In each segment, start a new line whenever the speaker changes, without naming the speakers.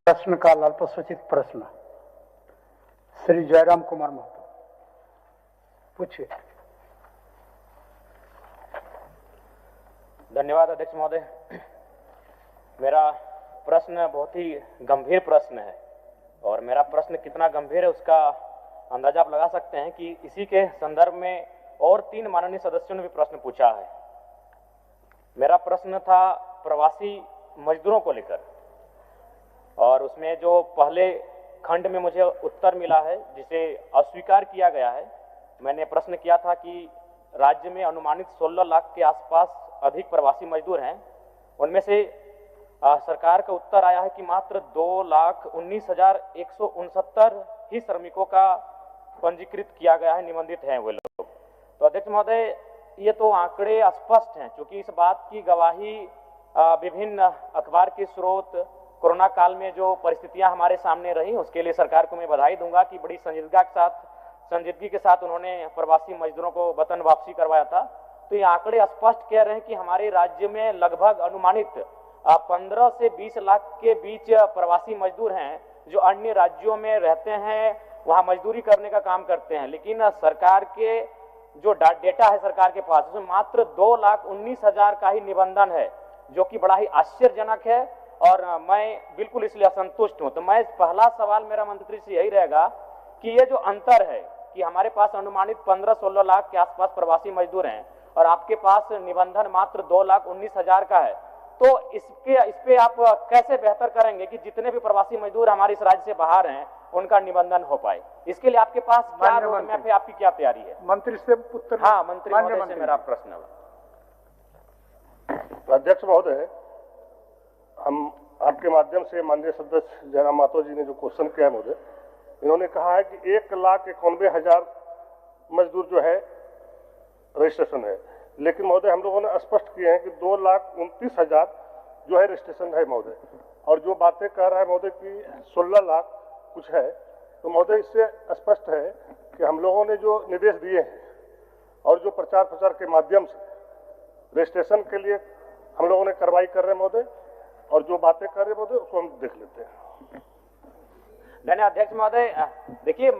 प्रश्न का अल्पसूचित प्रश्न श्री जयराम कुमार महतो, पूछिए।
धन्यवाद अध्यक्ष महोदय। मेरा प्रश्न बहुत ही गंभीर प्रश्न है और मेरा प्रश्न कितना गंभीर है उसका अंदाजा आप लगा सकते हैं कि इसी के संदर्भ में और 3 माननीय सदस्यों ने भी प्रश्न पूछा है। मेरा प्रश्न था प्रवासी मजदूरों को लेकर और उसमें जो पहले खंड में मुझे उत्तर मिला है जिसे अस्वीकार किया गया है। मैंने प्रश्न किया था कि राज्य में अनुमानित 16 लाख के आसपास अधिक प्रवासी मजदूर हैं, उनमें से सरकार का उत्तर आया है कि मात्र 2,19,169 ही श्रमिकों का पंजीकृत किया गया है, निबंधित हैं वे लोग। तो अध्यक्ष महोदय, ये तो आंकड़े स्पष्ट हैं, क्योंकि इस बात की गवाही विभिन्न अखबार के स्रोत, कोरोना काल में जो परिस्थितियां हमारे सामने रही उसके लिए सरकार को मैं बधाई दूंगा कि बड़ी संजीदगी के साथ उन्होंने प्रवासी मजदूरों को वतन वापसी करवाया था। तो ये आंकड़े स्पष्ट कह रहे हैं कि हमारे राज्य में लगभग अनुमानित 15 से 20 लाख के बीच प्रवासी मजदूर हैं जो अन्य राज्यों में रहते हैं, वहां मजदूरी करने का काम करते हैं। लेकिन सरकार के जो डेटा है सरकार के पास, उसमें मात्र 2,19,000 का ही निबंधन है, जो कि बड़ा ही आश्चर्यजनक है और मैं बिल्कुल इसलिए असंतुष्ट हूं। तो मैं पहला सवाल मेरा मंत्री से यही रहेगा कि ये जो अंतर है कि हमारे पास अनुमानित 15-16 लाख के आसपास प्रवासी मजदूर हैं और आपके पास निबंधन मात्र 2,19,000 का है, तो इस पे आप कैसे बेहतर करेंगे कि जितने भी प्रवासी मजदूर हमारे इस राज्य से बाहर हैं उनका निबंधन हो पाए? इसके लिए आपके पास क्या रोड मैप है, आपकी क्या तैयारी है?
मंत्री से उत्तर।
हाँ, मंत्री महोदय से मेरा प्रश्न है।
अध्यक्ष महोदय, हम आपके माध्यम से माननीय सदस्य जयराम महतो जी ने जो क्वेश्चन किया है महोदय, इन्होंने कहा है कि 1,91,000 मजदूर जो है रजिस्ट्रेशन है, लेकिन महोदय हम लोगों ने स्पष्ट किए हैं कि 2,29,000 जो है रजिस्ट्रेशन है महोदय। और जो बातें कह रहा है महोदय कि 16 लाख कुछ है, तो महोदय इससे स्पष्ट है कि हम लोगों ने जो निर्देश दिए हैं और जो प्रचार प्रसार के माध्यम से रजिस्ट्रेशन के लिए हम लोगों ने कार्रवाई कर रहे हैं महोदय, और जो बातें कर रहे हैं महोदय उसको हम देख लेते हैं।
धन्यवाद अध्यक्ष महोदय। देखिए,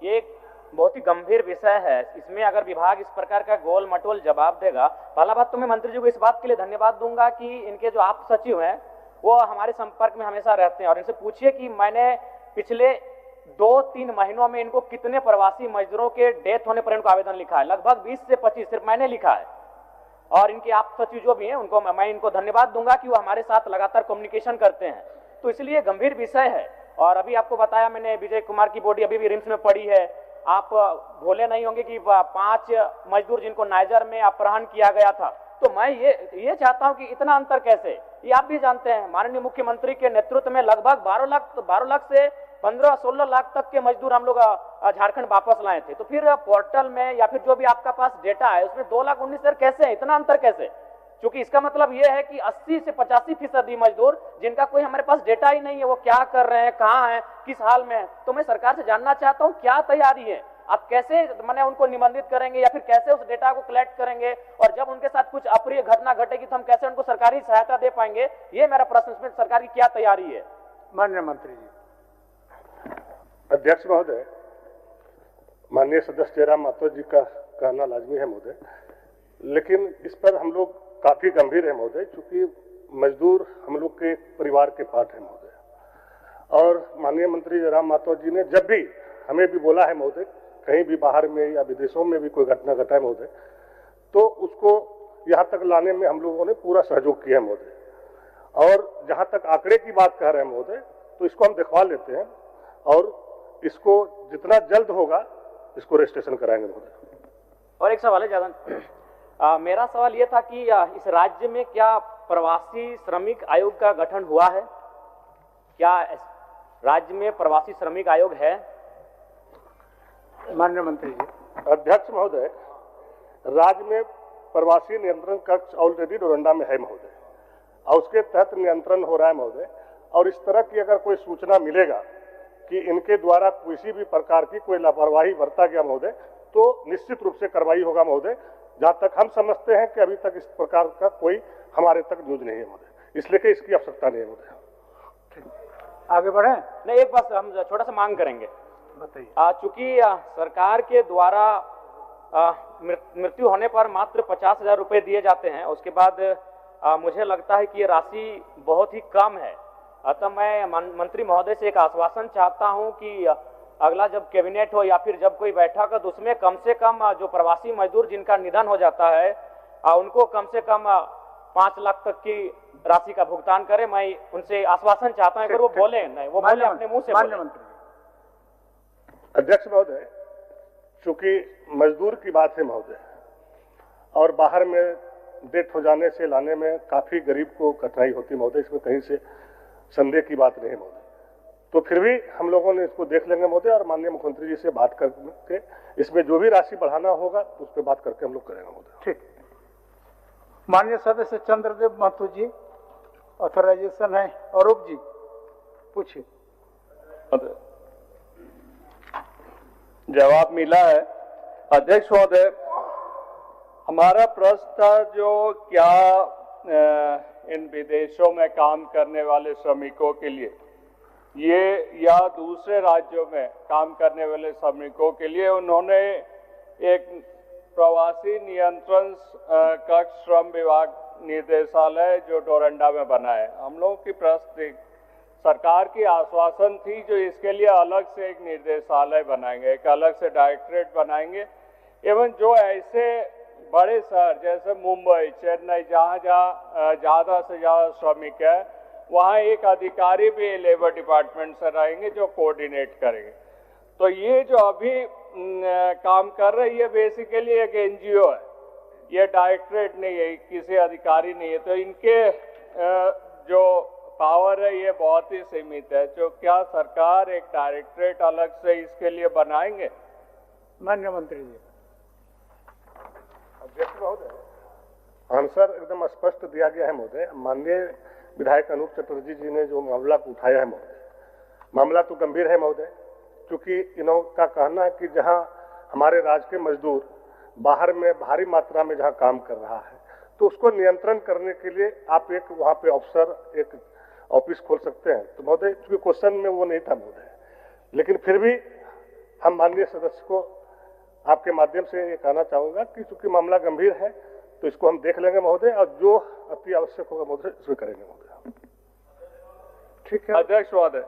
ये एक बहुत ही गंभीर विषय है, इसमें अगर विभाग इस प्रकार का गोल मटोल जवाब देगा, पहला बात तो मैं मंत्री जी को इस बात के लिए धन्यवाद दूंगा कि इनके जो आप सचिव हैं वो हमारे संपर्क में हमेशा रहते हैं और इनसे पूछिए कि मैंने पिछले 2-3 महीनों में इनको कितने प्रवासी मजदूरों के डेथ होने पर इनको आवेदन लिखा है। लगभग 20 से 25 सिर्फ मैंने लिखा है और इनके आप सचिव जो भी हैं उनको मैं इनको धन्यवाद दूंगा कि वो हमारे साथ लगातार कम्युनिकेशन करते हैं। तो इसलिए गंभीर विषय है। और अभी आपको बताया मैंने, विजय कुमार की बॉडी अभी भी रिम्स में पड़ी है। आप भूले नहीं होंगे कि 5 मजदूर जिनको नाइजर में अपहरण किया गया था। तो मैं ये चाहता हूं कि इतना अंतर कैसे, ये आप भी जानते हैं। माननीय मुख्यमंत्री के नेतृत्व में लगभग 12 लाख से 15-16 लाख तक के मजदूर हम लोग झारखंड वापस लाए थे। तो फिर पोर्टल में या फिर जो भी आपका पास डेटा है उसमें 2,19,000 कैसे है, इतना अंतर कैसे? क्योंकि इसका मतलब यह है कि 80 से 85% मजदूर जिनका कोई हमारे पास डेटा ही नहीं है, वो क्या कर रहे हैं, कहाँ हैं, किस हाल में है। तो मैं सरकार से जानना चाहता हूँ क्या तैयारी है, आप कैसे मैंने उनको निबंधित करेंगे या फिर कैसे उस डेटा को कलेक्ट करेंगे, और जब उनके साथ कुछ अप्रिय घटना घटेगी तो हम कैसे उनको सरकारी सहायता दे पाएंगे? ये मेरा प्रश्न। इसमें सरकार की क्या तैयारी है?
माननीय मंत्री जी।
अध्यक्ष महोदय, माननीय सदस्य जयराम महतो जी का कहना लाजमी है महोदय, लेकिन इस पर हम लोग काफी गंभीर है महोदय, क्योंकि मजदूर हम लोग के परिवार के पार्ट है महोदय। और माननीय मंत्री जयराम महतो जी ने जब भी हमें भी बोला है महोदय, कहीं भी बाहर में या विदेशों में भी कोई घटना घटा है महोदय, तो उसको यहाँ तक लाने में हम लोगों ने पूरा सहयोग किया है महोदय। और जहाँ तक आंकड़े की बात कह रहे हैं महोदय, तो इसको हम दिखवा लेते हैं और इसको जितना जल्द होगा इसको रजिस्ट्रेशन कराएंगे महोदय।
और एक सवाल है ज्यादा, मेरा सवाल यह था कि इस राज्य में क्या प्रवासी श्रमिक आयोग का गठन हुआ है? क्या राज्य में प्रवासी श्रमिक आयोग है?
माननीय मंत्री जी।
अध्यक्ष महोदय, राज्य में प्रवासी नियंत्रण कक्ष ऑलरेडी डोरंडा में है महोदय, और उसके तहत नियंत्रण हो रहा है महोदय। और इस तरह की अगर कोई सूचना मिलेगा कि इनके द्वारा किसी भी प्रकार की कोई लापरवाही बरता गया महोदय, तो निश्चित रूप से कार्रवाई होगा महोदय। जहां तक हम समझते हैं कि अभी तक इस प्रकार का कोई हमारे तक न्यूज नहीं है महोदय, इसलिए कि इसकी आवश्यकता नहीं है महोदय।
आगे बढ़े।
नहीं, एक बात हम छोटा सा मांग करेंगे।
बताइए।
चूंकि सरकार के द्वारा मृत्यु होने पर मात्र 50,000 रुपए दिए जाते हैं, उसके बाद मुझे लगता है कि ये राशि बहुत ही कम है। अतः मैं मंत्री महोदय से एक आश्वासन चाहता हूं कि अगला जब कैबिनेट हो या फिर जब कोई बैठक हो तो उसमें कम से कम जो प्रवासी मजदूर जिनका निधन हो जाता है उनको कम से कम 5 लाख तक की राशि का भुगतान करें। मैं उनसे आश्वासन चाहता हूं, अगर वो बोले नहीं, वो बोले अपने मुंह से बोले।
अध्यक्ष महोदय, चूंकि मजदूर की बात है महोदय, और बाहर में डेथ हो जाने से लाने में काफी गरीब को कठिनाई होती महोदय, इसमें कहीं से संदेह की बात नहीं महोदय। तो फिर भी हम लोगों ने इसको देख लेंगे महोदय, और माननीय मुख्यमंत्री जी से बात करके इसमें जो भी राशि बढ़ाना होगा उस पर बात करके हम लोग करेंगे महोदय।
ठीक। माननीय सदस्य चंद्रदेव महतो जी, ऑथराइजेशन है। अरूप जी पूछिए।
जवाब मिला है। अध्यक्ष महोदय, हमारा प्रश्न था जो क्या इन विदेशों में काम करने वाले श्रमिकों के लिए ये या दूसरे राज्यों में काम करने वाले श्रमिकों के लिए उन्होंने एक प्रवासी नियंत्रण कक्ष श्रम विभाग निदेशालय जो डोरंडा में बना है। हम लोगों की प्रश्न सरकार की आश्वासन थी जो इसके लिए अलग से एक निर्देशालय बनाएंगे, एक अलग से डायरेक्टरेट बनाएंगे, एवं जो ऐसे बड़े शहर जैसे मुंबई, चेन्नई, जहाँ ज़्यादा से ज़्यादा श्रमिक है, वहाँ एक अधिकारी भी लेबर डिपार्टमेंट से रहेंगे जो कोऑर्डिनेट करेंगे। तो ये जो अभी काम कर रही है बेसिकली एक एनजीओ है, ये डायरेक्टरेट नहीं है, किसी अधिकारी नहीं है। तो इनके जो पावर है ये बहुत ही सीमित है। जो क्या सरकार एक डायरेक्टरेट अलग से इसके लिए बनाएंगे?
माननीय मंत्री जी।
अध्यक्ष महोदय, आंसर एकदम स्पष्ट दिया गया है महोदय। माननीय विधायक अनूप चटर्जी जी ने जो मामला को उठाया है महोदय, मामला तो गंभीर है महोदय, क्योंकि इन्हों का कहना है कि जहां हमारे राज्य के मजदूर बाहर में भारी मात्रा में जहां काम कर रहा है तो उसको नियंत्रण करने के लिए आप एक वहां पे अफसर एक ऑफिस खोल सकते हैं। तो महोदय, चूंकि क्वेश्चन में वो नहीं था महोदय, लेकिन फिर भी हम माननीय सदस्य को आपके माध्यम से ये कहना चाहूंगा कि चूंकि मामला गंभीर है तो इसको हम देख लेंगे महोदय, और जो अति आवश्यक होगा महोदय इसमें करेंगे महोदय।
ठीक है
अध्यक्ष महोदय,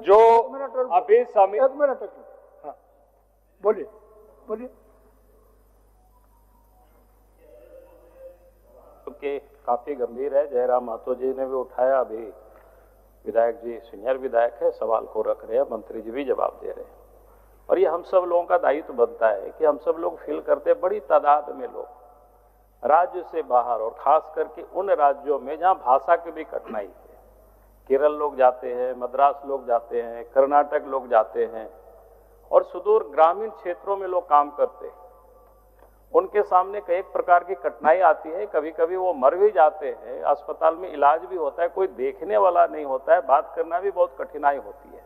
जो अभी
एक मिनट। हाँ, बोलिए बोलिए।
के काफी गंभीर है, जयराम महतो जी ने भी उठाया, अभी विधायक जी सीनियर विधायक है, सवाल को रख रहे हैं, मंत्री जी भी जवाब दे रहे हैं। और ये हम सब लोगों का दायित्व बनता है कि हम सब लोग फील करते हैं, बड़ी तादाद में लोग राज्य से बाहर और खास करके उन राज्यों में जहाँ भाषा की भी कठिनाई है, केरल लोग जाते हैं, मद्रास लोग जाते हैं, कर्नाटक लोग जाते हैं, और सुदूर ग्रामीण क्षेत्रों में लोग काम करते हैं। उनके सामने कई प्रकार की कठिनाई आती है, कभी कभी वो मर भी जाते हैं, अस्पताल में इलाज भी होता है, कोई देखने वाला नहीं होता है, बात करना भी बहुत कठिनाई होती है।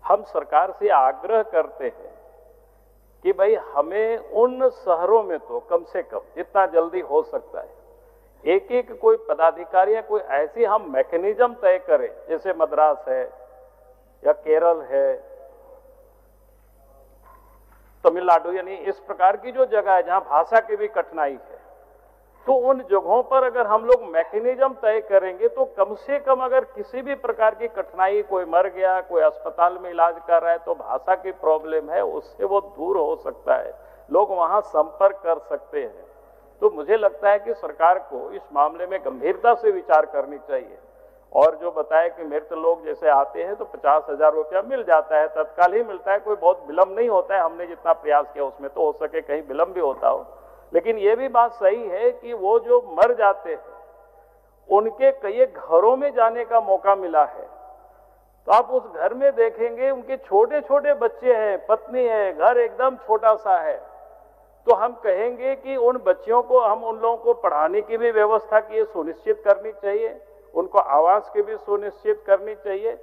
हम सरकार से आग्रह करते हैं कि भाई हमें उन शहरों में तो कम से कम जितना जल्दी हो सकता है एक एक कोई पदाधिकारी या कोई ऐसी हम मैकेनिज्म तय करें, जैसे मद्रास है या केरल है, तमिलनाडु, यानी इस प्रकार की जो जगह है जहां भाषा की भी कठिनाई है, तो उन जगहों पर अगर हम लोग मैकेनिज्म तय करेंगे तो कम से कम अगर किसी भी प्रकार की कठिनाई, कोई मर गया, कोई अस्पताल में इलाज कर रहा है, तो भाषा की प्रॉब्लम है उससे वो दूर हो सकता है, लोग वहां संपर्क कर सकते हैं। तो मुझे लगता है कि सरकार को इस मामले में गंभीरता से विचार करनी चाहिए। और जो बताया कि मृत लोग जैसे आते हैं तो 50,000 रुपया मिल जाता है, तत्काल ही मिलता है, कोई बहुत विलम्ब नहीं होता है। हमने जितना प्रयास किया उसमें तो हो सके कहीं विलम्ब भी होता हो, लेकिन ये भी बात सही है कि वो जो मर जाते हैं उनके कई घरों में जाने का मौका मिला है, तो आप उस घर में देखेंगे उनके छोटे छोटे बच्चे हैं, पत्नी है, घर एकदम छोटा सा है, तो हम कहेंगे कि उन बच्चियों को हम उन लोगों को पढ़ाने की भी व्यवस्था की सुनिश्चित करनी चाहिए, उनको आवास की भी सुनिश्चित करनी चाहिए,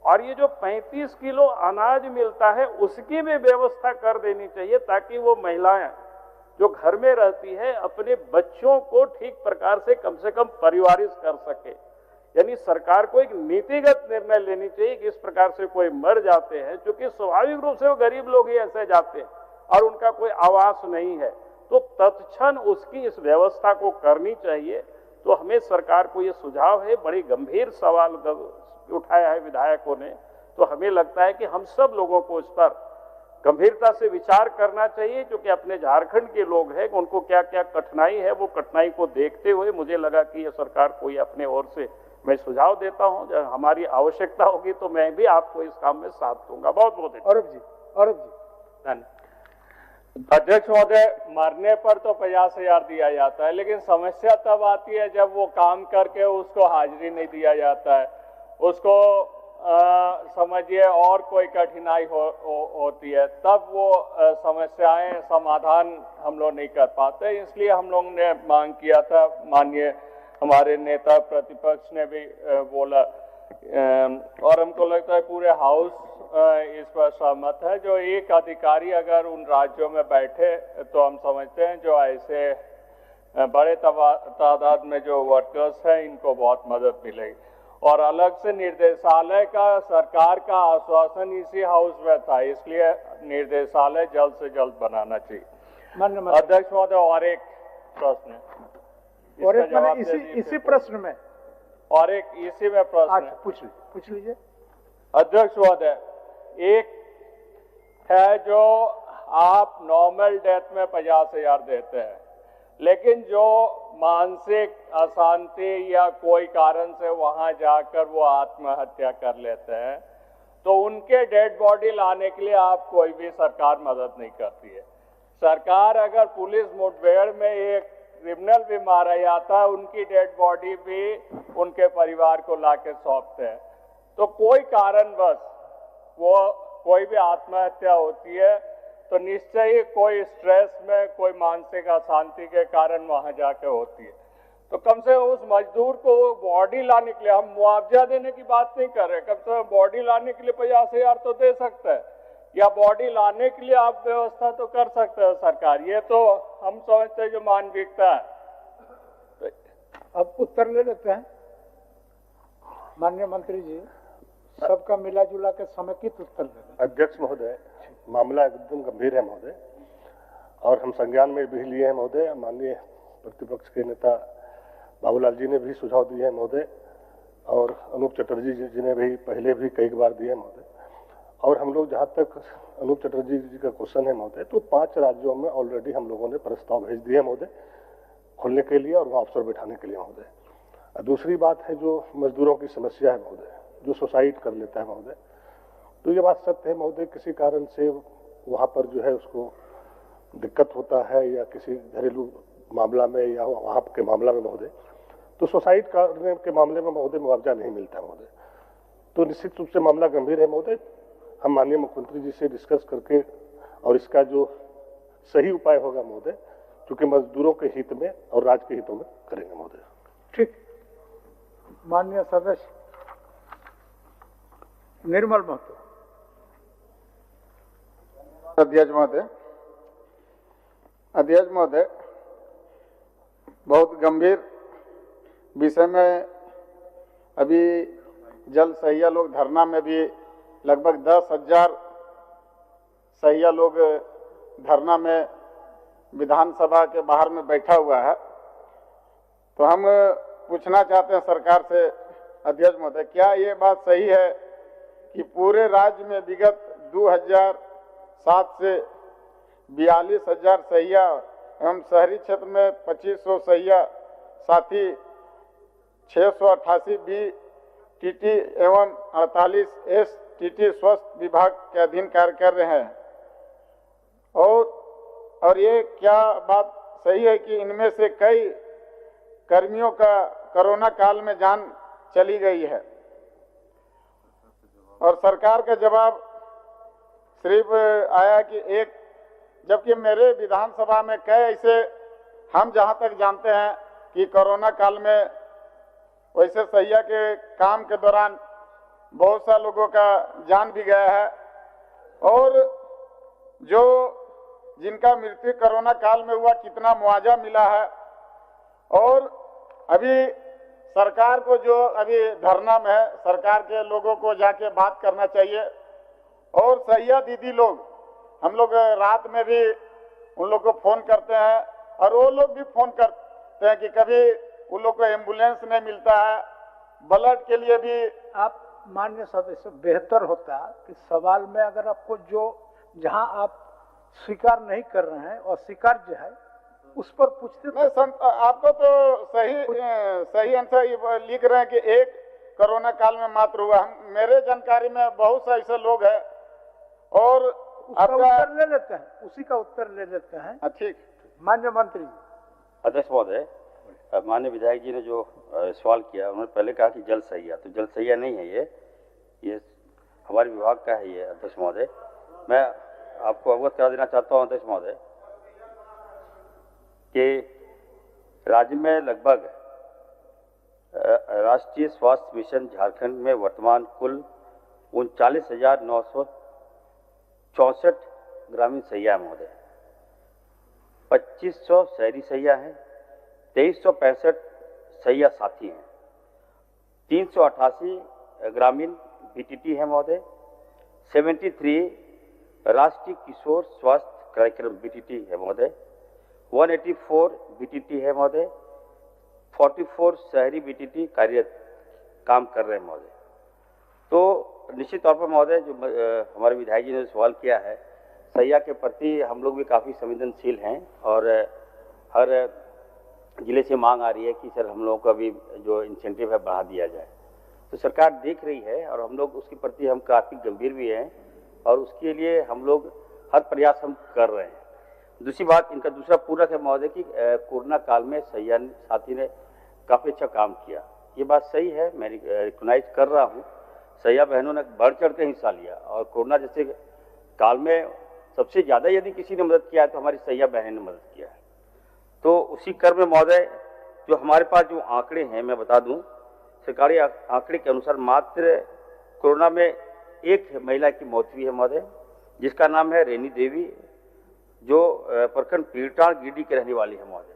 और ये जो 35 किलो अनाज मिलता है उसकी भी व्यवस्था कर देनी चाहिए, ताकि वो महिलाएं जो घर में रहती है अपने बच्चों को ठीक प्रकार से कम परिवारित कर सके। यानी सरकार को एक नीतिगत निर्णय लेनी चाहिए कि इस प्रकार से कोई मर जाते हैं, क्योंकि स्वाभाविक रूप से वो गरीब लोग ही ऐसे जाते हैं और उनका कोई आवास नहीं है, तो तत्क्षण उसकी इस व्यवस्था को करनी चाहिए। तो हमें सरकार को ये सुझाव है, बड़ी गंभीर सवाल उठाया है विधायकों ने, तो हमें लगता है कि हम सब लोगों को इस पर गंभीरता से विचार करना चाहिए, क्योंकि अपने झारखंड के लोग हैं, उनको क्या क्या कठिनाई है, वो कठिनाई को देखते हुए मुझे लगा कि ये सरकार को ये अपने ओर से मैं सुझाव देता हूं, जब हमारी आवश्यकता होगी तो मैं भी आपको इस काम में साथ दूंगा। बहुत बहुत
औरब जी
धन्यवाद।
अध्यक्ष महोदय, मरने पर तो 50,000 दिया जाता है, लेकिन समस्या तब आती है जब वो काम करके उसको हाजिरी नहीं दिया जाता है, उसको समझिए और कोई कठिनाई होती है, तब वो समस्याएं समाधान हम लोग नहीं कर पाते। इसलिए हम लोग ने मांग किया था, माननीय हमारे नेता प्रतिपक्ष ने भी बोला, और हमको लगता है पूरे हाउस इस पर सहमत है। जो एक अधिकारी अगर उन राज्यों में बैठे तो हम समझते हैं जो ऐसे बड़े तादाद में जो वर्कर्स हैं इनको बहुत मदद मिलेगी। और अलग से निर्देशालय का सरकार का आश्वासन इसी हाउस में था, इसलिए निर्देशालय जल्द से जल्द बनाना चाहिए। अध्यक्ष महोदय, और एक प्रश्न है,
और एक इसी प्रश्न में
और एक इसी में प्रश्न
पूछ लीजिए।
अध्यक्ष महोदय, एक है जो आप नॉर्मल डेथ में 50,000 देते हैं, लेकिन जो मानसिक अशांति या कोई कारण से वहां जाकर वो आत्महत्या कर लेते हैं, तो उनके डेड बॉडी लाने के लिए आप कोई भी सरकार मदद नहीं करती है। सरकार अगर पुलिस मुठभेड़ में एक क्रिमिनल भी मारा जाता है, उनकी डेड बॉडी भी उनके परिवार को लाके सौंपते हैं। तो कोई कारणवश वो कोई भी आत्महत्या होती है तो निश्चय ही कोई स्ट्रेस में, कोई मानसिक अशांति के कारण वहां जाके होती है। तो कम से कम उस मजदूर को बॉडी लाने के लिए, हम मुआवजा देने की बात नहीं कर रहे, कम से कम बॉडी लाने के लिए 50,000 तो दे सकते हैं, या बॉडी लाने के लिए आप व्यवस्था तो कर सकते हो सरकार। ये तो हम समझते हैं जो मानविकता है।
अब उत्तर ले लेते हैं माननीय मंत्री जी, सबका मिला जुला के समेकित उत्तर दें।
अध्यक्ष महोदय, मामला एकदम गंभीर है महोदय, और हम संज्ञान में भी लिए हैं महोदय। माननीय प्रतिपक्ष के नेता बाबूलाल जी ने भी सुझाव दिए हैं महोदय, और अनूप चटर्जी जी ने भी पहले भी कई बार दिए हैं महोदय। और हम लोग जहाँ तक अनूप चटर्जी जी का क्वेश्चन है महोदय, तो 5 राज्यों में ऑलरेडी हम लोगों ने प्रस्ताव भेज दिए महोदय खोलने के लिए और वहाँ अफसर बैठाने के लिए महोदय। दूसरी बात है जो मजदूरों की समस्या है महोदय, जो सुसाइड कर लेता है महोदय, तो ये बात सत्य है महोदय, किसी कारण से वहाँ पर जो है उसको दिक्कत होता है या किसी घरेलू मामला में या वहाँ के मामला में महोदय, तो सुसाइड करने के मामले में महोदय मुआवजा नहीं मिलता महोदय। तो निश्चित रूप से मामला गंभीर है महोदय। हम माननीय मुख्यमंत्री जी से डिस्कस करके और इसका जो सही उपाय होगा महोदय, क्योंकि मजदूरों के हित में और राज्य के हितों में करेंगे महोदय।
ठीक, माननीय सदस्य निर्मल महतो।
अध्यक्ष महोदय, बहुत गंभीर विषय में अभी जल सहिया लोग धरना में भी लगभग 10,000 सहिया लोग धरना में विधानसभा के बाहर में बैठा हुआ है। तो हम पूछना चाहते हैं सरकार से, अध्यक्ष महोदय, क्या ये बात सही है कि पूरे राज्य में विगत 2007 से 42,000 सहिया एवं शहरी क्षेत्र में 2500 सहिया, साथ ही 688 बी टीटी एवं 48 एस टीटी स्वास्थ्य विभाग के अधीन कार्य कर रहे हैं, और ये क्या बात सही है कि इनमें से कई कर्मियों का कोरोना काल में जान चली गई है? और सरकार का जवाब सिर्फ आया कि एक, जबकि मेरे विधानसभा में कई ऐसे, हम जहां तक जानते हैं कि कोरोना काल में वैसे सहिया के काम के दौरान बहुत सा लोगों का जान भी गया है, और जो जिनका मृत्यु कोरोना काल में हुआ कितना मुआवजा मिला है। और अभी सरकार को जो अभी धरना में है, सरकार के लोगों को जाके बात करना चाहिए। और सैया दीदी लोग, हम लोग रात में भी उन लोग को फोन करते हैं और वो लोग भी फोन करते हैं कि कभी उन लोग को एम्बुलेंस नहीं मिलता है, ब्लड के लिए भी।
आप माननीय सदस्य, बेहतर होता कि सवाल में अगर आपको जो जहां आप स्वीकार नहीं कर रहे हैं और स्वीकार्य है उस पर पूछते
नहीं आपको तो सही आंसर लिख रहे हैं कि एक कोरोना काल में मात्र हुआ। मेरे जानकारी में बहुत से ऐसे लोग हैं और
उसका उत्तर ले लेते हैं, उसी का उत्तर ले लेते हैं।
ठीक,
माननीय मंत्री जी।
अध्यक्ष महोदय, माननीय विधायक जी ने जो सवाल किया, उन्होंने पहले कहा कि जल सहिया, तो जल सहिया नहीं है ये हमारे विभाग का है ये। अध्यक्ष महोदय, मैं आपको अवगत करा देना चाहता हूँ अध्यक्ष महोदय कि राज्य में लगभग राष्ट्रीय स्वास्थ्य मिशन झारखंड में वर्तमान कुल 39,964 ग्रामीण सहिया महोदय, 2500 शहरी सहिया हैं, 2365 सहिया साथी हैं, 388 ग्रामीण बीटीटी है महोदय, 73 राष्ट्रीय किशोर स्वास्थ्य कार्यक्रम बीटीटी है महोदय, 184 बीटीटी है महोदय, 44 शहरी बीटीटी कार्यरत काम कर रहे हैं महोदय। तो निश्चित तौर पर महोदय, जो हमारे विधायक जी ने सवाल किया है, सहिया के प्रति हम लोग भी काफ़ी संवेदनशील हैं और हर जिले से मांग आ रही है कि सर हम लोगों का भी जो इंसेंटिव है बढ़ा दिया जाए। तो सरकार देख रही है और हम लोग उसके प्रति हम काफ़ी गंभीर भी हैं और उसके लिए हम लोग हर प्रयास हम कर रहे हैं। दूसरी बात, इनका दूसरा पूरक है महोदय कि कोरोना काल में सहिया साथी ने काफ़ी अच्छा काम किया। ये बात सही है, मैं रिकॉग्नाइज कर रहा हूँ। सहिया बहनों ने बढ़ चढ़ के हिस्सा लिया और कोरोना जैसे काल में सबसे ज़्यादा यदि किसी ने मदद किया है तो हमारी सहिया बहनें ने मदद किया है। तो उसी क्रम में महोदय, जो हमारे पास जो आंकड़े हैं, मैं बता दूं, सरकारी आंकड़े के अनुसार मात्र कोरोना में एक महिला की मौत हुई है महोदय, जिसका नाम है रेनी देवी, जो प्रखंड पीड़िताड़ गिरिडीह के रहने वाली है महोदय।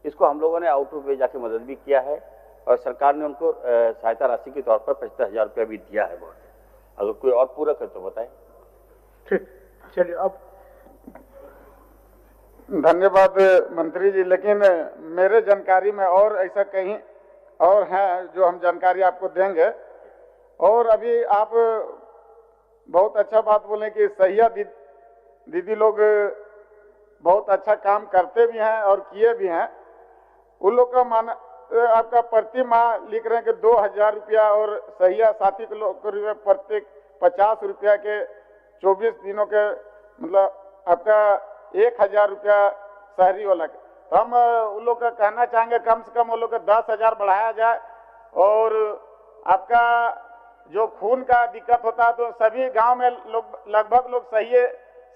इसको हम लोगों ने आउट ऑफ वे जाके मदद भी किया है और सरकार ने उनको सहायता राशि के तौर पर 75,000 रुपया भी दिया है महोदय। अगर कोई और पूरक है तो बताएं।
ठीक, चलिए अब।
धन्यवाद मंत्री जी, लेकिन मेरे जानकारी में और ऐसा कहीं और हैं जो हम जानकारी आपको देंगे। और अभी आप बहुत अच्छा बात बोले कि सहिया दीदी लोग बहुत अच्छा काम करते भी हैं और किए भी हैं। उन लोग का मान आपका प्रति माह लिख रहे हैं कि 2,000 रुपया और सहिया साथी के लोग प्रत्येक 50 रुपया के 24 दिनों के, मतलब आपका 1,000 रुपया शहरी वाला के। तो हम उन लोग का कहना चाहेंगे कम से कम उन लोग का 10,000 बढ़ाया जाए। और आपका जो खून का दिक्कत होता है तो सभी गांव में लोग लगभग लोग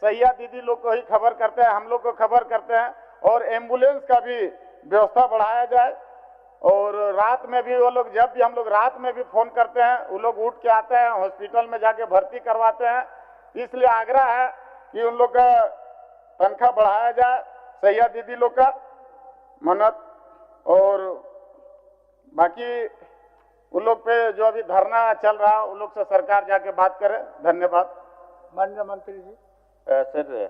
सहिया दीदी लोग को ही खबर करते हैं, हम लोग को खबर करते हैं। और एम्बुलेंस का भी व्यवस्था बढ़ाया जाए। और रात में भी वो लोग, जब भी हम लोग रात में भी फोन करते हैं, वो लोग उठ के आते हैं, हॉस्पिटल में जाके भर्ती करवाते हैं। इसलिए आग्रह है कि उन लोग का तनख्वाह बढ़ाया जाए, सहिया दीदी लोग का मन्नत। और बाकी उन लोग पे जो अभी धरना चल रहा है, उन लोग से सरकार जाके बात करे। धन्यवाद।
माननीय मंत्री जी।
सर,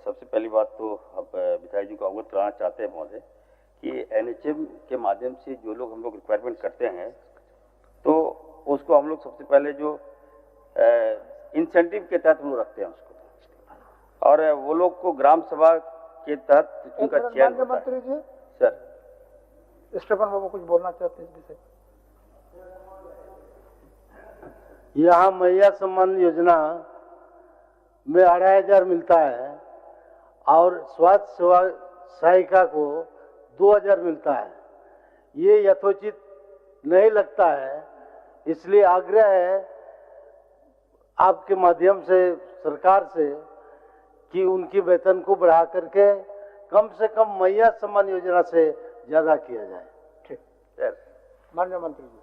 सबसे पहली बात तो अब विधायक जी को अवगत कराना चाहते हैं महोदय कि एनएचएम के माध्यम से जो लोग हम लोग रिक्वायरमेंट करते हैं तो उसको हम लोग सबसे पहले जो इंसेंटिव के तहत हम लोग रखते हैं उसको, और वो लोग को ग्राम सभा के तहत उनका चयन होता है।
मंत्री जी
सर,
स्टेफन बाबू कुछ बोलना चाहते हैं इस विषय।
यहाँ मैया सम्मान योजना में 2,500 मिलता है और स्वास्थ्य सेवा सहायिका को 2,000 मिलता है। ये यथोचित नहीं लगता है, इसलिए आग्रह है आपके माध्यम से सरकार से कि उनकी वेतन को बढ़ा करके कम से कम मैया सम्मान योजना से ज़्यादा किया जाए।
ठीक
सर।
माननीय मंत्री जी।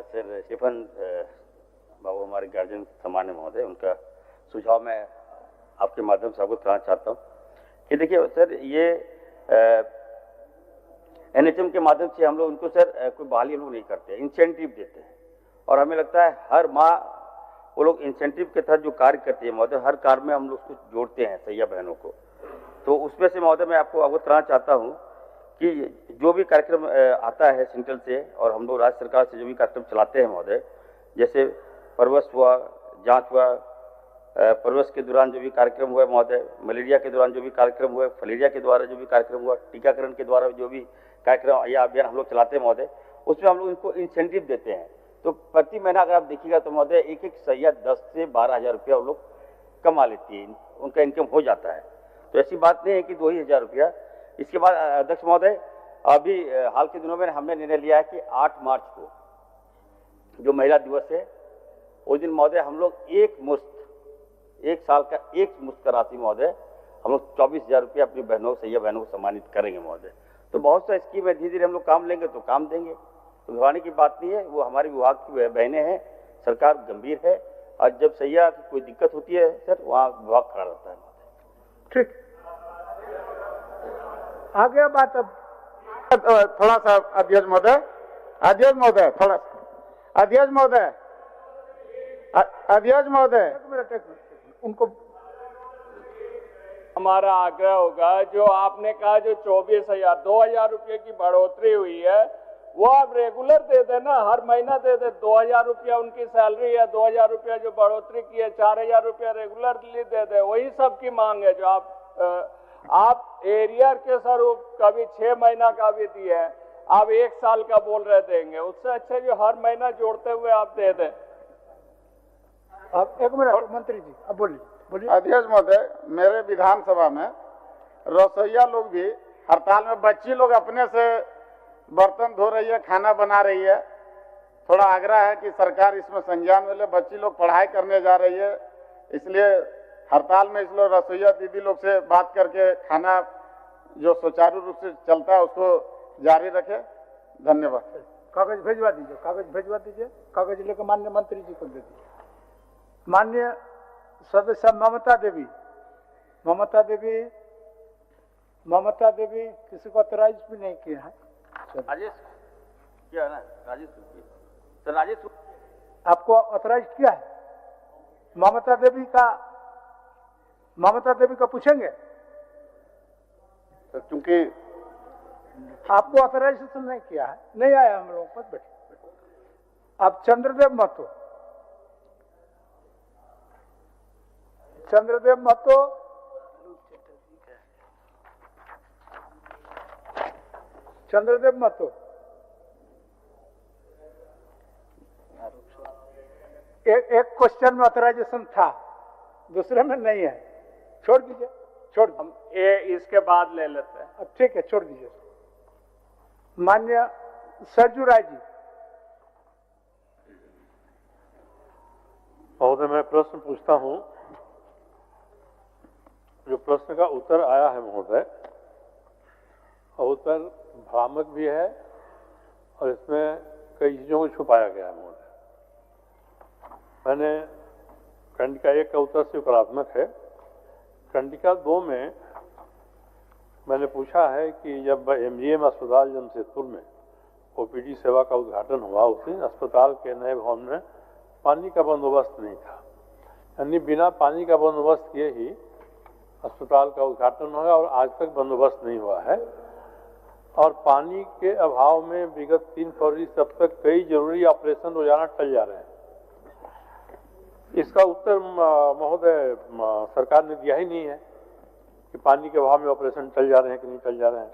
सर, स्टीफन बाबू हमारे गार्जियन समान है महोदय, उनका सुझाव मैं आपके माध्यम से अवगत कराना चाहता हूँ कि देखिए सर, ये एनएचएम के माध्यम से हम लोग उनको सर कोई बहाली हम लोग नहीं करते, इंसेंटिव देते हैं। और हमें लगता है हर माह वो लोग इंसेंटिव के तहत जो कार्य करते हैं महोदय, हर कार्य में हम लोग उसको जोड़ते हैं सैया बहनों को। तो उसमें से महोदय मैं आपको अवगत कराना चाहता हूँ कि जो भी कार्यक्रम आता है सेंट्रल से और हम लोग राज्य सरकार से जो भी कार्यक्रम चलाते हैं महोदय, जैसे परवश हुआ, जांच हुआ, परवश के दौरान जो भी कार्यक्रम हुआ महोदय, मलेरिया के दौरान जो भी कार्यक्रम हुआ, फलेरिया के द्वारा जो भी कार्यक्रम हुआ, टीकाकरण के द्वारा जो भी कार्यक्रम या अभियान हम लोग चलाते हैं महोदय, उसमें हम लोग इनको इंसेंटिव देते हैं। तो प्रति महीना अगर आप देखिएगा तो महोदय एक एक सैया 10 से 12,000 रुपया वो लोग कमा लेती है, उनका इनकम हो जाता है। तो ऐसी बात नहीं है कि 2,000 रुपया। इसके बाद अध्यक्ष महोदय अभी हाल के दिनों में हमने निर्णय लिया है कि 8 मार्च को जो महिला दिवस है उस दिन महोदय हम लोग एक साल का एक मुश्त राशि महोदय हम लोग 24,000 रुपया अपनी बहनों सैया बहनों को सम्मानित करेंगे महोदय। तो बहुत सा स्कीम है, धीरे धीरे हम लोग काम लेंगे तो काम देंगे, तो घबराने की बात नहीं है। वो हमारे विभाग की बहनें हैं, सरकार गंभीर है और जब सैया की कोई दिक्कत होती है सर वहाँ विभाग खड़ा रहता है।
ठीक, आ गया बात। अब
थोड़ा सा अध्यक्ष महोदय थोड़ा अध्यक्ष महोदय
एक मिनट उनको
हमारा आग्रह होगा, जो आपने कहा जो 24,000 2,000 रुपये की बढ़ोतरी हुई है वो आप रेगुलर दे देना, हर महीना दे दे। 2,000 रुपया उनकी सैलरी है, 2,000 रुपया जो बढ़ोतरी की है, 4,000 रुपया रेगुलरली दे दे। वही सबकी मांग है जो आप एरियर के स्वरूप कभी 6 महीना का भी दिए है, आप 1 साल का बोल रहे देंगे, उससे अच्छे जो हर महीना जोड़ते हुए आप दे दें।
अब एक मिनट मंत्री जी अब बोलिए।
अध्यक्ष महोदय, मेरे विधानसभा में रसोईया लोग भी हड़ताल में, बच्ची लोग अपने से बर्तन धो रही है, खाना बना रही है। थोड़ा आग्रह है कि सरकार इसमें संज्ञान में ले, बच्ची लोग पढ़ाई करने जा रही है, इसलिए हड़ताल में इसलिए रसोईया दीदी लोग से बात करके खाना जो सुचारू रूप से चलता है उसको जारी रखे। धन्यवाद।
कागज भेजवा दीजिए, कागज लेकर माननीय मंत्री जी को दे दीजिए। माननीय सदस्य ममता देवी किसी को ऑथराइज भी नहीं किया है।
राजेश क्या है ना, राजेश
आपको ऑथराइज किया है? ममता देवी का पूछेंगे
तो, क्योंकि
आपको ऑथराइजेशन नहीं किया है, नहीं आया हम लोगों पर। बैठे अब चंद्रदेव महतो एक क्वेश्चन में ऑथराइजेशन था, दूसरे में नहीं है। छोड़ दीजिए,
हम ये इसके बाद ले लेते हैं।
अब ठीक है, छोड़ दीजिए। माननीय सरजू राय जी।
महोदय, मैं प्रश्न पूछता हूं। जो प्रश्न का उत्तर आया है महोदय, और उत्तर भ्रामक भी है और इसमें कई चीजों को छुपाया गया है महोदय। मैंने खंडिका 1 का उत्तर स्वीकारात्मक है। खंडिका 2 में मैंने पूछा है कि जब MGM अस्पताल जमशेदपुर में OPD सेवा का उद्घाटन हुआ, उस दिन अस्पताल के नए भवन में पानी का बंदोबस्त नहीं था, यानी बिना पानी का बंदोबस्त किए ही अस्पताल का उद्घाटन होगा और आज तक बंदोबस्त नहीं हुआ है। और पानी के अभाव में विगत 3 फरवरी तब तक कई जरूरी ऑपरेशन रोजाना टल जा रहे हैं। इसका उत्तर महोदय सरकार ने दिया ही नहीं है कि पानी के अभाव में ऑपरेशन टल जा रहे हैं कि नहीं टल जा रहे हैं।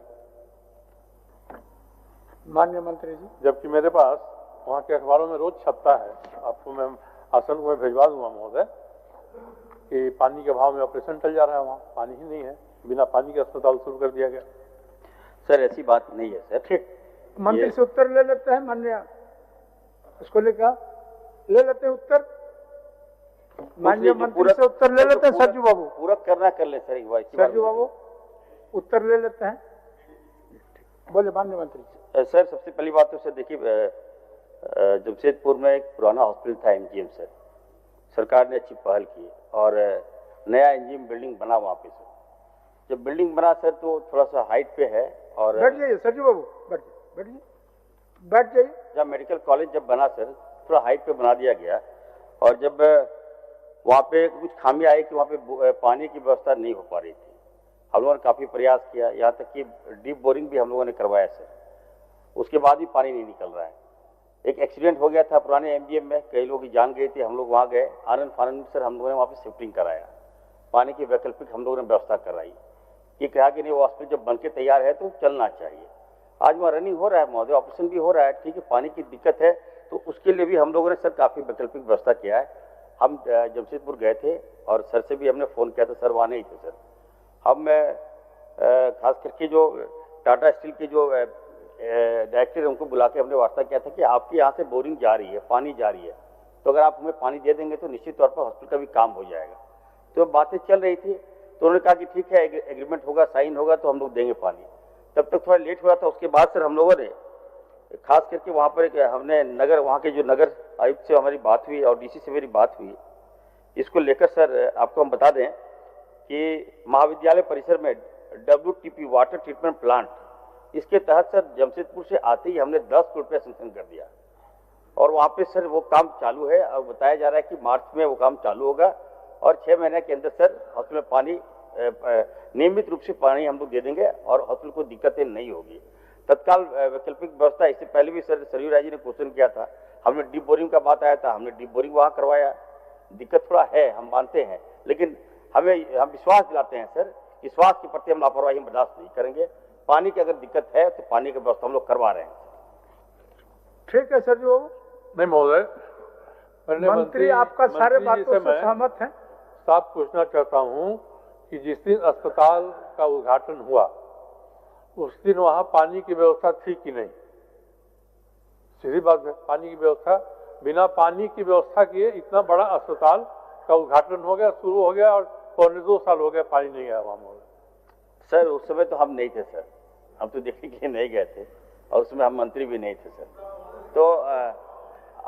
माननीय मंत्री जी,
जबकि मेरे पास वहाँ के अखबारों में रोज छपता है, आपको मैं आसन को भिजवा दूंगा महोदय, कि पानी के अभाव में ऑपरेशन टल जा रहा है, वहाँ पानी ही नहीं है, बिना पानी के अस्पताल शुरू कर दिया गया।
सर ऐसी बात नहीं है सर।
ठीक, मंत्री से उत्तर ले लेते हैं। माननीय उसको लेकर ले लेते हैं उत्तर। माननीय मंत्री से उत्तर ले लेते हैं। सरजू बाबू
पूरा करना कर ले सर एक बार।
सरजू बाबू उत्तर ले लेते हैं, बोले माननीय मंत्री।
सर सबसे पहली बात तो सर देखिए, जमशेदपुर में एक पुराना हॉस्पिटल था MGM सर, सरकार ने अच्छी पहल की और नया MGM बिल्डिंग बना वहाँ पे सर। जब बिल्डिंग बना सर तो थोड़ा सा हाइट पे है और
बैठ जाइए सरजू बाबू, बैठ जाइए।
जब मेडिकल कॉलेज जब बना सर, थोड़ा हाइट पे बना दिया गया, और जब वहाँ पे कुछ खामी आई कि वहाँ पे पानी की व्यवस्था नहीं हो पा रही थी। हम लोगों ने काफ़ी प्रयास किया, यहाँ तक कि डीप बोरिंग भी हम लोगों ने करवाया सर, उसके बाद भी पानी नहीं निकल रहा है। एक एक्सीडेंट हो गया था पुराने एमडीएम में, कई लोग की जान गई थी, हम लोग वहाँ गए, आनंद फानंद सर हम लोगों ने वहाँ पे शिफ्टिंग कराया, पानी की वैकल्पिक हम लोगों ने व्यवस्था कराई। ये कहा कि नहीं वो हॉस्पिटल जब बन के तैयार है तो चलना चाहिए। आज वहाँ रनिंग हो रहा है महोदय, ऑपरेशन भी हो रहा है, ठीक है, पानी की दिक्कत है तो उसके लिए भी हम लोगों ने सर काफ़ी वैकल्पिक व्यवस्था किया है। हम जमशेदपुर गए थे और सर से भी हमने फ़ोन किया था, सर वहाँ नहीं थे सर। हम खास करके जो टाटा स्टील के जो डायरेक्टर उनको बुला के हमने वार्ता किया था कि आपके यहाँ से बोरिंग जा रही है, पानी जा रही है, तो अगर आप हमें पानी दे देंगे तो निश्चित तौर पर हॉस्पिटल का भी काम हो जाएगा। तो बातें चल रही थी, तो उन्होंने कहा कि ठीक है, एग्रीमेंट होगा, साइन होगा तो हम लोग देंगे पानी। तब तक थोड़ा लेट हुआ था। उसके बाद सर हम लोगों ने खास करके वहाँ पर हमने नगर, वहाँ के जो नगर आयुक्त से हमारी बात हुई और डीसी से मेरी बात हुई, इसको लेकर सर आपको हम बता दें कि महाविद्यालय परिसर में WTP वाटर ट्रीटमेंट प्लांट, इसके तहत सर जमशेदपुर से आते ही हमने 10 करोड़ रुपया सैंक्शन कर दिया और वहाँ पे सर वो काम चालू है और बताया जा रहा है कि मार्च में वो काम चालू होगा और 6 महीने के अंदर सर हॉस्पिटल में पानी नियमित रूप से पानी हम लोग दे देंगे और हॉस्पिटल को दिक्कतें नहीं होगी। तत्काल वैकल्पिक व्यवस्था, इससे पहले भी सर सरयू राय जी ने क्वेश्चन किया था, हमने डीप बोरिंग का बात आया था, हमने डीप बोरिंग वहाँ करवाया। दिक्कत थोड़ा है, हम मानते हैं, लेकिन हम विश्वास दिलाते हैं सर, विश्वास के प्रति हम लापरवाही बर्दाश्त नहीं करेंगे। पानी की अगर दिक्कत है तो पानी की व्यवस्था हम लोग करवा रहे हैं।
ठीक है सर जी।
नहीं महोदय,
मंत्री आपका सारे बातों से सहमत हैं।
साफ पूछना चाहता हूं कि जिस दिन अस्पताल का उद्घाटन हुआ उस दिन वहां पानी की व्यवस्था थी कि नहीं? सीधी बात है, पानी की व्यवस्था, बिना पानी की व्यवस्था किए इतना बड़ा अस्पताल का उद्घाटन हो गया, शुरू हो गया और 2 साल हो गया पानी नहीं आया वहां।
सर उस समय तो हम नहीं थे सर, हम तो देखने के लिए नहीं गए थे और उसमें हम मंत्री भी नहीं थे सर। तो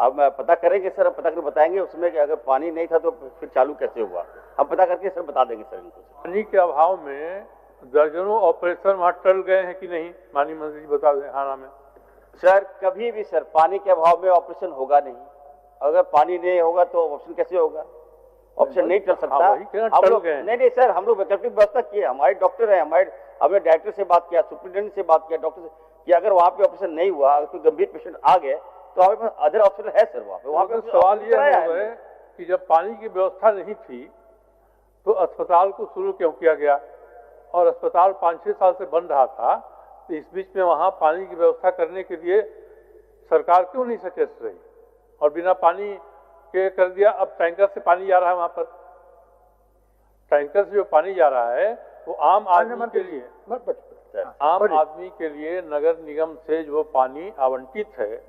अब पता करेंगे सर, पता करके बताएंगे उसमें कि अगर पानी नहीं था तो फिर चालू कैसे हुआ, हम पता करके सर बता देंगे सर इनको।
पानी के अभाव में दर्जनों ऑपरेशन वहाँ टल गए हैं कि नहीं, माननीय मंत्री जी बता दें। हाना में
सर कभी भी सर पानी के अभाव में ऑपरेशन होगा नहीं, अगर पानी नहीं होगा तो ऑपरेशन कैसे होगा? ऑप्शन नहीं चल सकता। हम लोग नहीं सर, हम लोग वैकल्पिक व्यवस्था किए, हमारे डॉक्टर है, हमने डायरेक्टर से बात किया, सुप्रिंटेंडेंट से बात किया, डॉक्टर से कि अगर वहाँ पे ऑपरेशन नहीं हुआ, अगर कोई गंभीर पेशेंट आ गए तो हमारे पास अदर ऑप्शन है सर। वहाँ पे
सवाल ये है कि जब पानी की व्यवस्था नहीं थी तो अस्पताल को शुरू क्यों किया गया? और अस्पताल 5-6 साल से बन रहा था, तो इस बीच में वहाँ पानी की व्यवस्था करने के लिए सरकार क्यों नहीं सचेत रही और बिना पानी के कर दिया? अब टैंकर से पानी जा रहा है, वहां पर टैंकर से जो पानी जा रहा है वो आम आदमी के लिए, नगर निगम से जो पानी आवंटित है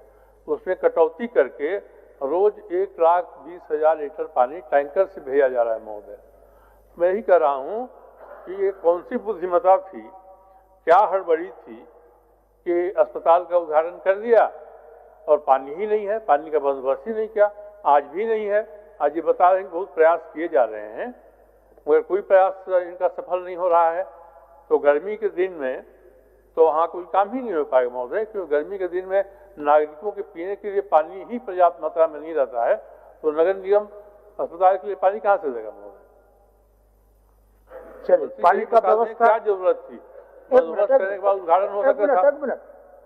उसमें कटौती करके रोज 1,20,000 लीटर पानी टैंकर से भेजा जा रहा है महोदय। मैं यही कह रहा हूँ कि ये कौन सी बुद्धिमत्ता थी, क्या हड़बड़ी थी कि अस्पताल का उद्घाटन कर दिया और पानी ही नहीं है, पानी का बंदोबस्त ही नहीं किया। आज भी नहीं है। आज ये बता रहे हैं बहुत प्रयास किए जा रहे हैं मगर कोई प्रयास इनका सफल नहीं हो रहा है। तो गर्मी के दिन में तो वहाँ कोई काम ही नहीं हो पाएगा महोदय, क्योंकि गर्मी के दिन में नागरिकों के पीने के लिए पानी ही पर्याप्त मात्रा में नहीं रहता है, तो नगर निगम अस्पताल के लिए पानी कहाँ से देगा महोदय?
चलिए, पानी का व्यवस्था
क्या जरूरत थी? बंदोबस्त करने के बाद उद्घाटन हो सकता था।
1 मिनट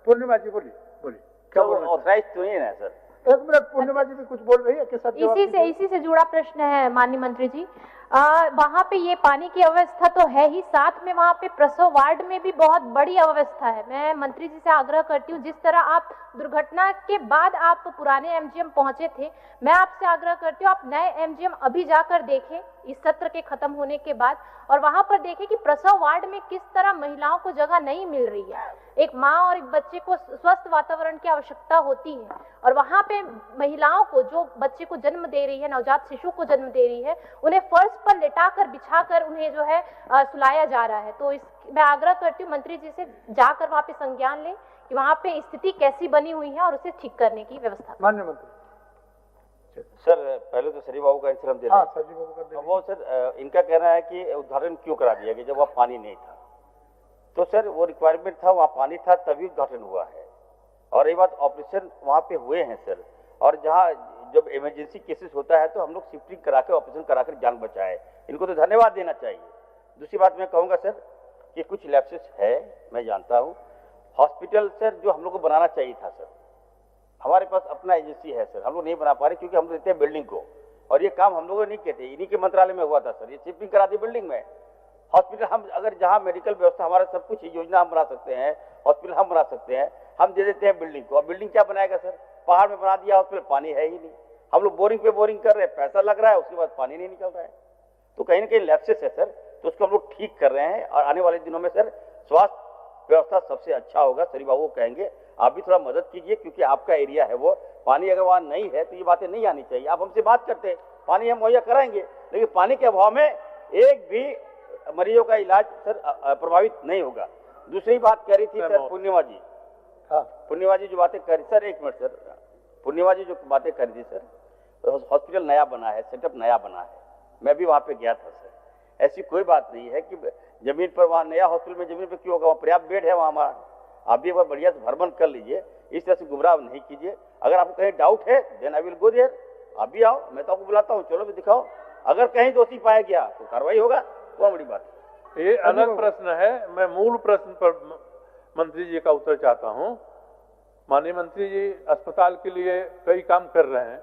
पूर्णिमा जी बोलिए क्या
ऑथराइज तो नहीं है सर।
1 मिनट, पूर्णिमा जी भी कुछ बोल रही है कि सब
इसी से जुड़ा प्रश्न है माननीय मंत्री जी। वहाँ पे ये पानी की अव्यवस्था तो है ही, साथ में वहाँ पे प्रसव वार्ड में भी बहुत बड़ी अव्यवस्था है। मैं मंत्री जी से आग्रह करती हूँ, जिस तरह आप दुर्घटना के बाद आप पुराने एमजीएम पहुंचे थे, मैं आपसे आग्रह करती हूँ आप नए एमजीएम अभी जाकर देखें इस सत्र के खत्म होने के बाद, और वहां पर देखें कि प्रसव वार्ड में किस तरह महिलाओं को जगह नहीं मिल रही है। एक माँ और एक बच्चे को स्वस्थ वातावरण की आवश्यकता होती है, और वहां पे महिलाओं को जो बच्चे को जन्म दे रही है, नवजात शिशु को जन्म दे रही है, उन्हें फर्श पर लिटाकर बिछाकर उन्हें जो है सुलाया जा रहा है। तो मैं आग्रह करती हूँ मंत्री जी से जाकर वहां पे संज्ञान लें कि वहां पे स्थिति कैसी बनी हुई है और उसे ठीक करने की व्यवस्था।
माननीय मंत्री
सर, पहले तो सरी बाबू का आंसर हम दे रहे हैं। वो सर इनका कहना है कि उद्घाटन क्यों करा दिया कि जब वह पानी नहीं था। तो सर वो रिक्वायरमेंट था, वहाँ पानी था तभी उद्घाटन हुआ है। और ये बात ऑपरेशन वहाँ पे हुए हैं सर, और जहाँ जब इमरजेंसी केसेस होता है तो हम लोग शिफ्टिंग करा के ऑपरेशन कराकर जान बचाए, इनको तो धन्यवाद देना चाहिए। दूसरी बात मैं कहूँगा सर कि कुछ लैप्सेस है, मैं जानता हूँ। हॉस्पिटल सर जो हम लोग को बनाना चाहिए था सर, हमारे पास अपना एजेंसी है सर, हम लोग नहीं बना पा रहे क्योंकि हम देते हैं बिल्डिंग को, और ये काम हम लोग नहीं कहते, इन्हीं के मंत्रालय में हुआ था सर, ये शिफ्टिंग करा दी बिल्डिंग में। हॉस्पिटल हम अगर जहाँ मेडिकल व्यवस्था हमारा सब कुछ योजना हम बना सकते हैं, हॉस्पिटल हम बना सकते हैं, हम दे देते हैं बिल्डिंग को। और बिल्डिंग क्या बनाएगा सर, पहाड़ में बना दिया हॉस्पिटल, पानी है ही नहीं। हम लोग बोरिंग पे बोरिंग कर रहे हैं, पैसा लग रहा है, उसके बाद पानी नहीं निकल रहा है। तो कहीं ना कहीं लैप्सेस है सर, तो उसको हम लोग ठीक कर रहे हैं। और आने वाले दिनों में सर स्वास्थ्य व्यवस्था सबसे अच्छा होगा। सरी बाबू कहेंगे आप भी थोड़ा मदद कीजिए, क्योंकि आपका एरिया है वो, पानी अगर वहाँ नहीं है तो ये बातें नहीं आनी चाहिए। आप हमसे बात करते हैं, पानी हम मुहैया कराएंगे, लेकिन पानी के अभाव में एक भी मरीजों का इलाज सर प्रभावित नहीं होगा। दूसरी बात कह रही थी सर पूर्णिमा जी, पूर्णिमा जी जो बातें कर, सर एक मिनट सर, पूर्णिमा जी जो बातें कर दी सर, हॉस्पिटल नया बना है, सेटअप नया बना है, मैं भी वहाँ पे गया था सर। ऐसी कोई बात नहीं है कि जमीन पर, वहाँ नया हॉस्पिटल में जमीन पर क्यों होगा, वहाँ पर्याप्त बेड है वहाँ हमारा। आप भी एक बार बढ़िया से भ्रमण कर लीजिए, इस तरह से गुमराह नहीं कीजिए। अगर आपको कहीं डाउट है then I will go there, आप भी आओ, मैं तो आपको बुलाता हूँ, चलो भी दिखाओ। अगर कहीं दोषी पाया गया तो कार्रवाई होगा, बहुत बड़ी बात है।
ये अलग प्रश्न है, मैं मूल प्रश्न पर मंत्री जी का उत्तर चाहता हूँ। माननीय मंत्री जी अस्पताल के लिए कई काम कर रहे हैं,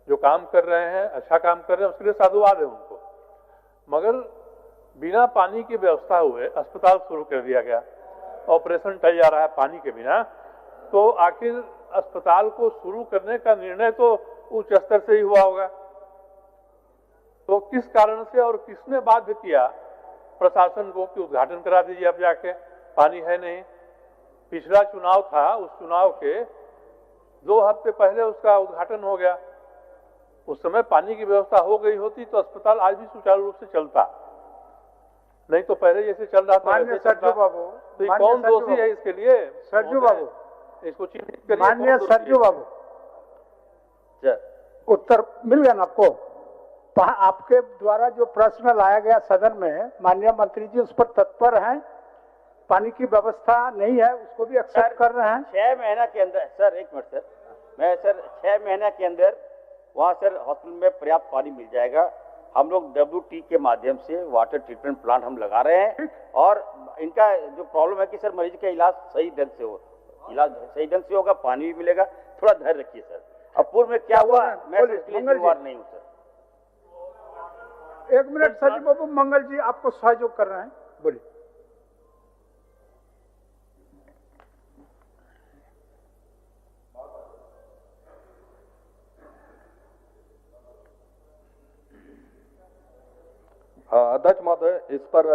जो काम कर रहे हैं अच्छा काम कर रहे हैं, उसके लिए साधुवाद है उनको। मगर बिना पानी की व्यवस्था हुए अस्पताल शुरू कर दिया गया, ऑपरेशन टल जा रहा है पानी के बिना, तो आखिर अस्पताल को शुरू करने का निर्णय तो उच्च स्तर से ही हुआ होगा। तो किस कारण से और किसने बाध्य किया प्रशासन को कि उद्घाटन करा दीजिए अब जाके, पानी है नहीं। पिछला चुनाव था, उस चुनाव के 2 हफ्ते पहले उसका उद्घाटन हो गया। उस समय पानी की व्यवस्था हो गई होती तो अस्पताल आज भी सुचारू रूप से चलता, नहीं तो पहले जैसे चल रहा था वैसे
सरजू बाबू,
तो ये कौन दोषी है इसके लिए?
सरजू बाबू,
इसको चिन्हित करिए।
माननीय सरजू बाबू, उत्तर मिल गया ना आपको? आपके द्वारा जो प्रश्न लाया गया सदन में, माननीय मंत्री जी उस पर तत्पर हैं, पानी की व्यवस्था नहीं है उसको भी एक्सेप्ट कर रहे हैं।
6 महीना के अंदर सर, एक मिनट सर, मैं सर 6 महीना के अंदर वहाँ सर हॉस्पिटल में पर्याप्त पानी मिल जाएगा। हम लोग WT के माध्यम से वाटर ट्रीटमेंट प्लांट हम लगा रहे हैं, और इनका जो प्रॉब्लम है कि सर मरीज का इलाज सही ढंग से हो, इलाज सही ढंग से होगा, पानी भी मिलेगा, थोड़ा धैर्य रखिए सर। अब पूर्व में क्या हुआ मैं इसके लिए जिम्मेवार नहीं हूँ सर।
1 मिनट सर बाबू, मंगल जी आपको सहयोग कर रहे हैं, बोलिए।
अध्यक्ष महोदय, इस पर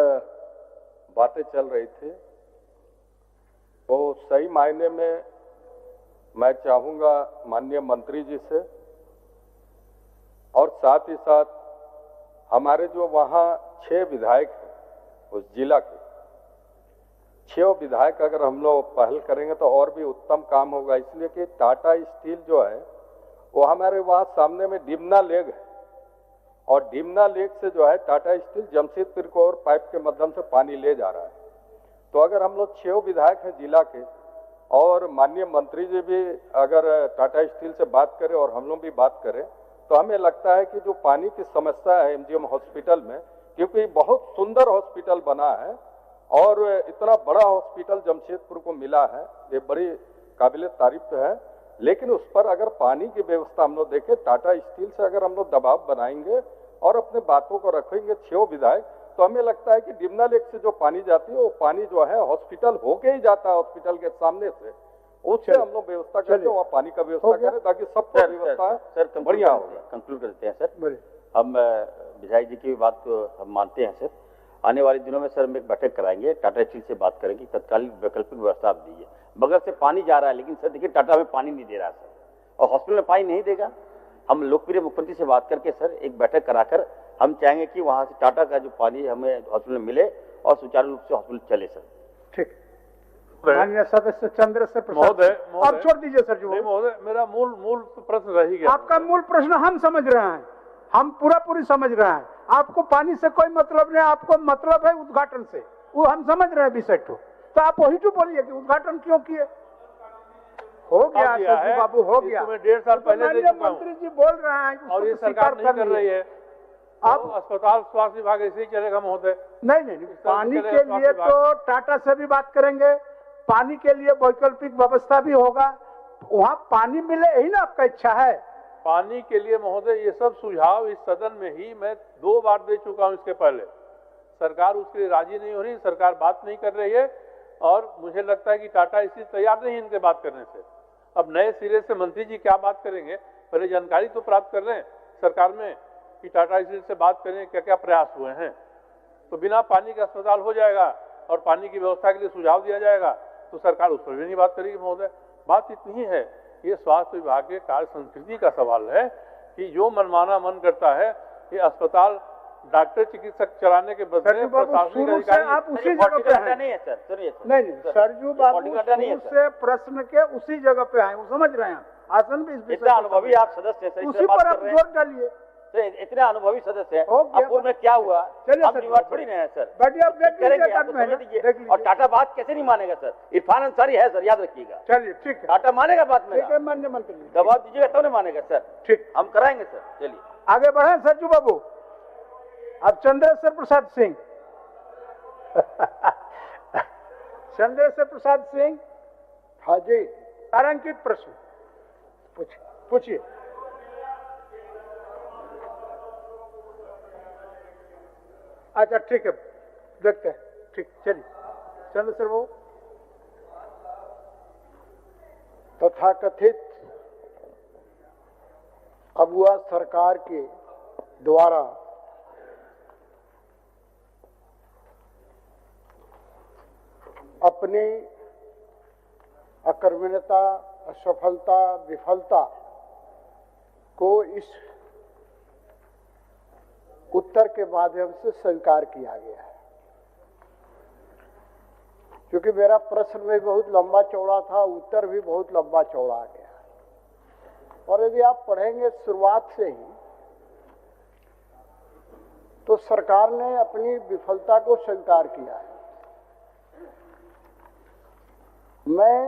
बातें चल रही थी, तो सही मायने में मैं चाहूंगा माननीय मंत्री जी से, और साथ ही साथ हमारे जो वहाँ 6 विधायक हैं उस जिला के, 6 विधायक अगर हम लोग पहल करेंगे तो और भी उत्तम काम होगा। इसलिए कि टाटा स्टील जो है वो हमारे वहाँ सामने में डिमना लेक है, और डिमना लेक से जो है टाटा स्टील जमशेदपुर को और पाइप के माध्यम से पानी ले जा रहा है। तो अगर हम लोग 6 विधायक हैं जिला के, और माननीय मंत्री जी भी अगर टाटा स्टील से बात करें और हम लोग भी बात करें, तो हमें लगता है कि जो पानी की समस्या है MGM हॉस्पिटल में, क्योंकि बहुत सुंदर हॉस्पिटल बना है और इतना बड़ा हॉस्पिटल जमशेदपुर को मिला है, ये बड़ी काबिल तारीफ है, लेकिन उस पर अगर पानी की व्यवस्था हम लोग देखें, टाटा स्टील से अगर हम लोग दबाव बनाएंगे और अपने बातों को रखेंगे 6 विधायक, तो हमें लगता है कि डिमना लेक से जो पानी जाती है वो पानी जो है हॉस्पिटल होके ही जाता है, हॉस्पिटल के सामने से, उससे हम लोग व्यवस्था करते हैं, वहाँ पानी का व्यवस्था करें ताकि सबको व्यवस्था
सर बढ़िया होगा। कंक्लूड करते हैं सर, हम विधायक जी की बात को हम मानते हैं सर। आने वाले दिनों में सर हम एक बैठक कराएंगे, टाटा स्टील से बात करेंगे, तत्कालीन वैकल्पिक व्यवस्था आप दीजिए। बगल से पानी जा रहा है, लेकिन सर देखिए टाटा में पानी नहीं दे रहा सर, और हॉस्पिटल में पानी नहीं देगा। हम लोकप्रिय मुख्यमंत्री से बात करके सर एक बैठक कराकर हम चाहेंगे कि वहाँ से टाटा का जो पानी हमें हॉस्पिटल में मिले और सुचारू रूप से हॉस्पिटल चले सर।
ठीक, माननीय सदस्य चंद्रशेखर प्रसाद, आप छोड़ दीजिए सर। जो
महोदय, मेरा मूल प्रश्न रह गया।
आपका मूल प्रश्न हम समझ रहे हैं, हम पूरी समझ रहे हैं। आपको पानी से कोई मतलब नहीं, आपको मतलब है उद्घाटन से। वो हम समझ रहे हैं विषय को, तो आप वही तो बोलिए कि उद्घाटन क्यों किए। हो गया सरजू बाबू, हो गया।
1.5 साल पहले दे चुका हूं।
मंत्री जी बोल रहे हैं
और ये सरकार नहीं कर रही है। आप अस्पताल स्वास्थ्य विभाग ऐसे ही चलेगा महोदय?
नहीं, पानी के लिए तो टाटा से भी बात करेंगे, पानी के लिए वैकल्पिक व्यवस्था भी होगा, वहाँ पानी मिले यही ना आपका इच्छा है।
पानी के लिए महोदय ये सब सुझाव इस सदन में ही मैं 2 बार दे चुका हूँ। इसके पहले सरकार उसके लिए राजी नहीं हो रही, सरकार बात नहीं कर रही है, और मुझे लगता है कि टाटा इसलिए तैयार नहीं है इनके बात करने से। अब नए सिरे से मंत्री जी क्या बात करेंगे, पहले जानकारी तो प्राप्त कर लें सरकार में कि टाटा इसलिए से बात करें क्या क्या प्रयास हुए हैं। तो बिना पानी का अस्पताल हो जाएगा और पानी की व्यवस्था के लिए सुझाव दिया जाएगा, तो सरकार उस पर भी नहीं बात करेगी महोदय। बात इतनी है, ये स्वास्थ्य विभाग के कार्य संस्कृति का सवाल है कि जो मनमाना मन करता है, ये अस्पताल डॉक्टर चिकित्सक चलाने के बदले प्रशासनिक अधिकारी।
आप उसी जगह पे हैं।
नहीं है सर, सुनिए
नहीं, सरजू बाबू शुरू से प्रश्न के उसी जगह पे हैं, वो समझ रहे हैं। आसन भी
इतना अनुभवी आप सदस्य हैं,
उसी पर आप जोर डालिए।
इतने अनुभवी सदस्य हैं, अब पूर्व में क्या हुआ, हम निवार थोड़ी नहीं है सर।
बैठिए, आप देख
लीजिए। और टाटा बात कैसे नहीं मानेगा सर? इरफान अंसारी है सर, याद रखिएगा।
चलिए ठीक है,
टाटा मानेगा बात में?
ठीक है माननीय मंत्री,
दबाव दीजिएगा तब नहीं मानेगा सर।
ठीक,
हम कराएंगे सर। चलिए
आगे बढ़े सरजू बाबू। अब चंद्रेश्वर प्रसाद सिंह चंद्रेश्वर प्रसाद सिंह। हाँ जी, तारांकित प्रश्न पूछिए। अच्छा ठीक है, देखते हैं। ठीक, चलिए चंद्रेश्वर बाबू।
तथाकथित अगुआ सरकार के द्वारा अपनी अकर्मण्यता, असफलता, विफलता को इस उत्तर के माध्यम से स्वीकार किया गया है। क्योंकि मेरा प्रश्न भी बहुत लंबा चौड़ा था, उत्तर भी बहुत लंबा चौड़ा आ गया, और यदि आप पढ़ेंगे शुरुआत से ही तो सरकार ने अपनी विफलता को स्वीकार किया है। मैं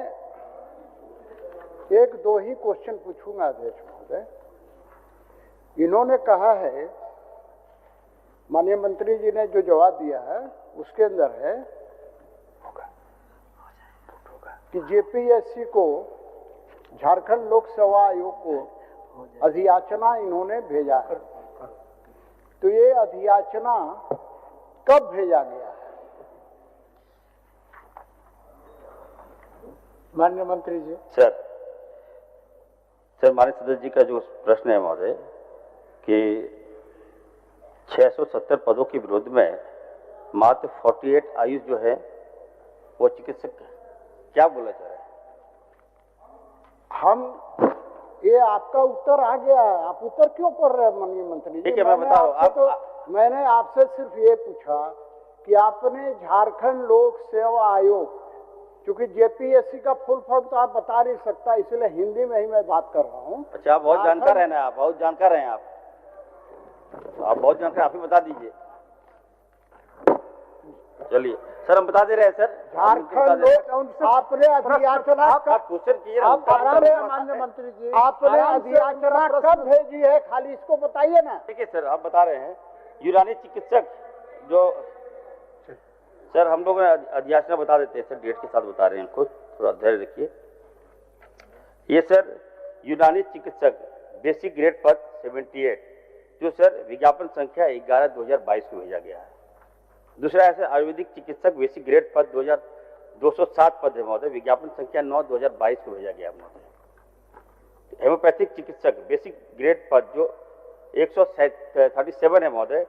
1-2 ही क्वेश्चन पूछूंगा अध्यक्ष महोदय। इन्होंने कहा है, माननीय मंत्री जी ने जो जवाब दिया है उसके अंदर है कि जेपीएससी को, झारखंड लोक सेवा आयोग को अधियाचना इन्होंने भेजा है। तो ये अधियाचना कब भेजा गया है?
माननीय मंत्री जी।
सर माननीय सदस्य जी का जो प्रश्न है महोदय कि 670 पदों के विरोध में मात्र 48 आयुष जो है वो चिकित्सक, क्या बोला जा रहा है?
ये आपका उत्तर आ गया है, आप उत्तर क्यों पढ़ रहे हैं माननीय मंत्री जी?
ठीक है, मैं बताऊं।
मैंने आपसे सिर्फ ये पूछा कि आपने झारखंड लोक सेवा आयोग, क्योंकि जेपीएससी का फुल फॉर्म तो आप बता नहीं सकता, इसलिए हिंदी में ही मैं बात कर रहा हूँ।
अच्छा, आप बहुत जानकार है ना, आप बहुत जानकार हैं, आप बहुत जानकार, आप ही बता दीजिए। चलिए सर, हम बता दे रहे हैं सर।
झारखंड लोक, आपने अधियाचना
क्वेश्चन किए,
माननीय मंत्री जी, आपने अधियाचना कब भेजी है, खाली इसको बताइए ना।
ठीक है सर, आप बता रहे हैं। यूनानी चिकित्सक जो, सर हम लोग अधियाचना बता देते हैं सर, डेट के साथ बता रहे हैं, इनको थोड़ा धैर्य रखिए। ये सर यूनानी चिकित्सक बेसिक ग्रेड पद 78, जो सर विज्ञापन संख्या 11/2022 को भेजा गया है। दूसरा है सर आयुर्वेदिक चिकित्सक बेसिक ग्रेड पद 207 पद है महोदय, विज्ञापन संख्या 9/2022 को भेजा गया महोदय। हेमोपैथिक चिकित्सक बेसिक ग्रेड पद जो 137 है महोदय,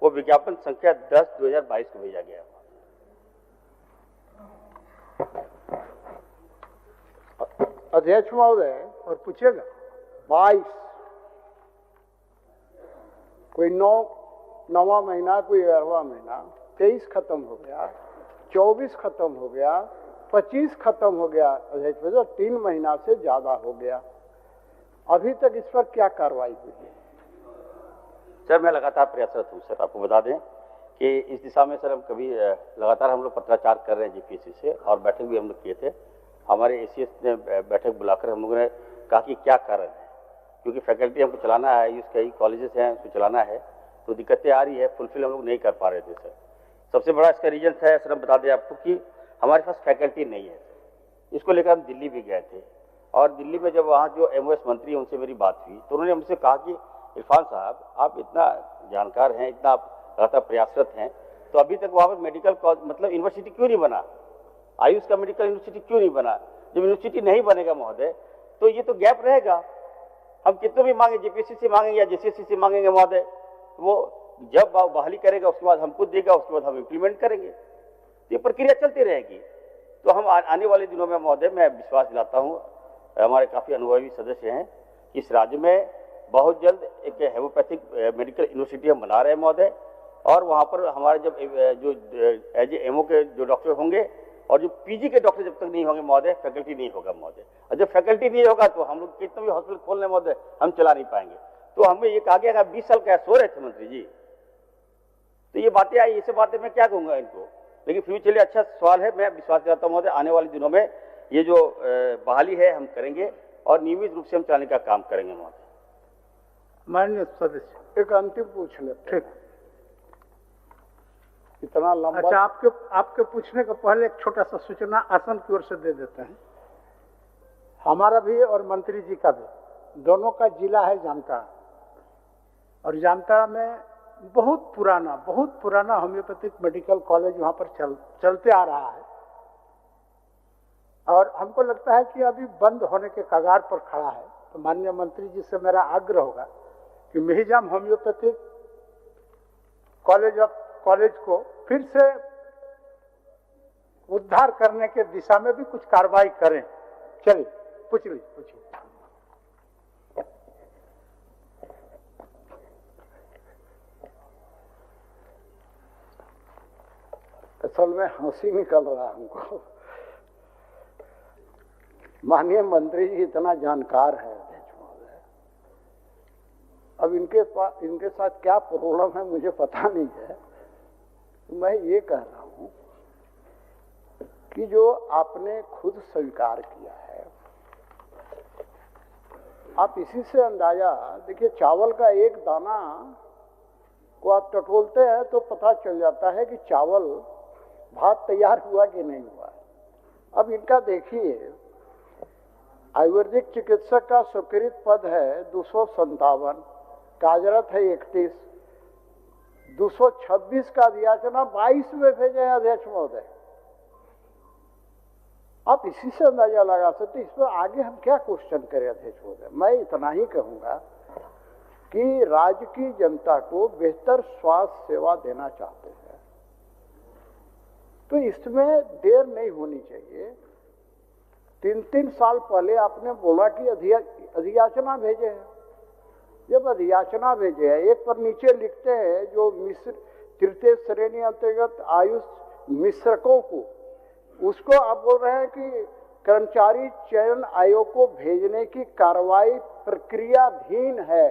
वो विज्ञापन संख्या 10/2022 को भेजा गया।
अध्यक्ष महोदय,
और पूछेगा
22, कोई 9वां महीना, कोई 11वां महीना, 23 खत्म हो गया, 24 खत्म हो गया, 25 खत्म हो गया अध्यक्ष महोदय, 3 महीना से ज्यादा हो गया, अभी तक इस पर क्या कार्रवाई हुई है?
सर मैं लगातार प्रयासरत हूँ सर, आपको बता दें कि इस दिशा में सर हम कभी लगातार हम लोग पत्राचार कर रहे हैं जेपीएससी से, और बैठक भी हम लोग किए थे। हमारे एसीएस ने बैठक बुलाकर हम लोगों ने कहा कि क्या कारण है, क्योंकि फैकल्टी हमको चलाना है, यूज कई कॉलेजेस हैं उसको चलाना है, तो दिक्कतें आ रही है, फुलफिल हम लोग नहीं कर पा रहे थे सर। सबसे बड़ा इसका रीजन है सर, हम बता दें आपको कि हमारे पास फैकल्टी नहीं है। इसको लेकर हम दिल्ली भी गए थे, और दिल्ली में जब वहाँ जो एमओएस मंत्री हैं उनसे मेरी बात हुई तो उन्होंने हमसे कहा कि इरफान साहब आप इतना जानकार हैं, इतना आप लगातार प्रयासरत हैं, तो अभी तक वहाँ पर मेडिकल मतलब यूनिवर्सिटी क्यों नहीं बना, आयुष का मेडिकल यूनिवर्सिटी क्यों नहीं बना। जब यूनिवर्सिटी नहीं बनेगा महोदय तो ये तो गैप रहेगा, हम कितने भी मांगे, जेपीएससी से मांगेंगे या जेसीएससी से मांगेंगे महोदय, वो जब बहाली करेगा उसके बाद हमको देगा, उसके बाद हम इम्प्लीमेंट करेंगे, तो ये प्रक्रिया चलती रहेगी। तो हम आने वाले दिनों में महोदय मैं विश्वास दिलाता हूँ, हमारे काफ़ी अनुभवी सदस्य हैं कि इस राज्य में बहुत जल्द एक हेमोपैथिक मेडिकल यूनिवर्सिटी हम बना रहे हैं महोदय, और वहाँ पर हमारे जब जो एज एमओ के जो डॉक्टर होंगे और जो पीजी के डॉक्टर जब तक नहीं होंगे महोदय, फैकल्टी नहीं होगा महोदय, और जब फैकल्टी नहीं होगा तो हम लोग कितना भी हॉस्पिटल खोल लें महोदय, हम चला नहीं पाएंगे। तो हमें ये कहा गया 20 साल क्या सो रहे थे मंत्री जी, तो ये बातें आई, ये बातें मैं क्या कहूँगा इनको, लेकिन फिर भी चलिए अच्छा सवाल है। मैं विश्वास करता हूँ महोदय आने वाले दिनों में ये जो बहाली है हम करेंगे और नियमित रूप से हम चलाने का काम करेंगे महोदय।
माननीय सदस्य एक अंतिम पूछ लेते। ठीक, इतना लंबा।
अच्छा, आपके पूछने का पहले एक छोटा सा सूचना आसन की ओर से दे देते हैं। हमारा भी और मंत्री जी का भी दोनों का जिला है जामताड़ा, और जामताड़ा में बहुत पुराना होम्योपैथिक मेडिकल कॉलेज वहां पर चलते आ रहा है, और हमको लगता है कि अभी बंद होने के कगार पर खड़ा है। तो माननीय मंत्री जी से मेरा आग्रह होगा कि मेहिजाम होम्योपैथिक कॉलेज को फिर से उद्धार करने के दिशा में भी कुछ कार्रवाई करें। चलिए पूछिए।
असल में हंसी निकल रहा है हमको। माननीय मंत्री जी इतना जानकार है, अब इनके साथ क्या प्रॉब्लम है मुझे पता नहीं है। मैं ये कह रहा हूं कि जो आपने खुद स्वीकार किया है, आप इसी से अंदाजा देखिए, चावल का एक दाना को आप टटोलते हैं तो पता चल जाता है कि चावल भात तैयार हुआ कि नहीं हुआ। अब इनका देखिए, आयुर्वेदिक चिकित्सक का स्वीकृत पद है 257, कार्यरत है 31, 226 का याचना 22 में भेजे हैं अध्यक्ष महोदय। आप इसी से अंदाजा लगा सकते, इसमें आगे हम क्या क्वेश्चन करें अध्यक्ष महोदय। मैं इतना ही कहूंगा कि राज्य की जनता को बेहतर स्वास्थ्य सेवा देना चाहते हैं तो इसमें देर नहीं होनी चाहिए। 3 साल पहले आपने बोला कि अधियाचना भेजे हैं। जब अधियाचना भेजे हैं, एक पर नीचे लिखते हैं जो मिश्र तृतीय श्रेणी अंतर्गत आयुष मिश्रकों को, उसको आप बोल रहे हैं कि कर्मचारी चयन आयोग को भेजने की कार्रवाई प्रक्रियाधीन है।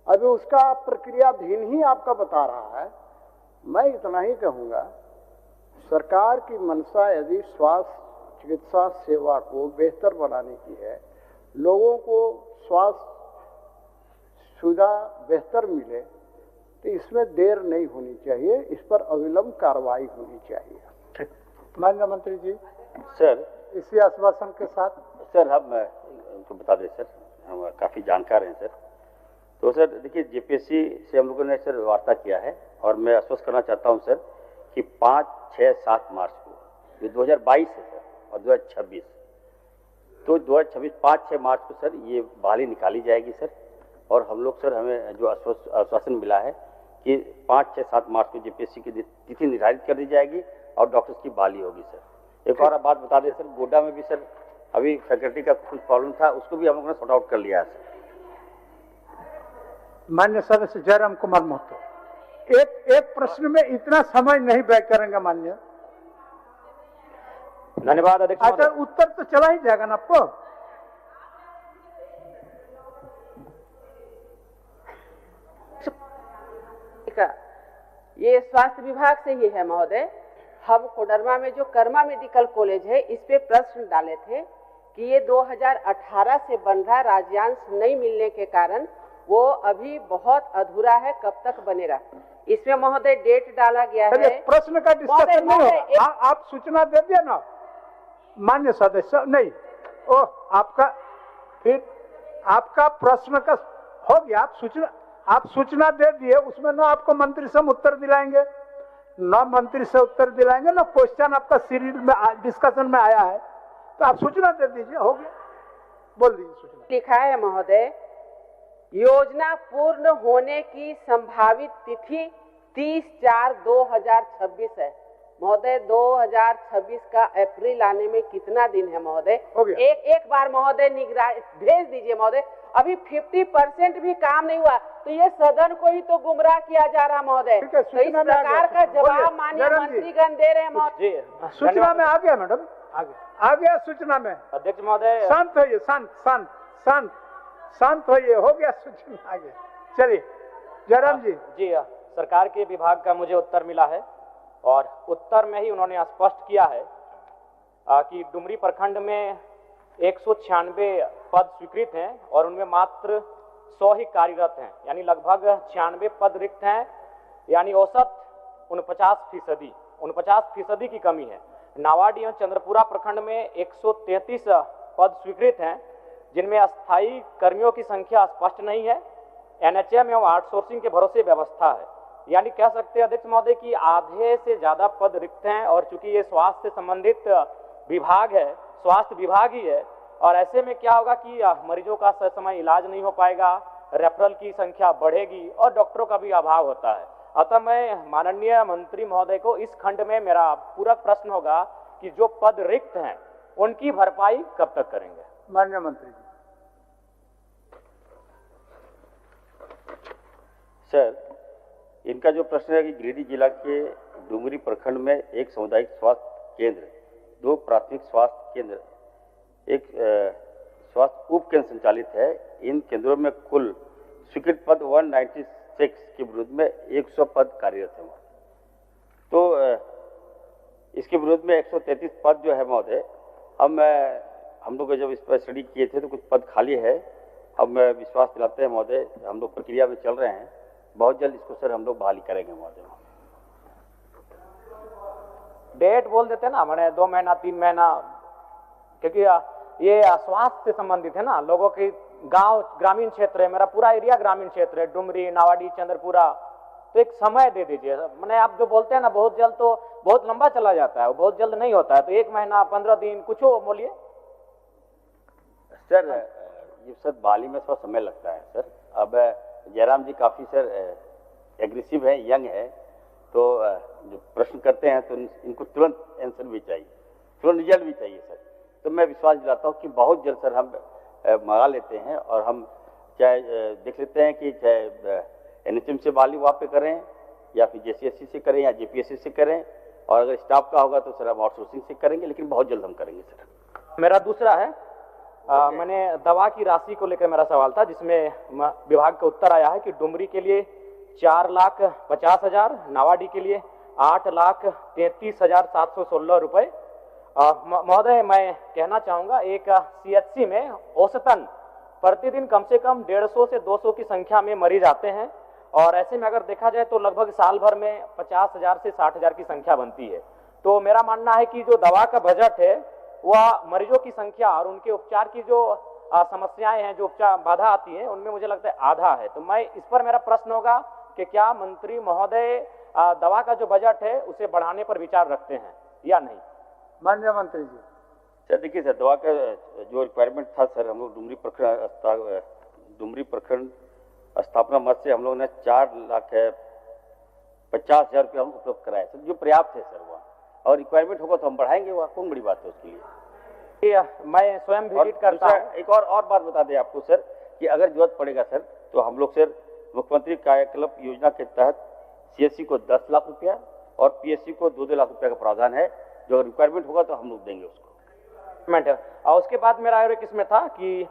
अभी उसका प्रक्रियाधीन ही आपका बता रहा है। मैं इतना ही कहूंगा, सरकार की मंशा यदि स्वास्थ्य चिकित्सा सेवा को बेहतर बनाने की है, लोगों को स्वास्थ्य सुविधा बेहतर मिले, तो इसमें देर नहीं होनी चाहिए, इस पर अविलंब कार्रवाई होनी चाहिए।
माननीय मंत्री जी,
सर
इसी आश्वासन के साथ
सर हम उनको बता दें सर, हम काफ़ी जानकार हैं सर। तो सर देखिए, जेपीएससी से हम लोगों ने सर वार्ता किया है, और मैं आश्वस्त करना चाहता हूं सर कि 5, 6, 7 मार्च को, ये 2022 है सर, और 2026, तो 2026 5-6 मार्च को सर ये बहाली निकाली जाएगी सर। और हम लोग सर, हमें जो आश्वासन मिला है कि 5, 6, 7 मार्च को जेपीएससी की तिथि निर्धारित कर दी जाएगी और डॉक्टर्स की बहाली होगी सर। एक और बात बता दें सर, गोड्डा में भी सर अभी फैकल्टी का कुछ प्रॉब्लम था, उसको भी हम लोगों ने सॉर्ट आउट कर लिया है सर।
माननीय सदस्य जयराम कुमार महतो, एक प्रश्न में इतना समय नहीं व्यय करेंगे माननीय।
धन्यवाद अध्यक्ष।
अच्छा, उत्तर तो चला ही जाएगा ना आपको।
ये स्वास्थ्य विभाग से ही है महोदय। हम कोडरमा में जो कर्मा मेडिकल कॉलेज है इस पे प्रश्न डाले थे कि ये 2018 से बन रहा, राज्यांश नहीं मिलने के कारण वो अभी बहुत अधूरा है, कब तक बनेगा? इसमें महोदय डेट डाला गया है।
प्रश्न का डिस्कशन नहीं हो, आप सूचना दे दिया ना मान्य सदस्य। नहीं ओ आपका फिर आपका प्रश्न का हो गया, आप सूचना दे दिए, उसमें ना आपको मंत्री से उत्तर दिलाएंगे, न मंत्री से उत्तर दिलाएंगे, न क्वेश्चन आपका सीरीज में डिस्कशन में आया है, तो आप सूचना दे दीजिए, हो गया, बोल दीजिए सूचना।
लिखा है महोदय, योजना पूर्ण होने की संभावित तिथि 30/4/2026 है। महोदय 2026 का अप्रैल आने में कितना दिन है महोदय? एक बार महोदय निगरानी भेज दीजिए महोदय। अभी 50% भी काम नहीं हुआ, तो ये सदन को ही तो गुमराह किया जा रहा महोदय। तो इस प्रकार का जवाब माननीय मंत्रीगण दे रहे हैं महोदय।
सूचना में आ गया मैडम, आ गया सूचना में।
अध्यक्ष महोदय
शांत होइए, शांत होइए, हो गया सूचना, आ गया। चलिए जयराम जी।
जी सरकार के विभाग का मुझे उत्तर मिला है और उत्तर में ही उन्होंने स्पष्ट किया है कि डुमरी प्रखंड में 196 पद स्वीकृत हैं और उनमें मात्र 100 ही कार्यरत हैं, यानी लगभग 96 पद रिक्त हैं, यानी औसत 49% की कमी है। नावाडी एवं चंद्रपुरा प्रखंड में 133 पद स्वीकृत हैं, जिनमें अस्थायी कर्मियों की संख्या स्पष्ट नहीं है। एनएचएम एवं आउटसोर्सिंग के भरोसे व्यवस्था है, यानी कह सकते हैं अध्यक्ष महोदय कि आधे से ज्यादा पद रिक्त हैं। और चूंकि ये स्वास्थ्य से संबंधित विभाग है, स्वास्थ्य विभाग ही है, और ऐसे में क्या होगा कि मरीजों का समय इलाज नहीं हो पाएगा, रेफरल की संख्या बढ़ेगी और डॉक्टरों का भी अभाव होता है। अतः मैं माननीय मंत्री महोदय को इस खंड में मेरा पूरक प्रश्न होगा कि जो पद रिक्त हैं उनकी भरपाई कब तक करेंगे?
माननीय मंत्री जी।
सर, इनका जो प्रश्न है कि गिरिडीह जिला के डुमरी प्रखंड में एक सामुदायिक स्वास्थ्य केंद्र, 2 प्राथमिक स्वास्थ्य केंद्र, एक स्वास्थ्य उप केंद्र संचालित है। इन केंद्रों में कुल स्वीकृत पद 196 के विरुद्ध में 100 पद कार्यरत है। तो इसके विरुद्ध में 133 पद जो है महोदय, हम लोग जब इस पर स्टडी किए थे तो कुछ पद खाली है। अब मैं विश्वास दिलाते हैं महोदय, हम लोग प्रक्रिया में चल रहे हैं, बहुत जल्द इसको सर हम लोग बहाली करेंगे महोदय।
डेट बोल देते ना, मैंने 2 महीना 3 महीना, क्योंकि ये स्वास्थ्य से संबंधित है ना, लोगों की गांव ग्रामीण क्षेत्र है, मेरा पूरा एरिया ग्रामीण क्षेत्र है, डुमरी, नावाडी, चंद्रपुरा, तो एक समय दे दीजिए। मैंने आप जो बोलते हैं ना बहुत जल्द, तो बहुत लंबा चला जाता है, बहुत जल्द नहीं होता है, तो 1 महीना 15 दिन कुछ हो बोलिए
सर। ये सर बहाली में थोड़ा समय लगता है सर। अब जयराम जी काफी सर एग्रेसिव है, यंग है, तो जो प्रश्न करते हैं तो इनको तुरंत आंसर भी चाहिए, तुरंत रिजल्ट भी चाहिए सर। तो मैं विश्वास दिलाता हूँ कि बहुत जल्द सर हम मंगा लेते हैं, और हम चाहे देख लेते हैं कि चाहे एनएचएम से बहाली वहाँ पे करें या फिर जेसीएससी से करें या जेपीएससी से करें, और अगर स्टाफ का होगा तो सर हम आउटसोर्सिंग से करेंगे, लेकिन बहुत जल्द हम करेंगे सर।
मेरा दूसरा है, मैंने दवा की राशि को लेकर मेरा सवाल था, जिसमें विभाग का उत्तर आया है कि डुमरी के लिए 4,50,000, नावाडी के लिए 8,33,716 रुपए। महोदय मैं कहना चाहूंगा, एक सीएचसी में औसतन प्रतिदिन कम से कम 150 से 200 की संख्या में मरीज आते हैं, और ऐसे में अगर देखा जाए तो लगभग साल भर में 50,000 से 60,000 की संख्या बनती है। तो मेरा मानना है कि जो दवा का बजट है वह मरीजों की संख्या और उनके उपचार की जो समस्याएं हैं, जो उपचार बाधा आती है, उनमें मुझे लगता है आधा है। तो मैं इस पर मेरा प्रश्न होगा कि क्या मंत्री महोदय दवा का जो बजट है उसे बढ़ाने पर विचार रखते हैं या नहीं?
माननीय मंत्री जी।
सर देखिए सर, दवा का जो रिक्वायरमेंट था सर, हम लोग डुमरी प्रखंड स्थापना मद से हम लोग ने 4,50,000 रुपये हम उपलब्ध कराए सर, जो पर्याप्त है सर वहाँ, और रिक्वायरमेंट होगा तो हम बढ़ाएंगे, वहाँ कौन बड़ी बात है उसके लिए।
मैं स्वयं विजिट करता हूं।
एक और बात बता दें आपको सर, कि अगर जरूरत पड़ेगा सर तो हम लोग सर मुख्यमंत्री कायाकल्प योजना के तहत सीएससी को 10 लाख रुपया और पीएससी को 2-2 लाख रुपया का प्रावधान है, जो रिक्वायरमेंट होगा तो हम लोग देंगे उसको।
और उसके बाद मेरा और एक इसमें था कि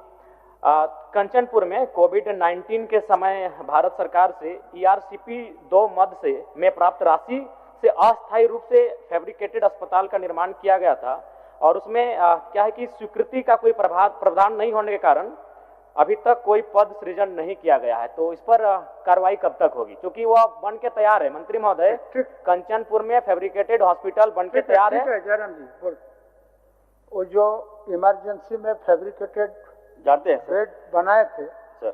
कंचनपुर में कोविड-19 के समय भारत सरकार से ERCP 2 मद से में प्राप्त राशि से अस्थायी रूप से फैब्रिकेटेड अस्पताल का निर्माण किया गया था और उसमें क्या है कि स्वीकृति का कोई प्रावधान नहीं होने के कारण अभी तक कोई पद सृजन नहीं किया गया है। तो इस पर कार्रवाई कब तक होगी, क्योंकि वह बन के तैयार है। मंत्री महोदय, कंचनपुर में फैब्रिकेटेड हॉस्पिटल बन के तैयार है।
जयराम जी बोल, वो जो इमरजेंसी में फैब्रिकेटेड
जानते हैं
बेड बनाए थे
सर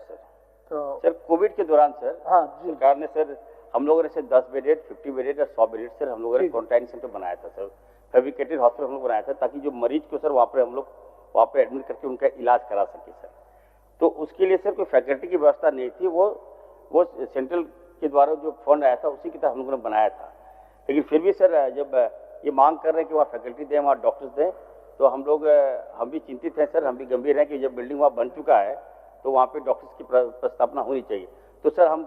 तो
सर कोविड के दौरान सर
हाँ जी
सरकार ने सर हम लोगों ने सर 10 बेडेड 50 बेडेड और 100 बेडेड सर हम लोगों ने क्वारंटाइन सेंटर बनाया था सर, फैब्रिकेटेड हॉस्पिटल हम लोग बनाया था ताकि जो मरीज को सर वहाँ पर हम लोग वहाँ पे एडमिट करके उनका इलाज करा सके सर। तो उसके लिए सर कोई फैकल्टी की व्यवस्था नहीं थी, वो सेंट्रल के द्वारा जो फंड आया था उसी के तहत हम लोगों ने बनाया था। लेकिन फिर भी सर जब ये मांग कर रहे हैं कि वहाँ फैकल्टी दें, वहाँ डॉक्टर्स दें, तो हम भी चिंतित हैं सर, हम भी गंभीर हैं कि जब बिल्डिंग वहाँ बन चुका है तो वहाँ पे डॉक्टर्स की प्रस्थापना होनी चाहिए। तो सर हम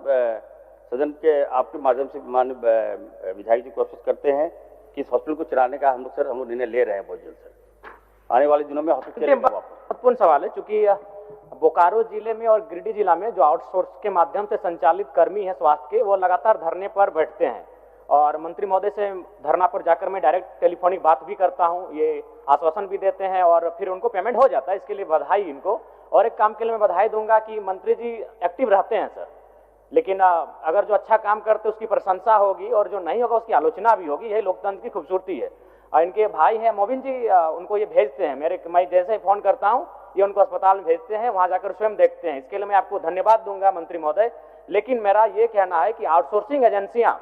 सदन के आपके माध्यम से माननीय विधायक जी को कोशिश करते हैं कि इस हॉस्पिटल को चलाने का हम लोग निर्णय ले रहे हैं बहुत जल्द सर। आने वाले दिनों में हॉस्पिटल
महत्वपूर्ण सवाल है, चूंकि बोकारो जिले में और गिरिडीह जिला में जो आउटसोर्स के माध्यम से संचालित कर्मी हैं स्वास्थ्य के, वो लगातार धरने पर बैठते हैं और मंत्री महोदय से धरना पर जाकर मैं डायरेक्ट टेलीफोनिक बात भी करता हूं, ये आश्वासन भी देते हैं और फिर उनको पेमेंट हो जाता है। इसके लिए बधाई इनको। और एक काम के लिए मैं बधाई दूंगा कि मंत्री जी एक्टिव रहते हैं सर, लेकिन अगर जो अच्छा काम करते उसकी प्रशंसा होगी और जो नहीं होगा उसकी आलोचना भी होगी। यही लोकतंत्र की खूबसूरती है। और इनके भाई हैं मोबिन जी, उनको ये भेजते हैं, मैं जैसे ही फोन करता हूँ ये उनको अस्पताल में भेजते हैं, वहां जाकर स्वयं देखते हैं। इसके लिए मैं आपको धन्यवाद दूंगा मंत्री महोदय। लेकिन मेरा ये कहना है कि आउटसोर्सिंग एजेंसियां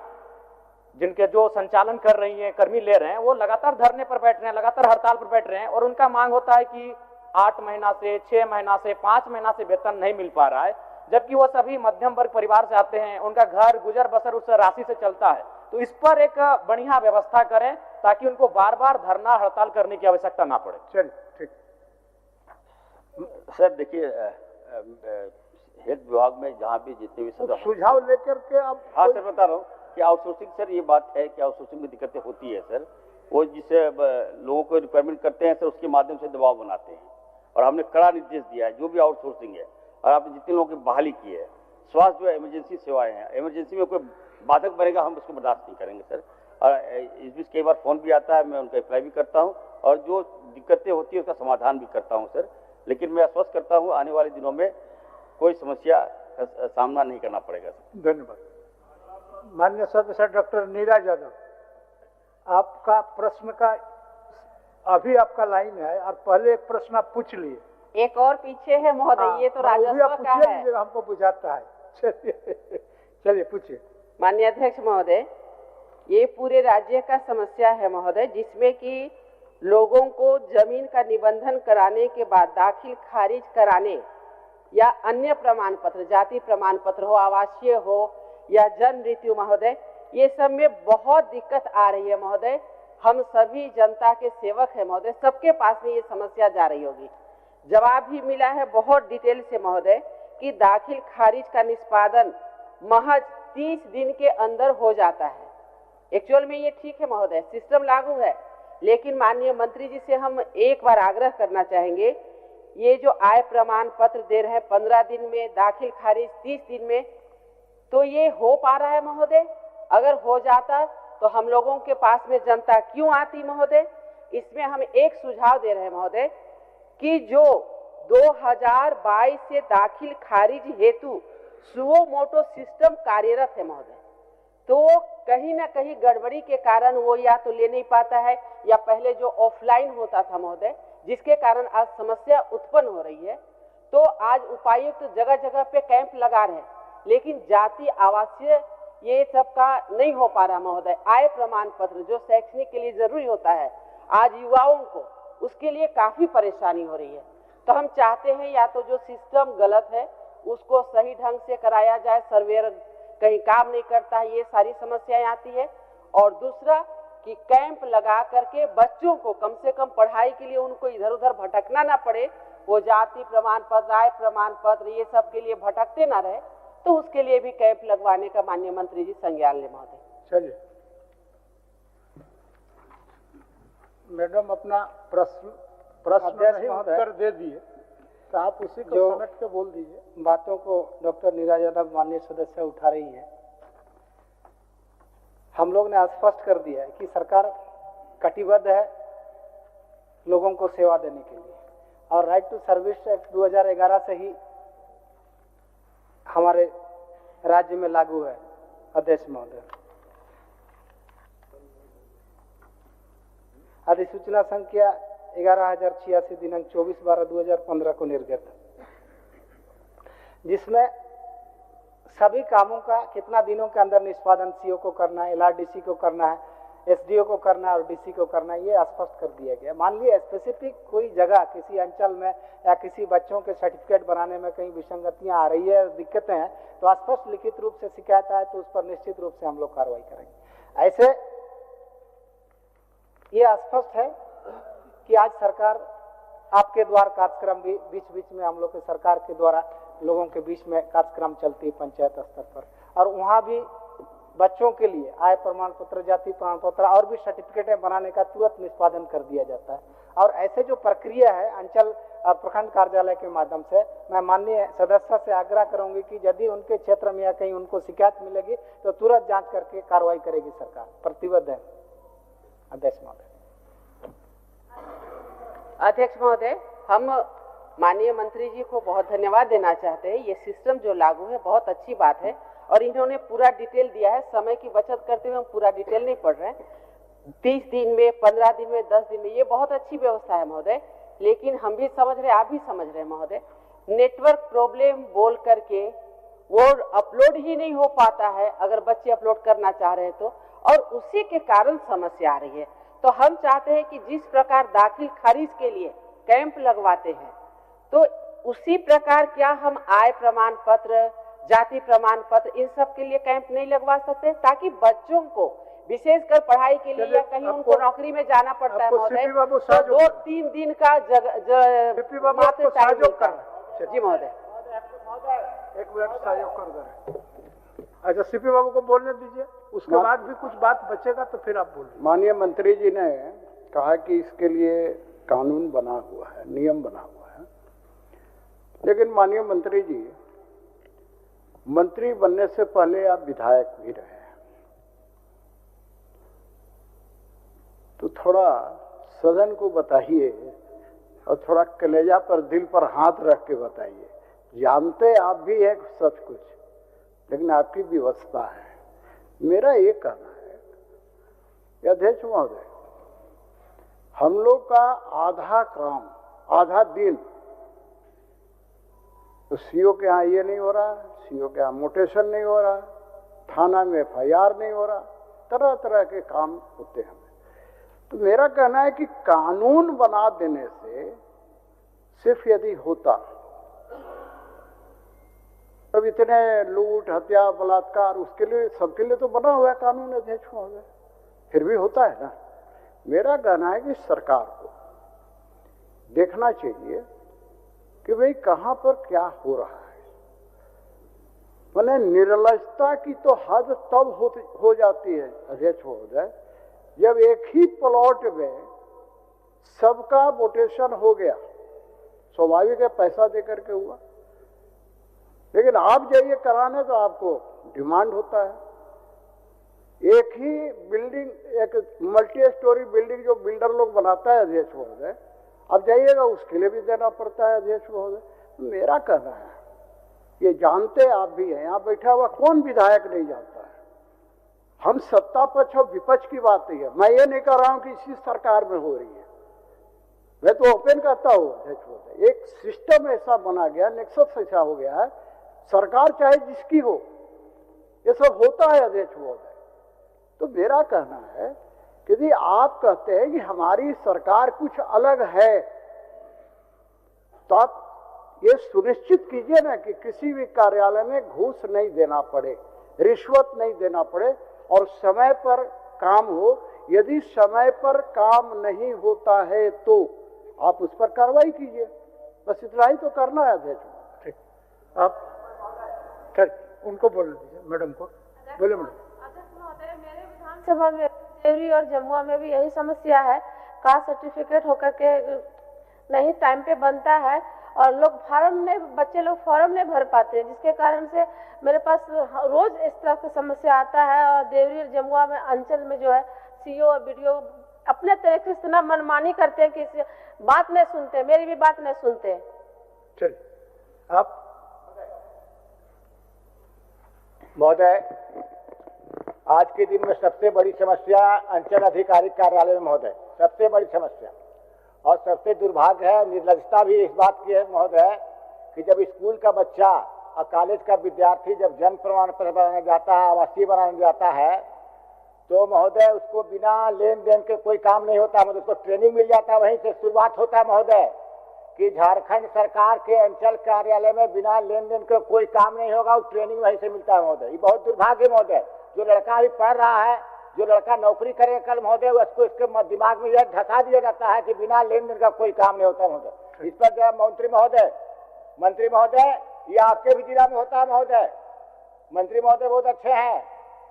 जिनके जो संचालन कर रही हैं, कर्मी ले रहे हैं, वो लगातार धरने पर बैठ रहे हैं, लगातार हड़ताल पर बैठ रहे हैं और उनका मांग होता है कि 8 महीना से 6 महीना से 5 महीना से वेतन नहीं मिल पा रहा है, जबकि वो सभी मध्यम वर्ग परिवार से आते हैं, उनका घर गुजर बसर उस राशि से चलता है। तो इस पर एक बढ़िया व्यवस्था करें ताकि उनको बार बार धरना हड़ताल करने की आवश्यकता ना पड़े।
चलिए ठीक
सर, देखिए हेल्थ विभाग में जहाँ भी जितने भी सदस्य
सुझाव लेकर के आप
हाँ सर बता रहा हूँ कि आउटसोर्सिंग सर ये बात है कि आउटसोर्सिंग में दिक्कतें होती है सर। वो जिससे लोगों को रिक्वायरमेंट करते हैं सर उसके माध्यम से दबाव बनाते हैं और हमने कड़ा निर्देश दिया है जो भी आउटसोर्सिंग है और आपने जितने लोगों की बहाली की है। स्वास्थ्य जो इमरजेंसी सेवाएं हैं, इमरजेंसी में कोई बाधक बनेगा हम उसको बर्दाश्त नहीं करेंगे सर। और इस बीच कई बार फोन भी आता है, मैं उनका रिप्लाई भी करता हूँ और जो दिक्कतें होती है उसका समाधान भी करता हूँ सर। लेकिन मैं आश्वस्त करता हूँ आने वाले दिनों में कोई समस्या का सामना नहीं करना पड़ेगा सर।
धन्यवाद। माननीय सदस्य डॉक्टर नीरज यादव, आपका प्रश्न का अभी आपका लाइन है और पहले एक प्रश्न आप पूछ लिए,
एक और पीछे है महोदय। ये तो राजस्व का है,
हमको बुझाता है। चलिए पूछिए।
माननीय अध्यक्ष महोदय, ये पूरे राज्य का समस्या है महोदय, जिसमें कि लोगों को जमीन का निबंधन कराने के बाद दाखिल खारिज कराने या अन्य प्रमाण पत्र, जाति प्रमाण पत्र हो, आवासीय हो या जन्म मृत्यु महोदय, ये सब में बहुत दिक्कत आ रही है महोदय। हम सभी जनता के सेवक हैं महोदय, सबके पास में ये समस्या जा रही होगी। जवाब भी मिला है बहुत डिटेल से महोदय कि दाखिल खारिज का निष्पादन महज 30 दिन के अंदर हो जाता है। एक्चुअल में ये ठीक है महोदय, सिस्टम लागू है, लेकिन माननीय मंत्री जी से हम एक बार आग्रह करना चाहेंगे, ये जो आय प्रमाण पत्र दे रहे हैं 15 दिन में, दाखिल खारिज 30 दिन में, तो ये हो पा रहा है महोदय? अगर हो जाता तो हम लोगों के पास में जनता क्यों आती महोदय? इसमें हम एक सुझाव दे रहे हैं महोदय कि जो 2022 से दाखिल खारिज हेतु सुओ मोटो सिस्टम कार्यरत है महोदय, तो कहीं ना कहीं गड़बड़ी के कारण वो या तो ले नहीं पाता है या पहले जो ऑफलाइन होता था महोदय, जिसके कारण आज समस्या उत्पन्न हो रही है। तो आज उपायुक्त जगह जगह पे कैंप लगा रहे हैं, लेकिन जाति आवासीय ये सब का नहीं हो पा रहा महोदय। आय प्रमाण पत्र जो शैक्षणिक के लिए जरूरी होता है आज युवाओं को, उसके लिए काफी परेशानी हो रही है। तो हम चाहते हैं या तो जो सिस्टम गलत है उसको सही ढंग से कराया जाए, सर्वेयर कहीं काम नहीं करता है, ये सारी समस्याएं आती है। और दूसरा कि कैंप लगा करके बच्चों को कम से कम पढ़ाई के लिए उनको इधर उधर भटकना ना पड़े, वो जाति प्रमाण पत्र, आय प्रमाण पत्र ये सब के लिए भटकते ना रहे, तो उसके लिए भी कैंप लगवाने का माननीय मंत्री जी संज्ञान ले महोदय।
चलिए मैडम अपना प्रश्न उत्तर दे दिए। तो आप उसी को
जो
समेट के बोल दीजिए।
बातों को डॉक्टर नीरा यादव माननीय सदस्य उठा रही है, हम लोग ने स्पष्ट कर दिया है कि सरकार कटिबद्ध है लोगों को सेवा देने के लिए, और राइट टू सर्विस एक्ट 2011 से ही हमारे राज्य में लागू है। अध्यक्ष महोदय, अधिसूचना संख्या 11,086 दिनांक 24/12/2015 को निर्गत, जिसमें सभी कामों का कितना दिनों के अंदर निष्पादन सीओ को करना है, एलआरडीसी को करना है, एसडीओ को करना है और डीसी को करना है, ये स्पष्ट कर दिया गया। मान लीजिए स्पेसिफिक कोई जगह किसी अंचल में या किसी बच्चों के सर्टिफिकेट बनाने में कहीं विसंगतियां आ रही है, दिक्कतें हैं, तो स्पष्ट लिखित रूप से शिकायत आए तो उस पर निश्चित रूप से हम लोग कार्रवाई करेंगे। ऐसे ये स्पष्ट है कि आज सरकार आपके द्वारा कार्यक्रम भी बीच बीच में हम लोग के सरकार के द्वारा लोगों के बीच में कार्यक्रम चलती है पंचायत स्तर पर, और वहाँ भी बच्चों के लिए आय प्रमाण पत्र, जाति प्रमाण पत्र और भी सर्टिफिकेटें बनाने का तुरंत निष्पादन कर दिया जाता है। और ऐसे जो प्रक्रिया है अंचल और प्रखंड कार्यालय के माध्यम से, मैं माननीय सदस्य से आग्रह करूंगी कि यदि उनके क्षेत्र में या कहीं उनको शिकायत मिलेगी तो तुरंत जांच करके कार्रवाई करेगी सरकार, प्रतिबद्ध है। अध्यक्ष महोदय।
अध्यक्ष महोदय, हम माननीय मंत्री जी को बहुत धन्यवाद देना चाहते हैं। ये सिस्टम जो लागू है बहुत अच्छी बात है, और इन्होंने पूरा डिटेल दिया है। समय की बचत करते हुए हम पूरा डिटेल नहीं पढ़ रहे हैं। 30 दिन में, 15 दिन में, 10 दिन में, ये बहुत अच्छी व्यवस्था है महोदय। लेकिन हम भी समझ रहे, आप भी समझ रहे हैं महोदय, नेटवर्क प्रॉब्लम बोल करके वो अपलोड ही नहीं हो पाता है अगर बच्चे अपलोड करना चाह रहे हैं तो, और उसी के कारण समस्या आ रही है। तो हम चाहते हैं कि जिस प्रकार दाखिल खारिज के लिए कैंप लगवाते हैं, तो उसी प्रकार क्या हम आय प्रमाण पत्र, जाति प्रमाण पत्र, इन सब के लिए कैंप नहीं लगवा सकते, ताकि बच्चों को विशेषकर पढ़ाई के लिए या कहीं उनको नौकरी में जाना पड़ता है महोदय, तो 2-3 दिन का मात्र टाइम मिलता है। जी महोदय।
एक मिनट सहयोग कर दे। अच्छा, सीपी बाबू को बोलने दीजिए, उसके बाद भी कुछ बात बचेगा तो फिर आप बोलिए।
माननीय मंत्री जी ने कहा कि इसके लिए कानून बना हुआ है, नियम बना हुआ है, लेकिन माननीय मंत्री जी, मंत्री बनने से पहले आप विधायक भी रहे हैं, तो थोड़ा सदन को बताइए और थोड़ा कलेजा पर, दिल पर हाथ रख के बताइए। जानते आप भी है सब कुछ, लेकिन आपकी व्यवस्था है। मेरा ये कहना है, अध्यक्ष महोदय, हम लोग का आधा काम, आधा दिन तो सीओ के यहाँ ये नहीं हो रहा, सीओ के यहाँ मोटेशन नहीं हो रहा, थाना में FIR नहीं हो रहा, तरह तरह के काम होते हैं। तो मेरा कहना है कि कानून बना देने से सिर्फ यदि होता, अब इतने लूट, हत्या, बलात्कार, उसके लिए सबके लिए तो बना हुआ है कानून अध्यक्ष महोदय, फिर भी होता है ना। मेरा कहना है कि सरकार को देखना चाहिए कि भाई कहां पर क्या हो रहा है। मैंने निर्लजता की तो हद तब हो जाती है अध्यक्ष महोदय, जब एक ही प्लॉट में सबका वोटेशन हो गया, स्वाभाविक है पैसा दे करके हुआ, लेकिन आप जाइए कराने तो आपको डिमांड होता है। एक ही बिल्डिंग, एक मल्टी स्टोरी बिल्डिंग जो बिल्डर लोग बनाता है अध्यक्ष महोदय, अब जाइएगा उसके लिए भी देना पड़ता है अध्यक्ष महोदय। मेरा कहना है, ये जानते आप भी हैं, यहाँ बैठा हुआ कौन विधायक नहीं जानता है। हम सत्ता पक्ष और विपक्ष की बात नहीं है, मैं ये नहीं कह रहा हूं कि इसी सरकार में हो रही है, मैं तो ओपन कहता हूँ अध्यक्ष महोदय। एक सिस्टम ऐसा बना गया, नेक्सस ऐसा हो गया है, सरकार चाहे जिसकी हो, ये सब होता है अध्यक्ष महोदय। तो मेरा कहना है कि यदि आप कहते हैं कि हमारी सरकार कुछ अलग है, तो आप ये सुनिश्चित कीजिए ना कि किसी भी कार्यालय में घूस नहीं देना पड़े, रिश्वत नहीं देना पड़े, और समय पर काम हो। यदि समय पर काम नहीं होता है तो आप उस पर कार्रवाई कीजिए, बस इतना ही तो करना है अध्यक्ष।
ठीक, आप उनको बोल दीजिए, मैडम को बोले। मैडम,
मेरे विधानसभा में देवरी और जमुआ में भी यही समस्या है, कास्ट सर्टिफिकेट होकर के नहीं टाइम पे बनता है, और लोग बच्चे लोग फॉर्म नहीं भर पाते, जिसके कारण से मेरे पास रोज इस तरह की समस्या आता है। और देवरी और जमुआ में अंचल में जो है सीओ और बीडीओ अपने तरीके से इतना मनमानी करते हैं कि बात नहीं सुनते, मेरी भी बात नहीं सुनते।
चलिए आप महोदय, आज के दिन में सबसे बड़ी समस्या अंचल अधिकारी कार्यालय में महोदय, सबसे बड़ी समस्या और सबसे दुर्भाग्य है, निर्लजता भी इस बात की है महोदय कि जब स्कूल का बच्चा और कॉलेज का विद्यार्थी जब जन्म प्रमाण पत्र बनाने जाता है, आवासीय बनाने जाता है, तो महोदय उसको बिना लेन देन के कोई काम नहीं होता, मतलब उसको ट्रेनिंग मिल जाता है। वहीं से शुरुआत होता है महोदय कि झारखंड सरकार के अंचल कार्यालय में बिना लेन देन के कोई काम नहीं होगा, वो ट्रेनिंग वहीं से मिलता है महोदय। ये बहुत दुर्भाग्य महोदय। जो लड़का अभी पढ़ रहा है, जो लड़का नौकरी करेगा कल महोदय, उसको इसके दिमाग में यह धसा दिया जाता है कि बिना लेन देन का कोई काम नहीं होता महोदय। इस पर जो मंत्री महोदय, ये आपके भी जिला में होता है महोदय। मंत्री महोदय बहुत अच्छे हैं,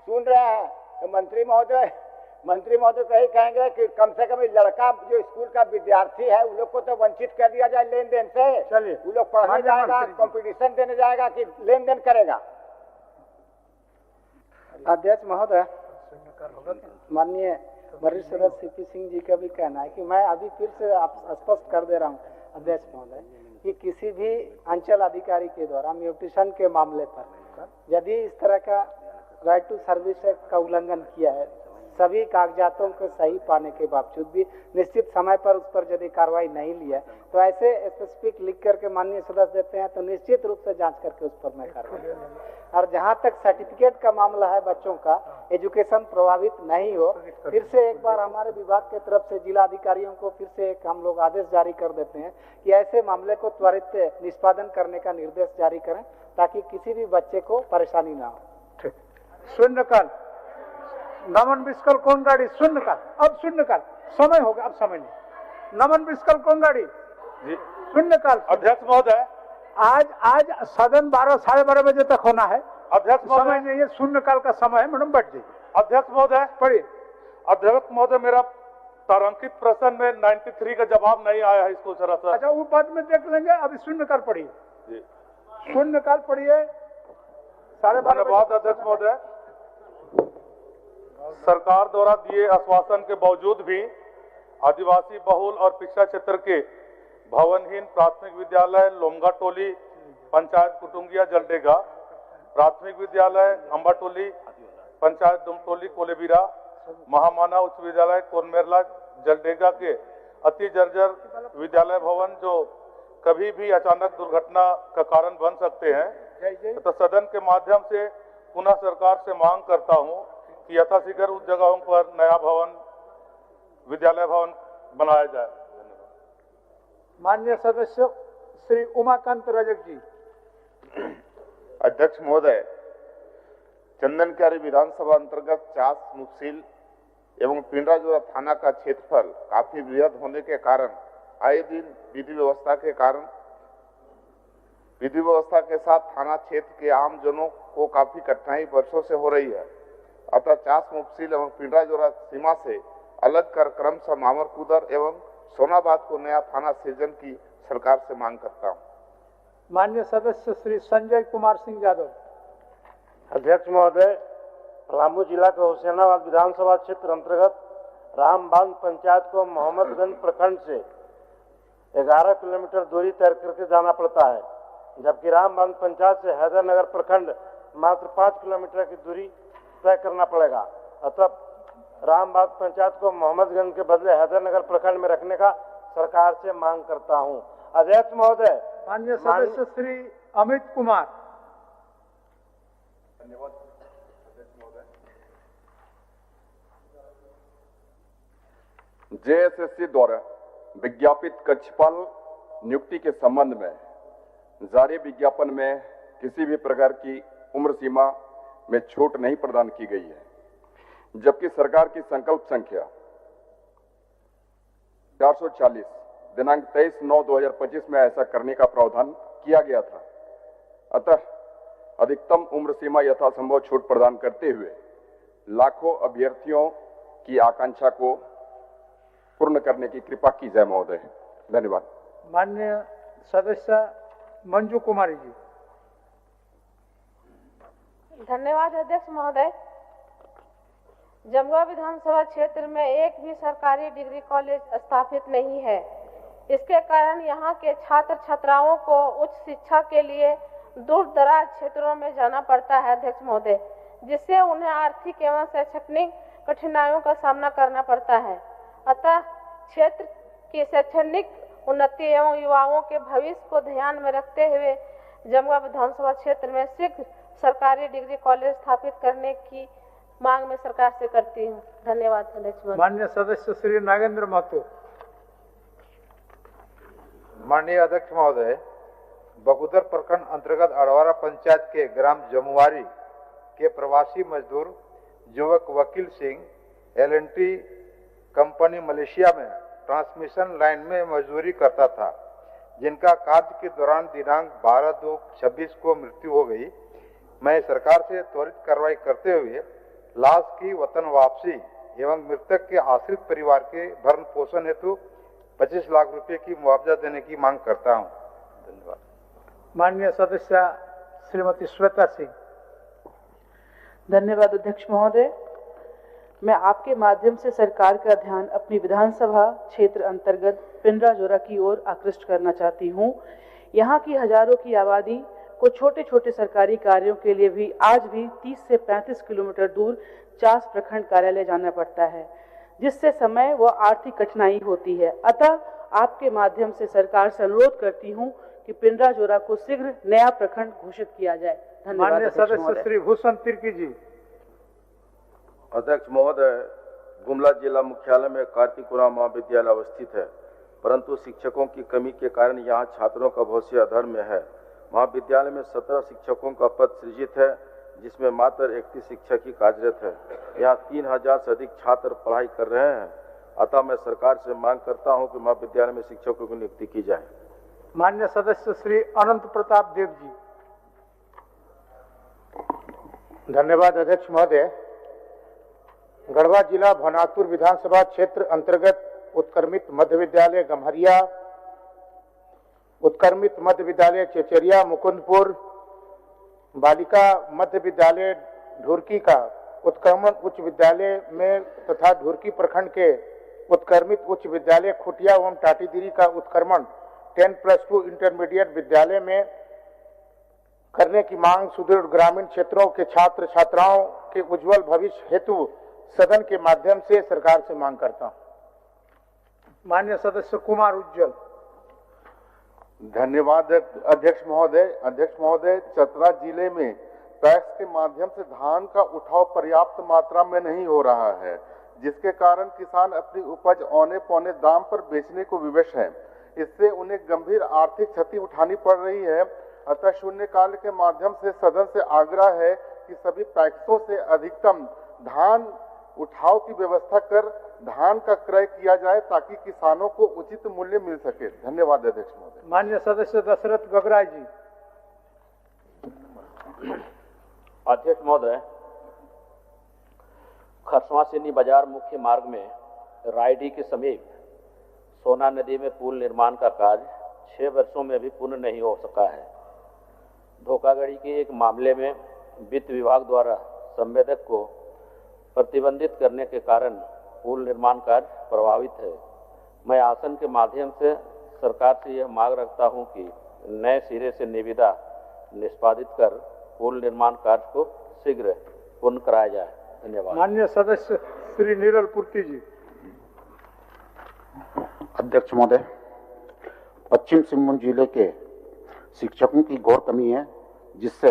सुन रहे हैं, तो मंत्री महोदय कहीं कहेंगे कि कम से कम लड़का जो स्कूल का विद्यार्थी है उन लोग को तो वंचित कर दिया जाए लेन देन से। चलिए, वो लोग पढ़ने जाएगा, कंपटीशन देने जाएगा कि लेन देन करेगा।
अध्यक्ष महोदय, माननीय वरिष्ठ सदस्य सीपी सिंह जी का भी कहना है कि मैं अभी फिर से स्पष्ट कर दे रहा हूँ अध्यक्ष महोदय कि किसी भी अंचल अधिकारी के द्वारा म्यूटेशन के मामले पर यदि इस तरह का राइट टू सर्विस एक्ट का उल्लंघन किया है, सभी कागजातों को सही पाने के बावजूद भी निश्चित समय पर उस पर यदि कार्रवाई नहीं ली है, तो ऐसे स्पेसिफिक लिख करके माननीय सदस्य देते हैं तो निश्चित रूप से जांच करके उस पर मैं कार्रवाई। और जहां तक सर्टिफिकेट का मामला है, बच्चों का एजुकेशन प्रभावित नहीं हो, फिर से एक बार हमारे विभाग के तरफ से जिला अधिकारियों को फिर से एक हम लोग आदेश जारी कर देते हैं कि ऐसे मामले को त्वरित निष्पादन करने का निर्देश जारी करें ताकि किसी भी बच्चे को परेशानी ना हो।
शून्यकाल, नमन बिस्कल कौन गाड़ी, शून्यकाल, अब शून्यकाल, समय हो गया, अब समय नहीं। नमन बिस्कल कौन गाड़ी जी, शून्यकाल।
अध्यक्ष महोदय,
आज सदन 12 साढ़े 12 बजे तक होना है।
अध्यक्ष
समय नहीं है, शून्यकाल का समय है, मैडम बैठ जाइए।
अध्यक्ष महोदय
पढ़िए।
अध्यक्ष महोदय, मेरा तारांकित प्रश्न में 93 का जवाब नहीं आया है, इसको जरा सा।
अच्छा, वो बाद में देख लेंगे, अभी शून्यकाल पढ़िए। शून्यकाल पढ़िए, 12:30।
धन्यवाद अध्यक्ष महोदय। सरकार द्वारा दिए आश्वासन के बावजूद भी आदिवासी बहुल और पिछड़ा क्षेत्र के भवनहीन प्राथमिक विद्यालय लोमगा टोली पंचायत कुटुंगिया जलडेगा, प्राथमिक विद्यालय अंबाटोली पंचायत दुमटोली कोलेबिरा, महामाना उच्च विद्यालय कोनमेरला जलडेगा के अति जर्जर विद्यालय भवन जो कभी भी अचानक दुर्घटना का कारण बन सकते हैं, तो सदन के माध्यम से पुनः सरकार से मांग करता हूं कि यथाशीघ्र उस जगहों पर नया भवन, विद्यालय भवन बनाया जाए।
माननीय सदस्य श्री उमाकांत रजक जी।
अध्यक्ष महोदय, चंदनकारी विधानसभा अंतर्गत चास मुफसिल एवं पिंडराजोरा थाना का क्षेत्रफल काफी बृहद होने के कारण आए दिन विधि व्यवस्था के साथ थाना क्षेत्र के आम जनों को काफी कठिनाई वर्षों से हो रही है। अतः चास मुफसिल एवं पिंडराजोरा सीमा से अलग कर क्रमशः मामरकुदर एवं सोनाबाद को नया थाना सृजन की सरकार से मांग करता हूं।
माननीय सदस्य श्री संजय कुमार सिंह यादव।
अध्यक्ष महोदय, पलामू जिला के हुसैनाबाद विधानसभा क्षेत्र अंतर्गत रामबांध पंचायत को मोहम्मदगंज प्रखंड से 11 किलोमीटर दूरी तय करके जाना पड़ता है, जबकि रामबांध पंचायत से हैदरनगर प्रखंड मात्र 5 किलोमीटर की दूरी तय करना पड़ेगा। अतः रामबांध पंचायत को मोहम्मदगंज के बदले हैदरनगर प्रखंड में रखने का सरकार से मांग करता हूं। अध्यक्ष महोदय,
माननीय सदस्य श्री अमित कुमार।
धन्यवाद अध्यक्ष महोदय। जेएसएससी द्वारा विज्ञापित कक्षपाल नियुक्ति के संबंध में जारी विज्ञापन में किसी भी प्रकार की उम्र सीमा में छूट नहीं प्रदान की गई है, जबकि सरकार की संकल्प संख्या 440 दिनांक 23/9/2025 में ऐसा करने का प्रावधान किया गया था। अतः अधिकतम उम्र सीमा यथासंभव छूट प्रदान करते हुए लाखों अभ्यर्थियों की आकांक्षा को पूर्ण करने की कृपा की जाए महोदय। धन्यवाद।
माननीय सदस्य मंजू कुमारी जी।
धन्यवाद अध्यक्ष महोदय। जमुआ विधानसभा क्षेत्र में एक भी सरकारी डिग्री कॉलेज स्थापित नहीं है। इसके कारण यहाँ के छात्र छात्राओं को उच्च शिक्षा के लिए दूर दराज क्षेत्रों में जाना पड़ता है अध्यक्ष महोदय, जिससे उन्हें आर्थिक एवं शैक्षणिक कठिनाइयों का सामना करना पड़ता है। अतः क्षेत्र की शैक्षणिक उन्नति एवं युवाओं के भविष्य को ध्यान में रखते हुए जमुआ विधानसभा क्षेत्र में शीघ्र सरकारी डिग्री कॉलेज स्थापित करने की मांग मैं सरकार से करती हूँ। धन्यवाद अध्यक्ष।
माननीय सदस्य श्री नागेंद्र महतो।
माननीय अध्यक्ष महोदय, बगुदर प्रखंड अंतर्गत अड़वारा पंचायत के ग्राम जमुआरी के प्रवासी मजदूर युवक वकील सिंह एल&टी कंपनी मलेशिया में ट्रांसमिशन लाइन में मजदूरी करता था, जिनका कार्य के दौरान दिनांक 12/2/26 को मृत्यु हो गई। मैं सरकार से त्वरित कार्रवाई करते हुए लाश की वतन वापसी एवं मृतक के आश्रित परिवार के भरण पोषण हेतु 25 लाख रुपए की मुआवजा देने की मांग करता हूं। धन्यवाद।
माननीय सदस्य श्रीमती श्वेता सिंह।
धन्यवाद अध्यक्ष महोदय। मैं आपके माध्यम से सरकार का ध्यान अपनी विधानसभा क्षेत्र अंतर्गत पिंडराजोरा की ओर आकृष्ट करना चाहती हूँ। यहाँ की हजारों की आबादी को छोटे छोटे सरकारी कार्यों के लिए भी आज भी 30 से 35 किलोमीटर दूर चास प्रखंड कार्यालय जाना पड़ता है, जिससे समय व आर्थिक कठिनाई होती है। अतः आपके माध्यम से सरकार से अनुरोध करती हूँ कि पिंडराजोरा को शीघ्र नया प्रखंड घोषित किया जाए। धन्यवाद।
माननीय सदस्य श्री भूषण तिर्की जी।
अध्यक्ष महोदय, गुमला जिला मुख्यालय में कार्तिकुरा महाविद्यालय अवस्थित है, परंतु शिक्षकों की कमी के कारण यहाँ छात्रों का भविष्य अधर में है। महाविद्यालय में 17 शिक्षकों का पद सृजित है, जिसमें मात्र 31 शिक्षक ही कार्यरत है। यहाँ 3000 से अधिक छात्र पढ़ाई कर रहे हैं। अतः मैं सरकार से मांग करता हूँ कि महाविद्यालय में शिक्षकों की नियुक्ति की जाए।
माननीय सदस्य श्री अनंत प्रताप देव जी।
धन्यवाद अध्यक्ष महोदय। गढ़वा जिला भवनाथपुर विधानसभा क्षेत्र अंतर्गत उत्क्रमित मध्य विद्यालय गम्हरिया, उत्क्रमित मध्य विद्यालय चेचरिया मुकुंदपुर, बालिका मध्य विद्यालय ढुरकी का उत्क्रमण उच्च विद्यालय में तथा ढुरकी प्रखंड के उत्क्रमित उच्च विद्यालय खुटिया एवं टाटीदिरी का उत्क्रमण 10+2 इंटरमीडिएट विद्यालय में करने की मांग सुदृढ़ ग्रामीण क्षेत्रों के छात्र छात्राओं के उज्जवल भविष्य हेतु सदन के माध्यम से सरकार से मांग करता हूं।
माननीय सदस्य कुमार उज्जवल।
धन्यवाद अध्यक्ष महोदय। अध्यक्ष महोदय, चतरा जिले में पैक्स के माध्यम से धान का उठाव पर्याप्त मात्रा में नहीं हो रहा है, जिसके कारण किसान अपनी उपज औने पौने दाम पर बेचने को विवश हैं। इससे उन्हें गंभीर आर्थिक क्षति उठानी पड़ रही है। अतः शून्यकाल के माध्यम से सदन से आग्रह है कि सभी पैक्सों से अधिकतम धान उठाव की व्यवस्था कर धान का क्रय किया जाए, ताकि किसानों को उचित मूल्य मिल सके। धन्यवाद अध्यक्ष महोदय।
माननीय सदस्य दशरथ गगराय जी।
अध्यक्ष महोदय, खरसवा सिन्नी बाजार मुख्य मार्ग में रायडी के समीप सोना नदी में पुल निर्माण का कार्य 6 वर्षों में भी पूर्ण नहीं हो सका है। धोखाधड़ी के एक मामले में वित्त विभाग द्वारा संवेदक को प्रतिबंधित करने के कारण पुल निर्माण कार्य प्रभावित है। मैं आसन के माध्यम से सरकार से यह मांग रखता हूं कि नए सिरे से निविदा निष्पादित कर पुल निर्माण कार्य को शीघ्र पूर्ण कराया जाए। धन्यवाद।
माननीय सदस्य श्री नीरल पूर्ति जी।
अध्यक्ष महोदय, पश्चिम सिंहभूम जिले के शिक्षकों की घोर कमी है, जिससे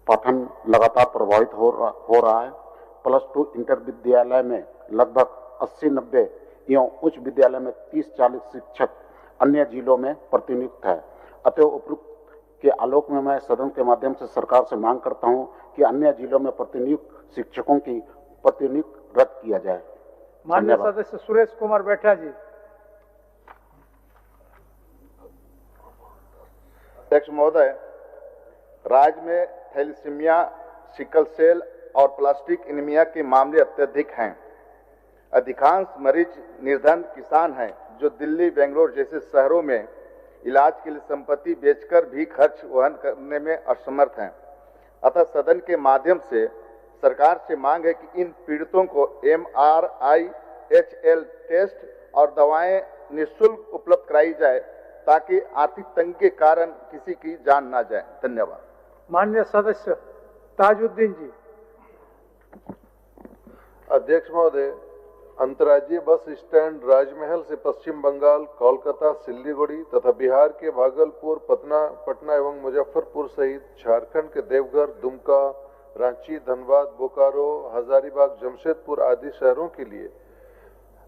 पाठन लगातार प्रभावित हो रहा है। +2 इंटर विद्यालय में लगभग 80-90 एवं उच्च विद्यालय में 30-40 शिक्षक अन्य जिलों में प्रतिनियुक्त है। अतः उपरोक्त के आलोक में मैं सदन के माध्यम से सरकार से मांग करता हूं कि अन्य जिलों में प्रतिनियुक्त शिक्षकों की प्रतिनियुक्ति रद्द किया जाए।
माननीय सदस्य सुरेश कुमार बैठा जी।
अध्यक्ष महोदय, राज्य में थैलेसीमिया, सिकल सेल और प्लास्टिक एनीमिया के मामले अत्यधिक हैं। अधिकांश मरीज निर्धन किसान हैं जो दिल्ली, बेंगलोर जैसे शहरों में इलाज के लिए संपत्ति बेचकर भी खर्च वहन करने में असमर्थ हैं। अतः सदन के माध्यम से सरकार से मांग है कि इन पीड़ितों को MRI-HL टेस्ट और दवाएं निःशुल्क उपलब्ध कराई जाए ताकि आर्थिक तंगी के कारण किसी की जान ना जाए। धन्यवाद।
माननीय सदस्य ताजुद्दीन जी।
अध्यक्ष महोदय, अंतर्राज्यीय बस स्टैंड राजमहल से पश्चिम बंगाल, कोलकाता, सिल्लीगुड़ी तथा बिहार के भागलपुर, पटना एवं मुजफ्फरपुर सहित झारखंड के देवघर, दुमका, रांची, धनबाद, बोकारो, हजारीबाग, जमशेदपुर आदि शहरों के लिए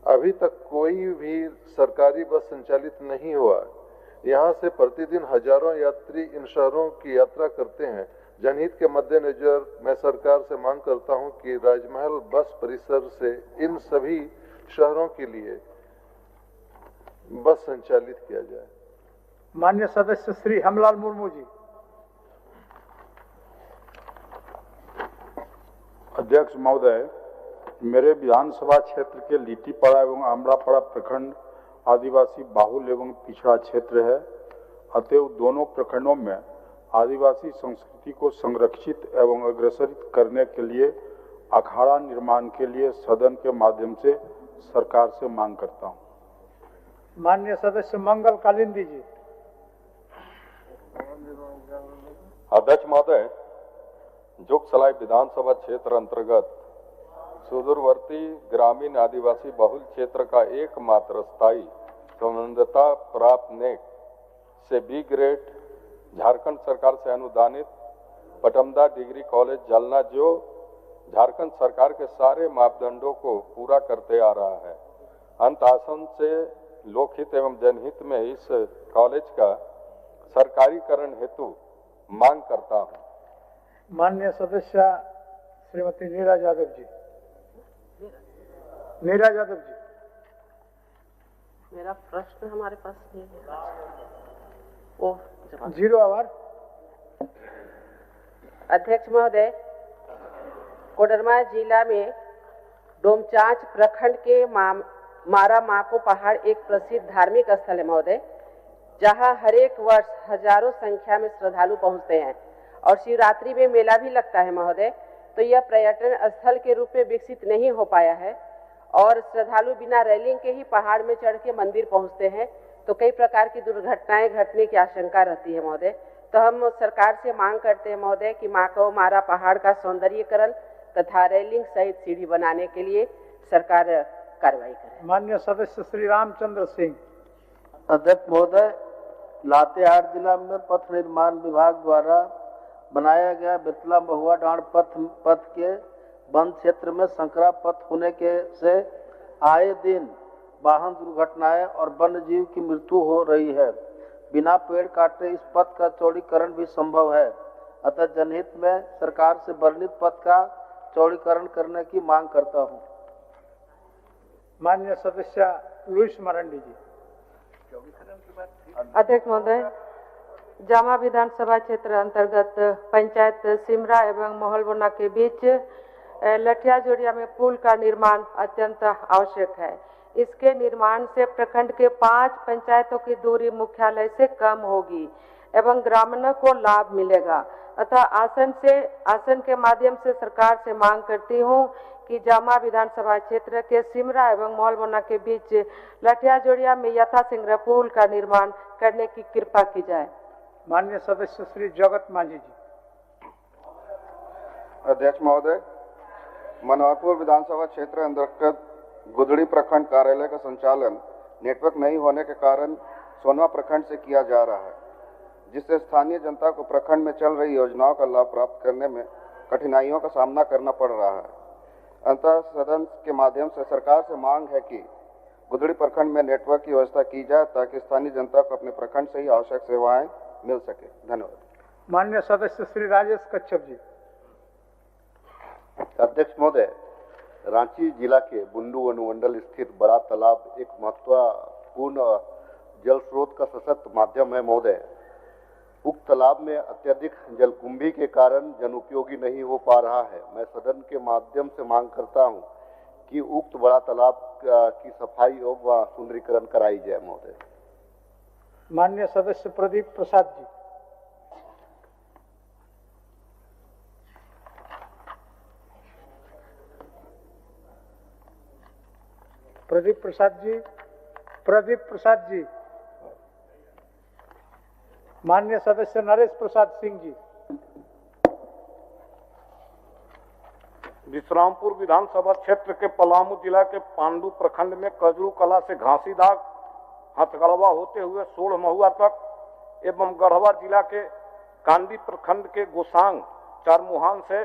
अभी तक कोई भी सरकारी बस संचालित नहीं हुआ। यहाँ से प्रतिदिन हजारों यात्री इन शहरों की यात्रा करते हैं। जनहित के मद्देनजर मैं सरकार से मांग करता हूं कि राजमहल बस परिसर से इन सभी शहरों के लिए बस संचालित किया जाए।
माननीय सदस्य श्री हमलाल मुर्मू जी।
अध्यक्ष महोदय, मेरे विधानसभा क्षेत्र के लीटीपाड़ा एवं आमड़ापाड़ा प्रखंड आदिवासी बाहुल एवं पिछड़ा क्षेत्र है। अतएव दोनों प्रखंडों में आदिवासी संस्कृति को संरक्षित एवं अग्रसरित करने के लिए अखाड़ा निर्माण के लिए सदन के माध्यम से सरकार से मांग करता हूं।
माननीय सदस्य मंगल कालिंदी जी।
अध्यक्ष महोदय, जोगसलाई विधानसभा क्षेत्र अंतर्गत सुदूरवर्ती ग्रामीण आदिवासी बहुल क्षेत्र का एकमात्र स्थायी संबद्धता प्राप्त नेक से बी ग्रेड झारखंड सरकार से अनुदानित पटमदा डिग्री कॉलेज जालना, जो झारखंड सरकार के सारे मापदंडों को पूरा करते आ रहा है, अंत आसन से लोकहित एवं जनहित में इस कॉलेज का सरकारीकरण हेतु मांग करता हूं।
माननीय सदस्य श्रीमती नीरा यादव जी। नीरा यादव जी।
मेरा प्रश्न हमारे पास नहीं है। ओ
जीरो आवर।
अध्यक्ष महोदय, कोडरमा जिला में डोमचांच प्रखंड के मारा माको पहाड़ एक प्रसिद्ध धार्मिक स्थल है महोदय, जहां हर एक वर्ष हजारों संख्या में श्रद्धालु पहुंचते हैं और शिवरात्रि में मेला भी लगता है महोदय। तो यह पर्यटन स्थल के रूप में विकसित नहीं हो पाया है और श्रद्धालु बिना रेलिंग के ही पहाड़ में चढ़ के मंदिर पहुंचते हैं, तो कई प्रकार की दुर्घटनाएं घटने की आशंका रहती है महोदय। तो हम सरकार से मांग करते हैं महोदय कि माको मारा पहाड़ का सौंदर्यीकरण तथा रेलिंग सहित सीढ़ी बनाने के लिए सरकार कार्रवाई करे।
माननीय सदस्य श्री रामचंद्र सिंह।
अध्यक्ष महोदय, लातेहार जिला में पथ निर्माण विभाग द्वारा बनाया गया बेतला महुआ डांड पथ के वन क्षेत्र में संकरा पथ होने के से आए दिन वाहन दुर्घटनाएं और वन्य जीव की मृत्यु हो रही है। बिना पेड़ काटे इस पथ का चौड़ीकरण भी संभव है। अतः जनहित में सरकार से वर्णित पथ का चौड़ीकरण करने की मांग करता हूं।
माननीय सदस्य लुइस मरांडी जी।
अध्यक्ष महोदय, जामा विधानसभा क्षेत्र अंतर्गत पंचायत सिमरा एवं मोहलबोना के बीच लठिया जोड़िया में पुल का निर्माण अत्यंत आवश्यक है। इसके निर्माण से प्रखंड के 5 पंचायतों की दूरी मुख्यालय से कम होगी एवं ग्रामीणों को लाभ मिलेगा। अतः आसन के माध्यम से सरकार से मांग करती हूं कि जामा विधानसभा क्षेत्र के सिमरा एवं मोहलबोना के बीच लठिया जोड़िया में यथाशीघ्र पुल का निर्माण करने की कृपा की जाए।
माननीय सदस्य श्री जगत मांझी जी।
अध्यक्ष महोदय, मनोहरपुर विधानसभा क्षेत्र अंतर्गत गुदड़ी प्रखंड कार्यालय का संचालन नेटवर्क नहीं होने के कारण सोनवा प्रखंड से किया जा रहा है, जिससे स्थानीय जनता को प्रखंड में चल रही योजनाओं का लाभ प्राप्त करने में कठिनाइयों का सामना करना पड़ रहा है। अंततः सदन के माध्यम से सरकार से मांग है कि गुदड़ी प्रखंड में नेटवर्क की व्यवस्था की जाए ताकि स्थानीय जनता को अपने प्रखंड से ही आवश्यक सेवाएं मिल सके। धन्यवाद।
माननीय सदस्य श्री राजेश कच्छप जी।
अध्यक्ष महोदय, रांची जिला के बुंडू अनुमंडल स्थित बड़ा तालाब एक महत्वपूर्ण जल स्रोत का सशक्त माध्यम है महोदय। उक्त तालाब में अत्यधिक जलकुंभी के कारण जन उपयोगी नहीं हो पा रहा है। मैं सदन के माध्यम से मांग करता हूं
कि उक्त बड़ा तालाब की सफाई व सुंदरीकरण कराई जाए महोदय।
माननीय सदस्य प्रदीप प्रसाद जी। प्रदीप प्रसाद जी। माननीय सदस्य नरेश प्रसाद सिंह जी।
विश्रामपुर विधानसभा क्षेत्र के पलामू जिला के पांडु प्रखंड में कजरू कला से घासीदाग हथगड़वा होते हुए सोढ़ महुआ तक एवं गढ़वा जिला के कांडी प्रखंड के गोसांग चारमुहान से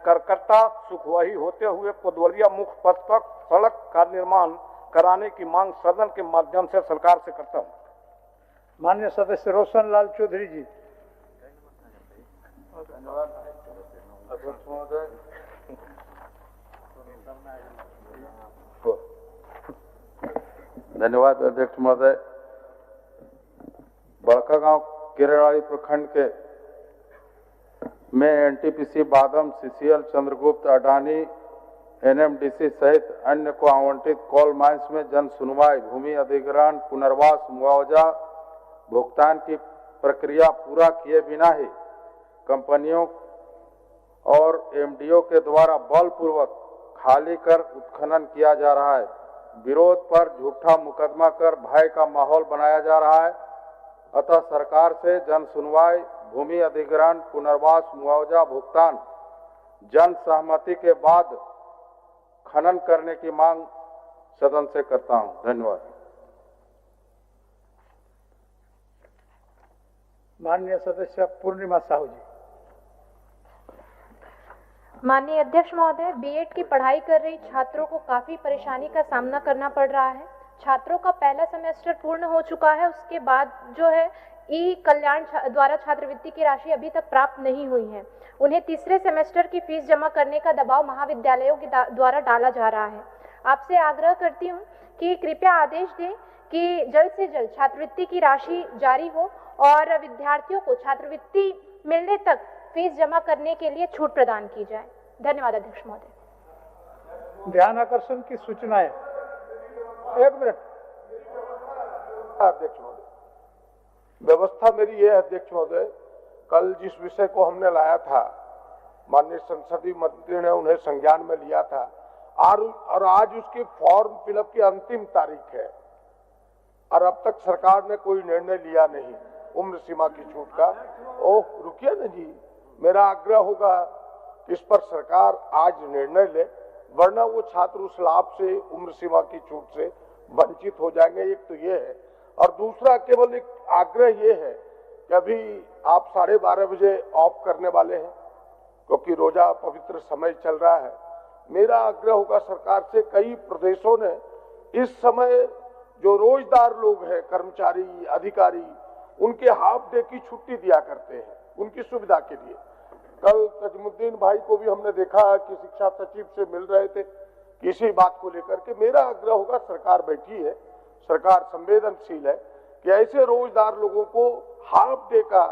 करकट्टा सुखवही होते हुए कोदवलिया मुख्य पथ तक सड़क का निर्माण कराने की मांग सदन के माध्यम से सरकार से करता हूँ।
माननीय सदस्य रोशन लाल चौधरी जी।
धन्यवाद अध्यक्ष महोदय। बड़कागांव केरड़ाड़ी प्रखंड के में NTPC बादम, CCL, Chandragupta, Adani, NMDC सहित अन्य को आवंटित कोल माइंस में जन सुनवाई, भूमि अधिग्रहण, पुनर्वास, मुआवजा भुगतान की प्रक्रिया पूरा किए बिना ही कंपनियों और एमडीओ के द्वारा बलपूर्वक खाली कर उत्खनन किया जा रहा है। विरोध पर झूठा मुकदमा कर भय का माहौल बनाया जा रहा है। अतः सरकार से जन सुनवाई, भूमि अधिग्रहण, पुनर्वास, मुआवजा भुगतान जन सहमति के बाद खनन करने की मांग सदन से करता हूं। धन्यवाद।
माननीय सदस्य पूर्णिमा साहू जी।
माननीय अध्यक्ष महोदय, बीएड की पढ़ाई कर रही छात्रों को काफी परेशानी का सामना करना पड़ रहा है। छात्रों का पहला सेमेस्टर पूर्ण हो चुका है, उसके बाद जो है ई कल्याण द्वारा छात्रवृत्ति की राशि अभी तक प्राप्त नहीं हुई है। उन्हें तीसरे सेमेस्टर की फीस जमा करने का दबाव महाविद्यालयों के द्वारा डाला जा रहा है। आपसे आग्रह करती हूँ कि कृपया आदेश दें कि जल्द से जल्द छात्रवृत्ति की राशि जारी हो और विद्यार्थियों को छात्रवृत्ति मिलने तक फीस जमा करने के लिए छूट प्रदान की जाए। धन्यवाद अध्यक्ष महोदय।
ध्यान आकर्षण की सूचनाएं। एक मिनट
अध्यक्ष महोदय, व्यवस्था मेरी यह है अध्यक्ष महोदय, कल जिस विषय को हमने लाया था माननीय संसदीय मंत्री ने उन्हें संज्ञान में लिया था और आज उसकी फॉर्म फिलअप की अंतिम तारीख है और अब तक सरकार ने कोई निर्णय लिया नहीं उम्र सीमा की छूट का। ओह रुकिए ना जी, मेरा आग्रह होगा इस पर सरकार आज निर्णय ले, वरना वो छात्र उस लाभ से, उम्र सीमा की छूट से वंचित हो जाएंगे। एक तो ये है, और दूसरा केवल एक आग्रह ये है कि अभी आप 12:30 बजे ऑफ करने वाले हैं क्योंकि रोजा पवित्र समय चल रहा है। मेरा आग्रह होगा सरकार से, कई प्रदेशों ने इस समय जो रोजदार लोग हैं, कर्मचारी, अधिकारी, उनके हाफ डे की छुट्टी दिया करते हैं उनकी सुविधा के लिए। कल तजमुद्दीन भाई को भी हमने देखा कि शिक्षा सचिव से मिल रहे थे किसी बात को लेकर के। मेरा आग्रह होगा, सरकार बैठी है, सरकार संवेदनशील है कि ऐसे रोजदार लोगों को हाफ डे का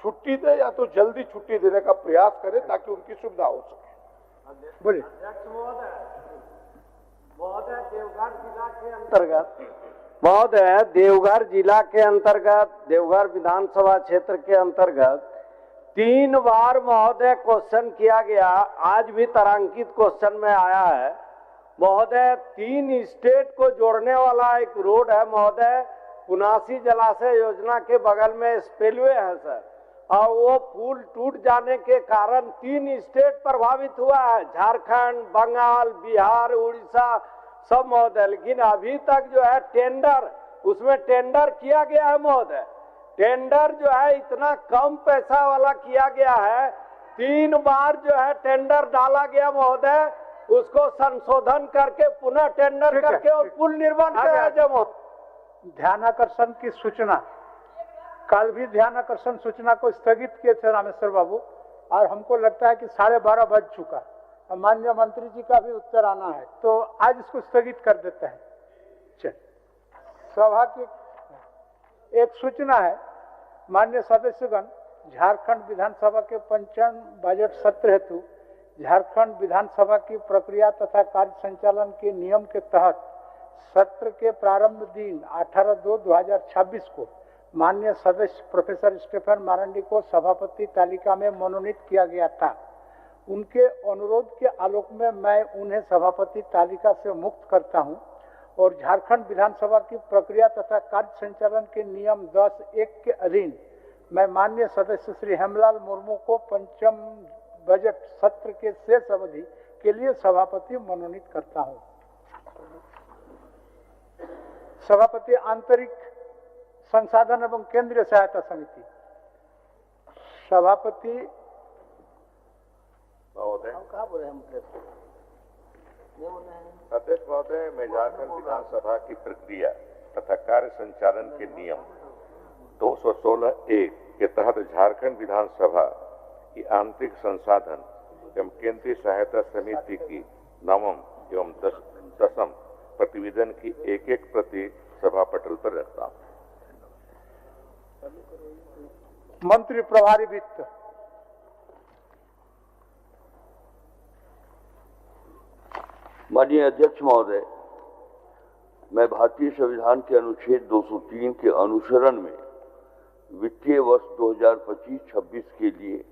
छुट्टी दे या तो जल्दी छुट्टी देने का प्रयास करे ताकि उनकी सुविधा हो सके।
बोलिए।
देवघर जिला के अंतर्गत देवघर विधानसभा क्षेत्र के अंतर्गत 3 बार महोदय क्वेश्चन किया गया, आज भी तारांकित क्वेश्चन में आया है महोदय। 3 स्टेट को जोड़ने वाला एक रोड है महोदय, पुनासी जलाशय योजना के बगल में स्पेलवे है सर, और वो पुल टूट जाने के कारण 3 स्टेट प्रभावित हुआ है, झारखंड, बंगाल, बिहार, उड़ीसा सब महोदय। लेकिन अभी तक जो है टेंडर, उसमें टेंडर किया गया है महोदय, टेंडर जो है इतना कम पैसा वाला किया गया है। 3 बार जो है टेंडर डाला गया महोदय, उसको संशोधन करके पुनः टेंडर करके और पुल निर्माण किया जाए।
ध्यानाकर्षण की सूचना, कल भी ध्यानाकर्षण सूचना को स्थगित किए थे रामेश्वर बाबू, और हमको लगता है कि 12:30 बज चुका। माननीय मंत्री जी का भी उत्तर आना है, तो आज इसको स्थगित कर देते हैं। चल, सभा की एक सूचना है, माननीय सदस्यगण, झारखंड विधानसभा के 55 बजट सत्र हेतु झारखंड विधानसभा की प्रक्रिया तथा कार्य संचालन के नियम के तहत सत्र के प्रारंभ दिन 18/2/2026 को माननीय सदस्य प्रोफेसर स्टीफन मारंडी को सभापति तालिका में मनोनीत किया गया था। उनके अनुरोध के आलोक में मैं उन्हें सभापति तालिका से मुक्त करता हूं और झारखंड विधानसभा की प्रक्रिया तथा कार्य संचालन के नियम 10(1) के अधीन मैं माननीय सदस्य श्री हेमलाल मुर्मू को पंचम बजट सत्र के शेष अवधि के लिए सभापति मनोनीत करता हूं। सभापति आंतरिक संसाधन एवं केंद्रीय सहायता समिति। सभापति
महोदय, अध्यक्ष महोदय, मैं झारखंड विधानसभा की प्रक्रिया तथा कार्य संचालन के नियम 216(1) के तहत झारखंड विधानसभा की आंतरिक संसाधन एवं केंद्रीय सहायता समिति की 9वीं एवं 10वीं प्रतिवेदन की एक प्रति सभा पटल पर रखता हूं।
मंत्री प्रभारी वित्त।
माननीय अध्यक्ष महोदय, मैं भारतीय संविधान के अनुच्छेद 203 के अनुसरण में वित्तीय वर्ष 2025-26 के लिए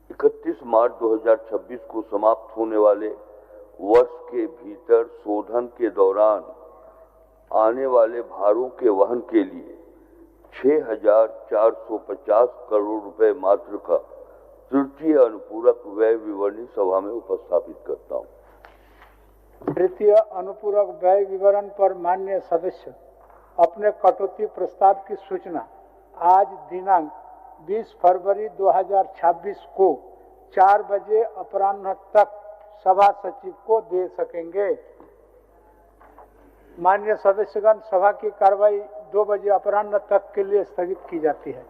31 मार्च 2026 को समाप्त होने वाले वर्ष के भीतर शोधन के दौरान आने वाले भारों के वहन के लिए 6,450 करोड़ रुपए मात्र का तृतीय अनुपूरक व्यय विवरणी सभा में उपस्थापित करता हूं।
तृतीय अनुपूरक व्यय विवरण पर माननीय सदस्य अपने कटौती प्रस्ताव की सूचना आज दिनांक 20 फरवरी 2026 को 4 बजे अपराह्न तक सभा सचिव को दे सकेंगे। माननीय सदस्यगण, सभा की कार्रवाई 2 बजे अपराह्न तक के लिए स्थगित की जाती है।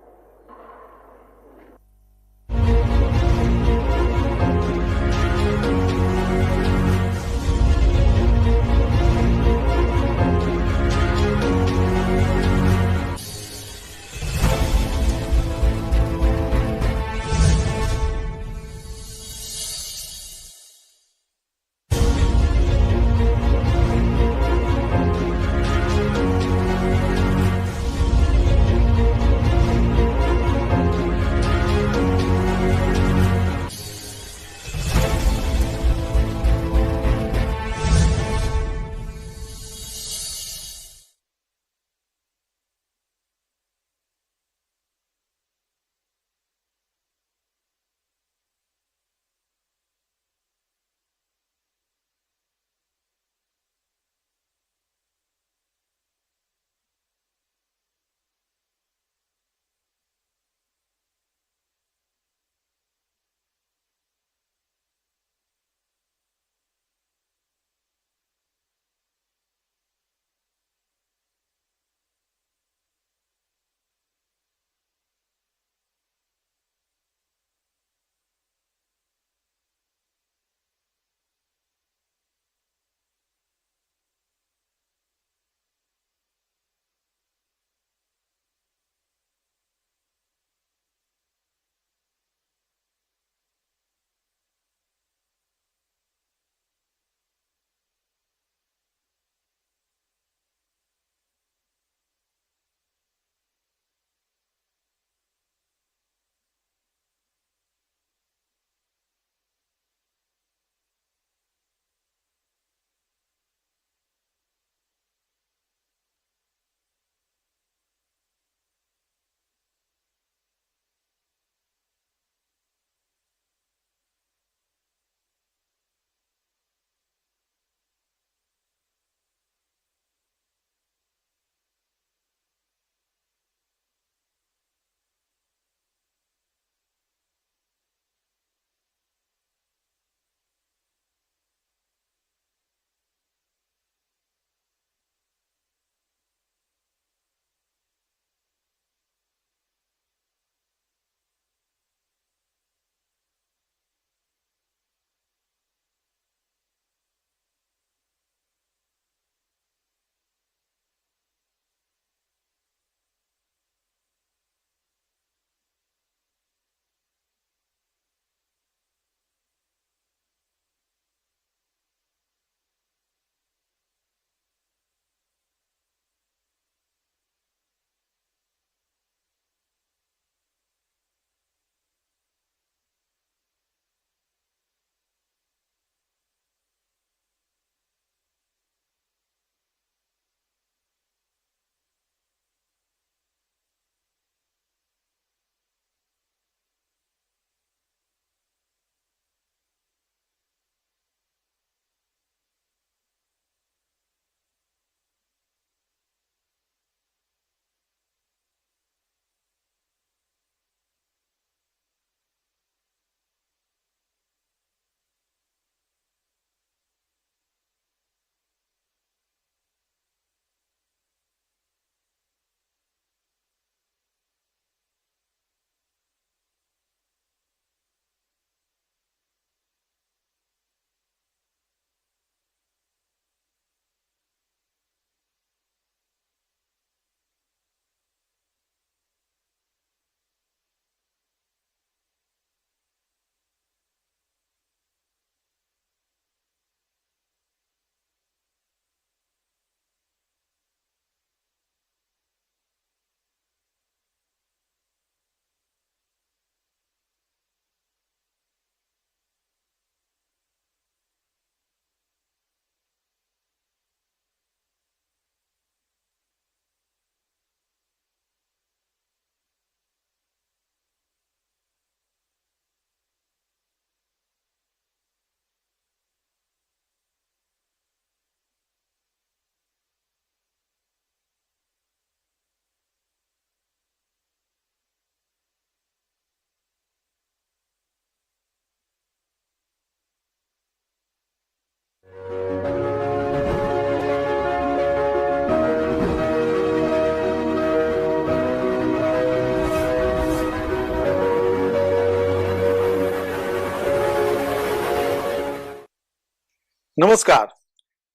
नमस्कार।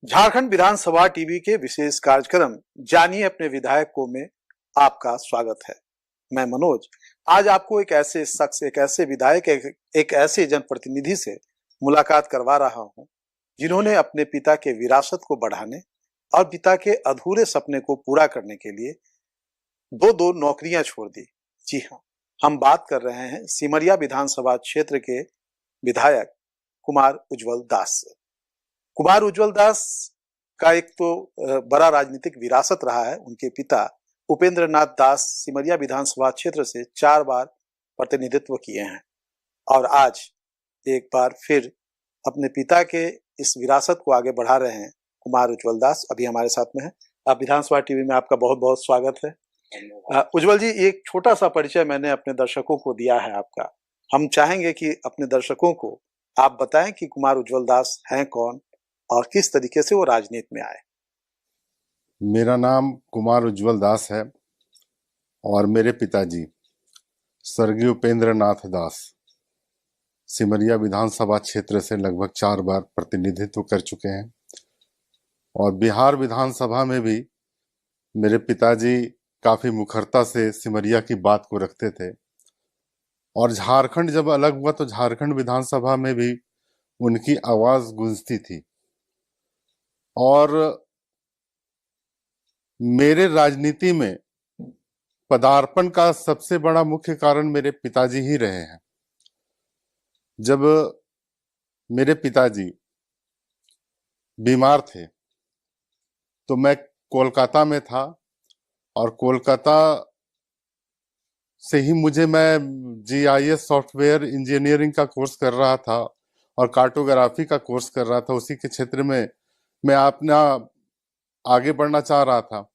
झारखंड विधानसभा टीवी के विशेष कार्यक्रम जानिए अपने विधायक को में आपका स्वागत है। मैं मनोज आज आपको एक ऐसे शख्स, एक ऐसे विधायक, एक ऐसे जनप्रतिनिधि से मुलाकात करवा रहा हूं जिन्होंने अपने पिता के विरासत को बढ़ाने और पिता के अधूरे सपने को पूरा करने के लिए दो नौकरियां छोड़ दी। जी हाँ, हम बात कर रहे हैं सिमरिया विधानसभा क्षेत्र के विधायक कुमार उज्जवल दास से। कुमार उज्जवल दास का एक तो बड़ा राजनीतिक विरासत रहा है। उनके पिता उपेंद्र नाथ दास सिमरिया विधानसभा क्षेत्र से 4 बार प्रतिनिधित्व किए हैं और आज एक बार फिर अपने पिता के इस विरासत को आगे बढ़ा रहे हैं। कुमार उज्जवल दास अभी हमारे साथ में है। आप विधानसभा टीवी में आपका बहुत बहुत स्वागत है। उज्जवल जी, एक छोटा सा परिचय मैंने अपने दर्शकों को दिया है आपका। हम चाहेंगे कि अपने दर्शकों को आप बताएं कि कुमार उज्जवल दास हैं कौन और किस तरीके से वो राजनीति में आए।
मेरा नाम कुमार उज्जवल दास है और मेरे पिताजी स्वर्गीय उपेंद्र नाथ दास सिमरिया विधानसभा क्षेत्र से लगभग 4 बार प्रतिनिधित्व कर चुके हैं और बिहार विधानसभा में भी मेरे पिताजी काफी मुखरता से सिमरिया की बात को रखते थे और झारखंड जब अलग हुआ तो झारखंड विधानसभा में भी उनकी आवाज गूंजती थी। और मेरे राजनीति में पदार्पण का सबसे बड़ा मुख्य कारण मेरे पिताजी ही रहे हैं। जब मेरे पिताजी बीमार थे तो मैं कोलकाता में था और कोलकाता से ही मैं GIS सॉफ्टवेयर इंजीनियरिंग का कोर्स कर रहा था और कार्टोग्राफी का कोर्स कर रहा था। उसी के क्षेत्र में मैं अपना आगे बढ़ना चाह रहा था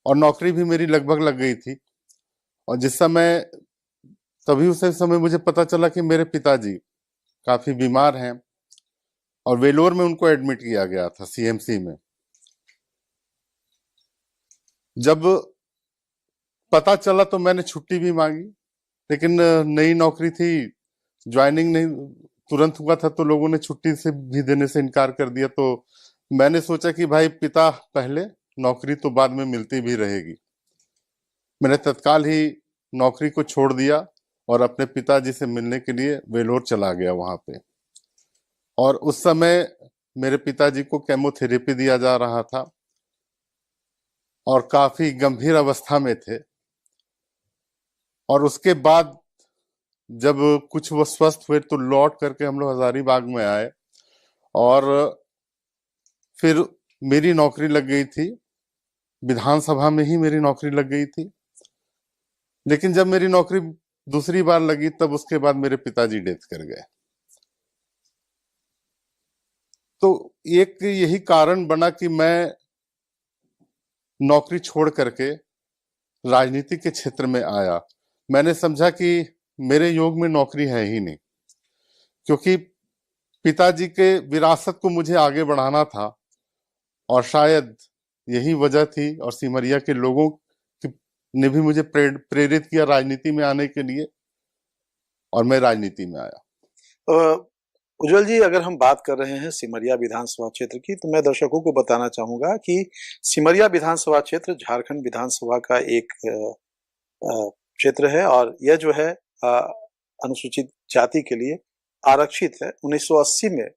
और नौकरी भी मेरी लगभग लग गई थी। और उस समय मुझे पता चला कि मेरे पिताजी काफी बीमार हैं और वेलोर में उनको एडमिट किया गया था CMC में। जब पता चला तो मैंने छुट्टी भी मांगी, लेकिन नई नौकरी थी, ज्वाइनिंग नहीं तुरंत हुआ था तो लोगों ने छुट्टी से भी देने से इनकार कर दिया। तो मैंने सोचा कि भाई पिता पहले, नौकरी तो बाद में मिलती भी रहेगी। मैंने तत्काल ही नौकरी को छोड़ दिया और अपने पिताजी से मिलने के लिए वेलोर चला गया वहां पे। और उस समय मेरे पिताजी को केमोथेरेपी दिया जा रहा था और काफी गंभीर अवस्था में थे। और उसके बाद जब कुछ वो स्वस्थ हुए तो लौट करके हम लोग हजारीबाग में आए और फिर मेरी नौकरी लग गई थी, विधानसभा में ही मेरी नौकरी लग गई थी। लेकिन जब मेरी नौकरी दूसरी बार लगी तब उसके बाद मेरे पिताजी डेथ कर गए। तो एक यही कारण बना कि मैं नौकरी छोड़ करके राजनीति के क्षेत्र में आया। मैंने समझा कि मेरे योग में नौकरी है ही नहीं, क्योंकि पिताजी के विरासत को मुझे आगे बढ़ाना था और शायद यही वजह थी और सिमरिया के लोगों ने भी मुझे प्रेरित किया राजनीति में आने के लिए और मैं राजनीति में आया।
उज्जवल जी, अगर हम बात कर रहे हैं सिमरिया विधानसभा क्षेत्र की तो मैं दर्शकों को बताना चाहूंगा कि सिमरिया विधानसभा क्षेत्र झारखंड विधानसभा का एक क्षेत्र है और यह जो है अनुसूचित जाति के लिए आरक्षित है। 1980 में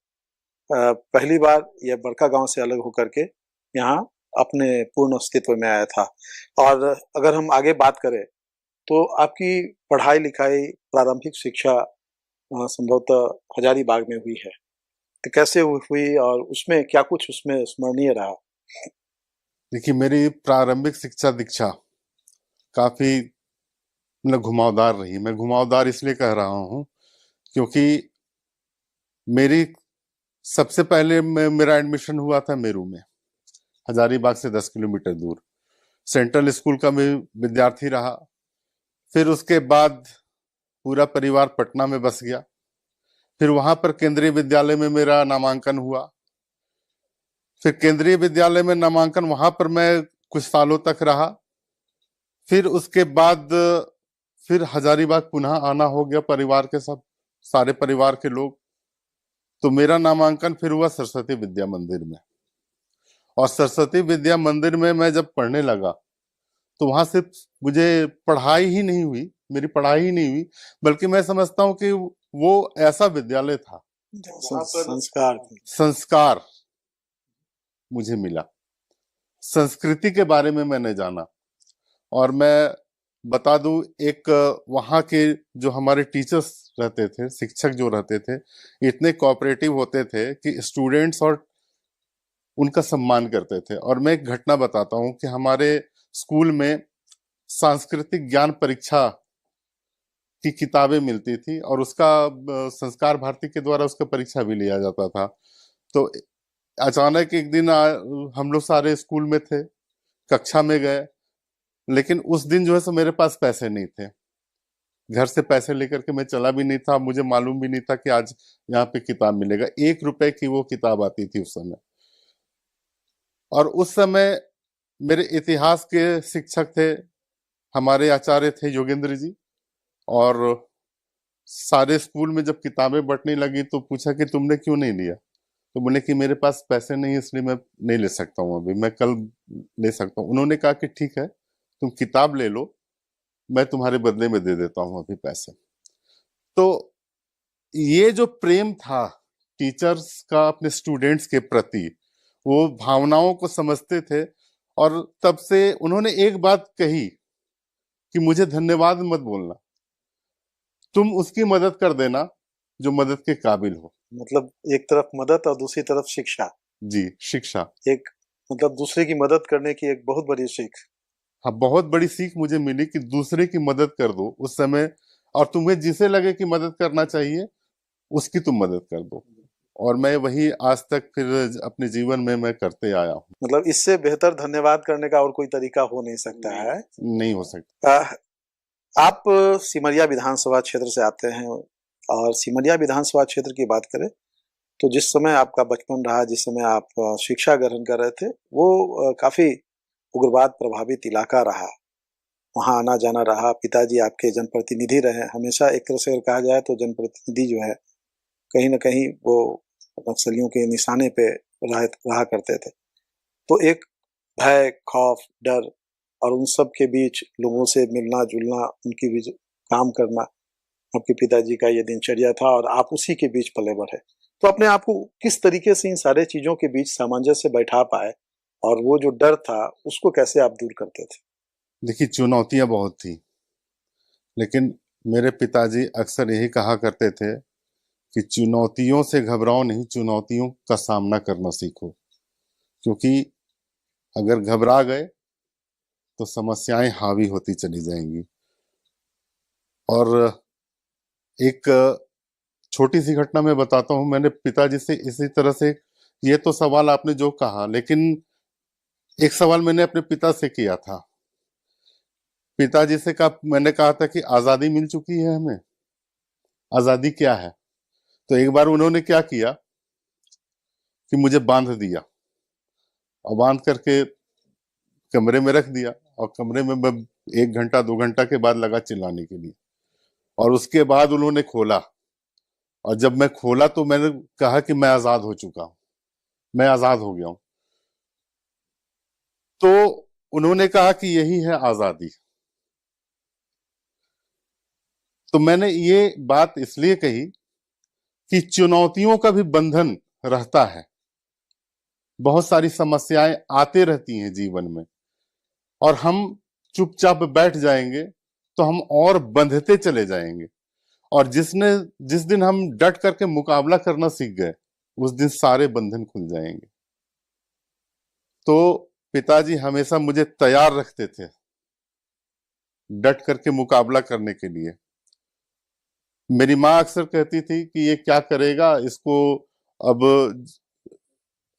पहली बार यह बड़का गांव से अलग होकर के यहाँ अपने पूर्ण अस्तित्व में आया था। और अगर हम आगे बात करें तो आपकी पढ़ाई लिखाई, प्रारंभिक शिक्षा संभवतः हजारीबाग में हुई है, तो कैसे हुई और उसमें क्या कुछ उसमें स्मरणीय रहा?
देखिए, मेरी प्रारंभिक शिक्षा दीक्षा काफी घुमावदार रही। मैं घुमावदार इसलिए कह रहा हूँ क्योंकि मेरी सबसे पहले मेरा एडमिशन हुआ था मेरू में, हजारीबाग से 10 किलोमीटर दूर। सेंट्रल स्कूल का मैं विद्यार्थी रहा। फिर उसके बाद पूरा परिवार पटना में बस गया। फिर वहां पर केंद्रीय विद्यालय में मेरा नामांकन हुआ। फिर केंद्रीय विद्यालय में नामांकन, वहां पर मैं कुछ सालों तक रहा। फिर उसके बाद फिर हजारीबाग पुनः आना हो गया, परिवार के सारे परिवार के लोग। तो मेरा नामांकन फिर हुआ सरस्वती विद्या मंदिर में। और सरस्वती विद्या मंदिर में मैं जब पढ़ने लगा तो वहां सिर्फ मुझे पढ़ाई ही नहीं हुई, मेरी पढ़ाई ही नहीं हुई, बल्कि मैं समझता हूँ कि वो ऐसा विद्यालय था, संस्कार मुझे मिला, संस्कृति के बारे में मैंने जाना। और मैं बता दूं, एक वहाँ के जो हमारे टीचर्स रहते थे, शिक्षक जो रहते थे, इतने कोऑपरेटिव होते थे कि स्टूडेंट्स और उनका सम्मान करते थे। और मैं एक घटना बताता हूँ कि हमारे स्कूल में सांस्कृतिक ज्ञान परीक्षा की किताबें मिलती थी और उसका संस्कार भारती के द्वारा उसका परीक्षा भी लिया जाता था। तो अचानक एक दिन हम लोग सारे स्कूल में थे, कक्षा में गए, लेकिन उस दिन जो है सो मेरे पास पैसे नहीं थे। घर से पैसे लेकर के मैं चला भी नहीं था, मुझे मालूम भी नहीं था कि आज यहाँ पे किताब मिलेगा। 1 रुपए की वो किताब आती थी उस समय। और उस समय मेरे इतिहास के शिक्षक थे, हमारे आचार्य थे योगेंद्र जी। और सारे स्कूल में जब किताबें बंटने लगी तो पूछा कि तुमने क्यों नहीं लिया? तो बोले कि मेरे पास पैसे नहीं, इसलिए मैं नहीं ले सकता हूँ अभी, मैं कल ले सकता हूँ। उन्होंने कहा कि ठीक है, तुम किताब ले लो, मैं तुम्हारे बदले में दे देता हूँ अभी पैसे। तो ये जो प्रेम था टीचर्स का अपने स्टूडेंट्स के प्रति, वो भावनाओं को समझते थे। और तब से उन्होंने एक बात कही कि मुझे धन्यवाद मत बोलना, तुम उसकी मदद कर देना जो मदद के काबिल हो।
मतलब एक तरफ मदद और दूसरी तरफ शिक्षा।
जी, शिक्षा
एक मतलब दूसरे की मदद करने की एक बहुत बड़ी सीख।
हाँ, बहुत बड़ी सीख मुझे मिली कि दूसरे की मदद कर दो उस समय, और तुम्हें जिसे लगे कि मदद करना चाहिए उसकी तुम मदद कर दो। और मैं वही आज तक फिर अपने जीवन में मैं करते आया हूँ।
मतलब इससे बेहतर धन्यवाद करने का और कोई तरीका हो नहीं सकता है।
नहीं हो सकता।
आप सिमरिया विधानसभा क्षेत्र से आते हैं, और सिमरिया विधानसभा क्षेत्र की बात करें तो जिस समय आपका बचपन रहा, जिस समय आप शिक्षा ग्रहण कर रहे थे, वो काफी उग्रवाद प्रभावित इलाका रहा, वहाँ आना जाना रहा। पिताजी आपके जनप्रतिनिधि रहे, हमेशा एक तरह से अगर कहा जाए तो जनप्रतिनिधि जो है कहीं ना कहीं वो नक्सलियों के निशाने पे रहा करते थे। तो एक भय, खौफ, डर और उन सब के बीच लोगों से मिलना जुलना, उनके बीच काम करना, आपके पिताजी का ये दिनचर्या था और आप उसी के बीच पले बढ़े। तो अपने आप को किस तरीके से इन सारे चीजों के बीच सामंजस्य बैठा पाए, और वो जो डर था उसको कैसे आप दूर करते थे?
देखिए, चुनौतियां बहुत थी, लेकिन मेरे पिताजी अक्सर यही कहा करते थे कि चुनौतियों से घबराओ नहीं, चुनौतियों का सामना करना सीखो। क्योंकि अगर घबरा गए तो समस्याएं हावी होती चली जाएंगी। और एक छोटी सी घटना मैं बताता हूं। मैंने पिताजी से इसी तरह से, ये तो सवाल आपने जो कहा, लेकिन एक सवाल मैंने अपने पिता से किया था। पिताजी से मैंने कहा था कि आजादी मिल चुकी है हमें, आजादी क्या है? तो एक बार उन्होंने क्या किया कि मुझे बांध दिया और बांध करके कमरे में रख दिया, और कमरे में मैं 1 घंटा 2 घंटा के बाद लगा चिल्लाने के लिए। और उसके बाद उन्होंने खोला, और जब मैं खोला तो मैंने कहा कि मैं आजाद हो चुका हूं, मैं आजाद हो गया हूं। तो उन्होंने कहा कि यही है आजादी। तो मैंने ये बात इसलिए कही कि चुनौतियों का भी बंधन रहता है, बहुत सारी समस्याएं आते रहती हैं जीवन में, और हम चुपचाप बैठ जाएंगे तो हम और बंधते चले जाएंगे। और जिस दिन हम डट करके मुकाबला करना सीख गए, उस दिन सारे बंधन खुल जाएंगे। तो पिताजी हमेशा मुझे तैयार रखते थे डट करके मुकाबला करने के लिए। मेरी माँ अक्सर कहती थी कि ये क्या करेगा, इसको अब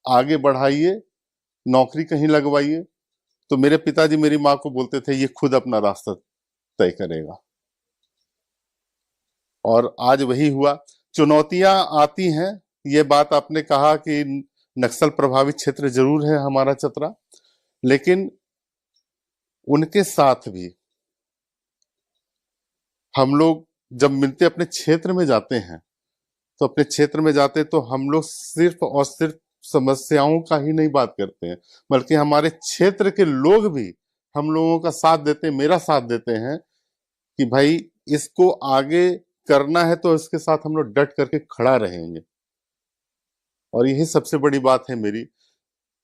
आगे बढ़ाइए, नौकरी कहीं लगवाइए। तो मेरे पिताजी मेरी माँ को बोलते थे ये खुद अपना रास्ता तय करेगा। और आज वही हुआ। चुनौतियां आती हैं, ये बात आपने कहा कि नक्सल प्रभावित क्षेत्र जरूर है हमारा चतरा, लेकिन उनके साथ भी हम लोग जब मिलते अपने क्षेत्र में जाते हैं तो अपने क्षेत्र में जाते तो हम लोग सिर्फ और सिर्फ समस्याओं का ही नहीं बात करते हैं, बल्कि हमारे क्षेत्र के लोग भी हम लोगों का साथ देते हैं, मेरा साथ देते हैं कि भाई इसको आगे करना है तो इसके साथ हम लोग डट करके खड़ा रहेंगे। और यही सबसे बड़ी बात है मेरी।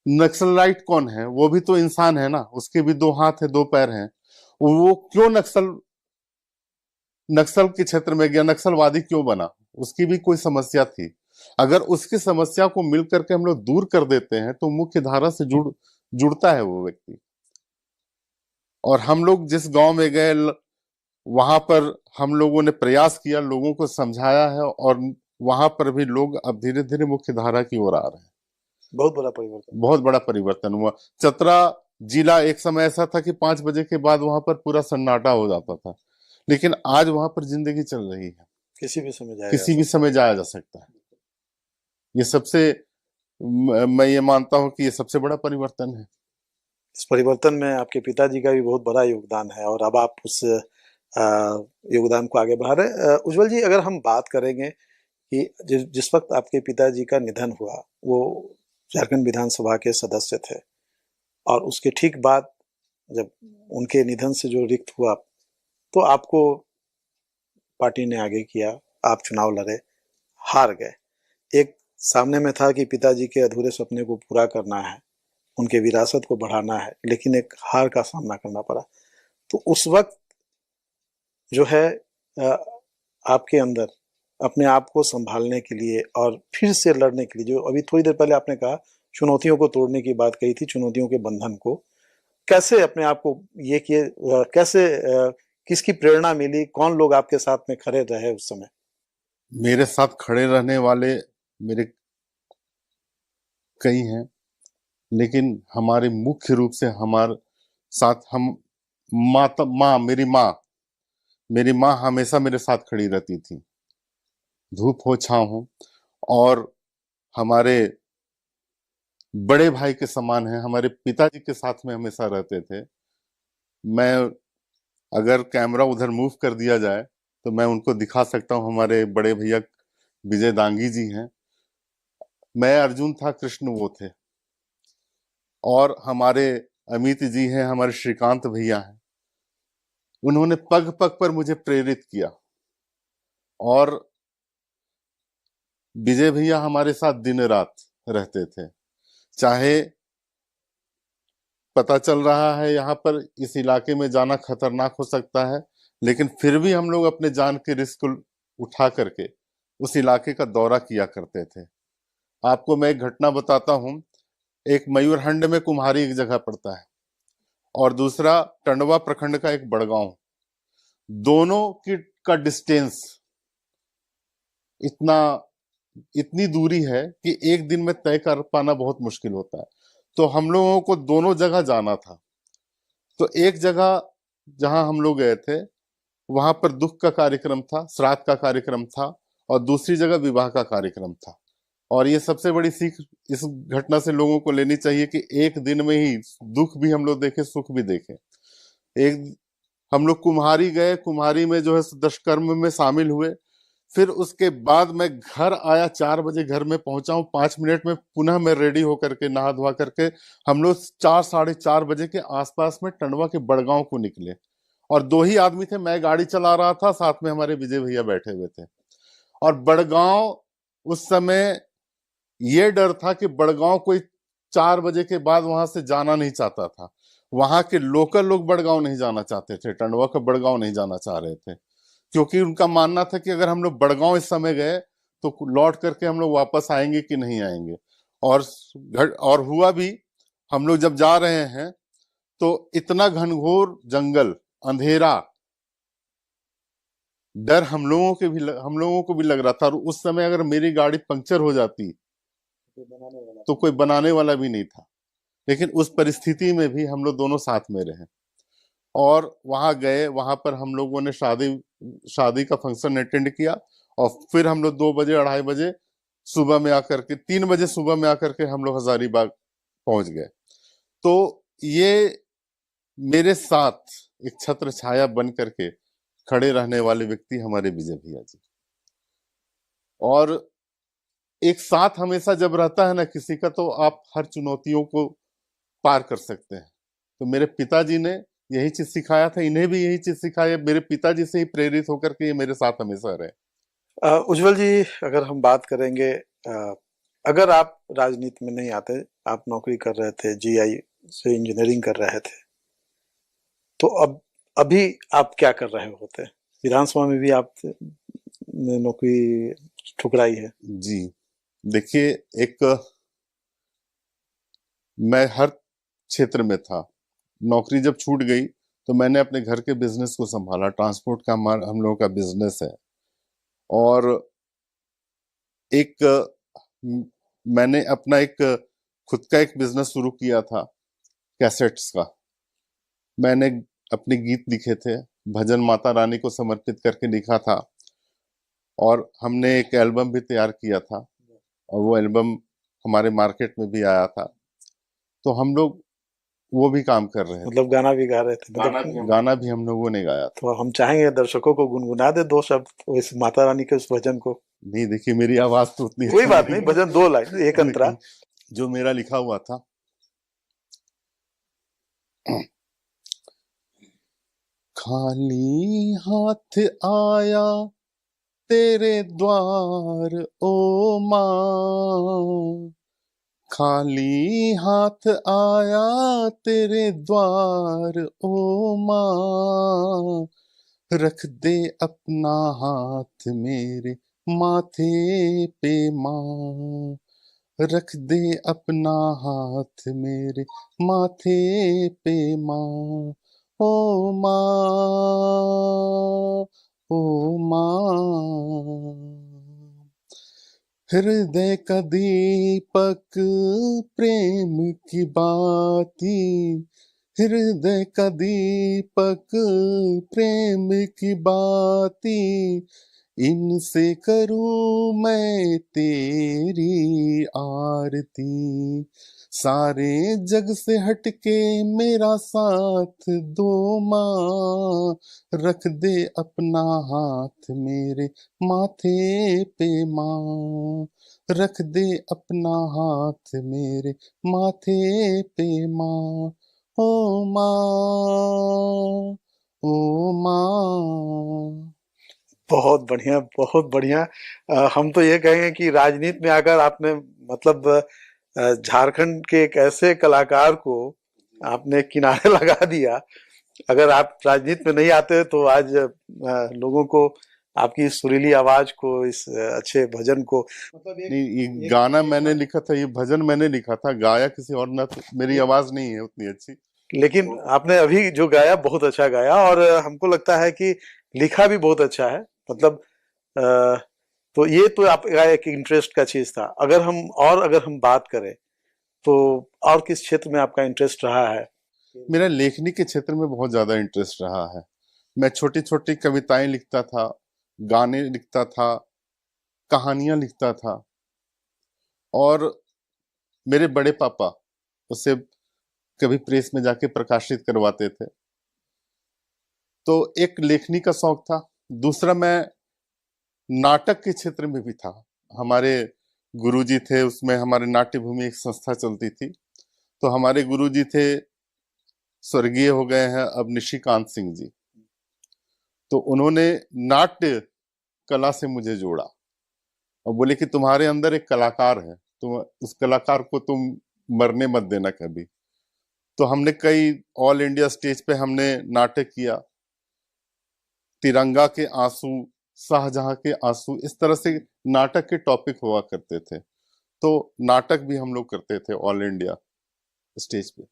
नक्सलाइट कौन है? वो भी तो इंसान है ना, उसके भी 2 हाथ है 2 पैर हैं। वो क्यों नक्सल के क्षेत्र में गया, नक्सलवादी क्यों बना? उसकी भी कोई समस्या थी। अगर उसकी समस्या को मिल करके हम लोग दूर कर देते हैं तो मुख्य धारा से जुड़ता है वो व्यक्ति। और हम लोग जिस गांव में गए वहां पर हम लोगों ने प्रयास किया, लोगों को समझाया है, और वहां पर भी लोग अब धीरे धीरे मुख्य धारा की ओर आ रहे हैं। बहुत बड़ा परिवर्तन हुआ। चतरा जिला एक समय ऐसा था कि 5 बजे के बाद वहां पर पूरा सन्नाटा हो जाता था, लेकिन आज वहां पर जिंदगी चल रही है। किसी भी समय जाया जा सकता है। ये सबसे, मैं ये मानता हूं कि ये सबसे बड़ा परिवर्तन है।
इस परिवर्तन में आपके पिताजी का भी बहुत बड़ा योगदान है और अब आप उस योगदान को आगे बढ़ा रहे। उज्जवल जी, अगर हम बात करेंगे कि जिस वक्त आपके पिताजी का निधन हुआ, वो झारखंड विधानसभा के सदस्य थे, और उसके ठीक बाद जब उनके निधन से जो रिक्त हुआ तो आपको पार्टी ने आगे किया, आप चुनाव लड़े, हार गए। एक सामने में था कि पिताजी के अधूरे सपने को पूरा करना है, उनके विरासत को बढ़ाना है, लेकिन एक हार का सामना करना पड़ा। तो उस वक्त जो है आपके अंदर अपने आप को संभालने के लिए और फिर से लड़ने के लिए, जो अभी थोड़ी देर पहले आपने कहा चुनौतियों को तोड़ने की बात कही थी, चुनौतियों के बंधन को कैसे अपने आप को ये किए, कैसे किसकी प्रेरणा मिली, कौन लोग आपके साथ में खड़े रहे उस समय?
मेरे साथ खड़े रहने वाले मेरे कई हैं, लेकिन हमारे मुख्य रूप से हमारे साथ हम मेरी माँ हमेशा मेरे साथ खड़ी रहती थी, धूप हो छांव हो, और हमारे बड़े भाई के समान है, हमारे पिताजी के साथ में हमेशा रहते थे। मैं अगर कैमरा उधर मूव कर दिया जाए तो मैं उनको दिखा सकता हूँ। हमारे बड़े भैया विजय दांगी जी हैं, मैं अर्जुन था, कृष्ण वो थे, और हमारे अमित जी हैं, हमारे श्रीकांत भैया हैं। उन्होंने पग पग पर मुझे प्रेरित किया, और विजय भैया हमारे साथ दिन रात रहते थे। चाहे पता चल रहा है यहाँ पर इस इलाके में जाना खतरनाक हो सकता है, लेकिन फिर भी हम लोग अपने जान के रिस्क उठा करके उस इलाके का दौरा किया करते थे। आपको मैं एक घटना बताता हूँ। एक मयूरहंड में कुम्हारी एक जगह पड़ता है, और दूसरा टंडवा प्रखंड का एक बड़गांव। दोनों का डिस्टेंस इतनी दूरी है कि एक दिन में तय कर पाना बहुत मुश्किल होता है। तो हम लोगों को दोनों जगह जाना था। तो एक जगह जहां हम लोग गए थे वहां पर दुख का कार्यक्रम था, श्राद्ध का कार्यक्रम था, और दूसरी जगह विवाह का कार्यक्रम था। और ये सबसे बड़ी सीख इस घटना से लोगों को लेनी चाहिए कि एक दिन में ही दुख भी हम लोग देखे, सुख भी देखे। हम लोग कुम्हारी गए, कुम्हारी में जो है दशकर्म में शामिल हुए। फिर उसके बाद मैं घर आया, 4 बजे घर में पहुंचा हूँ। 5 मिनट में पुनः मैं रेडी होकर के नहा धोआ करके हम लोग 4 साढ़े 4 बजे के आसपास में टंडवा के बड़गांव को निकले। और 2 ही आदमी थे, मैं गाड़ी चला रहा था, साथ में हमारे विजय भैया बैठे हुए थे। और बड़गांव उस समय ये डर था कि बड़गांव कोई 4 बजे के बाद वहां से जाना नहीं चाहता था। वहां के लोकल लोग बड़गांव नहीं जाना चाहते थे, टंडवा का बड़गांव नहीं जाना चाह रहे थे, क्योंकि उनका मानना था कि अगर हम लोग बड़गांव इस समय गए तो लौट करके हम लोग वापस आएंगे कि नहीं आएंगे। और हुआ भी। हम लोग जब जा रहे हैं तो इतना घनघोर जंगल, अंधेरा, डर हम लोगों को भी लग रहा था। और उस समय अगर मेरी गाड़ी पंक्चर हो जाती तो कोई बनाने वाला भी नहीं था। लेकिन उस परिस्थिति में भी हम लोग दोनों साथ में रहे और वहां गए। वहां पर हम लोगों ने शादी का फंक्शन अटेंड किया, और फिर हम लोग 2 बजे 2:30 बजे सुबह में आकर के 3 बजे सुबह में आकर के हम लोग हजारीबाग पहुंच गए। तो ये मेरे साथ एक छत्र छाया बन करके खड़े रहने वाले व्यक्ति हमारे विजय भैया जी। और एक साथ हमेशा जब रहता है ना किसी का, तो आप हर चुनौतियों को पार कर सकते हैं। तो मेरे पिताजी ने यही चीज सिखाया था, इन्हें भी यही चीज सिखाई है। मेरे पिताजी से ही प्रेरित होकर के ये मेरे साथ हमेशा रहे।
उज्जवल जी, अगर हम बात करेंगे, अगर आप राजनीति में नहीं आते, आप नौकरी कर रहे थे, जीआई से इंजीनियरिंग कर रहे थे, तो अब अभी आप क्या कर रहे होते? विधानसभा में भी आप ने नौकरी ठुकराई है।
जी देखिए, मैं हर क्षेत्र में था। नौकरी जब छूट गई तो मैंने अपने घर के बिजनेस को संभाला। ट्रांसपोर्ट का हम लोगों का बिजनेस है, और मैंने अपना खुद का एक बिजनेस शुरू किया था कैसेट्स का। मैंने अपने गीत लिखे थे, भजन माता रानी को समर्पित करके लिखा था, और हमने एक एल्बम भी तैयार किया था, और वो एल्बम हमारे मार्केट में भी आया था। तो हम लोग वो भी काम कर रहे हैं।
मतलब गाना भी गा रहे थे?
गाना भी हम लोगों ने गाया था।
तो हम चाहेंगे दर्शकों को गुनगुना दे 2 शब्द इस माता रानी के उस भजन को।
नहीं, देखिए मेरी आवाज तो उतनी
कोई बात नहीं, भजन 2 लाइन, एक अंतरा
जो मेरा लिखा हुआ था। खाली हाथ आया तेरे द्वार ओ माँ, खाली हाथ आया तेरे द्वार ओ माँ, रख दे अपना हाथ मेरे माथे पे माँ, रख दे अपना हाथ मेरे माथे पे माँ, ओ माँ, ओ माँ। हृदय का दीपक प्रेम की बाती, हृदय का दीपक प्रेम की बाती, इनसे करूं मैं तेरी आरती, सारे जग से हटके मेरा साथ दो माँ, रख दे अपना हाथ मेरे माथे पे माँ, रख दे अपना हाथ मेरे माथे पे माँ, ओ माँ, ओ माँ।
बहुत बढ़िया, बहुत बढ़िया। हम तो ये कहेंगे कि राजनीति में आकर आपने मतलब झारखंड के एक ऐसे कलाकार को आपने किनारे लगा दिया। अगर आप राजनीति में नहीं आते तो आज लोगों को आपकी सुरीली आवाज को, इस अच्छे भजन को, मतलब
ये गाना मैंने लिखा था, ये भजन मैंने लिखा था, गाया किसी और ने। मेरी आवाज नहीं है उतनी अच्छी,
लेकिन आपने अभी जो गाया बहुत अच्छा गाया, और हमको लगता है कि लिखा भी बहुत अच्छा है। मतलब तो ये तो आपका एक इंटरेस्ट का चीज था। अगर हम बात करें तो और किस क्षेत्र में आपका इंटरेस्ट रहा है?
मेरा लेखनी के क्षेत्र में बहुत ज्यादा इंटरेस्ट रहा है। मैं छोटी छोटी कविताएं लिखता था, गाने लिखता था, कहानियां लिखता था, और मेरे बड़े पापा उसे कभी प्रेस में जाके प्रकाशित करवाते थे। तो एक लेखनी का शौक था। दूसरा, मैं नाटक के क्षेत्र में भी था। हमारे गुरुजी थे, उसमें हमारे नाट्य भूमि एक संस्था चलती थी। तो हमारे गुरुजी थे, स्वर्गीय हो गए हैं अब, निशिकांत सिंह जी। तो उन्होंने नाट्य कला से मुझे जोड़ा और बोले कि तुम्हारे अंदर एक कलाकार है, तुम उस कलाकार को तुम मरने मत देना कभी। तो हमने कई ऑल इंडिया स्टेज पे हमने नाटक किया, तिरंगा के आंसू, शाहजहां के आंसू, इस तरह से नाटक के टॉपिक हुआ करते थे। तो नाटक भी हम लोग करते थे ऑल इंडिया स्टेज पे।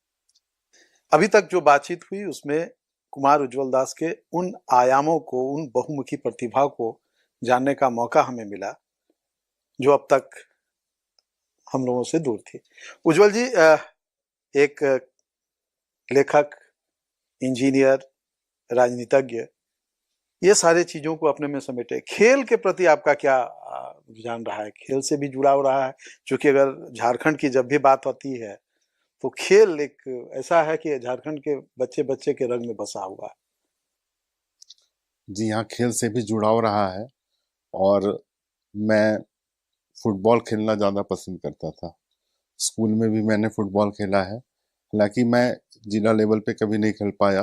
अभी तक जो बातचीत हुई उसमें कुमार उज्जवल दास के उन आयामों को, उन बहुमुखी प्रतिभा को जानने का मौका हमें मिला जो अब तक हम लोगों से दूर थी। उज्जवल जी एक लेखक, इंजीनियर, राजनीतिज्ञ, ये सारे चीजों को अपने में समेटे। खेल के प्रति आपका क्या रुझान रहा है? खेल से भी जुड़ाव रहा है? क्योंकि अगर झारखंड की जब भी बात होती है तो खेल एक ऐसा है कि झारखंड के बच्चे बच्चे के रंग में बसा हुआ है।
जी हाँ, खेल से भी जुड़ाव रहा है। और मैं फुटबॉल खेलना ज़्यादा पसंद करता था। स्कूल में भी मैंने फुटबॉल खेला है, हालांकि मैं जिला लेवल पे कभी नहीं खेल पाया,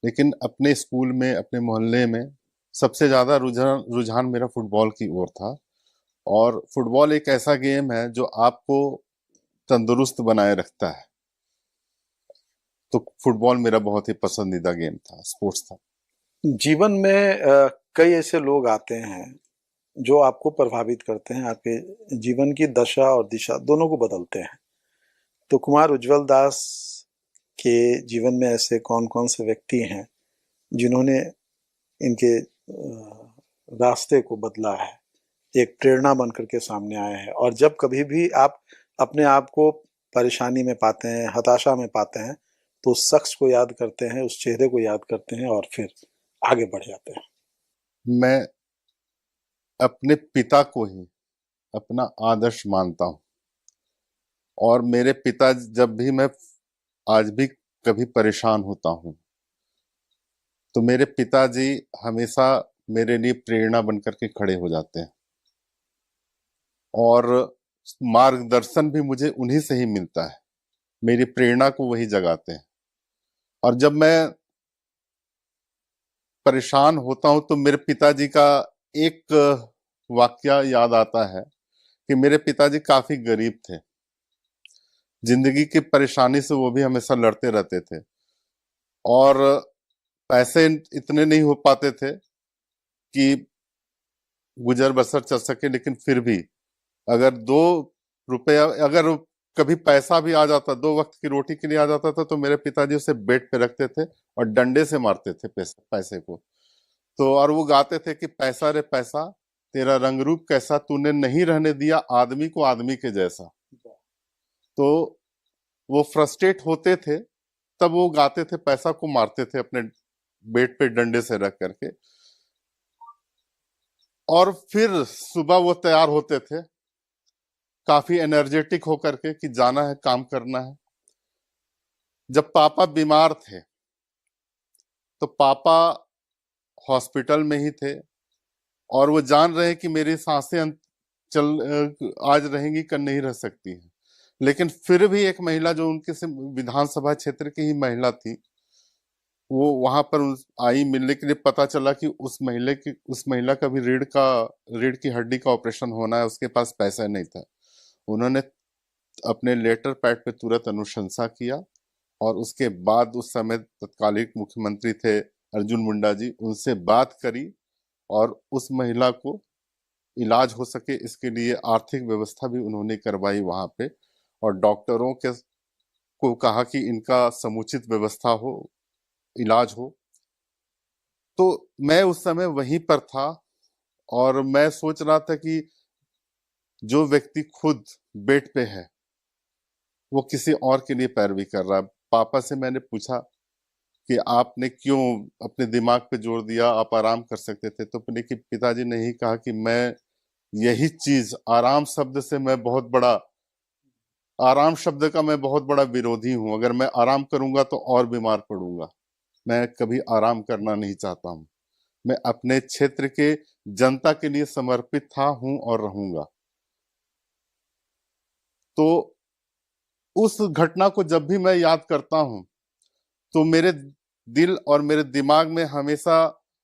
लेकिन अपने स्कूल में, अपने मोहल्ले में सबसे ज़्यादा रुझान मेरा फुटबॉल की ओर था। और फुटबॉल एक ऐसा गेम है जो आपको तंदुरुस्त बनाए रखता है, तो फुटबॉल मेरा बहुत ही पसंदीदा गेम था, स्पोर्ट्स था।
जीवन में कई ऐसे लोग आते हैं जो आपको प्रभावित करते हैं, आपके जीवन की दशा और दिशा दोनों को बदलते हैं। तो कुमार उज्जवल दास के जीवन में ऐसे कौन कौन से व्यक्ति हैं जिन्होंने इनके रास्ते को बदला है, एक प्रेरणा बनकर के सामने आए हैं? और जब कभी भी आप अपने आप को परेशानी में पाते हैं, हताशा में पाते हैं, तो उस शख्स को याद करते हैं, उस चेहरे को याद करते हैं और फिर आगे बढ़ जाते हैं।
मैं अपने पिता को ही अपना आदर्श मानता हूँ, और मेरे पिता, जब भी मैं आज भी कभी परेशान होता हूँ तो मेरे पिताजी हमेशा मेरे लिए प्रेरणा बनकर के खड़े हो जाते हैं, और मार्गदर्शन भी मुझे उन्हीं से ही मिलता है, मेरी प्रेरणा को वही जगाते हैं। और जब मैं परेशान होता हूं तो मेरे पिताजी का एक वाकया याद आता है कि मेरे पिताजी काफी गरीब थे, जिंदगी की परेशानी से वो भी हमेशा लड़ते रहते थे, और पैसे इतने नहीं हो पाते थे कि गुजर बसर चल सके, लेकिन फिर भी अगर 2 रुपया, अगर कभी पैसा भी आ जाता, 2 वक्त की रोटी के लिए आ जाता था, तो मेरे पिताजी उसे बेड पे रखते थे और डंडे से मारते थे पैसे को। तो और वो गाते थे कि पैसा रे पैसा, तेरा रंग रूप कैसा, तूने नहीं रहने दिया आदमी को आदमी के जैसा। तो वो फ्रस्ट्रेट होते थे, तब वो गाते थे, पैसा को मारते थे अपने बेड पे डंडे से रख करके, और फिर सुबह वो तैयार होते थे काफी एनर्जेटिक होकर के कि जाना है, काम करना है। जब पापा बीमार थे तो पापा हॉस्पिटल में ही थे, और वो जान रहे हैं कि मेरी सांसें आज रहेंगी, कल नहीं रह सकती हैं, लेकिन फिर भी एक महिला जो उनके से विधानसभा क्षेत्र की ही महिला थी, वो वहां पर आई मिलने के लिए। पता चला कि उस महिला का भी रीढ़ की हड्डी का ऑपरेशन होना है, उसके पास पैसा नहीं था। उन्होंने अपने लेटर पैड पे तुरंत अनुशंसा किया, और उसके बाद उस समय तत्कालीन मुख्यमंत्री थे अर्जुन मुंडा जी, उनसे बात करी, और उस महिला को इलाज हो सके इसके लिए आर्थिक व्यवस्था भी उन्होंने करवाई वहां पे, और डॉक्टरों को कहा कि इनका समुचित व्यवस्था हो, इलाज हो। तो मैं उस समय वहीं पर था, और मैं सोच रहा था कि जो व्यक्ति खुद बेड पे है वो किसी और के लिए पैरवी कर रहा है। पापा से मैंने पूछा कि आपने क्यों अपने दिमाग पे जोर दिया, आप आराम कर सकते थे। तो अपने कि पिताजी ने ही कहा कि मैं यही चीज, आराम शब्द से मैं बहुत बड़ा, आराम शब्द का मैं बहुत बड़ा विरोधी हूं। अगर मैं आराम करूंगा तो और बीमार पड़ूंगा, मैं कभी आराम करना नहीं चाहता हूं। मैं अपने क्षेत्र के जनता के लिए समर्पित था, हूं और रहूंगा। तो उस घटना को जब भी मैं याद करता हूं तो मेरे दिल और मेरे दिमाग में हमेशा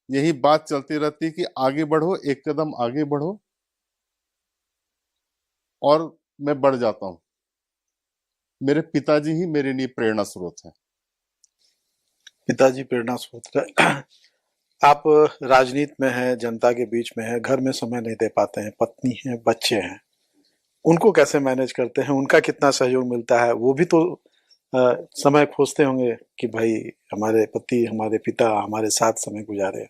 यही बात चलती रहती है कि आगे बढ़ो, एक कदम आगे बढ़ो, और मैं बढ़ जाता हूं। मेरे पिताजी ही मेरे लिए प्रेरणा स्रोत है।
पिताजी प्रेरणा स्रोत है। आप राजनीति में हैं, जनता के बीच में हैं, घर में समय नहीं दे पाते हैं, पत्नी है, बच्चे हैं, उनको कैसे मैनेज करते हैं? उनका कितना सहयोग मिलता है? वो भी तो समय खोजते होंगे कि भाई हमारे पति, हमारे पिता हमारे साथ समय गुजारे।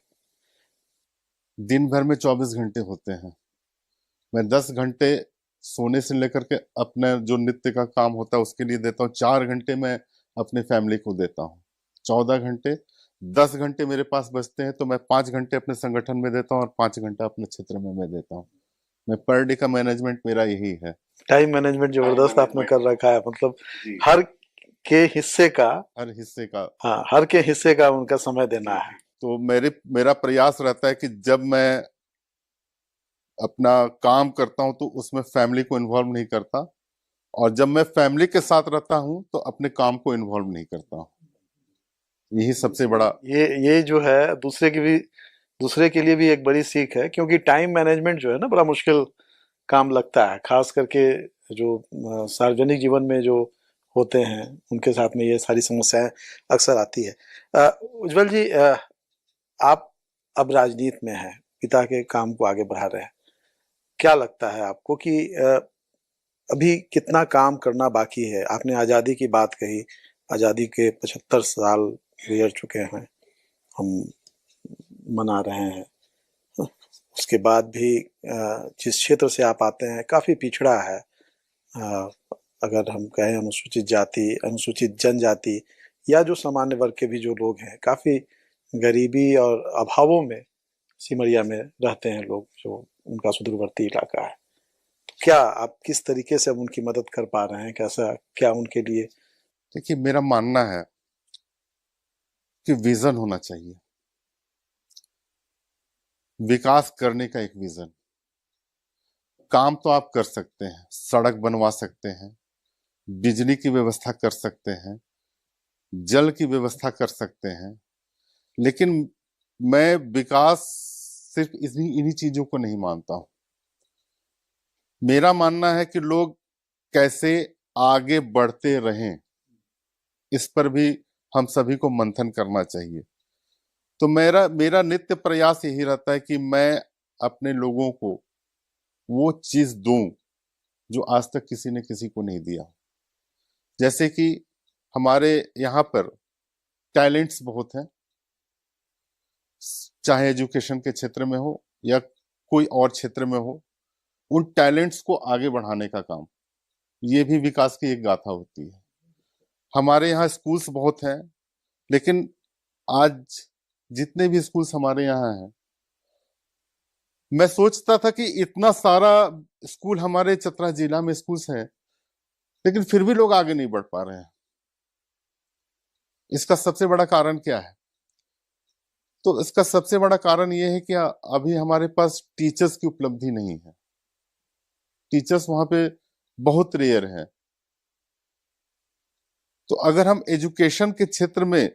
दिन भर में 24 घंटे होते हैं। मैं 10 घंटे सोने से लेकर के अपने जो नित्य का काम होता है उसके लिए देता हूँ। 4 घंटे मैं अपने फैमिली को देता हूँ। 14 घंटे, 10 घंटे मेरे पास बचते हैं तो मैं 5 घंटे अपने संगठन में देता हूँ और 5 घंटा अपने क्षेत्र में मैं देता हूँ। मैं पर डे का मैनेजमेंट मेरा यही है।
टाइम मैनेजमेंट जबरदस्त आपने कर रखा है, मतलब हर के हिस्से का, हाँ, हर के हिस्से का उनका समय देना है।
तो मेरा प्रयास रहता है कि जब मैं अपना काम करता हूं तो उसमें फैमिली को इन्वॉल्व नहीं करता, और जब मैं फैमिली के साथ रहता हूं तो अपने काम को इन्वॉल्व नहीं करता हूं। यही सबसे बड़ा
ये जो है दूसरे के लिए भी एक बड़ी सीख है, क्योंकि टाइम मैनेजमेंट जो है ना बड़ा मुश्किल काम लगता है, खास करके जो सार्वजनिक जीवन में जो होते हैं उनके साथ में ये सारी समस्याएं अक्सर आती है। उज्जवल जी, आप अब राजनीति में हैं, पिता के काम को आगे बढ़ा रहे हैं, क्या लगता है आपको कि अभी कितना काम करना बाकी है? आपने आज़ादी की बात कही, आज़ादी के 75 साल गुजर चुके हैं, हम मना रहे हैं, उसके बाद भी जिस क्षेत्र से आप आते हैं काफ़ी पिछड़ा है। अगर हम कहें अनुसूचित जाति, अनुसूचित जनजाति या जो सामान्य वर्ग के भी जो लोग हैं, काफ़ी गरीबी और अभावों में सिमरिया में रहते हैं लोग, जो उनका सुदूरवर्ती इलाका है। तो क्या आप किस तरीके से उनकी मदद कर पा रहे हैं? कैसा क्या उनके लिए?
देखिए, मेरा मानना है कि विजन होना चाहिए, विकास करने का एक विजन। काम तो आप कर सकते हैं, सड़क बनवा सकते हैं, बिजली की व्यवस्था कर सकते हैं, जल की व्यवस्था कर सकते हैं, लेकिन मैं विकास सिर्फ इन्हीं चीजों को नहीं मानता हूं। मेरा मानना है कि लोग कैसे आगे बढ़ते रहें, इस पर भी हम सभी को मंथन करना चाहिए। तो मेरा नित्य प्रयास यही रहता है कि मैं अपने लोगों को वो चीज दूं जो आज तक किसी ने किसी को नहीं दिया। जैसे कि हमारे यहाँ पर टैलेंट्स बहुत हैं, चाहे एजुकेशन के क्षेत्र में हो या कोई और क्षेत्र में हो, उन टैलेंट्स को आगे बढ़ाने का काम, ये भी विकास की एक गाथा होती है। हमारे यहाँ स्कूल्स बहुत हैं, लेकिन आज जितने भी स्कूल्स हमारे यहाँ हैं, मैं सोचता था कि इतना सारा स्कूल हमारे चतरा जिला में स्कूल्स हैं, लेकिन फिर भी लोग आगे नहीं बढ़ पा रहे हैं। इसका सबसे बड़ा कारण क्या है? तो इसका सबसे बड़ा कारण यह है कि अभी हमारे पास टीचर्स की उपलब्धि नहीं है। टीचर्स वहां पे बहुत रेयर है। तो अगर हम एजुकेशन के क्षेत्र में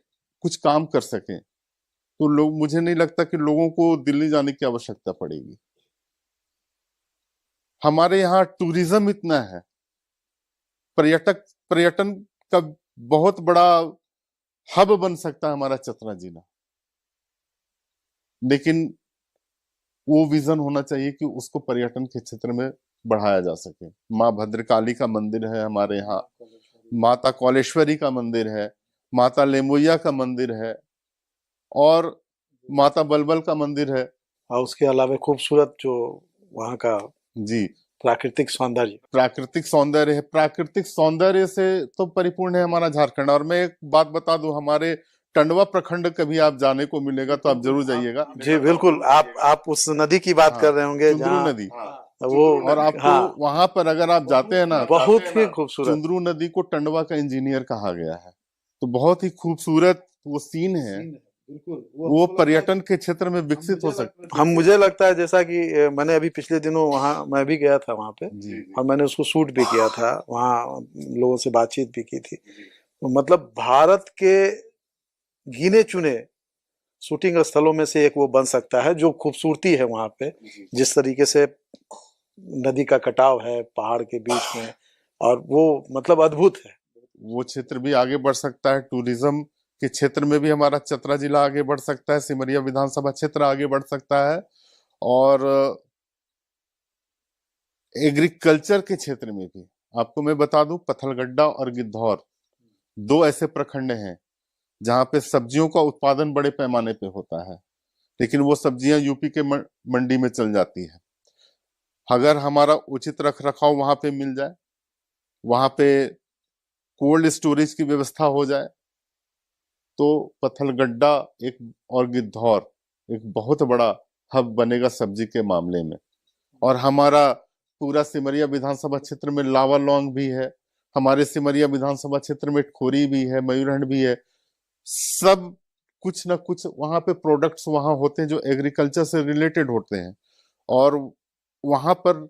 कुछ काम कर सकें तो मुझे नहीं लगता कि लोगों को दिल्ली जाने की आवश्यकता पड़ेगी। हमारे यहाँ टूरिज्म इतना है, पर्यटन का बहुत बड़ा हब बन सकता है हमारा चतरा जिला, लेकिन वो विजन होना चाहिए कि उसको पर्यटन के क्षेत्र में बढ़ाया जा सके। माँ भद्रकाली का मंदिर है हमारे यहाँ, माता कौलेश्वरी का मंदिर है, माता लेमोइया का मंदिर है और माता बलबल का मंदिर है,
और उसके अलावा खूबसूरत जो वहाँ का
जी
प्राकृतिक सौंदर्य
है। प्राकृतिक सौंदर्य से तो परिपूर्ण है हमारा झारखंड। और मैं एक बात बता दूं, हमारे टंडवा प्रखंड कभी आप जाने को मिलेगा तो आप जरूर जाइएगा।
जी बिल्कुल, आप उस नदी की बात कर रहे होंगे,
चुंद्रू नदी,
वो
और आपको वहां पर अगर आप जाते हैं ना,
बहुत ही खूबसूरत।
चुंद्रू नदी को टंडवा का इंजीनियर कहा गया है, तो बहुत ही खूबसूरत वो सीन है। वो पर्यटन के क्षेत्र में विकसित हो सकता है।
मुझे लगता है जैसा कि मैंने अभी पिछले दिनों वहाँ मैं भी गया था वहाँ पे, और मैंने उसको शूट भी किया था, वहाँ लोगों से बातचीत भी की थी। मतलब भारत के गिने चुने शूटिंग स्थलों में से एक वो बन सकता है। जो खूबसूरती है वहाँ पे, जिस तरीके से नदी का कटाव है पहाड़ के बीच में, और वो मतलब अद्भुत है।
वो क्षेत्र भी आगे बढ़ सकता है। टूरिज्म के क्षेत्र में भी हमारा चतरा जिला आगे बढ़ सकता है, सिमरिया विधानसभा क्षेत्र आगे बढ़ सकता है, और एग्रीकल्चर के क्षेत्र में भी। आपको मैं बता दूं, पत्थलगड्डा और गिद्धौर दो ऐसे प्रखंड हैं जहां पे सब्जियों का उत्पादन बड़े पैमाने पे होता है, लेकिन वो सब्जियां यूपी के मंडी में चल जाती है। अगर हमारा उचित रख रखाव वहां पे मिल जाए, वहां पे कोल्ड स्टोरेज की व्यवस्था हो जाए, तो पत्थलगड्डा एक और गिद्धौर एक बहुत बड़ा हब बनेगा सब्जी के मामले में। और हमारा पूरा सिमरिया विधानसभा क्षेत्र में लावा लौंग भी है, हमारे सिमरिया विधानसभा क्षेत्र में खोरी भी है, मयूरहंड भी है। सब कुछ ना कुछ वहां पे प्रोडक्ट्स वहां होते हैं जो एग्रीकल्चर से रिलेटेड होते हैं, और वहां पर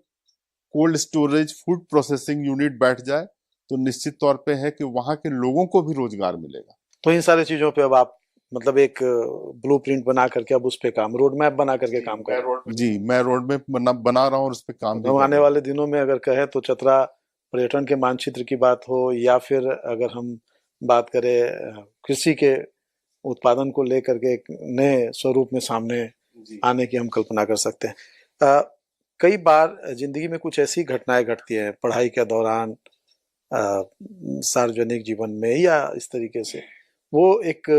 cold storage food processing unit बैठ जाए तो निश्चित तौर पे है कि वहां के लोगों को भी रोजगार मिलेगा।
तो इन सारी चीजों पे अब आप मतलब एक ब्लूप्रिंट बना करके अब उस पे काम, रोड मैप बना करके काम कर रहे हैं।
जी, मैं रोड मैप बना रहा हूँ और उस पे काम भी कर
आने
रहा
वाले दिनों में अगर कहे तो चतरा पर्यटन के मानचित्र की बात हो या फिर अगर हम बात करें कृषि के उत्पादन को लेकर के एक नए स्वरूप में सामने आने की हम कल्पना कर सकते हैं। कई बार जिंदगी में कुछ ऐसी घटनाएं घटती हैं पढ़ाई के दौरान, सार्वजनिक जीवन में या इस तरीके से, वो एक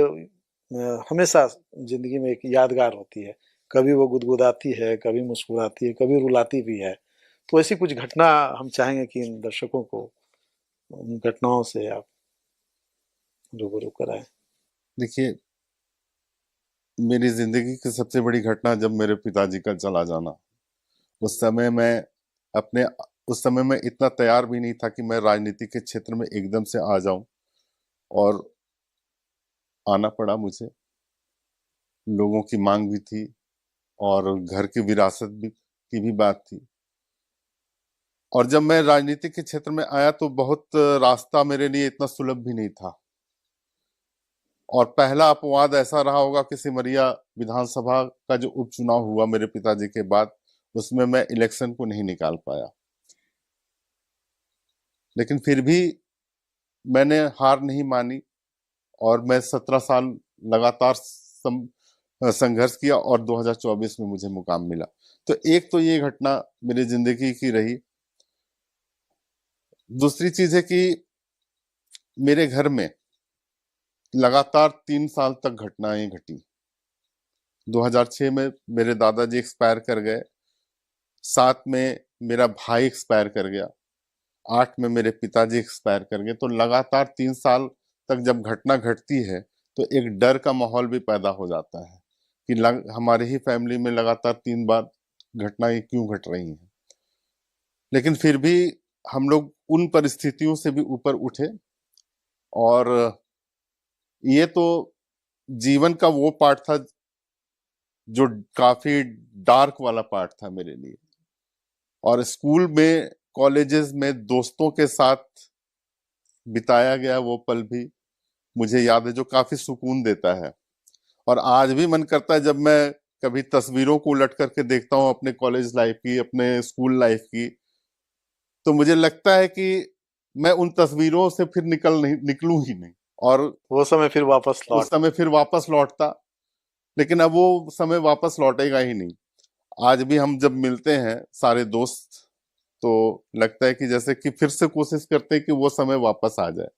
हमेशा जिंदगी में एक यादगार होती है। कभी वो गुदगुदाती है, कभी मुस्कुराती है, कभी रुलाती भी है। तो ऐसी कुछ घटना हम चाहेंगे कि इन दर्शकों को उन घटनाओं से आप रूबरू कराएं।
देखिए, मेरी जिंदगी की सबसे बड़ी घटना जब मेरे पिताजी का चला जाना, उस समय मैं इतना तैयार भी नहीं था कि मैं राजनीति के क्षेत्र में एकदम से आ जाऊं, और आना पड़ा मुझे। लोगों की मांग भी थी और घर की विरासत की भी बात थी। और जब मैं राजनीति के क्षेत्र में आया तो बहुत रास्ता मेरे लिए इतना सुलभ भी नहीं था। और पहला अपवाद ऐसा रहा होगा कि सिमरिया विधानसभा का जो उपचुनाव हुआ मेरे पिताजी के बाद, उसमें मैं इलेक्शन को नहीं निकाल पाया। लेकिन फिर भी मैंने हार नहीं मानी और मैं 17 साल लगातार संघर्ष किया और 2024 में मुझे मुकाम मिला। तो एक तो ये घटना मेरी जिंदगी की रही। दूसरी चीज है कि मेरे घर में लगातार 3 साल तक घटनाएं घटी। 2006 में मेरे दादाजी एक्सपायर कर गए, 7 में मेरा भाई एक्सपायर कर गया, 8 में मेरे पिताजी एक्सपायर कर गए। तो लगातार 3 साल तक जब घटना घटती है तो एक डर का माहौल भी पैदा हो जाता है कि हमारे ही फैमिली में लगातार 3 बार घटनाएं क्यों घट रही हैं। लेकिन फिर भी हम लोग उन परिस्थितियों से भी ऊपर उठे, और ये तो जीवन का वो पार्ट था जो काफी डार्क वाला पार्ट था मेरे लिए। और स्कूल में, कॉलेजेस में दोस्तों के साथ बिताया गया वो पल भी मुझे याद है, जो काफी सुकून देता है। और आज भी मन करता है जब मैं कभी तस्वीरों को उलट करके देखता हूँ अपने कॉलेज लाइफ की, अपने स्कूल लाइफ की, तो मुझे लगता है कि मैं उन तस्वीरों से फिर निकलूं ही नहीं, और
वो समय फिर वापस
लौटता। लेकिन अब वो समय वापस लौटेगा ही नहीं। आज भी हम जब मिलते हैं सारे दोस्त तो लगता है कि जैसे कि फिर से कोशिश करते हैं कि वो समय वापस आ जाए।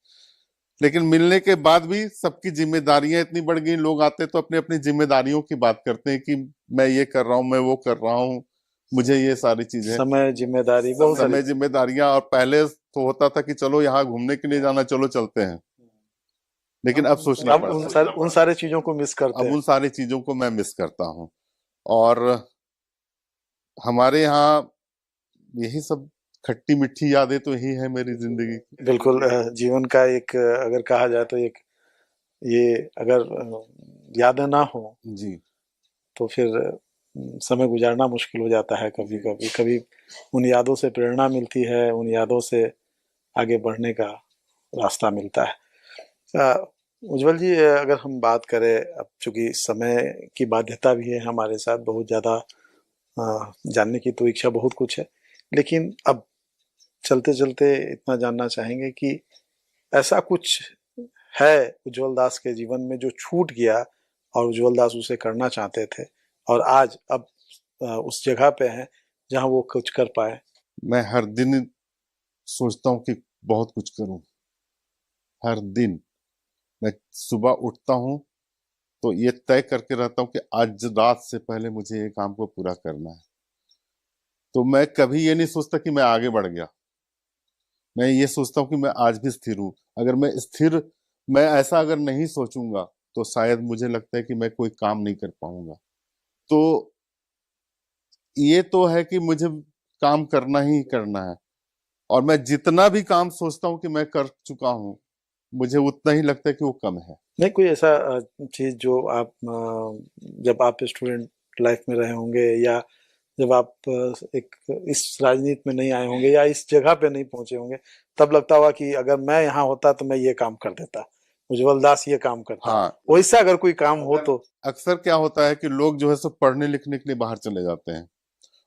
लेकिन मिलने के बाद भी सबकी जिम्मेदारियां इतनी बढ़ गई, लोग आते तो अपनी अपनी जिम्मेदारियों की बात करते हैं कि मैं ये कर रहा हूँ, मैं वो कर रहा हूँ, मुझे ये सारी चीजें,
समय
जिम्मेदारियां। और पहले तो होता था कि चलो यहाँ घूमने के लिए जाना, चलो चलते हैं। लेकिन अब सोचना पड़ता है,
उन सारी चीजों को मिस करते हैं।
अब उन सारी चीजों को मैं मिस करता हूँ। और हमारे यहाँ यही सब खट्टी मिट्टी यादें तो यही है मेरी जिंदगी।
बिल्कुल, जीवन का एक अगर कहा जाए तो एक ये अगर यादें ना हो
जी
तो फिर समय गुजारना मुश्किल हो जाता है। कभी उन यादों से प्रेरणा मिलती है, उन यादों से आगे बढ़ने का रास्ता मिलता है। उज्जवल जी, अगर हम बात करें, अब चूंकि समय की बाध्यता भी है हमारे साथ, बहुत ज़्यादा जानने की तो इच्छा बहुत कुछ है, लेकिन अब चलते चलते इतना जानना चाहेंगे कि ऐसा कुछ है उज्जवल दास के जीवन में जो छूट गया और उज्जवल दास उसे करना चाहते थे और आज अब उस जगह पे हैं जहां वो कुछ कर पाए?
मैं हर दिन सोचता हूँ कि बहुत कुछ करूं। हर दिन मैं सुबह उठता हूँ तो ये तय करके रहता हूँ कि आज रात से पहले मुझे ये काम को पूरा करना है। तो मैं कभी ये नहीं सोचता कि मैं आगे बढ़ गया, मैं ये सोचता हूँ कि मैं आज भी स्थिर हूँ। अगर मैं ऐसा अगर नहीं सोचूंगा तो शायद मुझे लगता है कि मैं कोई काम नहीं कर पाऊंगा। तो ये तो है कि मुझे काम करना ही करना है, और मैं जितना भी काम सोचता हूँ कि मैं कर चुका हूँ, मुझे उतना ही लगता है कि वो कम है।
नहीं, कोई ऐसा चीज जो आप जब आप स्टूडेंट लाइफ में रहे होंगे या जब आप एक इस राजनीति में नहीं आए होंगे या इस जगह पे नहीं पहुंचे होंगे, तब लगता होगा कि अगर मैं यहाँ होता तो मैं ये काम कर देता, उज्जवल दास ये काम करता।
हाँ,
वैसा अगर कोई काम हो तो
अक्सर क्या होता है कि लोग जो है सो पढ़ने लिखने के लिए बाहर चले जाते हैं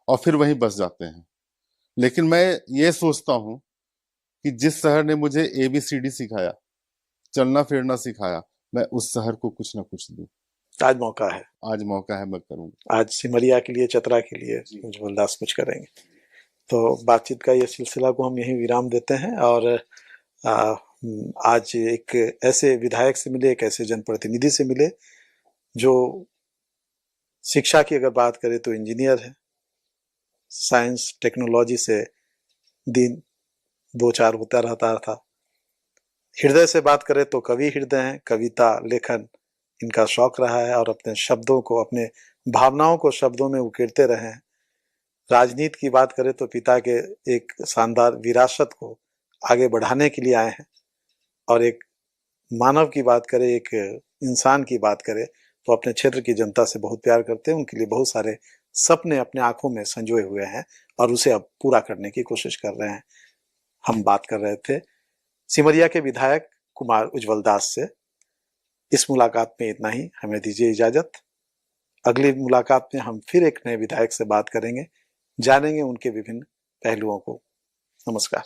और फिर वहीं बस जाते हैं। लेकिन मैं ये सोचता हूँ कि जिस शहर ने मुझे ABCD सिखाया, चलना फिरना सिखाया, मैं उस शहर को कुछ ना कुछ दूं।
आज मौका है,
मैं करूंगा।
आज सिमरिया के लिए, चतरा के लिए उज्जवल दास कुछ करेंगे। तो बातचीत का ये सिलसिला को हम यहीं विराम देते हैं और आज एक ऐसे विधायक से मिले, एक ऐसे जनप्रतिनिधि से मिले जो शिक्षा की अगर बात करें तो इंजीनियर है, साइंस टेक्नोलॉजी से दिन दो चार होता रहता था। हृदय से बात करें तो कवि हृदय हैं, कविता लेखन इनका शौक रहा है और अपने शब्दों को, अपने भावनाओं को शब्दों में उकेरते रहे हैं। राजनीति की बात करें तो पिता के एक शानदार विरासत को आगे बढ़ाने के लिए आए हैं और एक मानव की बात करें, एक इंसान की बात करें तो अपने क्षेत्र की जनता से बहुत प्यार करते हैं, उनके लिए बहुत सारे सपने अपने आंखों में संजोए हुए हैं और उसे अब पूरा करने की कोशिश कर रहे हैं। हम बात कर रहे थे सिमरिया के विधायक कुमार उज्जवल दास से। इस मुलाकात में इतना ही, हमें दीजिए इजाजत। अगली मुलाकात में हम फिर एक नए विधायक से बात करेंगे, जानेंगे उनके विभिन्न पहलुओं को। नमस्कार।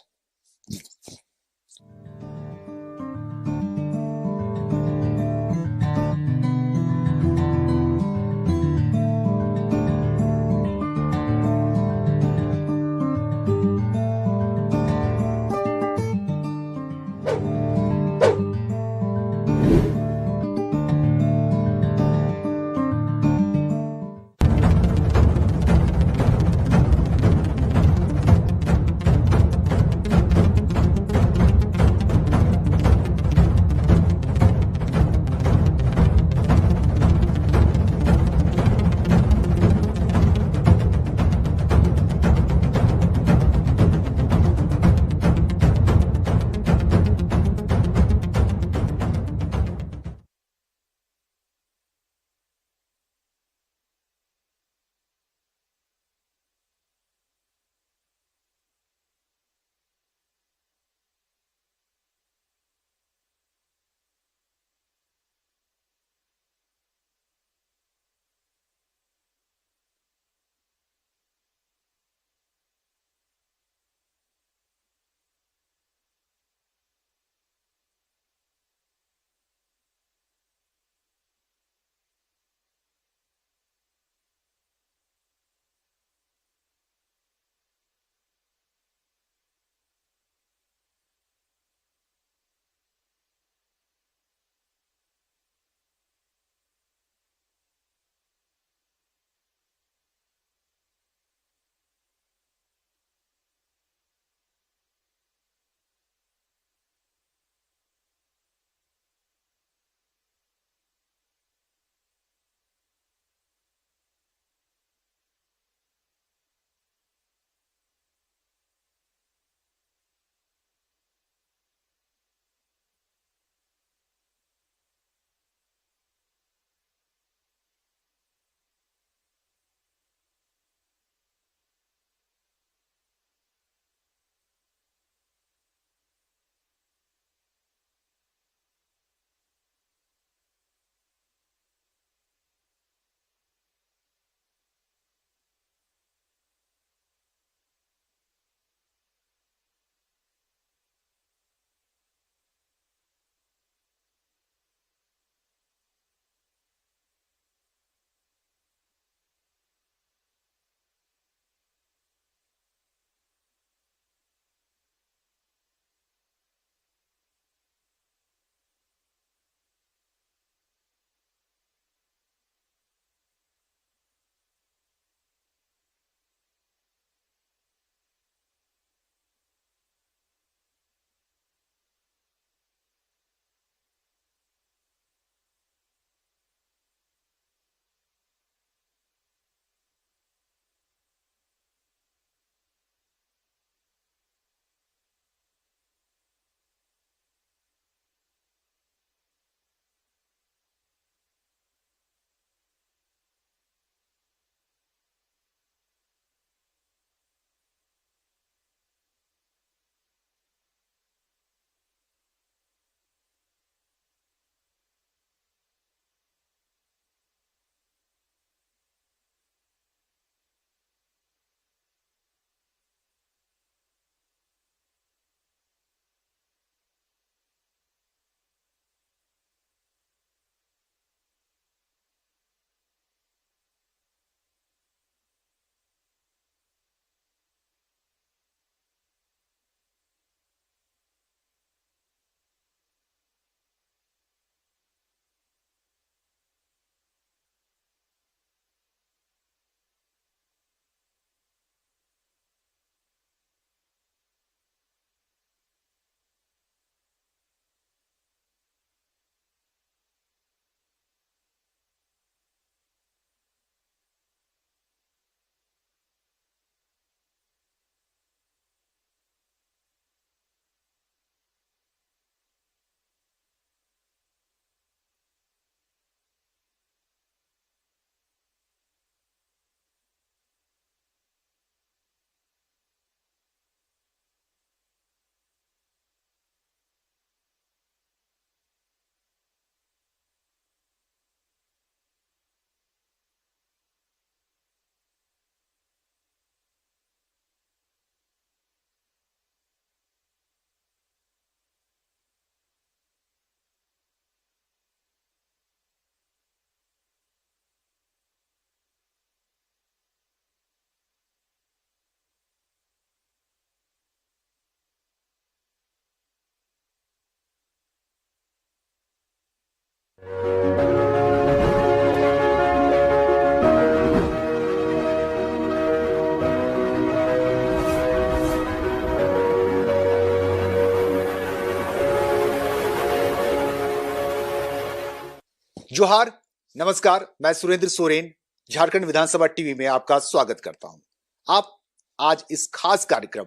जोहार, नमस्कार। मैं सुरेंद्र सोरेन झारखंड विधानसभा टीवी में आपका स्वागत करता हूं। आप आज इस खास कार्यक्रम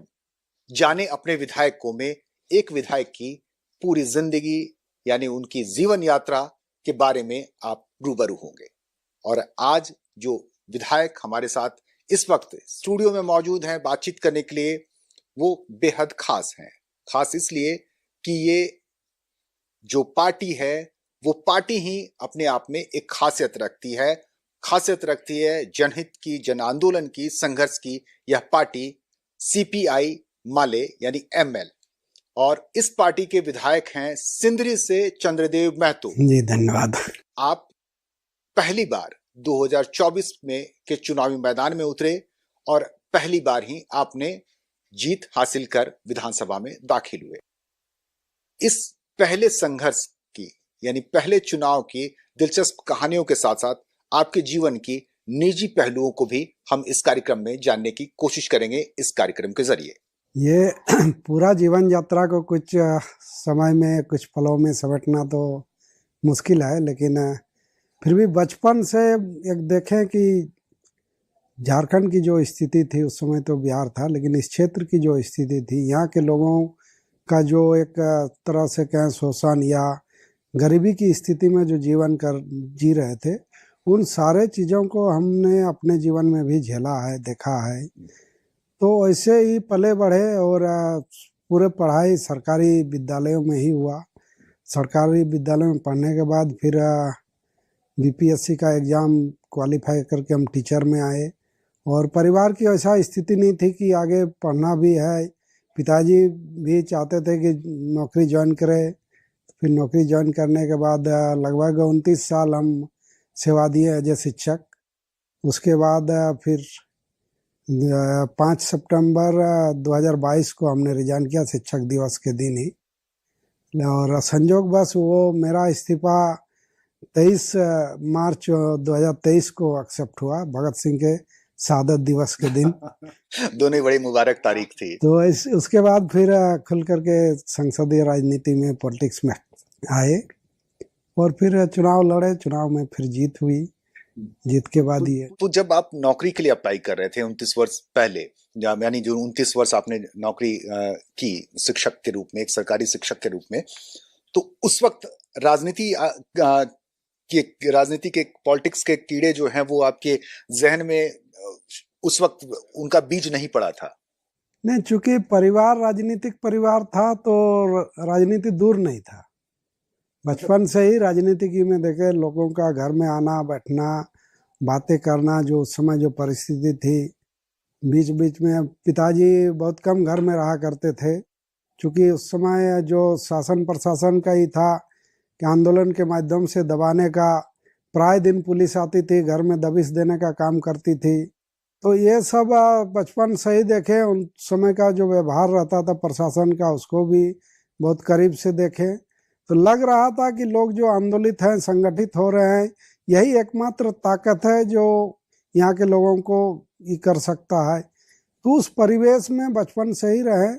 जाने अपने विधायक को में एक विधायक की पूरी जिंदगी यानी उनकी जीवन यात्रा के बारे में आप रूबरू होंगे। और आज जो विधायक हमारे साथ इस वक्त स्टूडियो में मौजूद हैं बातचीत करने के लिए, वो बेहद खास हैं। खास इसलिए कि ये जो पार्टी है वो पार्टी ही अपने आप में एक खासियत रखती है जनहित की, जन आंदोलन की, संघर्ष की। यह पार्टी सीपीआई माले यानी एमएल, और इस पार्टी के विधायक हैं सिंदरी से चंद्रदेव महतो
जी। धन्यवाद।
आप पहली बार 2024 में के चुनावी मैदान में उतरे और पहली बार ही आपने जीत हासिल कर विधानसभा में दाखिल हुए। इस पहले संघर्ष की यानी पहले चुनाव की दिलचस्प कहानियों के साथ साथ आपके जीवन की निजी पहलुओं को भी हम इस कार्यक्रम में जानने की कोशिश करेंगे इस कार्यक्रम के जरिए।
ये पूरा जीवन यात्रा को कुछ समय में, कुछ पलों में समेटना तो मुश्किल है, लेकिन फिर भी बचपन से एक देखें कि झारखंड की जो स्थिति थी उस समय तो बिहार था, लेकिन इस क्षेत्र की जो स्थिति थी, यहाँ के लोगों का जो एक तरह से कहें शोषण या गरीबी की स्थिति में जो जीवन जी रहे थे, उन सारे चीज़ों को हमने अपने जीवन में भी झेला है, देखा है। तो ऐसे ही पले बढ़े और पूरे पढ़ाई सरकारी विद्यालयों में ही हुआ। सरकारी विद्यालय में पढ़ने के बाद फिर बीपीएससी का एग्ज़ाम क्वालिफाई करके हम टीचर में आए, और परिवार की ऐसा स्थिति नहीं थी कि आगे पढ़ना भी है। पिताजी भी चाहते थे कि नौकरी ज्वाइन करें। फिर नौकरी ज्वाइन करने के बाद लगभग 29 साल हम सेवा दिए एज ए शिक्षक। उसके बाद फिर 5 सितंबर 2022 को हमने रिजाइन किया, शिक्षक दिवस के दिन ही। और संयोगवश वो मेरा इस्तीफा 23 मार्च 2023 को एक्सेप्ट हुआ, भगत सिंह के शहादत दिवस के दिन।
दोनों बड़ी मुबारक तारीख थी।
तो उसके बाद फिर खुल करके संसदीय राजनीति में, पॉलिटिक्स में आए और फिर चुनाव लड़े। चुनाव में फिर जीत हुई। जीत के बाद ये
तो जब आप नौकरी के लिए अप्लाई कर रहे थे 29 वर्ष पहले, यानी जो 29 वर्ष आपने नौकरी की शिक्षक के रूप में, एक सरकारी शिक्षक के रूप में, तो उस वक्त राजनीति के पॉलिटिक्स के कीड़े जो हैं वो आपके जहन में उस वक्त उनका बीज नहीं पड़ा था?
नहीं, चूंकि परिवार राजनीतिक परिवार था तो राजनीति दूर नहीं था। बचपन से ही राजनीति में देखे लोगों का घर में आना बैठना, बातें करना, जो उस समय जो परिस्थिति थी। बीच बीच में पिताजी बहुत कम घर में रहा करते थे, चूँकि उस समय जो शासन प्रशासन का ही था कि आंदोलन के माध्यम से दबाने का, प्राय दिन पुलिस आती थी, घर में दबिश देने का काम करती थी। तो ये सब बचपन से ही देखे। उन समय का जो व्यवहार रहता था प्रशासन का, उसको भी बहुत करीब से देखे। तो लग रहा था कि लोग जो आंदोलित हैं, संगठित हो रहे हैं, यही एकमात्र ताकत है जो यहाँ के लोगों को ये कर सकता है। तो उस परिवेश में बचपन से ही रहे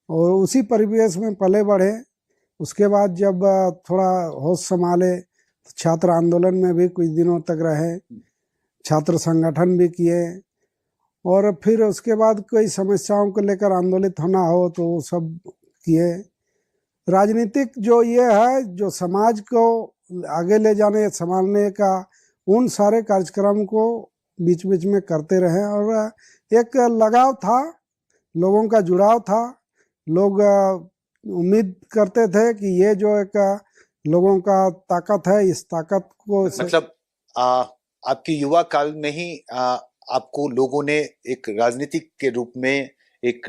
और उसी परिवेश में पले बढ़े। उसके बाद जब थोड़ा होश संभाले तो छात्र आंदोलन में भी कुछ दिनों तक रहे, छात्र संगठन भी किए, और फिर उसके बाद कोई समस्याओं को लेकर आंदोलित होना हो तो वो सब किए। राजनीतिक जो ये है, जो समाज को आगे ले जाने, संभालने का, उन सारे कार्यक्रम को बीच बीच में करते रहे। और एक लगाव था, लोगों का जुड़ाव था। लोग उम्मीद करते थे कि ये जो एक लोगों का ताकत है, इस ताकत को
मतलब आपके युवा काल में ही आपको लोगों ने एक राजनीतिक के रूप में, एक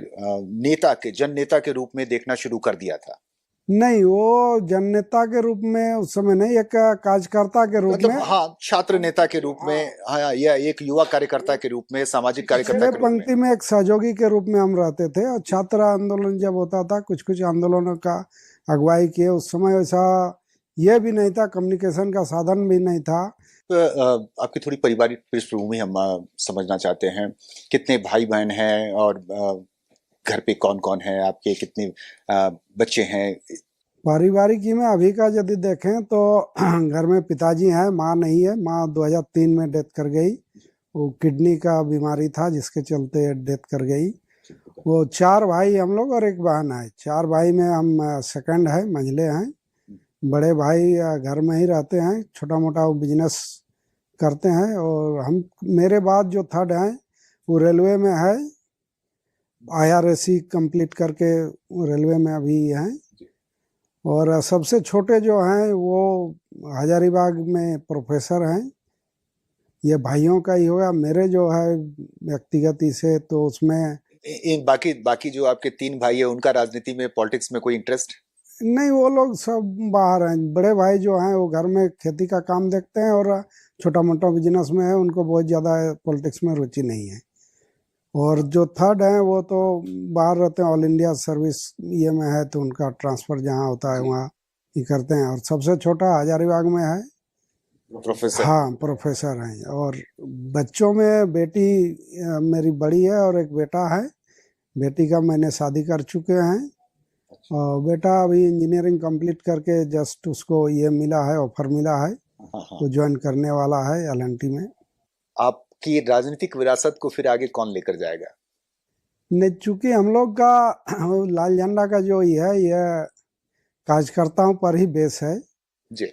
जन नेता के रूप में देखना शुरू कर दिया था?
नहीं, वो जननेता के रूप में उस समय नहीं, एक कार्यकर्ता के रूप में।
हाँ, छात्र नेता के रूप में, हाँ, या एक युवा कार्यकर्ता के रूप में, सामाजिक कार्यकर्ता के
पंक्ति में एक सहयोगी के रूप में हम रहते थे। और छात्र आंदोलन जब होता था, कुछ कुछ आंदोलनों का अगुवाई किए। उस समय ऐसा ये भी नहीं था, कम्युनिकेशन का साधन भी नहीं था।
आपकी थोड़ी पारिवारिक पृष्ठभूमि हम समझना चाहते हैं। कितने भाई बहन हैं और घर पे कौन कौन है आपके, कितने बच्चे हैं?
पारिवारिक में अभी का यदि देखें तो घर में पिताजी हैं, माँ नहीं है। माँ 2003 में डेथ कर गई। वो किडनी का बीमारी था जिसके चलते डेथ कर गई। वो 4 भाई हम लोग और 1 बहन है। 4 भाई में हम सेकंड है, मंझले हैं। बड़े भाई घर में ही रहते हैं, छोटा मोटा वो बिजनेस करते हैं। और हम मेरे बाद जो थर्ड हैं वो रेलवे में है, IRAC कंप्लीट करके रेलवे में अभी हैं। और सबसे छोटे जो हैं वो हजारीबाग में प्रोफेसर हैं। ये भाइयों का ही होगा। मेरे जो है व्यक्तिगत से तो उसमें
बाकी जो आपके 3 भाई है उनका राजनीति में, पॉलिटिक्स में कोई इंटरेस्ट
नहीं। वो लोग सब बाहर हैं। बड़े भाई जो हैं वो घर में खेती का काम देखते हैं और छोटा मोटा बिजनेस में है। उनको बहुत ज़्यादा पॉलिटिक्स में रुचि नहीं है। और जो थर्ड है वो तो बाहर रहते हैं, ऑल इंडिया सर्विस ये में है, तो उनका ट्रांसफ़र जहाँ होता है वहाँ ही करते हैं। और सबसे छोटा हजारीबाग में है,
प्रोफेसर।
हाँ, प्रोफेसर हैं। और बच्चों में बेटी मेरी बड़ी है और 1 बेटा है। बेटी का मैंने शादी कर चुके हैं और बेटा अभी इंजीनियरिंग कंप्लीट करके जस्ट उसको ये मिला है, ऑफर मिला है, वो ज्वाइन करने वाला है LNT में।
आपकी राजनीतिक विरासत को फिर आगे कौन लेकर जाएगा?
नहीं, चूंकि हम लोग का लाल झंडा का जो ये है, यह कार्यकर्ताओं पर ही बेस है
जी।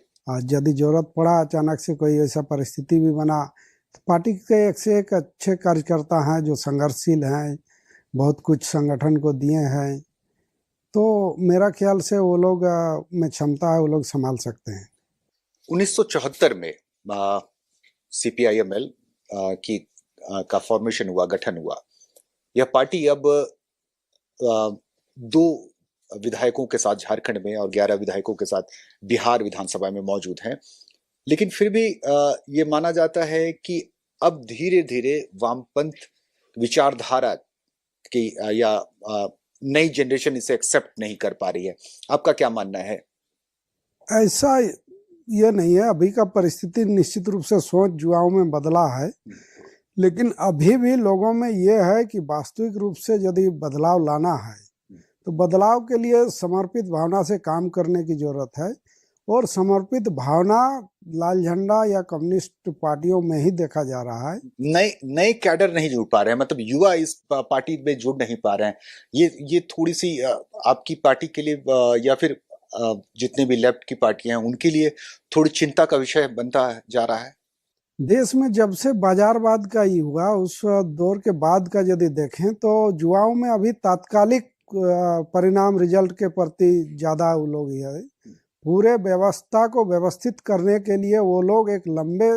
यदि जरूरत पड़ा, अचानक से कोई ऐसा परिस्थिति भी बना, तो पार्टी के 1 से 1 अच्छे कार्यकर्ता हैं जो संघर्षशील हैं, बहुत कुछ संगठन को दिए हैं। तो मेरा ख्याल से वो लोग में क्षमता है, वो लोग संभाल सकते हैं।
1974 में CPIML का फॉर्मेशन हुआ, गठन हुआ। यह पार्टी अब 2 विधायकों के साथ झारखंड में और 11 विधायकों के साथ बिहार विधानसभा में मौजूद हैं। लेकिन फिर भी ये माना जाता है कि अब धीरे धीरे वामपंथ विचारधारा की या नई जनरेशन इसे एक्सेप्ट नहीं कर पा रही है। आपका क्या मानना है?
ऐसा ये नहीं है। अभी का परिस्थिति निश्चित रूप से सोच युवाओं में बदला है, लेकिन अभी भी लोगों में ये है कि वास्तविक रूप से यदि बदलाव लाना है तो बदलाव के लिए समर्पित भावना से काम करने की जरूरत है। और समर्पित भावना लाल झंडा या कम्युनिस्ट पार्टियों में ही देखा जा रहा है।
नए कैडर नहीं जुड़ पा रहे हैं, मतलब युवा इस पार्टी में जुड़ नहीं पा रहे हैं। ये थोड़ी सी आपकी पार्टी के लिए या फिर जितने भी लेफ्ट की पार्टियां हैं उनके लिए थोड़ी चिंता का विषय बनता जा रहा है।
देश में जब से बाजारवाद का ही हुआ, उस दौर के बाद का यदि देखें तो युवाओं में अभी तात्कालिक परिणाम, रिजल्ट के प्रति ज्यादा वो लोग है। पूरे व्यवस्था को व्यवस्थित करने के लिए वो लोग एक लंबे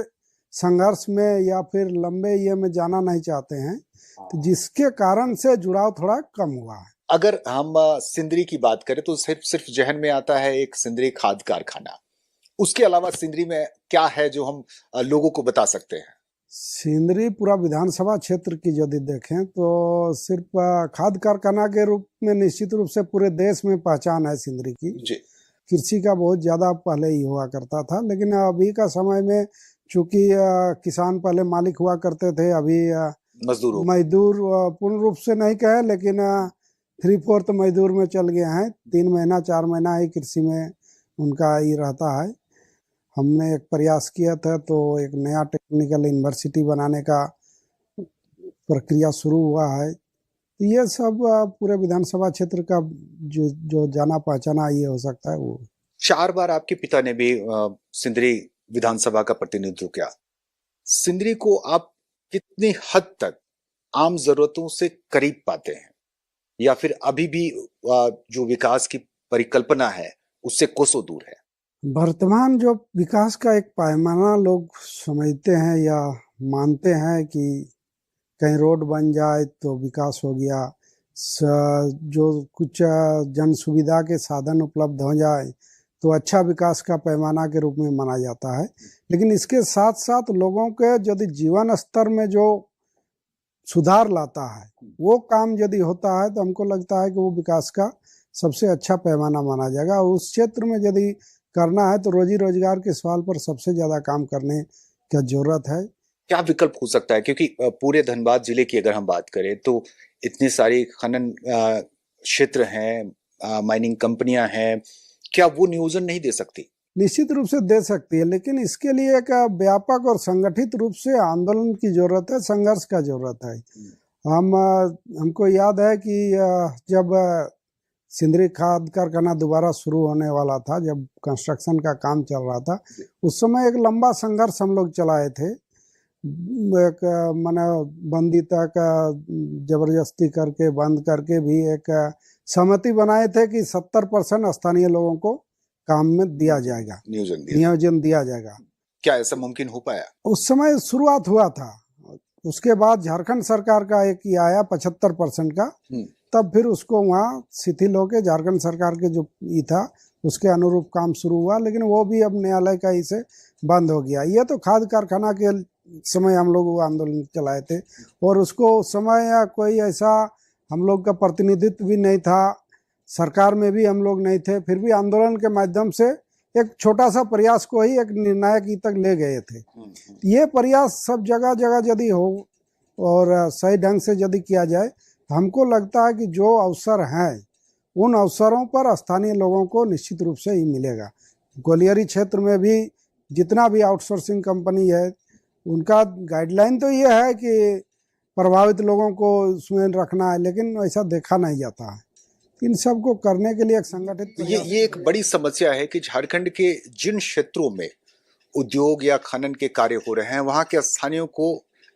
संघर्ष में या फिर लंबे ये में जाना नहीं चाहते हैं, तो जिसके कारण से जुड़ाव थोड़ा कम हुआ है।
अगर हम सिंदरी की बात करें तो सिर्फ जहन में आता है एक सिंदरी खाद कारखाना। उसके अलावा सिंदरी में क्या है जो हम लोगों को बता सकते हैं?
सिंदरी पूरा विधानसभा क्षेत्र की यदि देखें तो सिर्फ खाद कारखाना के रूप में निश्चित रूप से पूरे देश में पहचान है सिंदरी की
जी।
कृषि का बहुत ज्यादा पहले ही हुआ करता था, लेकिन अभी का समय में चूंकि किसान पहले मालिक हुआ करते थे, अभी मजदूर पूर्ण रूप से नहीं कहे लेकिन 3/4 मजदूर में चल गए हैं। 3 महीना 4 महीना ही कृषि में उनका ही रहता है। हमने एक प्रयास किया था तो एक नया टेक्निकल यूनिवर्सिटी बनाने का प्रक्रिया शुरू हुआ है। तो ये सब पूरे विधानसभा क्षेत्र का जो जाना पहचाना ये हो सकता है। वो
4 बार आपके पिता ने भी सिंदरी विधानसभा का प्रतिनिधित्व किया। सिंदरी को आप कितनी हद तक आम जरूरतों से करीब पाते हैं, या फिर अभी भी जो विकास की परिकल्पना है उससे कोसों दूर है?
वर्तमान जो विकास का एक पैमाना लोग समझते हैं या मानते हैं कि कहीं रोड बन जाए तो विकास हो गया, जो कुछ जन सुविधा के साधन उपलब्ध हो जाए तो अच्छा विकास का पैमाना के रूप में माना जाता है। लेकिन इसके साथ साथ लोगों के यदि जीवन स्तर में जो सुधार लाता है वो काम यदि होता है तो हमको लगता है कि वो विकास का सबसे अच्छा पैमाना माना जाएगा। उस क्षेत्र में यदि करना है तो रोजी रोजगार के सवाल पर सबसे ज्यादा काम करने की जरूरत है।
क्या विकल्प हो सकता है? क्योंकि पूरे धनबाद जिले की अगर हम बात करें तो इतनी सारी खनन क्षेत्र हैं, माइनिंग कंपनियां हैं,
क्या वो नियोजन नहीं दे सकती?
निश्चित रूप से दे सकती है, लेकिन इसके लिए एक व्यापक और संगठित रूप से आंदोलन की जरूरत है, संघर्ष का जरूरत है। हमको याद है कि जब सिंदरी खाद कारखाना दोबारा शुरू होने वाला था, जब कंस्ट्रक्शन का काम चल रहा था, उस समय एक लंबा संघर्ष हम लोग चलाए थे। एक माने बंदी तक जबरदस्ती करके बंद करके भी एक सहमति बनाए थे कि 70% स्थानीय लोगों को काम में दिया जाएगा, नियोजन दिया जाएगा।
क्या ऐसा मुमकिन हो पाया?
उस समय शुरुआत हुआ था, उसके बाद झारखंड सरकार का एक ही आया 75% का, तब फिर उसको वहाँ शिथिल होके झारखंड सरकार के जो ई था उसके अनुरूप काम शुरू हुआ, लेकिन वो भी अब न्यायालय का इसे बंद हो गया। ये तो खाद कारखाना के समय हम लोग वो आंदोलन चलाए थे, और उसको उस समय या कोई ऐसा हम लोग का प्रतिनिधित्व भी नहीं था, सरकार में भी हम लोग नहीं थे, फिर भी आंदोलन के माध्यम से एक छोटा सा प्रयास को ही एक निर्णायक तक ले गए थे। ये प्रयास सब जगह जगह यदि हो और सही ढंग से यदि किया जाए तो हमको लगता है कि जो अवसर हैं उन अवसरों पर स्थानीय लोगों को निश्चित रूप से ही मिलेगा। ग्वालियरी क्षेत्र में भी जितना भी आउटसोर्सिंग कंपनी है उनका गाइडलाइन तो ये है कि प्रभावित लोगों को उसमें रखना है, लेकिन ऐसा देखा नहीं जाता है। इन सब को करने के लिए एक संगठित
ये एक बड़ी समस्या है कि झारखंड के जिन क्षेत्रों में उद्योग या खनन के कार्य हो रहे हैं वहां के स्थानीयों को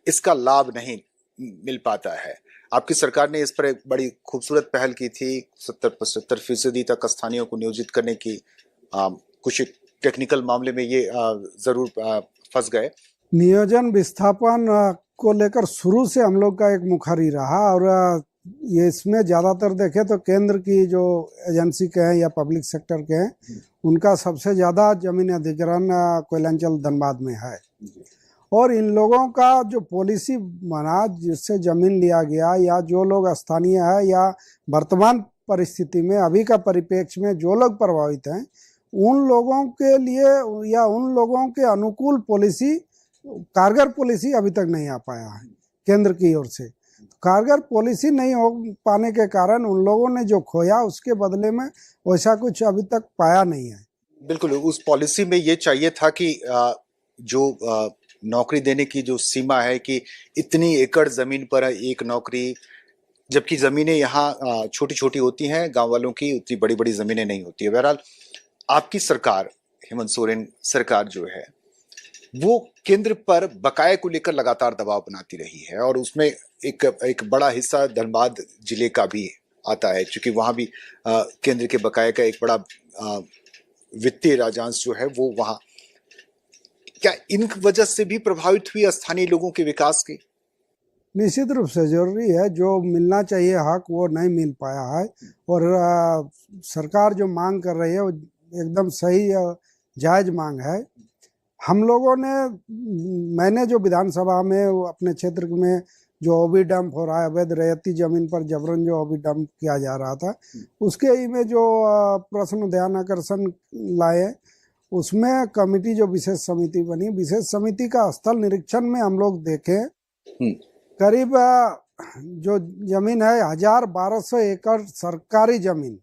इसका लाभ नहीं मिल पाता है। आपकी सरकार ने इस पर एक बड़ी खूबसूरत पहल की थी, 70-75% तक स्थानीयों को नियोजित करने की। कुछ टेक्निकल मामले में ये जरूर फंस गए।
नियोजन विस्थापन को लेकर शुरू से हम लोग का एक मुखरी रहा, और ये इसमें ज़्यादातर देखें तो केंद्र की जो एजेंसी के हैं या पब्लिक सेक्टर के हैं, उनका सबसे ज़्यादा जमीन अधिग्रहण कोयलांचल धनबाद में है। और इन लोगों का जो पॉलिसी बना जिससे ज़मीन लिया गया, या जो लोग स्थानीय है या वर्तमान परिस्थिति में अभी का परिप्रेक्ष्य में जो लोग प्रभावित हैं, उन लोगों के लिए या उन लोगों के अनुकूल पॉलिसी, कारगर पॉलिसी अभी तक नहीं आ पाया है केंद्र की ओर से। कारगर पॉलिसी नहीं हो पाने के कारण उन लोगों ने जो खोया उसके बदले में वैसा कुछ अभी तक पाया नहीं है।
बिल्कुल, उस पॉलिसी में ये चाहिए था कि जो नौकरी देने की जो सीमा है कि इतनी एकड़ जमीन पर एक नौकरी, जबकि जमीनें यहाँ छोटी छोटी होती हैं, गांव वालों की उतनी बड़ी बड़ी जमीनें नहीं होती है। बहरहाल आपकी सरकार, हेमंत सोरेन सरकार जो है, वो केंद्र पर बकाये को लेकर लगातार दबाव बनाती रही है, और उसमें एक बड़ा हिस्सा धनबाद जिले का भी आता है, क्योंकि वहां भी केंद्र के बकाये का एक बड़ा वित्तीय राजस्व जो है वो वहां। क्या इन वजह से भी प्रभावित हुई स्थानीय लोगों के विकास की?
निश्चित रूप से जरूरी है, जो मिलना चाहिए हक वो नहीं मिल पाया है, और सरकार जो मांग कर रही है वो एकदम सही जायज मांग है। हम लोगों ने, मैंने जो विधानसभा में अपने क्षेत्र में जो ओबी डंप हो रहा है, अवैध रैयती जमीन पर जबरन जो ओबी डंप किया जा रहा था, उसके ही में जो प्रश्न ध्यान आकर्षण लाए, उसमें कमेटी जो विशेष समिति बनी, विशेष समिति का स्थल निरीक्षण में हम लोग देखे, करीब जो जमीन है 1200 एकड़ सरकारी जमीन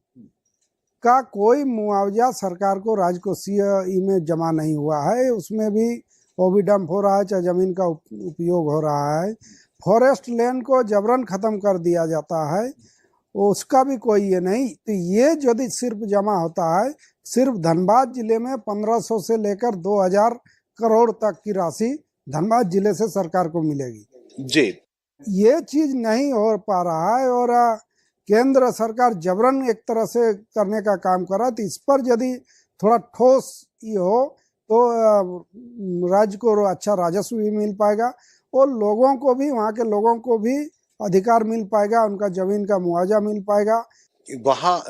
का कोई मुआवजा सरकार को राजकोषीय में जमा नहीं हुआ है। उसमें भी ओबी डंप हो रहा है, चाहे जमीन का उपयोग हो रहा है। फॉरेस्ट लैंड को जबरन खत्म कर दिया जाता है, उसका भी कोई ये नहीं। तो ये यदि सिर्फ जमा होता है, सिर्फ धनबाद जिले में 1500 से लेकर 2000 करोड़ तक की राशि धनबाद जिले से सरकार को मिलेगी
जी। ये
चीज नहीं हो पा रहा है, और केंद्र सरकार जबरन एक तरह से करने का काम कर रहा है। तो इस पर यदि थोड़ा ठोस ये हो तो राज्य को अच्छा राजस्व भी मिल पाएगा, और लोगों को भी, वहाँ के लोगों को भी अधिकार मिल पाएगा, उनका जमीन का मुआवजा मिल पाएगा।
वहाँ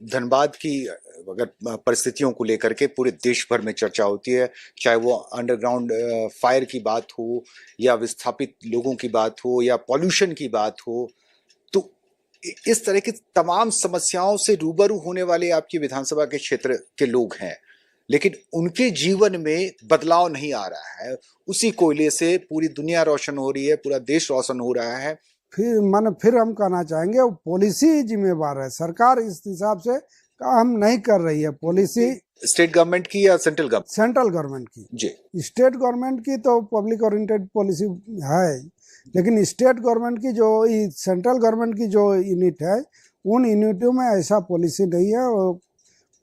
धनबाद की अगर परिस्थितियों को लेकर के पूरे देश भर में चर्चा होती है, चाहे वो अंडरग्राउंड फायर की बात हो, या विस्थापित लोगों की बात हो, या पॉल्यूशन की बात हो, तो इस तरह की तमाम समस्याओं से रूबरू होने वाले आपकी विधानसभा के क्षेत्र के लोग हैं, लेकिन उनके जीवन में बदलाव नहीं आ रहा है। उसी कोयले से पूरी दुनिया रोशन हो रही है, पूरा देश रोशन हो रहा है।
फिर हम कहना चाहेंगे वो पॉलिसी जिम्मेवार है, सरकार इस हिसाब से काम नहीं कर रही है। पॉलिसी
स्टेट गवर्नमेंट की या सेंट्रल गवर्नमेंट?
सेंट्रल गवर्नमेंट की
जी।
स्टेट गवर्नमेंट की तो पब्लिक ओरिएंटेड पॉलिसी है, लेकिन स्टेट गवर्नमेंट की जो सेंट्रल गवर्नमेंट की जो यूनिट है उन यूनिटों में ऐसा पॉलिसी नहीं है। वो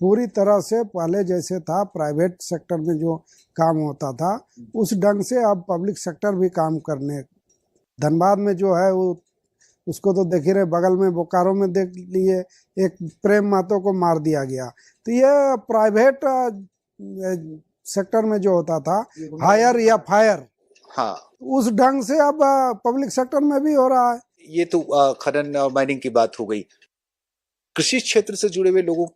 पूरी तरह से पहले जैसे था प्राइवेट सेक्टर में जो काम होता था उस ढंग से अब पब्लिक सेक्टर भी काम करने। धनबाद में जो है वो उसको तो देख ही रहे, बगल में बोकारो में देख लिए एक प्रेम महतो को मार दिया गया। तो ये प्राइवेट सेक्टर में जो होता था हायर या फायर,
हाँ,
उस ढंग से अब पब्लिक सेक्टर में भी हो रहा है।
ये तो खनन और माइनिंग की बात हो गई। कृषि क्षेत्र से जुड़े हुए लोगों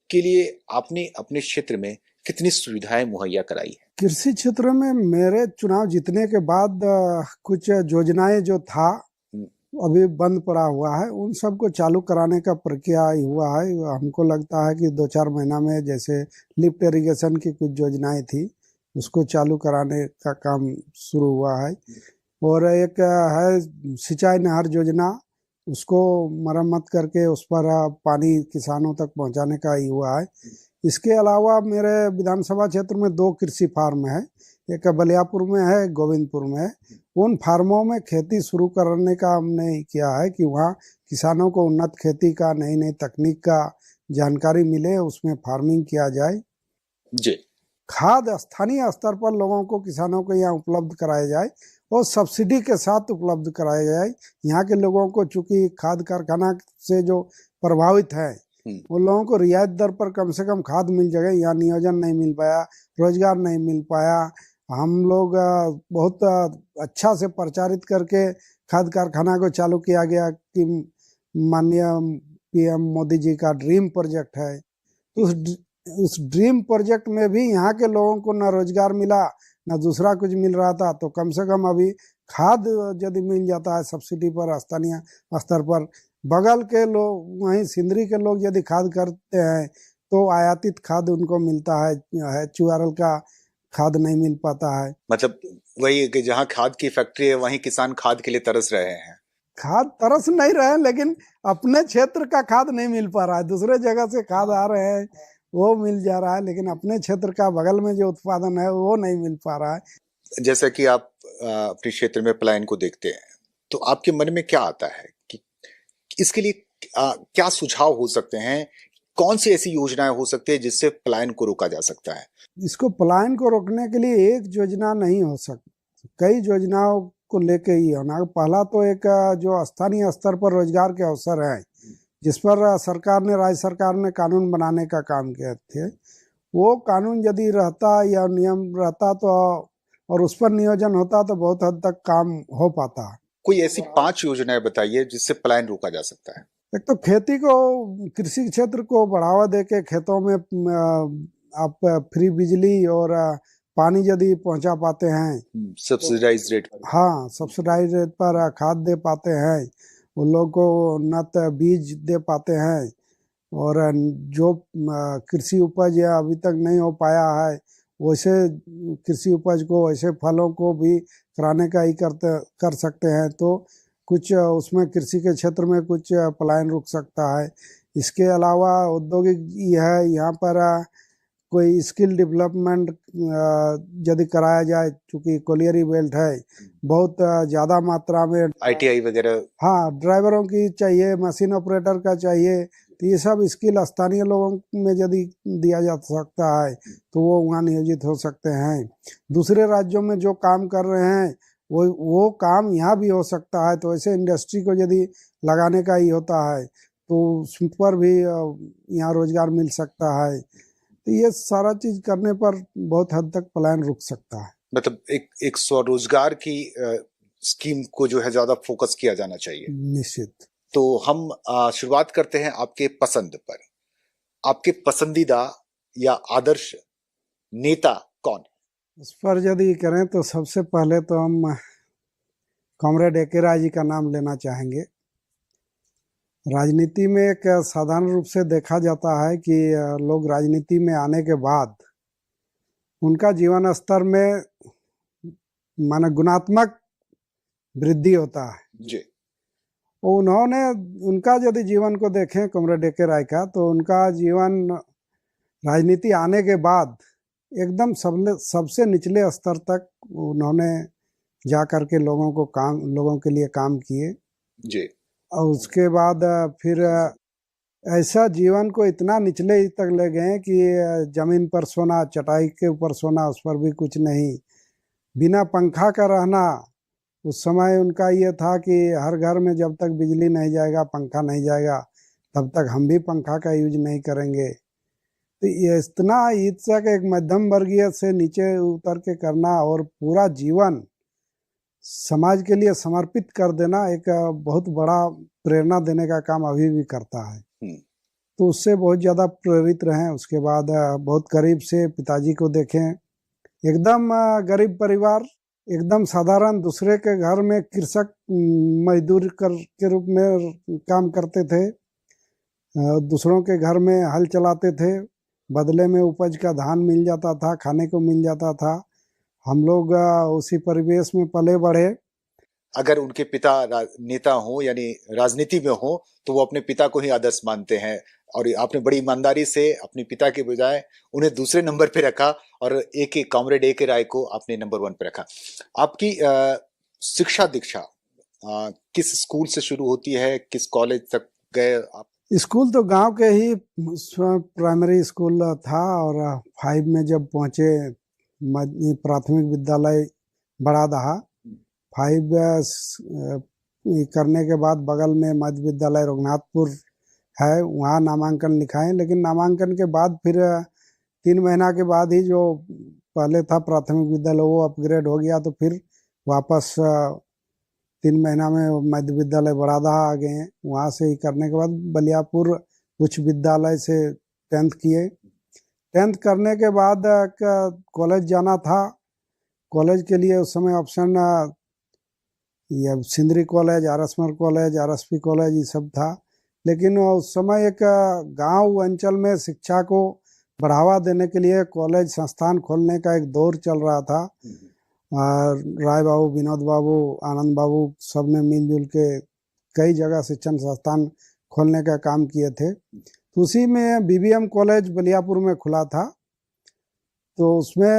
के लिए आपने अपने क्षेत्र में कितनी सुविधाएं मुहैया कराई है?
कृषि क्षेत्र में मेरे चुनाव जीतने के बाद कुछ योजनाएं जो था अभी बंद पड़ा हुआ है, उन सबको चालू कराने का प्रक्रिया हुआ है। हमको लगता है कि 2-4 महीना में, जैसे लिफ्ट इरिगेशन की कुछ योजनाएं थी उसको चालू कराने का काम शुरू हुआ है। और एक है सिंचाई नहर योजना, उसको मरम्मत करके उस पर पानी किसानों तक पहुंचाने का ही हुआ है। इसके अलावा मेरे विधानसभा क्षेत्र में 2 कृषि फार्म है, एक बलियापुर में है, गोविंदपुर में है। उन फार्मों में खेती शुरू करने का हमने किया है कि वहाँ किसानों को उन्नत खेती का, नई नई तकनीक का जानकारी मिले, उसमें फार्मिंग किया जाए
जी।
खाद स्थानीय स्तर पर लोगों को, किसानों को यहाँ उपलब्ध कराया जाए और सब्सिडी के साथ उपलब्ध कराया जाए। यहाँ के लोगों को चूंकि खाद कारखाना से जो प्रभावित है उन लोगों को रियायत दर पर कम से कम खाद मिल जाए। यहाँ नियोजन नहीं मिल पाया, रोजगार नहीं मिल पाया। हम लोग बहुत अच्छा से प्रचारित करके खाद कारखाना को चालू किया गया कि माननीय पीएम मोदी जी का ड्रीम प्रोजेक्ट है। उस ड्रीम प्रोजेक्ट में भी यहाँ के लोगों को ना रोजगार मिला ना दूसरा कुछ मिल रहा था। तो कम से कम अभी खाद यदि मिल जाता है सब्सिडी पर स्थानीय स्तर पर, बगल के लोग वहीं सिंदरी के लोग यदि खाद करते हैं तो आयातित खाद उनको मिलता है, चुआरल का खाद नहीं मिल पाता है।
मतलब वही है कि जहाँ खाद की फैक्ट्री है वहीं किसान खाद के लिए तरस रहे हैं।
खाद तरस नहीं रहे, लेकिन अपने क्षेत्र का खाद नहीं मिल पा रहा है। दूसरे जगह से खाद आ रहे हैं वो मिल जा रहा है, लेकिन अपने क्षेत्र का बगल में जो उत्पादन है वो नहीं मिल पा रहा है।
जैसा कि आप अपने क्षेत्र में पलायन को देखते हैं तो आपके मन में क्या आता है कि इसके लिए क्या सुझाव हो सकते हैं? कौन सी ऐसी योजनाएं हो सकती है जिससे पलायन को रोका जा सकता है?
इसको पलायन को रोकने के लिए एक योजना नहीं हो सकती, कई योजनाओं को लेके ही होना। पहला तो एक जो स्थानीय स्तर पर रोजगार के अवसर है, जिस पर सरकार ने, राज्य सरकार ने कानून बनाने का काम किए थे। वो कानून यदि रहता या नियम रहता तो और उस पर नियोजन होता तो बहुत हद तक काम हो पाता।
कोई ऐसी 5 योजनाएं बताइए जिससे पलायन रोका जा सकता है।
एक तो खेती को, कृषि क्षेत्र को बढ़ावा देके खेतों में आप फ्री बिजली और पानी यदि पहुंचा पाते हैं,
सब्सिडाइज रेट,
हाँ सब्सिडाइज रेट पर खाद दे पाते हैं, उन लोगों को उन्नत बीज दे पाते हैं, और जो कृषि उपज अभी तक नहीं हो पाया है वैसे कृषि उपज को, वैसे फलों को भी कराने का ही कर सकते हैं, तो कुछ उसमें कृषि के क्षेत्र में कुछ पलायन रुक सकता है। इसके अलावा औद्योगिक है, यहाँ पर कोई स्किल डेवलपमेंट यदि कराया जाए, चूँकि कोलियरी बेल्ट है, बहुत ज़्यादा मात्रा में
ITI वगैरह,
हाँ ड्राइवरों की चाहिए, मशीन ऑपरेटर का चाहिए, तो ये सब स्किल स्थानीय लोगों में यदि दिया जा सकता है तो वो वहाँ नियोजित हो सकते हैं। दूसरे राज्यों में जो काम कर रहे हैं वो काम यहाँ भी हो सकता है, तो ऐसे इंडस्ट्री को यदि लगाने का ही होता है तो उस पर भी यहाँ रोजगार मिल सकता है। तो ये सारा चीज करने पर बहुत हद तक पलायन रुक सकता है।
मतलब एक स्वरोजगार की स्कीम को जो है ज्यादा फोकस किया जाना चाहिए।
निश्चित।
तो हम शुरुआत करते हैं आपके पसंद पर। आपके पसंदीदा या आदर्श नेता कौन है?
इस पर यदि करें तो सबसे पहले तो हम कॉमरेड ए.के. राय जी का नाम लेना चाहेंगे। राजनीति में एक साधारण रूप से देखा जाता है कि लोग राजनीति में आने के बाद उनका जीवन स्तर में माने गुणात्मक वृद्धि होता है
जी।
उन्होंने उनका यदि जीवन को देखें कॉमरेड ए.के. राय का, तो उनका जीवन राजनीति आने के बाद एकदम सबसे निचले स्तर तक उन्होंने जा करके लोगों के लिए काम किए
जी।
और उसके बाद फिर ऐसा जीवन को इतना निचले तक ले गए कि जमीन पर सोना, चटाई के ऊपर सोना, उस पर भी कुछ नहीं, बिना पंखा का रहना। उस समय उनका ये था कि हर घर में जब तक बिजली नहीं जाएगा, पंखा नहीं जाएगा, तब तक हम भी पंखा का यूज नहीं करेंगे। तो ये इतना तक एक मध्यम वर्गीय से नीचे उतर के करना और पूरा जीवन समाज के लिए समर्पित कर देना एक बहुत बड़ा प्रेरणा देने का काम अभी भी करता है। तो उससे बहुत ज़्यादा प्रेरित रहे। उसके बाद बहुत करीब से पिताजी को देखें, एकदम गरीब परिवार, एकदम साधारण, दूसरे के घर में कृषक मजदूर के रूप में काम करते थे, दूसरों के घर में हल चलाते थे, बदले में उपज का धान मिल जाता था, खाने को मिल जाता था। हम लोग उसी परिवेश में पले बढ़े।
अगर उनके पिता नेता हो यानी राजनीति में हो तो वो अपने पिता को ही आदर्श मानते हैं, और आपने बड़ी ईमानदारी से अपने पिता के बजाय उन्हें दूसरे नंबर पे रखा और कॉमरेड ए.के. राय को आपने नंबर 1 पे रखा। आपकी शिक्षा दीक्षा किस स्कूल से शुरू होती है, किस कॉलेज तक गए आप? स्कूल तो गांव के ही प्राइमरी स्कूल था, और 5 में जब पहुंचे प्राथमिक विद्यालय बड़ा दहा, 5 करने के बाद बगल में मध्य विद्यालय रघुनाथपुर है, वहाँ नामांकन लिखाएं। लेकिन नामांकन के बाद फिर 3 महीना के बाद ही जो पहले था प्राथमिक विद्यालय वो अपग्रेड हो गया, तो फिर वापस 3 महीना में मध्य विद्यालय बड़ादहा आ गए हैं। वहाँ से ही करने के बाद बलियापुर उच्च विद्यालय से 10th किए। 10th करने के बाद कॉलेज जाना था। कॉलेज के लिए उस समय ऑप्शन ये सिंदरी कॉलेज, आरएसमर कॉलेज, आरएसपी कॉलेज, ये सब था। लेकिन उस समय एक गांव अंचल में शिक्षा को बढ़ावा देने के लिए कॉलेज संस्थान खोलने का एक दौर चल रहा था। राय बाबू, विनोद बाबू, आनंद बाबू सब ने मिलजुल के कई जगह शिक्षण संस्थान खोलने का काम किए थे। तो उसी में बीबीएम कॉलेज बलियापुर में खुला था। तो उसमें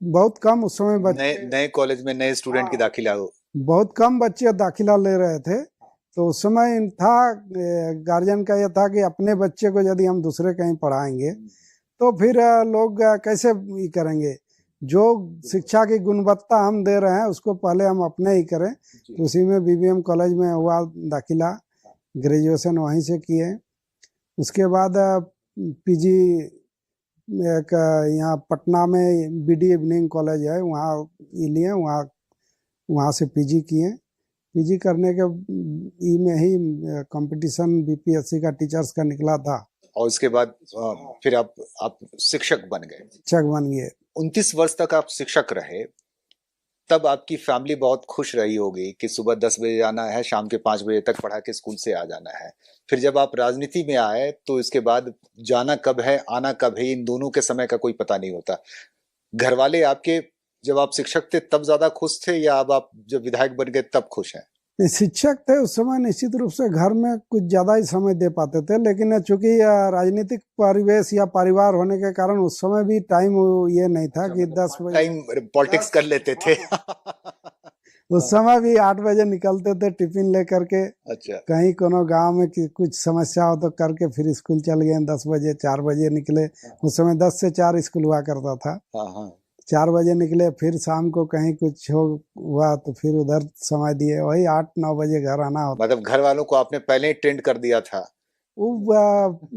बहुत कम उस समय नए कॉलेज में नए स्टूडेंट की दाखिला हो, बहुत कम बच्चे दाखिला ले रहे थे। तो उस समय था गार्जियन का यह था कि अपने बच्चे को यदि हम दूसरे कहीं पढ़ाएंगे तो फिर लोग कैसे ये करेंगे, जो शिक्षा की गुणवत्ता हम दे रहे हैं उसको पहले हम अपने ही करें। तो उसी में बीबीएम कॉलेज में हुआ दाखिला, ग्रेजुएशन वहीं से किए। उसके बाद पीजी एक यहाँ पटना में बीडी इवनिंग कॉलेज है, वहाँ लिए, वहाँ से पीजी किए। पीजी करने के में ही कंपटीशन बीपीएससी का टीचर्स का निकला था, और उसके बाद फिर आप शिक्षक बन गए। 29 वर्ष तक आप शिक्षक रहे। तब आपकी फैमिली बहुत खुश रही होगी कि सुबह 10 बजे जाना है, शाम के 5 बजे तक पढ़ा के स्कूल से आ जाना है। फिर जब आप राजनीति में आए तो इसके बाद जाना कब है, आना कब है, इन दोनों के समय का कोई पता नहीं होता। घर वाले आपके जब आप शिक्षक थे तब ज्यादा खुश थे, या अब आप जब विधायक बन गए तब खुश हैं? शिक्षक थे उस समय निश्चित रूप से घर में कुछ ज्यादा ही समय दे पाते थे, लेकिन चूंकि राजनीतिक परिवेश या परिवार होने के कारण उस समय भी टाइम ये नहीं था कि 10 बजे टाइम पॉलिटिक्स कर लेते थे। उस समय भी 8 बजे निकलते थे टिफिन लेकर के। अच्छा। कहीं कोनो गांव में कुछ समस्या हो तो करके फिर स्कूल चल गए। 10 बजे 4 बजे निकले। उस समय 10 से 4 स्कूल हुआ करता था। 4 बजे निकले, फिर शाम को कहीं कुछ हुआ तो फिर उधर समय दिए, वही 8-9 बजे घर आना होता। मतलब घर वालों को आपने पहले ही ट्रेंड कर दिया था? वो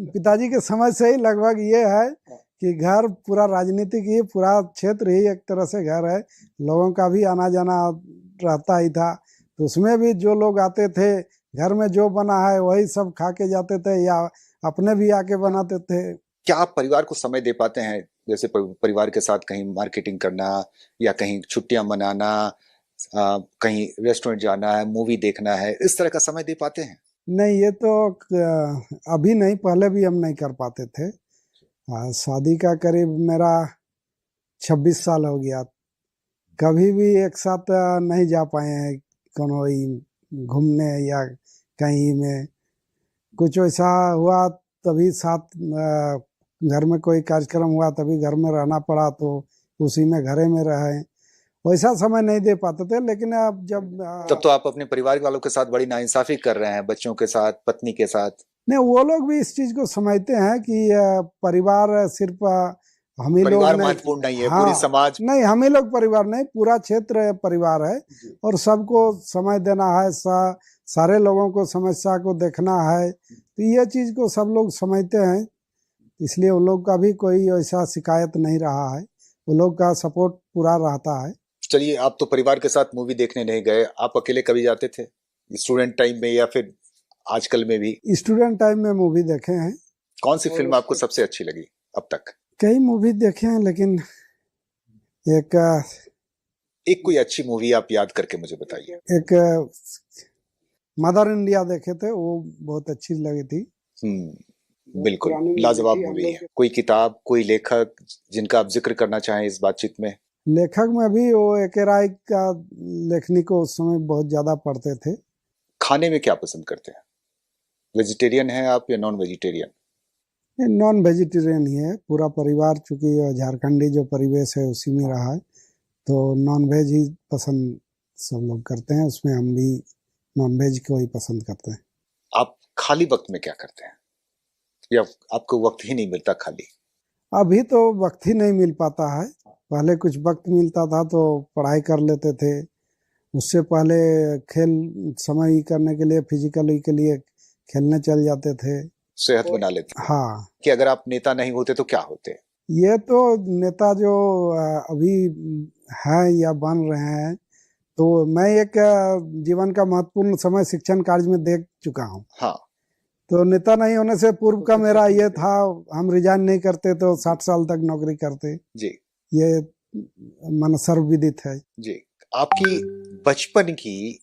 पिताजी के समय से ही लगभग ये है कि घर पूरा राजनीतिक ही, पूरा क्षेत्र ही एक तरह से घर है। लोगों का भी आना जाना रहता ही था, तो उसमें भी जो लोग आते थे, घर में जो बना है वही सब खा के जाते थे या अपने भी आके बनाते थे। क्या आप परिवार को समय दे पाते हैं? जैसे परिवार के साथ कहीं मार्केटिंग करना या कहीं छुट्टियां मनाना, कहीं रेस्टोरेंट जाना है, मूवी देखना है, इस तरह का समय दे पाते हैं? नहीं, ये तो अभी नहीं, पहले भी हम नहीं कर पाते थे। शादी का करीब मेरा 26 साल हो गया, कभी भी एक साथ नहीं जा पाए हैं कोनो
घूमने या कहीं में कुछ वैसा हुआ तभी साथ घर में कोई कार्यक्रम हुआ तभी घर में रहना पड़ा तो उसी में घरे में रहे, वैसा समय नहीं दे पाते थे। लेकिन अब जब
तब तो आप अपने परिवार वालों के साथ बड़ी नाइंसाफी कर रहे हैं, बच्चों के साथ, पत्नी के साथ।
नहीं, वो लोग भी इस चीज को समझते हैं कि परिवार सिर्फ हम ही लोग
महत्वपूर्ण नहीं है, पूरी समाज
नहीं, हम ही लोग परिवार नहीं, पूरा क्षेत्र परिवार है और सबको समय देना है, सारे लोगों को समस्या को देखना है, तो ये चीज को सब लोग समझते हैं, इसलिए उन लोग का भी कोई ऐसा शिकायत नहीं रहा है, उन लोग का सपोर्ट पूरा रहता है।
चलिए, आप तो परिवार के साथ मूवी देखने नहीं गए, आप अकेले कभी जाते थे स्टूडेंट टाइम में या फिर आजकल में भी?
स्टूडेंट टाइम में मूवी देखे हैं।
कौन सी फिल्म आपको सबसे अच्छी लगी अब तक?
कई मूवी देखे हैं, लेकिन एक
कोई अच्छी मूवी आप याद करके मुझे बताइए।
एक मदर इंडिया देखे थे, वो बहुत अच्छी लगी थी।
बिल्कुल लाजवाब मूवी है। कोई किताब, कोई लेखक जिनका आप जिक्र करना चाहें इस बातचीत में?
लेखक में भी वो ए.के. राय का लेखनी को उस समय बहुत ज्यादा पढ़ते थे।
खाने में क्या पसंद करते हैं? वेजिटेरियन हैं आप या नॉन वेजिटेरियन?
नॉन वेजिटेरियन ही है, पूरा परिवार, चूंकि झारखंडी जो परिवेश है उसी में रहा है, तो नॉन वेज ही पसंद सब लोग करते हैं, उसमें हम भी नॉन वेज को ही पसंद करते हैं।
आप खाली वक्त में क्या करते हैं या आपको वक्त ही नहीं मिलता खाली?
अभी तो वक्त ही नहीं मिल पाता है, पहले कुछ वक्त मिलता था तो पढ़ाई कर लेते थे, उससे पहले खेल समय करने के लिए, फिजिकली के लिए खेलने चल जाते थे,
सेहत बना लेते।
हाँ,
कि अगर आप नेता नहीं होते तो क्या होते?
ये तो नेता जो अभी हैं या बन रहे हैं, तो मैं एक जीवन का महत्वपूर्ण समय शिक्षण कार्य में देख चुका हूँ।
हाँ,
तो नेता नहीं होने से पूर्व का मेरा ये था, हम रिजाइन नहीं करते तो 60 साल तक नौकरी करते
जी,
ये मन सर्वविदित है
जी। आपकी बचपन की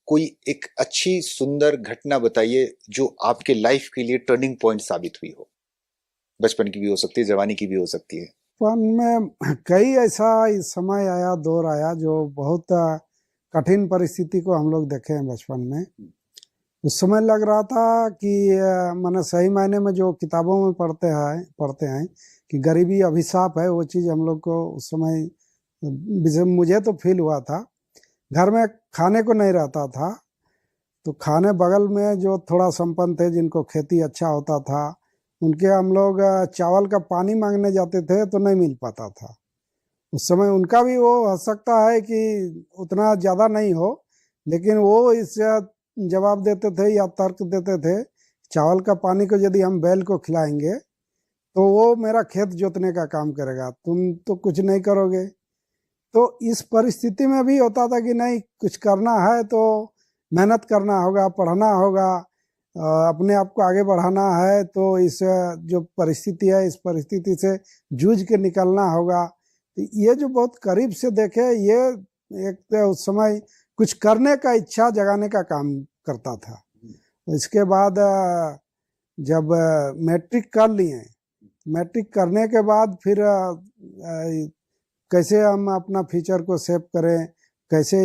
कोई एक अच्छी सुंदर घटना बताइए जो आपके लाइफ के लिए टर्निंग पॉइंट साबित हुई हो। बचपन की भी हो सकती है, जवानी की भी हो सकती है।
बचपन में कई ऐसा समय आया, दौर आया जो बहुत कठिन परिस्थिति को हम लोग देखे हैं बचपन में। उस समय लग रहा था कि मैंने सही मायने में जो किताबों में पढ़ते हैं कि गरीबी अभिशाप है, वो चीज़ हम लोग को उस समय मुझे तो फील हुआ था। घर में खाने को नहीं रहता था, तो खाने बगल में जो थोड़ा संपन्न थे, जिनको खेती अच्छा होता था, उनके हम लोग चावल का पानी मांगने जाते थे तो नहीं मिल पाता था। उस समय उनका भी वो हो सकता है कि उतना ज़्यादा नहीं हो, लेकिन वो इस जवाब देते थे या तर्क देते थे, चावल का पानी को यदि हम बैल को खिलाएंगे तो वो मेरा खेत जोतने का काम करेगा, तुम तो कुछ नहीं करोगे। तो इस परिस्थिति में भी होता था कि नहीं, कुछ करना है तो मेहनत करना होगा, पढ़ना होगा, अपने आप को आगे बढ़ाना है, तो इस जो परिस्थिति है, इस परिस्थिति से जूझ के निकलना होगा। तो ये जो बहुत करीब से देखे, ये एक तो उस समय कुछ करने का इच्छा जगाने का काम करता था। इसके बाद जब मैट्रिक कर लिए, मैट्रिक करने के बाद फिर कैसे हम अपना फ्यूचर को सेव करें, कैसे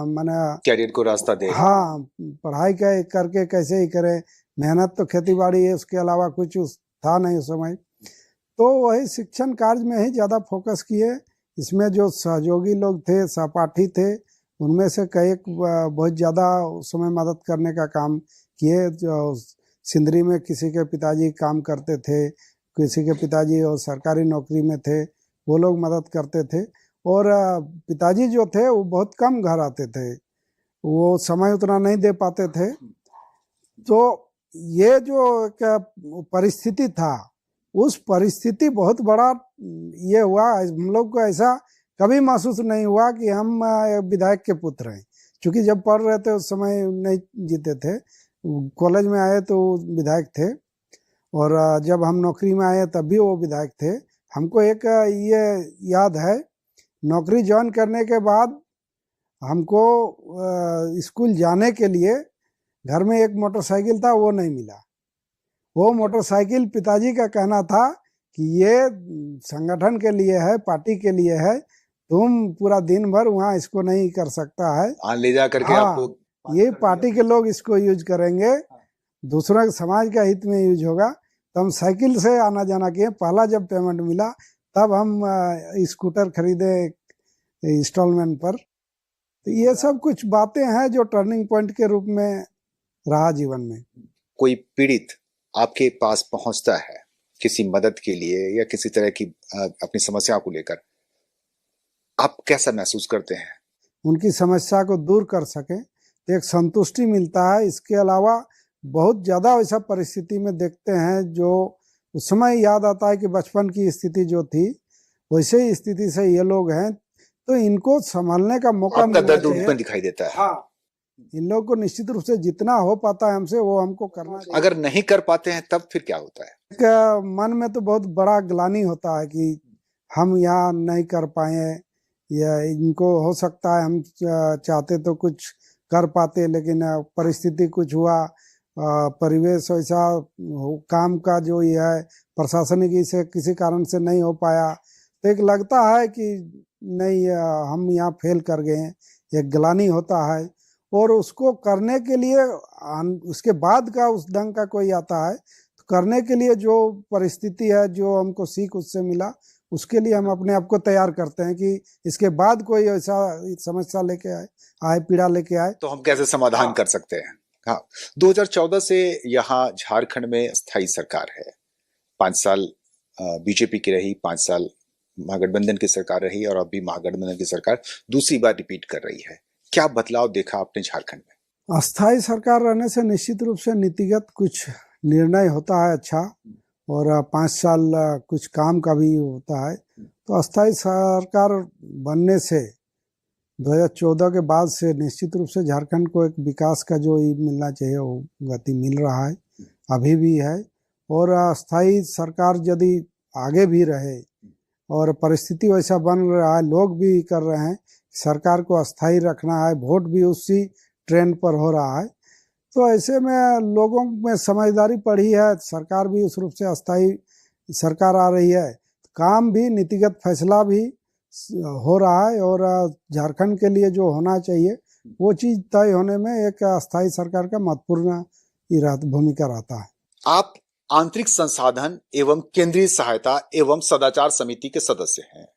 माने
कैरियर को रास्ता दे।
हाँ, पढ़ाई करके कैसे ही करें, मेहनत तो खेती बाड़ी है, उसके अलावा कुछ था नहीं उस समय। तो वही शिक्षण कार्य में ही ज़्यादा फोकस किए। इसमें जो सहयोगी लोग थे, सहपाठी थे, उनमें से कई बहुत ज़्यादा उस समय मदद करने का काम किए। जो सिंदरी में किसी के पिताजी काम करते थे, किसी के पिताजी और सरकारी नौकरी में थे, वो लोग मदद करते थे। और पिताजी जो थे वो बहुत कम घर आते थे, वो समय उतना नहीं दे पाते थे। तो ये जो परिस्थिति था, उस परिस्थिति बहुत बड़ा ये हुआ, हम लोग को ऐसा कभी महसूस नहीं हुआ कि हम विधायक के पुत्र हैं, क्योंकि जब पढ़ रहे थे उस समय नहीं जीते थे। कॉलेज में आए तो विधायक थे, और जब हम नौकरी में आए तब भी वो विधायक थे। हमको एक ये याद है, नौकरी ज्वाइन करने के बाद हमको स्कूल जाने के लिए घर में एक मोटरसाइकिल था, वो नहीं मिला। वो मोटरसाइकिल पिताजी का कहना था कि ये संगठन के लिए है, पार्टी के लिए है, तुम पूरा दिन भर वहाँ इसको नहीं कर सकता है।
ले जा करके
हाँ,
आपको
ये पार्टी के लोग इसको यूज करेंगे, दूसरा समाज का हित में यूज होगा। तो हम साइकिल से आना जाना किए। पहला जब पेमेंट मिला तब हम स्कूटर खरीदे इंस्टॉलमेंट पर। तो ये सब कुछ बातें हैं जो टर्निंग पॉइंट के रूप में रहा जीवन में।
कोई पीड़ित आपके पास पहुंचता है किसी मदद के लिए या किसी तरह की अपनी समस्या को लेकर, आप कैसा महसूस करते हैं?
उनकी समस्या को दूर कर सके तो एक संतुष्टि मिलता है। इसके अलावा बहुत ज़्यादा वैसा परिस्थिति में देखते हैं जो उस समय याद आता है कि बचपन की स्थिति जो थी वैसे ही स्थिति से ये लोग हैं, तो इनको संभालने का मौका मिलना चाहिए।
दर्द उनमें दिखाई देता है।
हाँ, इन लोगों को निश्चित रूप से जितना हो पाता है हमसे वो हमको करना चाहिए।
अगर नहीं कर पाते हैं तब फिर क्या होता है?
एक मन में तो बहुत बड़ा ग्लानि होता है कि हम यहाँ नहीं कर पाए, या इनको हो सकता है हम चाहते तो कुछ कर पाते, लेकिन परिस्थिति कुछ हुआ, परिवेश ऐसा काम का जो ये है प्रशासनिक से किसी कारण से नहीं हो पाया, तो एक लगता है कि नहीं हम यहाँ फेल कर गए हैं, एक ग्लानि होता है। और उसको करने के लिए उसके बाद का उस ढंग का कोई आता है तो करने के लिए जो परिस्थिति है, जो हमको सीख उससे मिला, उसके लिए हम अपने आप को तैयार करते हैं कि इसके बाद कोई ऐसा समस्या लेके आए पीड़ा लेके आए
तो हम कैसे समाधान कर सकते हैं। हाँ, 2014 से यहाँ झारखंड में स्थायी सरकार है। 5 साल बीजेपी की रही, 5 साल महागठबंधन की सरकार रही और अभी महागठबंधन की सरकार दूसरी बार रिपीट कर रही है। क्या बदलाव देखा आपने झारखंड में?
अस्थायी सरकार रहने से निश्चित रूप से नीतिगत कुछ निर्णय होता है अच्छा, और 5 साल कुछ काम का भी होता है। तो अस्थायी सरकार बनने से 2014 के बाद से निश्चित रूप से झारखंड को एक विकास का जो मिलना चाहिए वो गति मिल रहा है, अभी भी है। और अस्थायी सरकार यदि आगे भी रहे और परिस्थिति वैसा बन रहा है, लोग भी कर रहे हैं, सरकार को अस्थायी रखना है, वोट भी उसी ट्रेंड पर हो रहा है, तो ऐसे में लोगों में समझदारी पड़ी है, सरकार भी उस रूप से अस्थायी सरकार आ रही है, काम भी नीतिगत फैसला भी हो रहा है, और झारखंड के लिए जो होना चाहिए वो चीज तय होने में एक अस्थायी सरकार का महत्वपूर्ण भूमिका रहता है।
आप आंतरिक संसाधन एवं केंद्रीय सहायता एवं सदाचार समिति के सदस्य हैं।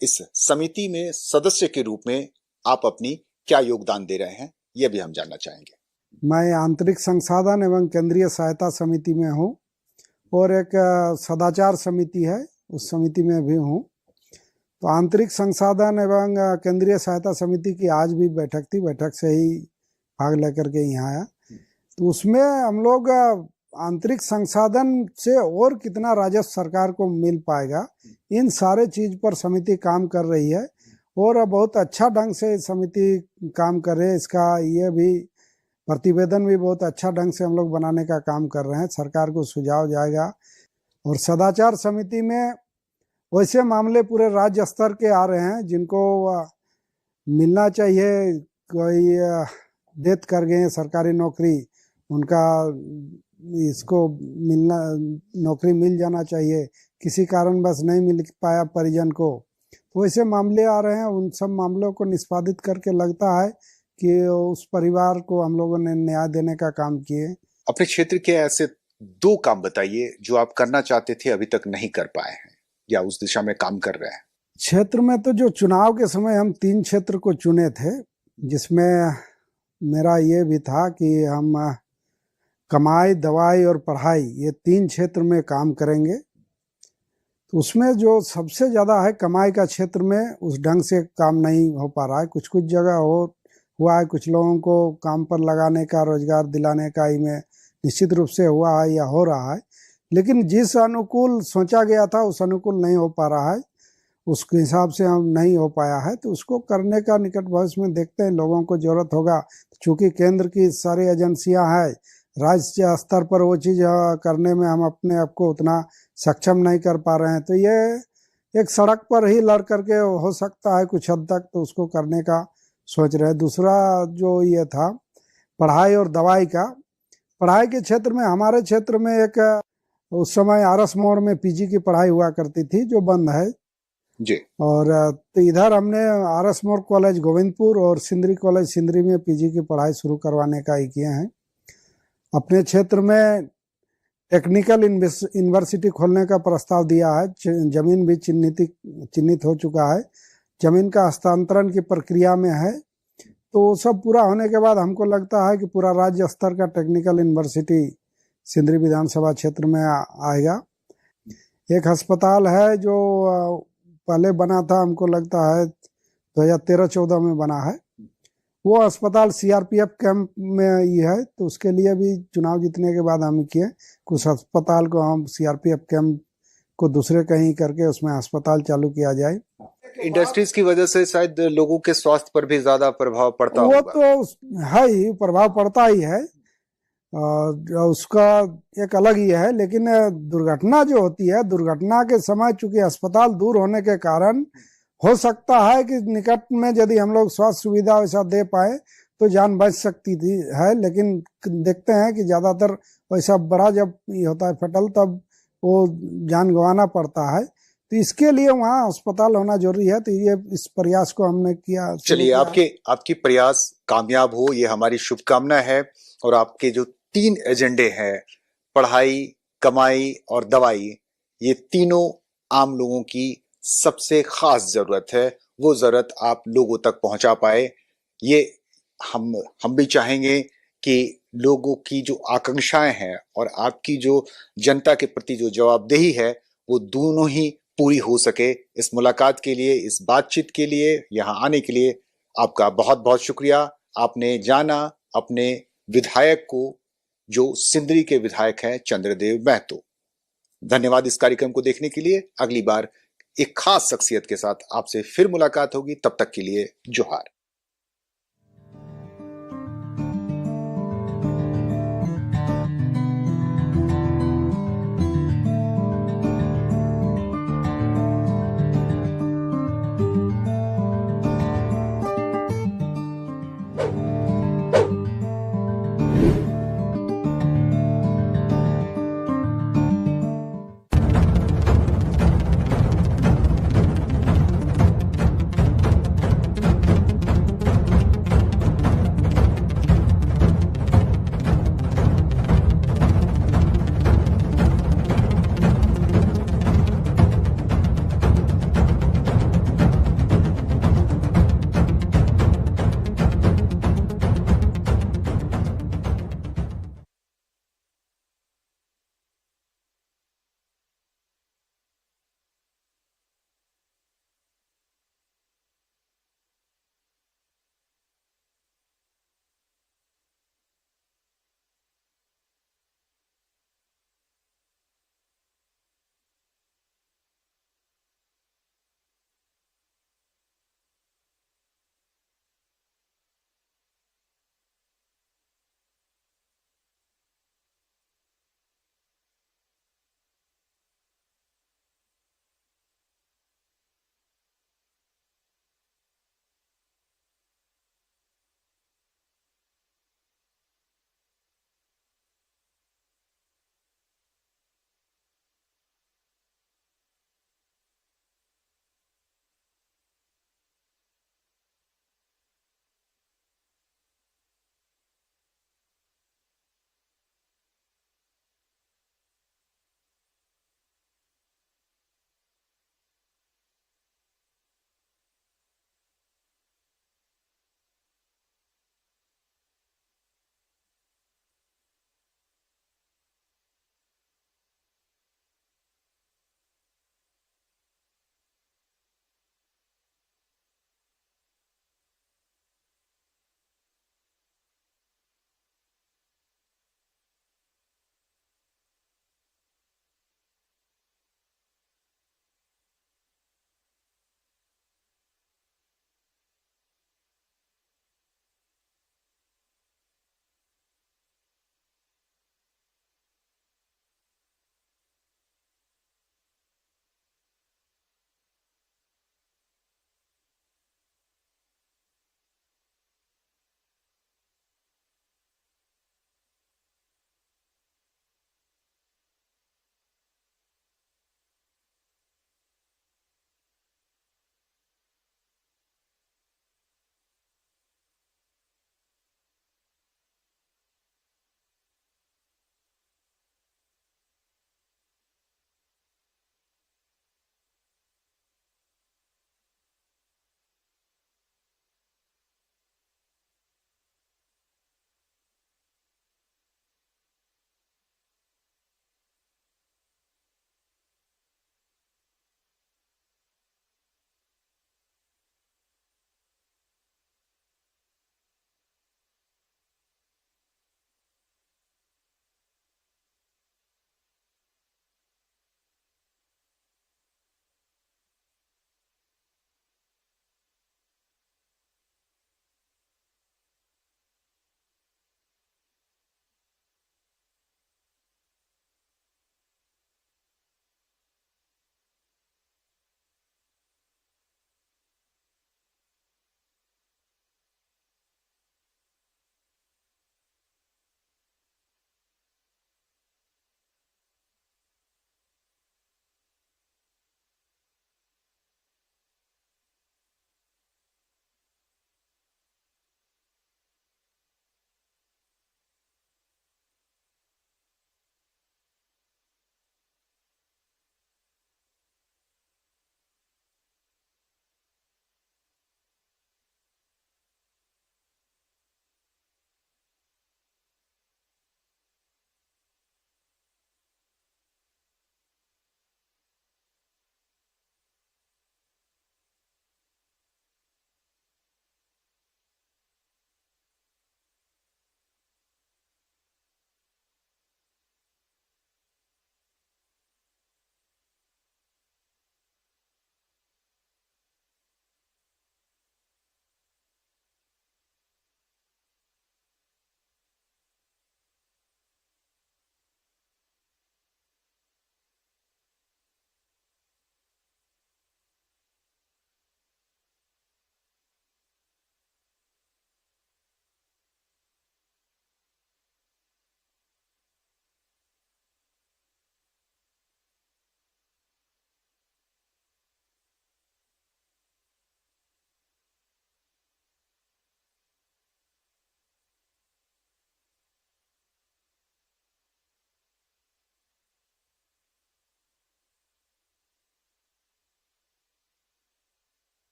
इस समिति में सदस्य के रूप में आप अपनी क्या योगदान दे रहे हैं, यह भी हम जानना चाहेंगे।
मैं आंतरिक संसाधन एवं केंद्रीय सहायता समिति में हूँ, और एक सदाचार समिति है उस समिति में भी हूँ। तो आंतरिक संसाधन एवं केंद्रीय सहायता समिति की आज भी बैठक थी, बैठक से ही भाग लेकर के यहाँ आया। तो उसमें हम लोग आंतरिक संसाधन से और कितना राजस्व सरकार को मिल पाएगा, इन सारे चीज पर समिति काम कर रही है, और बहुत अच्छा ढंग से समिति काम कर रहे हैं। इसका ये भी प्रतिवेदन भी बहुत अच्छा ढंग से हम लोग बनाने का काम कर रहे हैं, सरकार को सुझाव जाएगा। और सदाचार समिति में वैसे मामले पूरे राज्य स्तर के आ रहे हैं जिनको मिलना चाहिए, कोई डेथ कर गए सरकारी नौकरी, उनका इसको मिलना, नौकरी मिल जाना चाहिए, किसी कारण बस नहीं मिल पाया परिजन को, तो वैसे मामले आ रहे हैं। उन सब मामलों को निष्पादित करके लगता है कि उस परिवार को हम लोगों ने न्याय देने का काम किए।
अपने क्षेत्र के ऐसे 2 काम बताइए जो आप करना चाहते थे अभी तक नहीं कर पाए हैं या उस दिशा में काम कर रहे हैं।
क्षेत्र में तो जो चुनाव के समय हम 3 क्षेत्र को चुने थे, जिसमें मेरा ये भी था कि हम कमाई, दवाई और पढ़ाई, ये 3 क्षेत्र में काम करेंगे। तो उसमें जो सबसे ज़्यादा है कमाई का क्षेत्र में, उस ढंग से काम नहीं हो पा रहा है। कुछ जगह हुआ है, कुछ लोगों को काम पर लगाने का, रोजगार दिलाने का इनमें निश्चित रूप से हुआ है या हो रहा है, लेकिन जिस अनुकूल सोचा गया था उस अनुकूल नहीं हो पा रहा है, उसके हिसाब से हम नहीं हो पाया है। तो उसको करने का निकट भविष्य में देखते हैं, लोगों को जरूरत होगा, चूँकि केंद्र की सारी एजेंसियां हैं, राज्य स्तर पर वो चीज़ करने में हम अपने आप को उतना सक्षम नहीं कर पा रहे हैं। तो ये एक सड़क पर ही लड़ करके हो सकता है कुछ हद तक, तो उसको करने का सोच रहे हैं। दूसरा जो ये था पढ़ाई और दवाई का, पढ़ाई के क्षेत्र में हमारे क्षेत्र में एक उस समय आरएस मोड़ में पीजी की पढ़ाई हुआ करती थी जो बंद है,
जी।
और तो इधर हमने RS मोर कॉलेज गोविंदपुर और सिंदरी कॉलेज सिंदरी में पीजी की पढ़ाई शुरू करवाने का ही किए हैं। अपने क्षेत्र में टेक्निकल यूनिवर्सिटी खोलने का प्रस्ताव दिया है। जमीन भी चिन्हित हो चुका है, जमीन का हस्तांतरण की प्रक्रिया में है। तो सब पूरा होने के बाद हमको लगता है कि पूरा राज्य स्तर का टेक्निकल यूनिवर्सिटी सिंदरी विधानसभा क्षेत्र में आएगा। एक अस्पताल है जो पहले बना था, हमको लगता है 2013-14 में बना है। वो अस्पताल CRPF कैंप में ही है, तो उसके लिए भी चुनाव जीतने के बाद हम किए कुछ अस्पताल को हम CRPF कैंप को दूसरे कहीं करके उसमें अस्पताल चालू किया जाए।
इंडस्ट्रीज की वजह से शायद लोगों के स्वास्थ्य पर भी ज्यादा प्रभाव पड़ता
वो
होगा।
तो है ही, प्रभाव पड़ता ही है, उसका एक अलग ही है। लेकिन दुर्घटना जो होती है, दुर्घटना के समय चूंकि अस्पताल दूर होने के कारण हो सकता है कि निकट में यदि हम लोग स्वास्थ्य सुविधा वैसा दे पाए तो जान बच सकती थी है। लेकिन देखते हैं कि ज्यादातर वैसा बड़ा जब ये होता है फटल, तब वो जान गंवाना पड़ता है। तो इसके लिए वहाँ अस्पताल होना जरूरी है। तो ये इस प्रयास को हमने किया।
चलिए, आपकी प्रयास कामयाब हो, ये हमारी शुभकामना है। और आपके जो 3 एजेंडे हैं, पढ़ाई, कमाई और दवाई, ये तीनों आम लोगों की सबसे खास जरूरत है। वो जरूरत आप लोगों तक पहुंचा पाए, ये हम भी चाहेंगे कि लोगों की जो आकांक्षाएं हैं और आपकी जो जनता के प्रति जो जवाबदेही है, वो दोनों ही पूरी हो सके। इस मुलाकात के लिए, इस बातचीत के लिए, यहाँ आने के लिए आपका बहुत बहुत शुक्रिया। आपने जाना अपने विधायक को, जो सिंदरी के विधायक हैं, चंद्रदेव महतो। धन्यवाद इस कार्यक्रम को देखने के लिए। अगली बार एक खास शख्सियत के साथ आपसे फिर मुलाकात होगी। तब तक के लिए जोहार।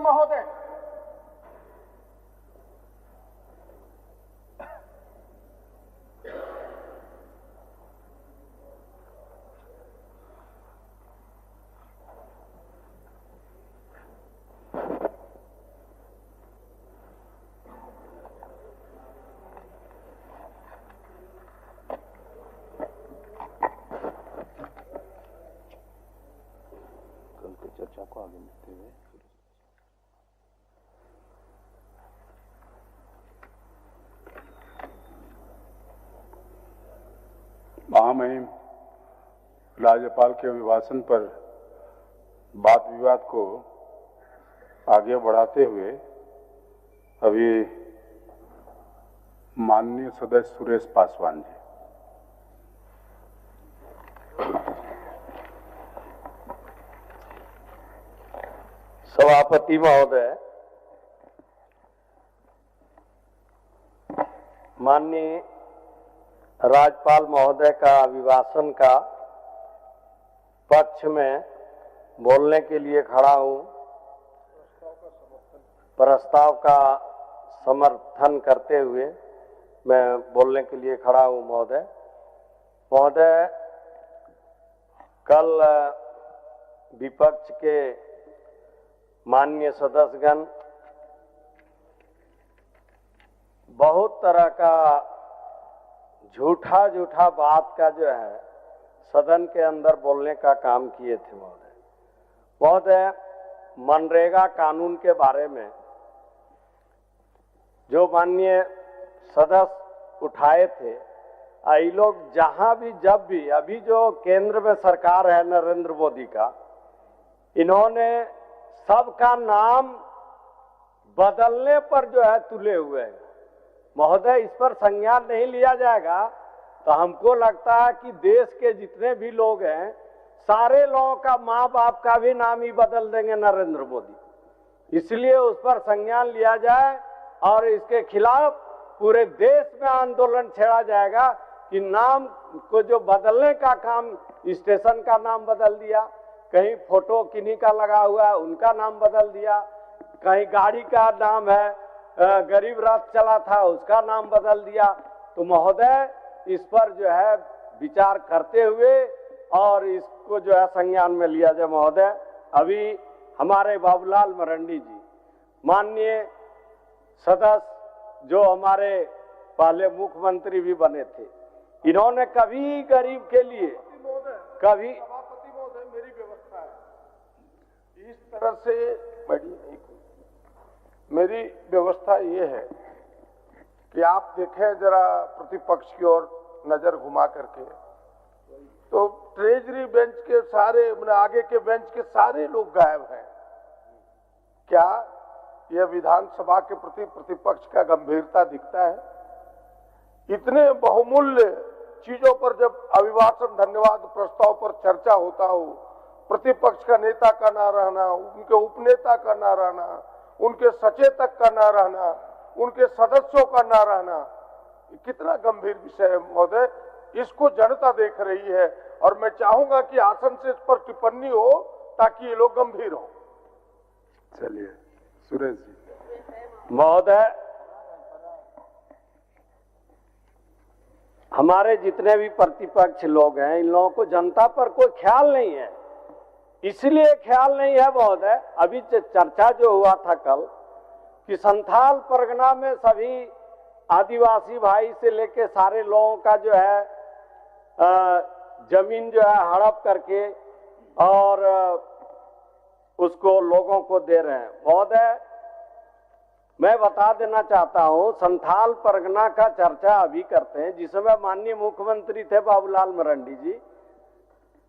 महोदय।
चर्चा को आगे बढ़ते हुए
महामहिम राज्यपाल के अभिभाषण पर वाद विवाद को आगे बढ़ाते हुए अभी माननीय सदस्य सुरेश पासवान जी।
सभापति महोदय, माननीय राज्यपाल महोदय का अभिभाषण का पक्ष में बोलने के लिए खड़ा हूं। प्रस्ताव का समर्थन करते हुए मैं बोलने के लिए खड़ा हूं महोदय। महोदय, कल विपक्ष के माननीय सदस्यगण बहुत तरह का झूठा झूठा बात का जो है सदन के अंदर बोलने का काम किए थे महोदय। मनरेगा कानून के बारे में जो माननीय सदस्य उठाए थे, ये लोग जहां भी जब भी अभी जो केंद्र में सरकार है नरेंद्र मोदी का, इन्होंने सबका नाम बदलने पर जो है तुले हुए हैं महोदय। इस पर संज्ञान नहीं लिया जाएगा तो हमको लगता है कि देश के जितने भी लोग हैं सारे लोगों का माँ बाप का भी नाम ही बदल देंगे नरेंद्र मोदी। इसलिए उस पर संज्ञान लिया जाए और इसके खिलाफ पूरे देश में आंदोलन छेड़ा जाएगा कि नाम को जो बदलने का काम, स्टेशन का नाम बदल दिया, कहीं फोटो किन्हीं का लगा हुआ है उनका नाम बदल दिया, कहीं गाड़ी का नाम है गरीब रथ चला था उसका नाम बदल दिया। तो महोदय इस पर जो है विचार करते हुए और इसको जो है संज्ञान में लिया जाए महोदय। अभी हमारे बाबूलाल मरंडी जी माननीय सदस्य जो हमारे पहले मुख्यमंत्री भी बने थे, इन्होंने कभी गरीब के लिए कभी
मेरी व्यवस्था है इस तरह से मेरी व्यवस्था ये है कि आप देखें जरा प्रतिपक्ष की ओर नजर घुमा करके, तो ट्रेजरी बेंच के सारे आगे के बेंच के सारे लोग गायब हैं। क्या यह विधानसभा के प्रति प्रतिपक्ष का गंभीरता दिखता है? इतने बहुमूल्य चीजों पर जब अभिभाषण धन्यवाद प्रस्ताव पर चर्चा होता हो, प्रतिपक्ष का नेता का ना रहना, उनके उपनेता का ना रहना, उनके सचेतक का ना रहना, उनके सदस्यों का ना रहना, कितना गंभीर विषय है महोदय। इसको जनता देख रही है और मैं चाहूंगा कि आसन से इस पर टिप्पणी हो ताकि ये लोग गंभीर हो।
चलिए सुरेश जी।
महोदय, हमारे जितने भी प्रतिपक्ष लोग हैं इन लोगों को जनता पर कोई ख्याल नहीं है। इसलिए ख्याल नहीं है महोदय, अभी चर्चा जो हुआ था कल कि संथाल परगना में सभी आदिवासी भाई से लेके सारे लोगों का जो है जमीन जो है हड़प करके और उसको लोगों को दे रहे हैं। महोदय, मैं बता देना चाहता हूं, संथाल परगना का चर्चा अभी करते हैं, जिस समय माननीय मुख्यमंत्री थे बाबूलाल मरंडी जी,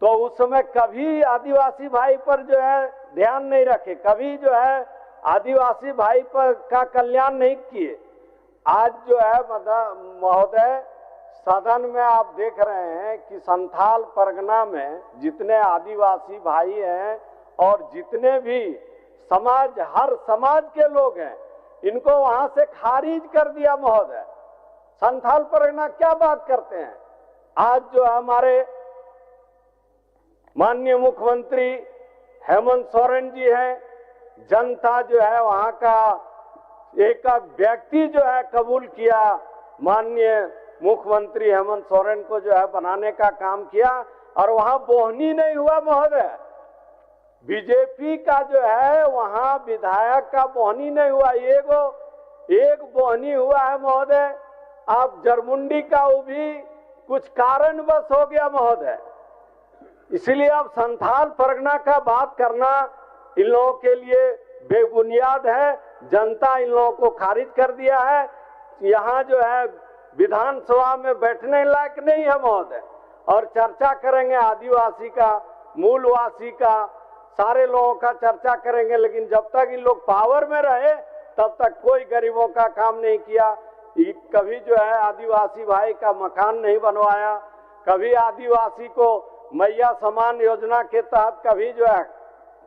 तो उस समय कभी आदिवासी भाई पर जो है ध्यान नहीं रखे, कभी जो है आदिवासी भाई पर का कल्याण नहीं किए। आज जो है महोदय सदन में आप देख रहे हैं कि संथाल परगना में जितने आदिवासी भाई हैं और जितने भी समाज, हर समाज के लोग हैं, इनको वहां से खारिज कर दिया महोदय। संथाल परगना क्या बात करते हैं? आज जो हमारे माननीय मुख्यमंत्री हेमंत सोरेन जी हैं, जनता जो है वहाँ का एक व्यक्ति जो है कबूल किया, माननीय मुख्यमंत्री हेमंत सोरेन को जो है बनाने का काम किया, और वहाँ बोहनी नहीं हुआ महोदय। बीजेपी का जो है वहाँ विधायक का बोहनी नहीं हुआ, एक बोहनी हुआ है महोदय। आप जरमुंडी का वो भी कुछ कारणवश हो गया महोदय। इसलिए अब संथाल परगना का बात करना इन लोगों के लिए बेबुनियाद है। जनता इन लोगों को खारिज कर दिया है। यहाँ जो है विधानसभा में बैठने लायक नहीं है महोदय। और चर्चा करेंगे आदिवासी का, मूलवासी का, सारे लोगों का चर्चा करेंगे, लेकिन जब तक इन लोग पावर में रहे तब तक कोई गरीबों का काम नहीं किया। कभी जो है आदिवासी भाई का मकान नहीं बनवाया, कभी आदिवासी को मैया समान योजना के तहत कभी जो है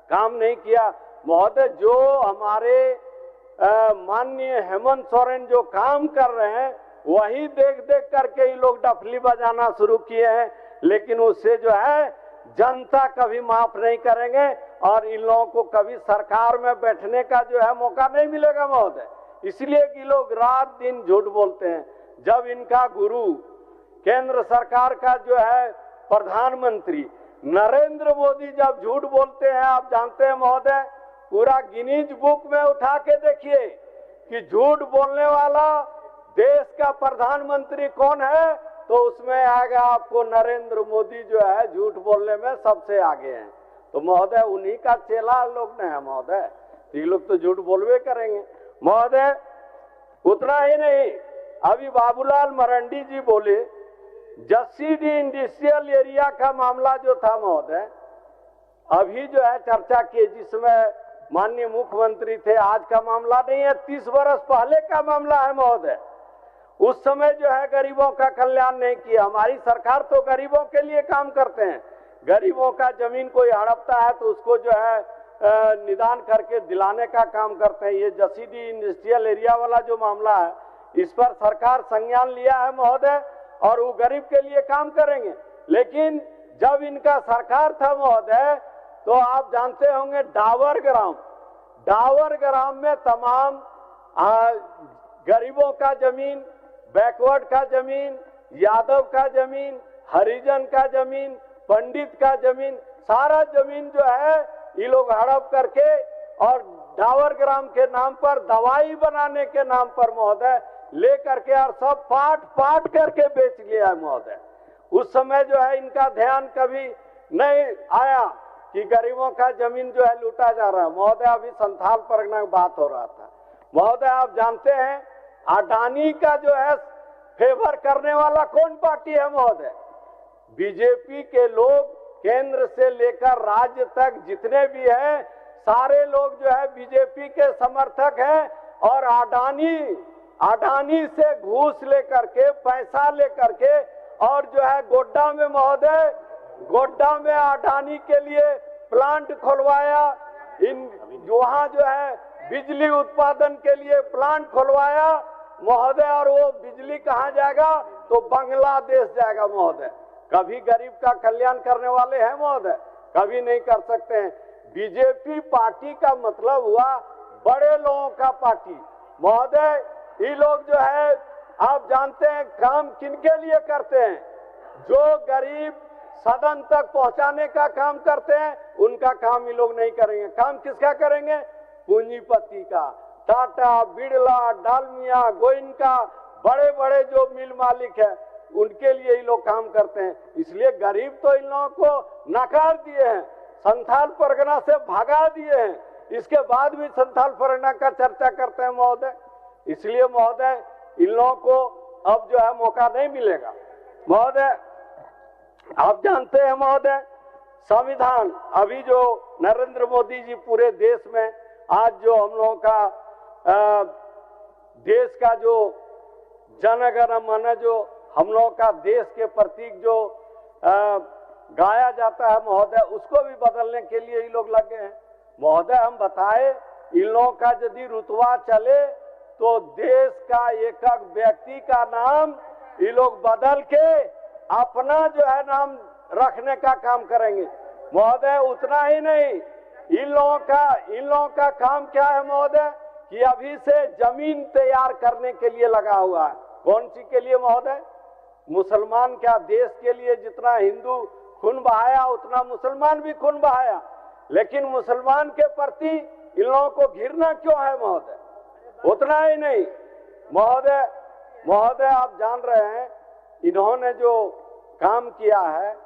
काम नहीं किया महोदय। जो हमारे माननीय हेमंत सोरेन जो काम कर रहे हैं वही देख देख करके ये लोग डफली बजाना शुरू किए हैं, लेकिन उससे जो है जनता कभी माफ नहीं करेंगे और इन लोगों को कभी सरकार में बैठने का जो है मौका नहीं मिलेगा महोदय। इसलिए कि लोग रात दिन झूठ बोलते हैं। जब इनका गुरु केंद्र सरकार का जो है प्रधानमंत्री नरेंद्र मोदी जब झूठ बोलते हैं, आप जानते हैं महोदय, पूरा गिनीज बुक में उठा के देखिए कि झूठ बोलने वाला देश का प्रधानमंत्री कौन है, तो उसमें आएगा आपको नरेंद्र मोदी जो है झूठ बोलने में सबसे आगे हैं। तो महोदय उन्हीं का चेला लोग ने है महोदय, तो ये लोग तो झूठ बोलवे करेंगे महोदय। उतना ही नहीं, अभी बाबूलाल मरांडी जी बोले जसीडी इंडस्ट्रियल एरिया का मामला जो था महोदय, अभी जो है चर्चा की, जिसमें माननीय मुख्यमंत्री थे। आज का मामला नहीं है, 30 वर्ष पहले का मामला है महोदय। उस समय जो है गरीबों का कल्याण नहीं किया। हमारी सरकार तो गरीबों के लिए काम करते हैं। गरीबों का जमीन कोई हड़पता है तो उसको जो है निदान करके दिलाने का काम करते हैं। ये जसीडी इंडस्ट्रियल एरिया वाला जो मामला है, इस पर सरकार संज्ञान लिया है महोदय, और वो गरीब के लिए काम करेंगे। लेकिन जब इनका सरकार था महोदय, तो आप जानते होंगे डावर ग्राम में तमाम गरीबों का जमीन, बैकवर्ड का जमीन, यादव का जमीन, हरिजन का जमीन, पंडित का जमीन, सारा जमीन जो है ये लोग हड़प करके और डावर ग्राम के नाम पर, दवाई बनाने के नाम पर महोदय ले करके और सब पाट करके बेच लिया है महोदय। उस समय जो है इनका ध्यान कभी नहीं आया कि गरीबों का जमीन जो है लूटा जा रहा है महोदय। अभी संथाल परगना की बात हो रहा था महोदय। आप जानते हैं अडानी का जो है फेवर करने वाला कौन पार्टी है महोदय? बीजेपी के लोग केंद्र से लेकर राज्य तक जितने भी हैं, सारे लोग जो है बीजेपी के समर्थक हैं। और अडानी से घूस लेकर के, पैसा लेकर के, और जो है गोड्डा में महोदय, गोड्डा में अडानी के लिए प्लांट खुलवाया, वहां जो है बिजली उत्पादन के लिए प्लांट खुलवाया महोदय। और वो बिजली कहाँ जाएगा? तो बांग्लादेश जाएगा महोदय। कभी गरीब का कल्याण करने वाले हैं महोदय? कभी नहीं कर सकते हैं। बीजेपी पार्टी का मतलब हुआ बड़े लोगों का पार्टी महोदय। ये लोग जो है आप जानते हैं काम किनके लिए करते हैं? जो गरीब सदन तक पहुंचाने का काम करते हैं, उनका काम ये लोग नहीं करेंगे। काम किसका करेंगे? पूंजीपति का। टाटा, बिरला, डालमिया, गोइनका, बड़े बड़े जो मिल मालिक है, उनके लिए ये लोग काम करते हैं। इसलिए गरीब तो इन लोगों को नकार दिए हैं, संथाल परगना से भगा दिए हैं। इसके बाद भी संथाल परगना का चर्चा करते हैं महोदय। इसलिए महोदय इन लोगों को अब जो है मौका नहीं मिलेगा महोदय। आप जानते हैं महोदय, संविधान अभी जो नरेंद्र मोदी जी पूरे देश में आज जो हम लोगों का देश का जो जनगण मन, जो हम लोगों का देश के प्रतीक जो गाया जाता है महोदय, उसको भी बदलने के लिए ये लोग लगे हैं महोदय। हम बताए इन लोगों का यदि रुतबा चले तो देश का एक व्यक्ति का नाम ये लोग बदल के अपना जो है नाम रखने का काम करेंगे महोदय। उतना ही नहीं, इन लोगों का काम क्या है महोदय कि अभी से जमीन तैयार करने के लिए लगा हुआ है। कौन सी के लिए महोदय? मुसलमान क्या देश के लिए जितना हिंदू खून बहाया उतना मुसलमान भी खून बहाया, लेकिन मुसलमान के प्रति इन लोगों को घृणा क्यों है महोदय? उतना ही नहीं महोदय आप जान रहे हैं इन्होंने जो काम किया है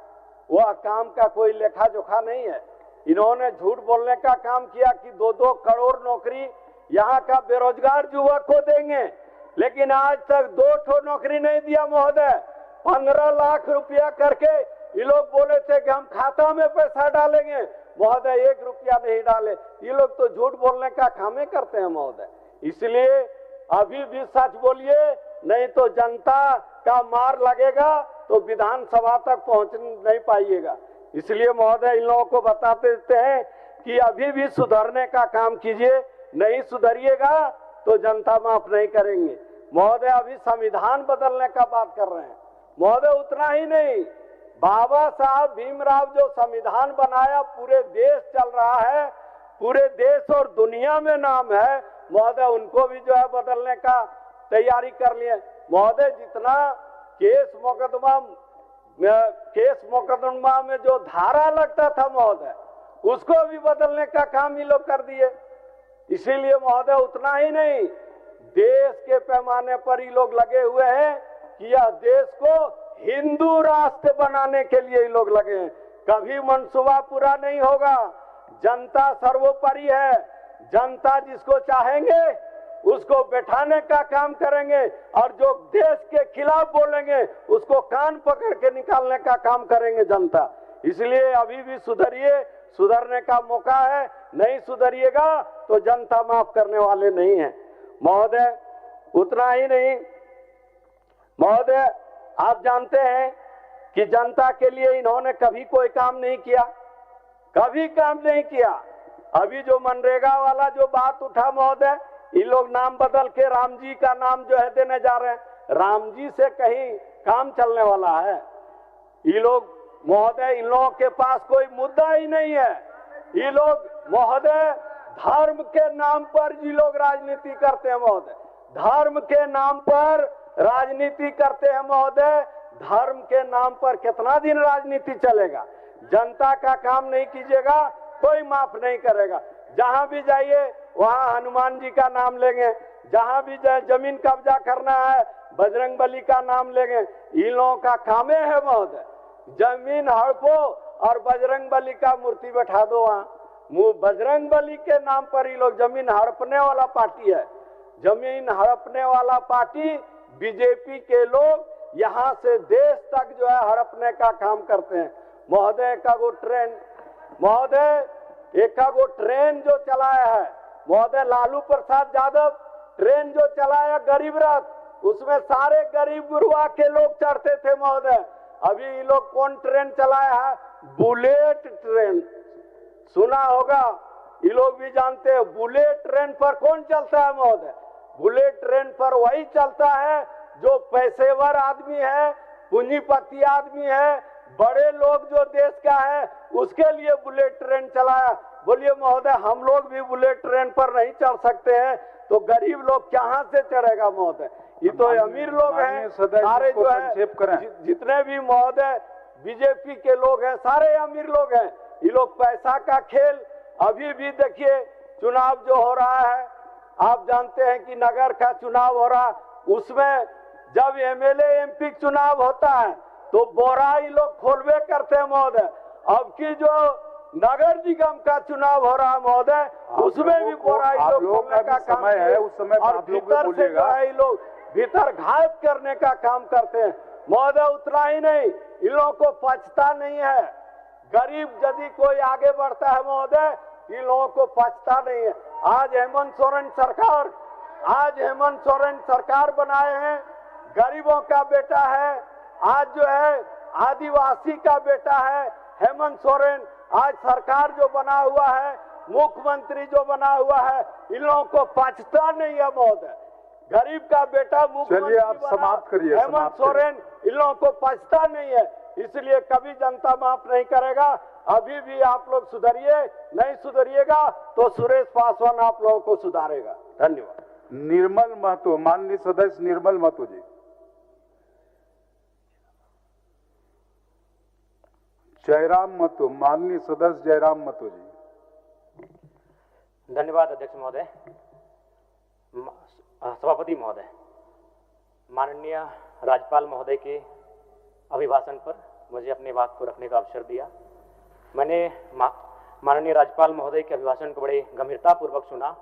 वह काम का कोई लेखा जोखा नहीं है। इन्होंने झूठ बोलने का काम किया कि 2-2 करोड़ नौकरी यहाँ का बेरोजगार युवक को देंगे, लेकिन आज तक 2 नौकरी नहीं दिया महोदय। 15 लाख रुपया करके ये लोग बोले थे कि हम खाता में पैसा डालेंगे, महोदय 1 रुपया नहीं डाले। ये लोग तो झूठ बोलने का काम ही करते हैं महोदय। इसलिए अभी भी सच बोलिए, नहीं तो जनता का मार लगेगा तो विधानसभा तक पहुंच नहीं पाइएगा। इसलिए महोदय इन लोगों को बताते देते हैं कि अभी भी सुधरने का काम कीजिए, नहीं सुधरिएगा तो जनता माफ नहीं करेंगे। महोदय अभी संविधान बदलने का बात कर रहे हैं महोदय। उतना ही नहीं, बाबा साहब भीमराव जो संविधान बनाया पूरे देश चल रहा है, पूरे देश और दुनिया में नाम है महोदय, उनको भी जो है बदलने का तैयारी कर लिए महोदय। जितना केस मुकदमा में जो धारा लगता था महोदय, उसको भी बदलने का काम ही लोग कर दिए। इसीलिए महोदय उतना ही नहीं, देश के पैमाने पर ही लोग लगे हुए हैं कि यह देश को हिंदू राष्ट्र बनाने के लिए ही लोग लगे हैं। कभी मंसूबा पूरा नहीं होगा। जनता सर्वोपरि है। जनता जिसको चाहेंगे उसको बैठाने का काम करेंगे, और जो देश के खिलाफ बोलेंगे उसको कान पकड़ के निकालने का काम करेंगे जनता। इसलिए अभी भी सुधरिए, सुधरने का मौका है। नहीं सुधरिएगा तो जनता माफ करने वाले नहीं है महोदय। उतना ही नहीं महोदय, आप जानते हैं कि जनता के लिए इन्होंने कभी कोई काम नहीं किया, कभी काम नहीं किया। अभी जो मनरेगा वाला जो बात उठा महोदय, ये लोग नाम बदल के राम जी का नाम जो है देने जा रहे हैं। राम जी से कहीं काम चलने वाला है? ये लोग महोदय, इन लोगों के पास कोई मुद्दा ही नहीं है। ये लोग महोदय धर्म के नाम पर ये लोग राजनीति करते हैं महोदय। धर्म के नाम पर राजनीति करते हैं महोदय। धर्म के नाम पर कितना दिन राजनीति चलेगा? जनता का काम नहीं कीजिएगा, कोई माफ नहीं करेगा। जहां भी जाइए वहां हनुमान जी का नाम लेंगे, जहां भी जमीन कब्जा करना है बजरंगबली का नाम लेंगे। इन लोगों का काम है महोदय, जमीन हड़पो और बजरंगबली का मूर्ति बैठा दो वहां। बजरंगबली के नाम पर ये लोग जमीन हड़पने वाला पार्टी है। जमीन हड़पने वाला पार्टी बीजेपी के लोग यहाँ से देश तक जो है हड़पने का काम करते हैं महोदय। एक ट्रेन जो चलाया है महोदय, लालू प्रसाद यादव ट्रेन जो चलाया गरीब रथ, उसमें सारे गरीब गुरुआ के लोग चढ़ते थे महोदय। अभी ये लोग कौन ट्रेन चलाया है? बुलेट ट्रेन सुना होगा, ये लोग भी जानते हैं। बुलेट ट्रेन पर कौन चलता है महोदय? बुलेट ट्रेन पर वही चलता है जो पेशेवर आदमी है, पूंजीपति आदमी है, बड़े लोग जो देश का है, उसके लिए बुलेट ट्रेन चलाया। बोलिए महोदय, हम लोग भी बुलेट ट्रेन पर नहीं चढ़ सकते हैं तो गरीब लोग कहाँ से चढ़ेगा महोदय? ये तो अमीर लोग हैं सारे जो है, जितने भी महोदय बीजेपी के लोग हैं सारे अमीर लोग हैं। ये लोग पैसा का खेल। अभी भी देखिए चुनाव जो हो रहा है, आप जानते हैं कि नगर का चुनाव हो रहा, उसमें जब एमएलए एमपी चुनाव होता है तो बोरा ये लोग खोलवे करते हैं महोदय। अब की जो नगर निगम का चुनाव हो रहा है महोदय, उसमें भी बोरा ये लोग खोलने का काम है। उस समय और भीतर से जो है ये लोग भीतर घात करने का काम करते हैं महोदय। उतना ही नहीं, इन लोगों को पछता नहीं है। गरीब यदि कोई आगे बढ़ता है महोदय, इन लोगों को पछता नहीं है। आज हेमंत सोरेन सरकार बनाए हैं, गरीबों का बेटा है। आज जो है आदिवासी का बेटा है हेमंत सोरेन। आज सरकार जो बना हुआ है, मुख्यमंत्री जो बना हुआ है, इन लोगों को पछता नहीं है महोदय। गरीब का बेटा मुख्यमंत्री, आप समाप्त करिए। हेमंत सोरेन, इन लोगों को पछता नहीं है। इसलिए कभी जनता माफ नहीं करेगा। अभी भी आप लोग सुधरिए, नहीं सुधरिएगा तो सुरेश पासवान आप लोगों को सुधारेगा। धन्यवाद।
निर्मल महतो, माननीय सदस्य निर्मल महतो जी। जयराम महतो, माननीय सदस्य जयराम महतो जी।
धन्यवाद अध्यक्ष महोदय। सभापति महोदय, माननीय राज्यपाल महोदय के अभिभाषण पर मुझे अपनी बात को रखने का अवसर दिया। मैंने माननीय राज्यपाल महोदय के अभिभाषण को बड़े गंभीरतापूर्वक सुना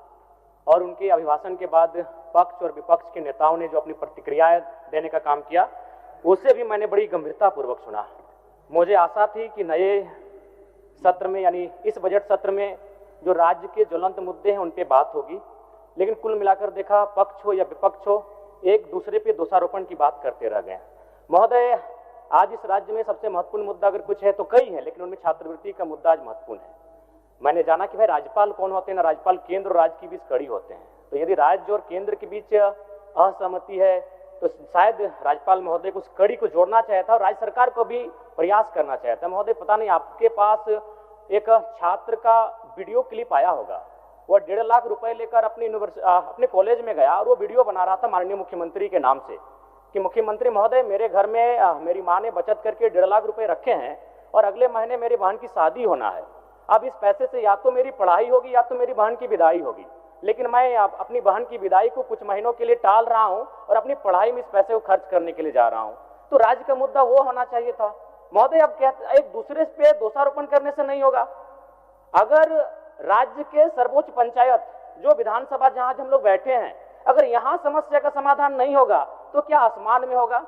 और उनके अभिभाषण के बाद पक्ष और विपक्ष के नेताओं ने जो अपनी प्रतिक्रियाएं देने का काम किया उसे भी मैंने बड़ी गंभीरतापूर्वक सुना। मुझे आशा थी कि नए सत्र में यानी इस बजट सत्र में जो राज्य के ज्वलंत मुद्दे हैं उन पे बात होगी, लेकिन कुल मिलाकर देखा पक्ष हो या विपक्ष हो एक दूसरे पे दोषारोपण की बात करते रह गए। महोदय, आज इस राज्य में सबसे महत्वपूर्ण मुद्दा अगर कुछ है तो कई है, लेकिन उनमें छात्रवृत्ति का मुद्दा आज महत्वपूर्ण है। मैंने जाना कि भाई राज्यपाल कौन होते हैं ना, राज्यपाल केंद्र और राज्य के बीच कड़ी होते हैं। तो यदि राज्य और केंद्र के बीच असहमति है तो शायद राज्यपाल महोदय को उस कड़ी को जोड़ना चाहिए था और राज्य सरकार को भी प्रयास करना चाहिए था। महोदय, पता नहीं आपके पास एक छात्र का वीडियो क्लिप आया होगा, वो 1.5 लाख रुपए लेकर अपने कॉलेज में गया और वो वीडियो बना रहा था माननीय मुख्यमंत्री के नाम से कि मुख्यमंत्री महोदय, मेरे घर में मेरी माँ ने बचत करके 1.5 लाख रुपए रखे हैं और अगले महीने मेरी बहन की शादी होना है। अब इस पैसे से या तो मेरी पढ़ाई होगी या तो मेरी बहन की विदाई होगी, लेकिन मैं अपनी बहन की विदाई को कुछ महीनों के लिए टाल रहा हूं और अपनी पढ़ाई में इस पैसे को खर्च करने के लिए जा रहा हूं। तो राज्य का मुद्दा वो होना चाहिए था। महोदय, अब एक दूसरे पे दोषारोपण करने से नहीं होगा। अगर राज्य के सर्वोच्च पंचायत जो विधानसभा जहां हम लोग बैठे हैं, अगर यहां समस्या का समाधान नहीं होगा तो क्या आसमान में होगा?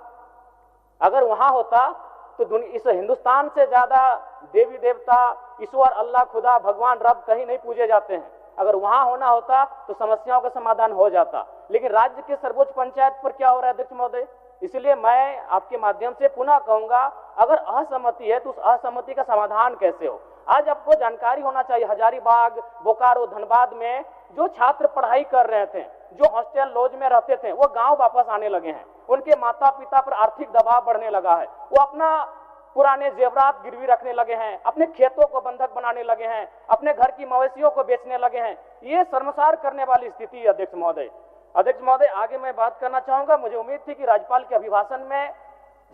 अगर वहां होता तो इस हिंदुस्तान से ज्यादा देवी देवता, ईश्वर, अल्लाह, खुदा, भगवान, रब कहीं नहीं पूजे जाते हैं। अगर वहां होना होता तो समस्याओं का समाधान हो जाता, लेकिन राज्य के सर्वोच्च पंचायत पर क्या हो रहा है अध्यक्ष महोदय? इसलिए मैं आपके माध्यम से पुनः कहूंगा, अगर असहमति है तो उस असहमति का समाधान कैसे हो। आज आपको जानकारी होना चाहिए, हजारीबाग, बोकारो, धनबाद में जो छात्र पढ़ाई कर रहे थे, जो हॉस्टल लॉज में रहते थे, वो गांव वापस आने लगे हैं। उनके माता पिता पर आर्थिक दबाव बढ़ने लगा है, वो अपना पुराने जेवरात गिरवी रखने लगे हैं, अपने खेतों को बंधक बनाने लगे हैं, अपने घर की मवेशियों को बेचने लगे हैं। ये शर्मसार करने वाली स्थिति है अध्यक्ष महोदय। अध्यक्ष महोदय, आगे मैं बात करना चाहूंगा। मुझे उम्मीद थी कि राज्यपाल के अभिभाषण में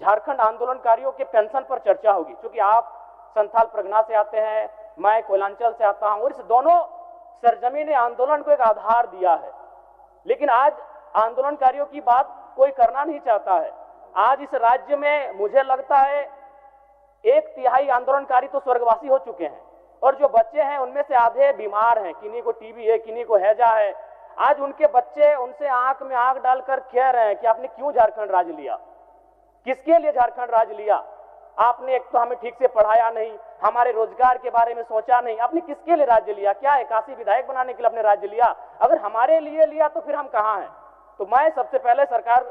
झारखंड आंदोलनकारियों के पेंशन पर चर्चा होगी, क्योंकि आप संथाल परगना से आते हैं, मैं कोयलांचल से आता हूं और इस दोनों सरजमीं ने आंदोलन को एक आधार दिया है, लेकिन आज आंदोलनकारियों की बात कोई करना नहीं चाहता है। आज इस राज्य में मुझे लगता है 1/3 आंदोलनकारी तो स्वर्गवासी हो चुके हैं और जो बच्चे हैं उनमें से आधे बीमार हैं, किन्हीं को टीबी है, किन्हीं को हैजा है। आज उनके बच्चे उनसे आंख में आंख डालकर कह रहे हैं कि आपने क्यों झारखंड राज्य लिया, किसके लिए झारखंड राज्य लिया? आपने एक तो हमें ठीक से पढ़ाया नहीं, हमारे रोजगार के बारे में सोचा नहीं, आपने किसके लिए राज्य लिया? क्या 81 विधायक बनाने के लिए आपने राज्य लिया? अगर हमारे लिए लिया तो फिर हम कहां हैं? तो मैं सबसे पहले सरकार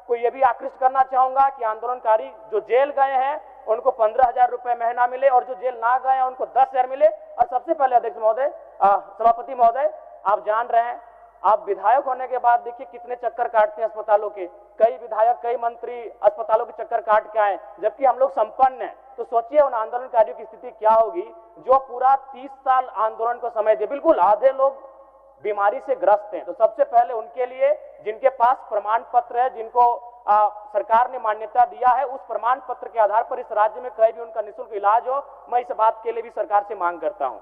को यह भी आकृष्ट करना चाहूंगा कि आंदोलनकारी जो जेल गए हैं उनको 15,000 रुपए महीना मिले और जो जेल ना गए हैं उनको 10,000 मिले। और सबसे पहले अध्यक्ष महोदय, सभापति महोदय, आप जान रहे हैं, आप विधायक होने के बाद देखिए कितने चक्कर काटते हैं अस्पतालों के। कई विधायक, कई मंत्री अस्पतालों के चक्कर काट के आए, जबकि हम लोग संपन्न हैं। तो सोचिए उन आंदोलनकारियों की स्थिति क्या होगी जो पूरा 30 साल आंदोलन को समय दे। बिल्कुल आधे लोग बीमारी से ग्रस्त हैं। तो सबसे पहले उनके लिए, जिनके पास प्रमाण पत्र है, जिनको सरकार ने मान्यता दिया है, उस प्रमाण पत्र के आधार पर इस राज्य में कहीं भी उनका निःशुल्क इलाज हो, मैं इस बात के लिए भी सरकार से मांग करता हूं।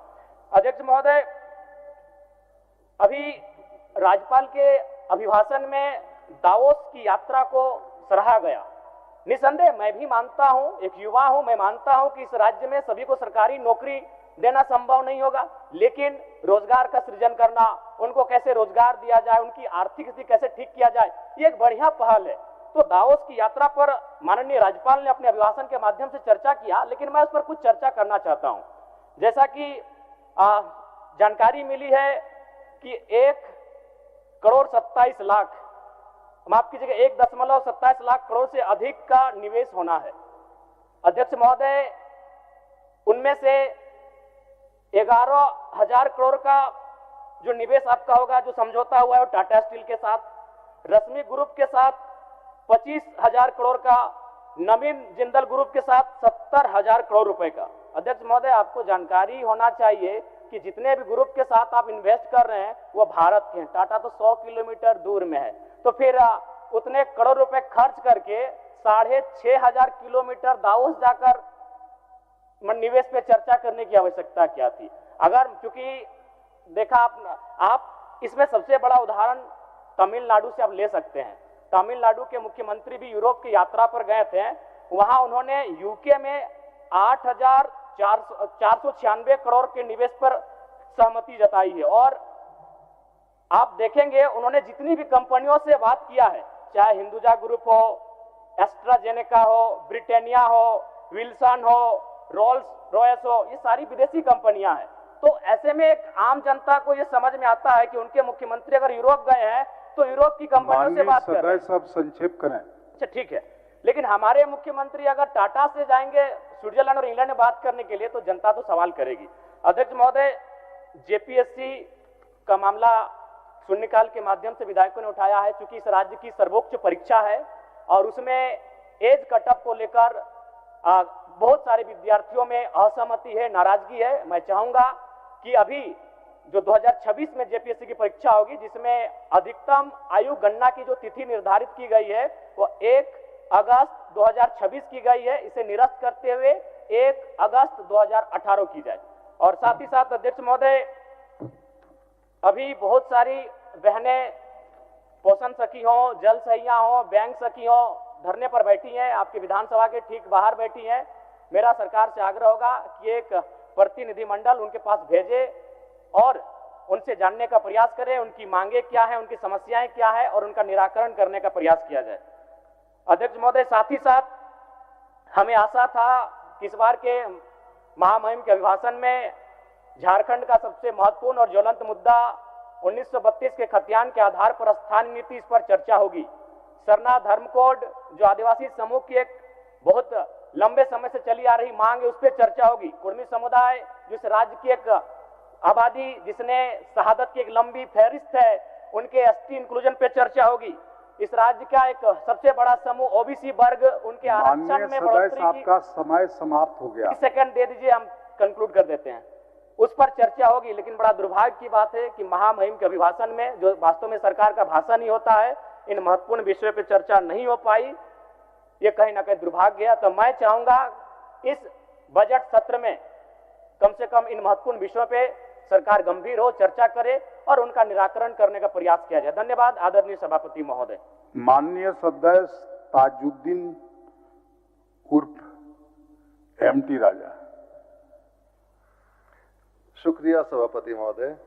अध्यक्ष महोदय, अभी राज्यपाल के अभिभाषण में दावोस की यात्रा को सराहा गया। निसंदेह मैं भी मानता हूं, एक युवा हूं, मैं मानता हूं कि इस राज्य में सभी को सरकारी नौकरी देना संभव नहीं होगा, लेकिन रोजगार का सृजन करना, उनको कैसे रोजगार दिया जाए, उनकी आर्थिक स्थिति कैसे ठीक किया जाए, ये एक बढ़िया पहल है। तो दावोस की यात्रा पर माननीय राज्यपाल ने अपने अभिभाषण के माध्यम से चर्चा किया, लेकिन मैं उस पर कुछ चर्चा करना चाहता हूं। जैसा कि जानकारी मिली है कि 1,27,00,000, माफ कीजिएगा, 1.27 लाख करोड़ से अधिक का निवेश होना है। अध्यक्ष महोदय, उनमें से 11,000 करोड़ का जो निवेश आपका होगा, जो समझौता हुआ है वो टाटा स्टील के साथ, रश्मि ग्रुप के साथ 25,000 करोड़ का नवीन जिंदल ग्रुप के साथ 70,000 करोड़ रुपए का। अध्यक्ष महोदय, आपको जानकारी होना चाहिए कि जितने भी ग्रुप के साथ आप इन्वेस्ट कर रहे हैं वो भारत के हैं। टाटा तो 100 किलोमीटर दूर में है, तो फिर उतने करोड़ रुपए खर्च करके 6,500 किलोमीटर दावोस जाकर निवेश पे चर्चा करने की आवश्यकता क्या थी? अगर चूंकि देखा आप इसमें सबसे बड़ा उदाहरण तमिलनाडु से आप ले सकते हैं। तमिलनाडु के मुख्यमंत्री भी यूरोप की यात्रा पर गए थे, वहां उन्होंने यूके में 8,496 करोड़ के निवेश पर सहमति जताई है। और आप देखेंगे उन्होंने जितनी भी कंपनियों से बात किया है, चाहे हिंदुजा ग्रुप हो, एस्ट्राजेनेका हो, ब्रिटानिया हो, विल्सन हो, रोल्स रॉयस हो, ये सारी विदेशी कंपनियां हैं। तो ऐसे में एक आम जनता को ये समझ में आता है कि उनके मुख्यमंत्री अगर यूरोप गए हैं तो यूरोप की कंपनियों से बात कर रहे हैं।
सब संक्षेप करें।
अच्छा ठीक है, लेकिन हमारे मुख्यमंत्री अगर टाटा से जाएंगे स्विट्जरलैंड और इंग्लैंड में बात करने के लिए तो जनता तो सवाल करेगी। अध्यक्ष महोदय, जेपीएससी का मामला शून्यकाल के माध्यम से विधायकों ने उठाया है। चूंकि इस राज्य की सर्वोच्च परीक्षा है और उसमें एज कटअप को लेकर बहुत सारे विद्यार्थियों में असहमति है, नाराजगी है। मैं चाहूंगा कि अभी जो 2026 में जेपीएससी की परीक्षा होगी, जिसमें अधिकतम आयु गणना की जो तिथि निर्धारित की गई है वो 1 अगस्त 2026 की गई है, इसे निरस्त करते हुए 1 अगस्त 2018 की जाए। और साथ ही साथ अध्यक्ष महोदय, अभी बहुत सारी बहनें पोषण सखी हो, जल सहिया हो, बैंक सखी हो, धरने पर बैठी हैं, आपकी विधानसभा के ठीक बाहर बैठी हैं। मेरा सरकार से आग्रह होगा कि एक प्रतिनिधिमंडल उनके पास भेजे और उनसे जानने का प्रयास करें, उनकी मांगे क्या है, उनकी समस्याएं क्या है और उनका निराकरण करने का प्रयास किया जाए। अध्यक्ष महोदय, साथ ही साथ हमें आशा था कि इस बार के महामहिम के अभिभाषण में झारखंड का सबसे महत्वपूर्ण और ज्वलंत मुद्दा 1932 के खतियान के आधार पर स्थानीय नीति, इस पर चर्चा होगी। सरना धर्म कोड जो आदिवासी समूह की एक बहुत लंबे समय से चली आ रही मांग है, उस पर चर्चा होगी। कुर्मी समुदाय जिस राज्य की एक आबादी जिसने शहादत की एक लंबी फहरिस्त है, उनके एसटी इंक्लूजन पे चर्चा होगी। इस राज्य का एक सबसे बड़ा समूह ओबीसी वर्ग, उनके आरक्षण में बढ़ोतरी की।
आपका समय समाप्त हो गया।
सेकंड दे दीजिए, हम कंक्लूड कर देते हैं। उस पर चर्चा होगी, लेकिन बड़ा दुर्भाग्य की बात है कि महामहिम के अभिभाषण में, जो वास्तव में सरकार का भाषण ही होता है, इन महत्वपूर्ण विषयों पर चर्चा नहीं हो पाई। ये कहीं ना कहीं दुर्भाग्य है। तो मैं चाहूंगा इस बजट सत्र में कम से कम इन महत्वपूर्ण विषयों पे सरकार गंभीर हो, चर्चा करे और उनका निराकरण करने का प्रयास किया जाए। धन्यवाद आदरणीय सभापति महोदय।
माननीय सदस्य ताजुद्दीन उर्फ एमटी राजा।
शुक्रिया सभापति महोदय।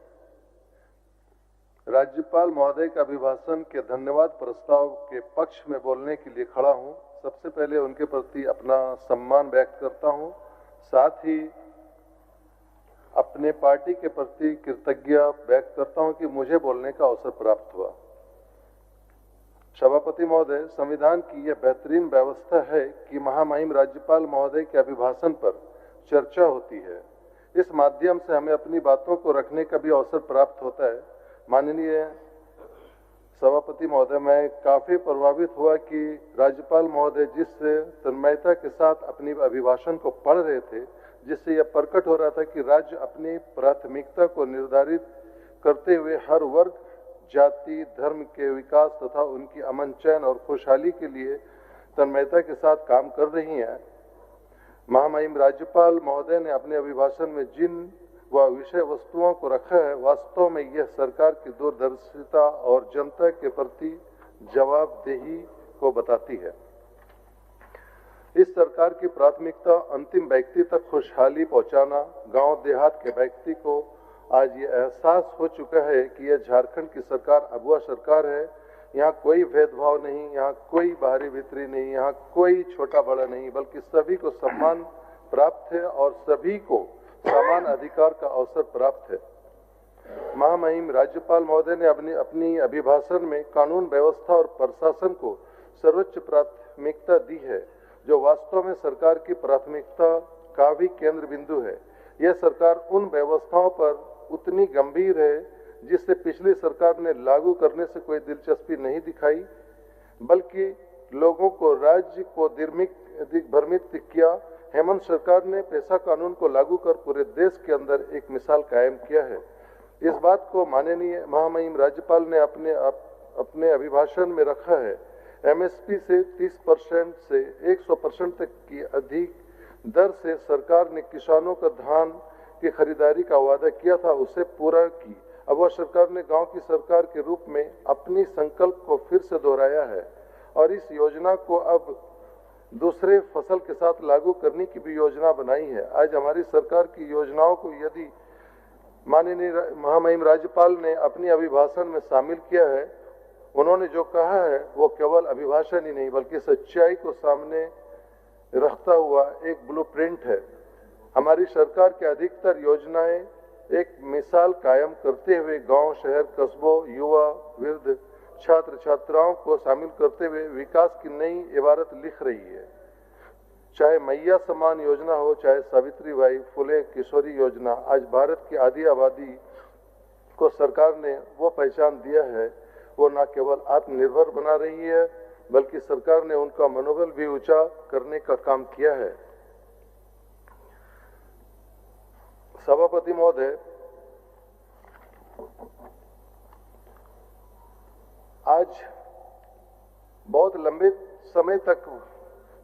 राज्यपाल महोदय के अभिभाषण के धन्यवाद प्रस्ताव के पक्ष में बोलने के लिए खड़ा हूं। सबसे पहले उनके प्रति अपना सम्मान व्यक्त करता हूं, साथ ही अपने पार्टी के प्रति कृतज्ञता व्यक्त करता हूं कि मुझे बोलने का अवसर प्राप्त हुआ। सभापति महोदय, संविधान की यह बेहतरीन व्यवस्था है कि महामहिम राज्यपाल महोदय के अभिभाषण पर चर्चा होती है। इस माध्यम से हमें अपनी बातों को रखने का भी अवसर प्राप्त होता है। माननीय सभापति महोदय, मैं काफी प्रभावित हुआ कि राज्यपाल महोदय जिस तन्मयता के साथ अपनी अभिभाषण को पढ़ रहे थे, जिससे यह प्रकट हो रहा था कि राज्य अपनी प्राथमिकता को निर्धारित करते हुए हर वर्ग, जाति, धर्म के विकास तथा उनकी अमन चैन और खुशहाली के लिए तन्मयता के साथ काम कर रही है। महामहिम राज्यपाल महोदय ने अपने अभिभाषण में जिन व विषय वस्तुओं को रखा है, वास्तव में यह सरकार की दूरदर्शिता और जनता के प्रति जवाबदेही को बताती है। इस सरकार की प्राथमिकता अंतिम व्यक्ति तक खुशहाली पहुंचाना। गांव देहात के व्यक्ति को आज ये एहसास हो चुका है कि यह झारखंड की सरकार अगुआ सरकार है। यहाँ कोई भेदभाव नहीं, यहाँ कोई बाहरी भीतरी नहीं, यहाँ कोई छोटा बड़ा नहीं, बल्कि सभी को सम्मान प्राप्त है और सभी को समान अधिकार का अवसर प्राप्त है। महामहिम राज्यपाल महोदय ने अपनी अभिभाषण में कानून व्यवस्था और प्रशासन को सर्वोच्च प्राथमिकता दी है, जो वास्तव में सरकार की प्राथमिकता का भी केंद्र बिंदु है। यह सरकार उन व्यवस्थाओं पर उतनी गंभीर है जिससे पिछली सरकार ने लागू करने से कोई दिलचस्पी नहीं दिखाई, बल्कि लोगों को राज्य को दिग्भ्रमित किया। हेमंत सरकार ने पेशा कानून को लागू कर पूरे देश के अंदर एक मिसाल कायम किया है। इस बात को माननीय महामहिम राज्यपाल ने अपने अभिभाषण में रखा है। एमएसपी से 30% से 100% तक की अधिक दर से सरकार ने किसानों का धान की खरीदारी का वादा किया था, उसे पूरा की। अब वह सरकार ने गांव की सरकार के रूप में अपनी संकल्प को फिर से दोहराया है और इस योजना को अब दूसरे फसल के साथ लागू करने की भी योजना बनाई है। आज हमारी सरकार की योजनाओं को यदि माननीय महामहिम राज्यपाल ने अपनी अभिभाषण में शामिल किया है, उन्होंने जो कहा है वो केवल अभिभाषण ही नहीं बल्कि सच्चाई को सामने रखता हुआ एक ब्लूप्रिंट है। हमारी सरकार की अधिकतर योजनाएं एक मिसाल कायम करते हुए गांव, शहर, कस्बों, युवा, वृद्ध, छात्र छात्राओं को शामिल करते हुए विकास की नई इबारत लिख रही है। चाहे मैया समान योजना हो, चाहे सावित्रीबाई फुले किशोरी योजना, आज भारत की आधी आबादी को सरकार ने वो पहचान दिया है। वो न केवल आत्मनिर्भर बना रही है बल्कि सरकार ने उनका मनोबल भी ऊंचा करने का काम किया है। सभापति महोदय, आज बहुत लंबे समय तक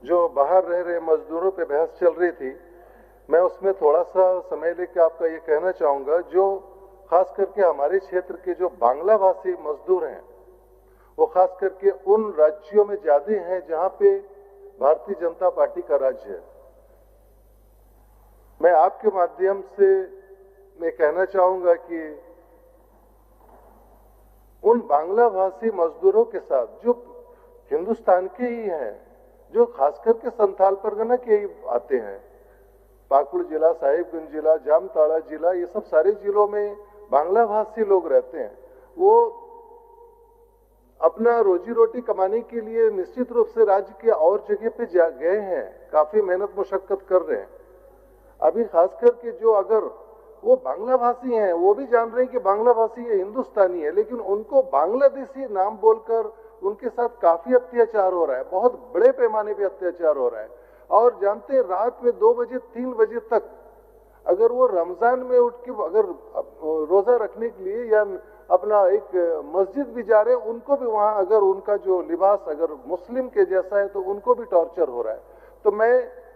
जो बाहर रह रहे मजदूरों पे बहस चल रही थी, मैं उसमें थोड़ा सा समय लेकर आपका ये कहना चाहूंगा, जो खास करके हमारे क्षेत्र के जो बांग्ला भाषी मजदूर हैं वो खास करके उन राज्यों में ज्यादा हैं जहां पे भारतीय जनता पार्टी का राज्य है। मैं आपके माध्यम से मैं कहना चाहूंगा कि उन बांग्ला भाषी मजदूरों के साथ जो हिंदुस्तान के ही हैं, जो खास करके संथाल परगना के ही आते हैं, पाकुड़ जिला, साहिबगंज जिला, जामताड़ा जिला, ये सब सारे जिलों में बांग्ला भाषी लोग रहते हैं। वो अपना रोजी रोटी कमाने के लिए निश्चित रूप से राज्य के और जगह पे गए हैं, काफी मेहनत मुशक्कत कर रहे हैं। अभी खास करके जो अगर वो बांग्ला भाषी हैं वो भी जान रहे हैं कि बांग्ला भाषी ये हिंदुस्तानी है, लेकिन उनको बांग्लादेशी नाम बोलकर उनके साथ काफी अत्याचार हो रहा है, बहुत बड़े पैमाने पे अत्याचार हो रहा है। और जानते हैं रात में 2 बजे 3 बजे तक अगर वो रमजान में उठ के अगर रोजा रखने के लिए या अपना एक मस्जिद भी जा रहे हैं, उनको भी वहां अगर उनका जो लिबास अगर मुस्लिम के जैसा है तो उनको भी टॉर्चर हो रहा है। तो मैं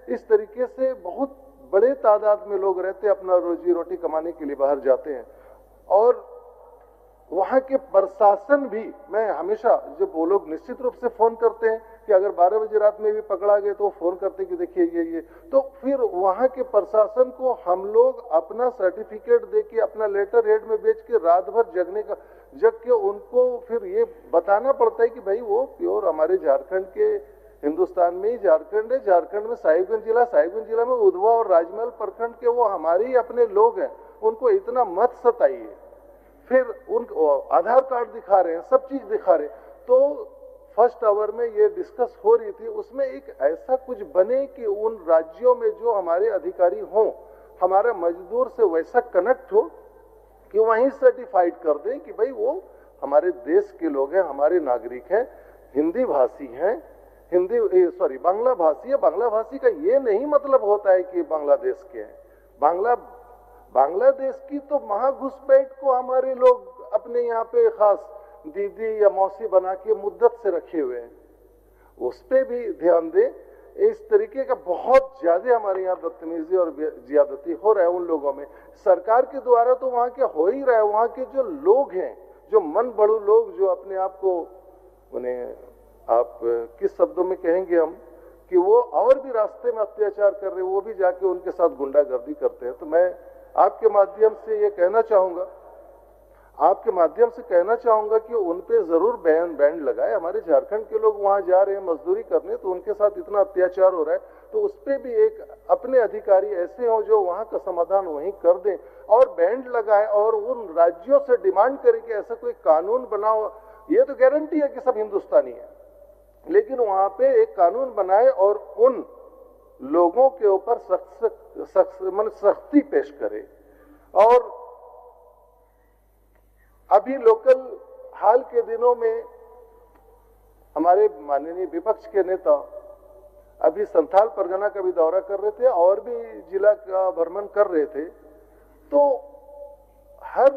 इस तरीके से बहुत बड़े तादाद में लोग रहते हैं, अपना रोजी रोटी कमाने के लिए बाहर जाते हैं। और वहां के प्रशासन भी, मैं हमेशा जब वो लोग निश्चित रूप से फोन करते हैं कि अगर 12 बजे रात में भी पकड़ा गए तो वो फोन करते हैं कि देखिए ये तो फिर वहां के प्रशासन को हम लोग अपना सर्टिफिकेट दे के अपना लेटर हेड में बेच के रात भर जग के उनको फिर ये बताना पड़ता है कि भाई वो प्योर हमारे झारखंड के, हिंदुस्तान में ही झारखंड है, झारखंड में साहिबगंज जिला में उधवा और राजमहल प्रखंड के वो हमारे ही अपने लोग हैं, उनको इतना मत सताइए। फिर उनको आधार कार्ड दिखा रहे हैं, सब चीज दिखा रहे। तो फर्स्ट आवर में ये डिस्कस हो रही थी, उसमें एक ऐसा कुछ बने कि उन राज्यों में जो हमारे अधिकारी हों, हमारे मजदूर से वैसा कनेक्ट हो कि वहीं सर्टिफाइड कर दें कि भाई वो हमारे देश के लोग हैं, हमारे नागरिक हैं, हिंदी भाषी हैं, बांग्ला भाषी है। बांग्ला भाषी का ये नहीं मतलब होता है कि बांग्लादेश के हैं। बांग्लादेश की तो महाघुसपैठ को हमारे लोग अपने यहाँ पे खास दीदी या मौसी बना के मुद्दत से रखे हुए हैं, उस पे भी ध्यान दें। इस तरीके का बहुत ज्यादा हमारे यहाँ बदतमीजी और ज्यादती हो रहा है उन लोगों में। सरकार के द्वारा तो वहाँ के हो ही रहा है, वहाँ के जो लोग हैं, जो मन बड़ू लोग, जो अपने आप को, उन्हें आप किस शब्दों में कहेंगे हम, कि वो और भी रास्ते में अत्याचार कर रहे हैं, वो भी जाके उनके साथ गुंडागर्दी करते हैं। तो मैं आपके माध्यम से ये कहना चाहूंगा कि उन पे जरूर बैन लगाए। हमारे झारखंड के लोग वहां जा रहे हैं मजदूरी करने, तो उनके साथ इतना अत्याचार हो रहा है, तो उस पे भी एक अपने अधिकारी ऐसे हो जो वहां का समाधान वहीं कर दें और बैंड लगाए और उन राज्यों से डिमांड करें कि ऐसा कोई कानून बनाओ। ये तो गारंटी है कि सब हिंदुस्तानी है, लेकिन वहां पे एक कानून बनाए और उन लोगों के ऊपर सख्ती पेश करे। और अभी लोकल हाल के दिनों में हमारे माननीय विपक्ष के नेता अभी संथाल परगना का भी दौरा कर रहे थे और भी जिला का भ्रमण कर रहे थे, तो हर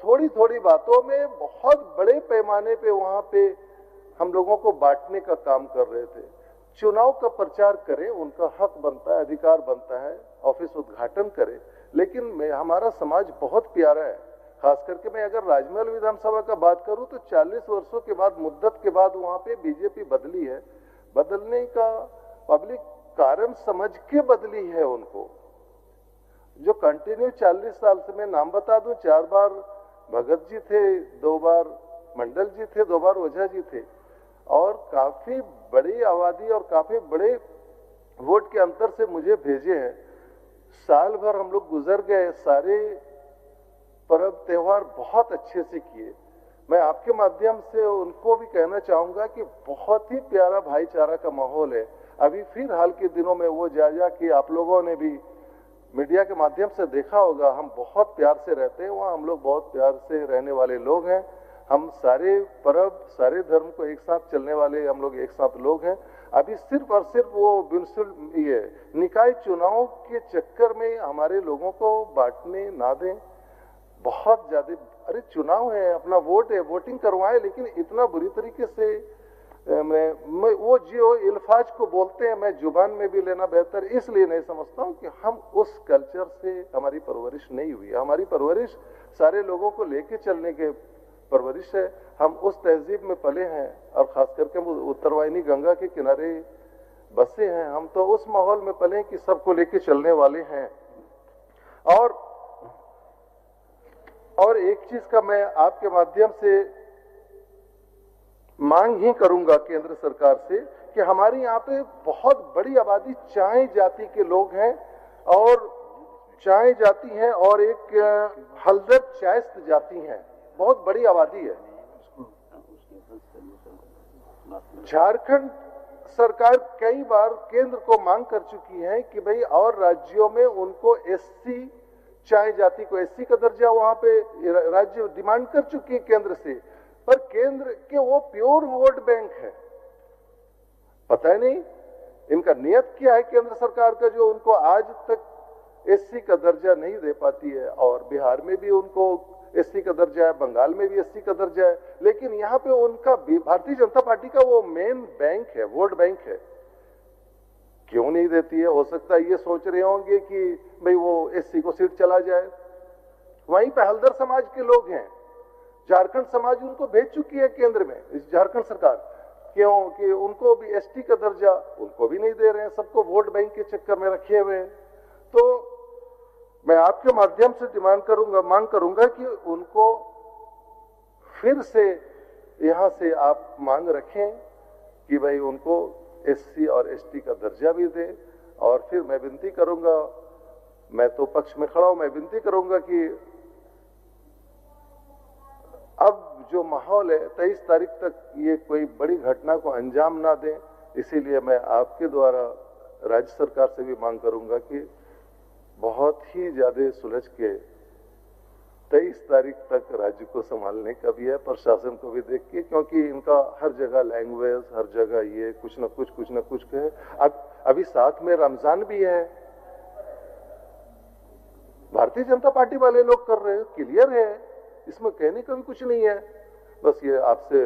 थोड़ी थोड़ी बातों में बहुत बड़े पैमाने पे वहां पे हम लोगों को बांटने का काम कर रहे थे। चुनाव का प्रचार करें, उनका हक बनता है, अधिकार बनता है, ऑफिस उद्घाटन करें, लेकिन हमारा समाज बहुत प्यारा है। खास करके मैं अगर राजमहल विधानसभा का बात करूं तो 40 वर्षों के बाद, मुद्दत के बाद वहां पे बीजेपी बदली है। बदलने का पब्लिक कारण समझ के बदली है उनको। जो कंटिन्यू 40 साल से, मैं नाम बता दूं, 4 बार भगत जी थे, 2 बार मंडल जी थे, 2 बार ओझा जी थे, और काफी बड़ी आबादी और काफी बड़े वोट के अंतर से मुझे भेजे हैं। साल भर हम लोग गुजर गए, सारे पर्व त्योहार बहुत अच्छे से किए। मैं आपके माध्यम से उनको भी कहना चाहूंगा कि बहुत ही प्यारा भाईचारा का माहौल है। अभी फिर हाल के दिनों में वो जा कि आप लोगों ने भी मीडिया के माध्यम से देखा होगा, हम बहुत प्यार से रहते हैं वहाँ, हम लोग बहुत प्यार से रहने वाले लोग हैं। हम सारे पर्व, सारे धर्म को एक साथ चलने वाले हम लोग एक साथ लोग हैं। अभी सिर्फ और सिर्फ वो ये निकाय चुनाव के चक्कर में हमारे लोगों को बांटने ना दें। बहुत ज्यादा, अरे चुनाव है, अपना वोट है, वोटिंग करवाएं, लेकिन इतना बुरी तरीके से मैं वो जो इल्फाज को बोलते हैं, मैं जुबान में भी लेना बेहतर इसलिए नहीं समझता हूँ कि हम उस कल्चर से हमारी परवरिश नहीं हुई। हमारी परवरिश सारे लोगों को लेके चलने के परवरिश है। हम उस तहजीब में पले हैं, और खास करके हम उत्तरवाहिनी गंगा के किनारे बसे हैं। हम तो उस माहौल में पले कि सबको लेके चलने वाले हैं। और एक चीज का मैं आपके माध्यम से मांग ही करूंगा केंद्र सरकार से कि हमारे यहाँ पे बहुत बड़ी आबादी चाय जाति के लोग हैं, और चाय जाति हैं, और एक हल्दर चायस्त जाति हैं, बहुत बड़ी आबादी है। झारखंड सरकार कई बार केंद्र को मांग कर चुकी है कि भाई और राज्यों में उनको एससी चाय जाति को एससी का दर्जा वहां पे राज्य डिमांड कर चुकी है केंद्र से, पर केंद्र के वो प्योर वोट बैंक है। पता है नहीं इनका नियत क्या है केंद्र सरकार का, जो उनको आज तक एससी का दर्जा नहीं दे पाती है। और बिहार में भी उनको एससी का दर्जा है, बंगाल में भी एससी का दर्जा है, लेकिन यहाँ पे उनका भारतीय जनता पार्टी का वो मेन बैंक है, वोट बैंक है, क्यों नहीं देती है? हो सकता है ये सोच रहे होंगे कि भाई वो एससी को सीट चला जाए। वहीं पे हल्दर समाज के लोग हैं, झारखंड समाज उनको भेज चुकी है केंद्र में, इस झारखंड सरकार, क्यों कि उनको भी एसटी का दर्जा उनको भी नहीं दे रहे हैं, सबको वोट बैंक के चक्कर में रखे हुए हैं। तो मैं आपके माध्यम से मांग करूंगा कि उनको फिर से यहां से आप मांग रखें कि भाई उनको एससी और एसटी का दर्जा भी दे। और फिर मैं विनती करूंगा, मैं तो पक्ष में खड़ा हूं, मैं विनती करूंगा कि अब जो माहौल है 23 तारीख तक ये कोई बड़ी घटना को अंजाम ना दें। इसीलिए मैं आपके द्वारा राज्य सरकार से भी मांग करूंगा कि बहुत ही ज्यादा सुलझ के 23 तारीख तक राज्य को संभालने का भी है, प्रशासन को भी देख के, क्योंकि इनका हर जगह लैंग्वेज, हर जगह ये कुछ न कुछ है। अब अभी साथ में रमजान भी है, भारतीय जनता पार्टी वाले लोग कर रहे हैं, क्लियर है, इसमें कहने का भी कुछ नहीं है। बस ये आपसे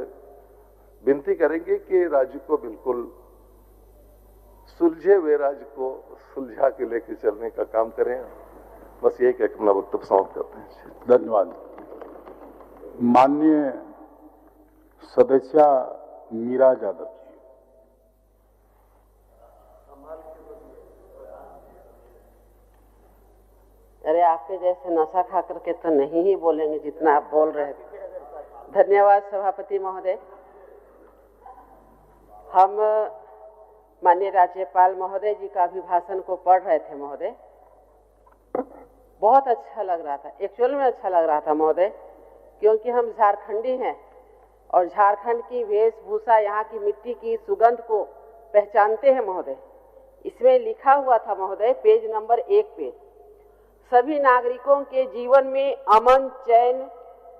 विनती करेंगे कि राज्य को बिल्कुल सुलझे हुए राज्य को सुलझा के लेके चलने का काम करें। बस यही कहकर अपना वक्तव्य समाप्त करते हैं।
धन्यवाद। माननीय सदस्य मीरा यादव जी।
अरे आपके जैसे नशा खा करके तो नहीं ही बोलेंगे जितना आप बोल रहे थे। धन्यवाद सभापति महोदय। हम माननीय राज्यपाल महोदय जी का अभिभाषण को पढ़ रहे थे महोदय, बहुत अच्छा लग रहा था, एक्चुअल में अच्छा लग रहा था महोदय, क्योंकि हम झारखंडी हैं और झारखंड की वेशभूषा, यहाँ की मिट्टी की सुगंध को पहचानते हैं महोदय। इसमें लिखा हुआ था महोदय, पेज नंबर 1 पे, सभी नागरिकों के जीवन में अमन, चैन,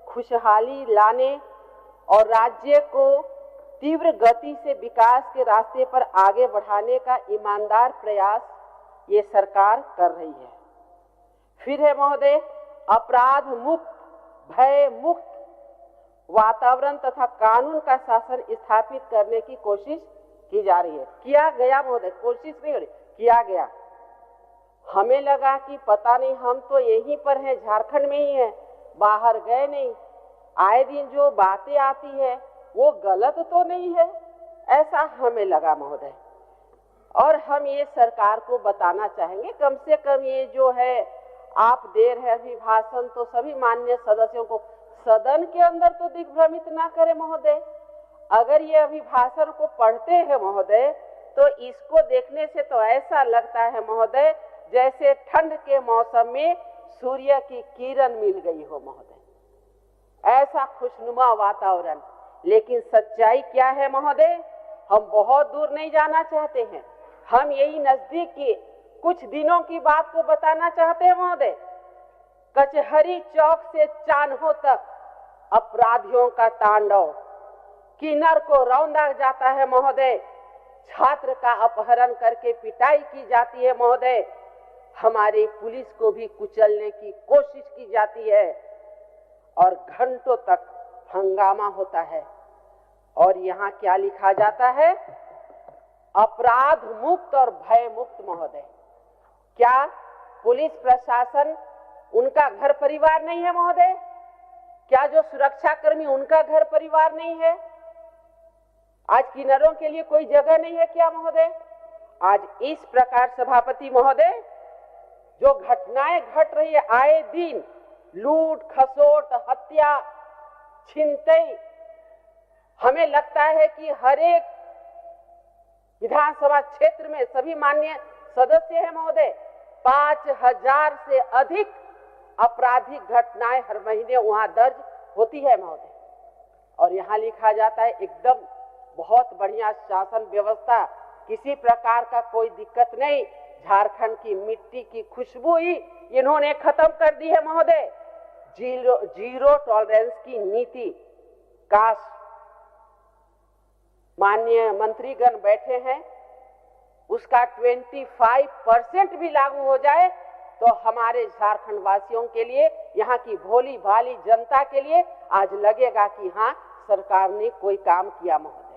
खुशहाली लाने और राज्य को तीव्र गति से विकास के रास्ते पर आगे बढ़ाने का ईमानदार प्रयास ये सरकार कर रही है। फिर है महोदय, अपराध मुक्त, भय मुक्त वातावरण तथा कानून का शासन स्थापित करने की कोशिश की जा रही है। किया गया महोदय, कोशिश नहीं हो रही, किया गया। हमें लगा कि पता नहीं, हम तो यहीं पर हैं, झारखंड में ही हैं, बाहर गए नहीं, आए दिन जो बातें आती है वो गलत तो नहीं है, ऐसा हमें लगा महोदय। और हम ये सरकार को बताना चाहेंगे, कम से कम ये जो है आप दे रहे अभिभाषण, तो सभी माननीय सदस्यों को सदन के अंदर तो दिग्भ्रमित ना करें महोदय। अगर ये अभिभाषण को पढ़ते हैं महोदय, तो इसको देखने से तो ऐसा लगता है महोदय जैसे ठंड के मौसम में सूर्य की किरण मिल गई हो महोदय, ऐसा खुशनुमा वातावरण। लेकिन सच्चाई क्या है महोदय, हम बहुत दूर नहीं जाना चाहते हैं, हम यही नजदीक की कुछ दिनों की बात को बताना चाहते हैं महोदय। कचहरी चौक से चान्हो तक अपराधियों का तांडव, किन्नर को रौंदा जाता है महोदय, छात्र का अपहरण करके पिटाई की जाती है महोदय, हमारी पुलिस को भी कुचलने की कोशिश की जाती है और घंटों तक हंगामा होता है। और यहाँ क्या लिखा जाता है, अपराध मुक्त और भय मुक्त महोदय। क्या पुलिस प्रशासन उनका घर परिवार नहीं है महोदय? क्या जो सुरक्षा कर्मी उनका घर परिवार नहीं है? आज किन्नरों के लिए कोई जगह नहीं है क्या महोदय? आज इस प्रकार सभापति महोदय जो घटनाएं घट रही है आए दिन, लूट खसोट, हत्या, छिनतई, हमें लगता है कि हर एक विधानसभा क्षेत्र में सभी माननीय सदस्य हैं महोदय, 5000 से अधिक आपराधिक घटनाएं हर महीने वहां दर्ज होती है महोदय। और यहाँ लिखा जाता है एकदम बहुत बढ़िया शासन व्यवस्था, किसी प्रकार का कोई दिक्कत नहीं, झारखंड की मिट्टी की खुशबू ही इन्होंने खत्म कर दी है महोदय। जीरो टॉलरेंस की नीति, काश माननीय मंत्रीगण बैठे हैं उसका 25% भी लागू हो जाए तो हमारे झारखंड वासियों के लिए, यहाँ की भोली भाली जनता के लिए आज लगेगा कि हाँ सरकार ने कोई काम किया महोदय।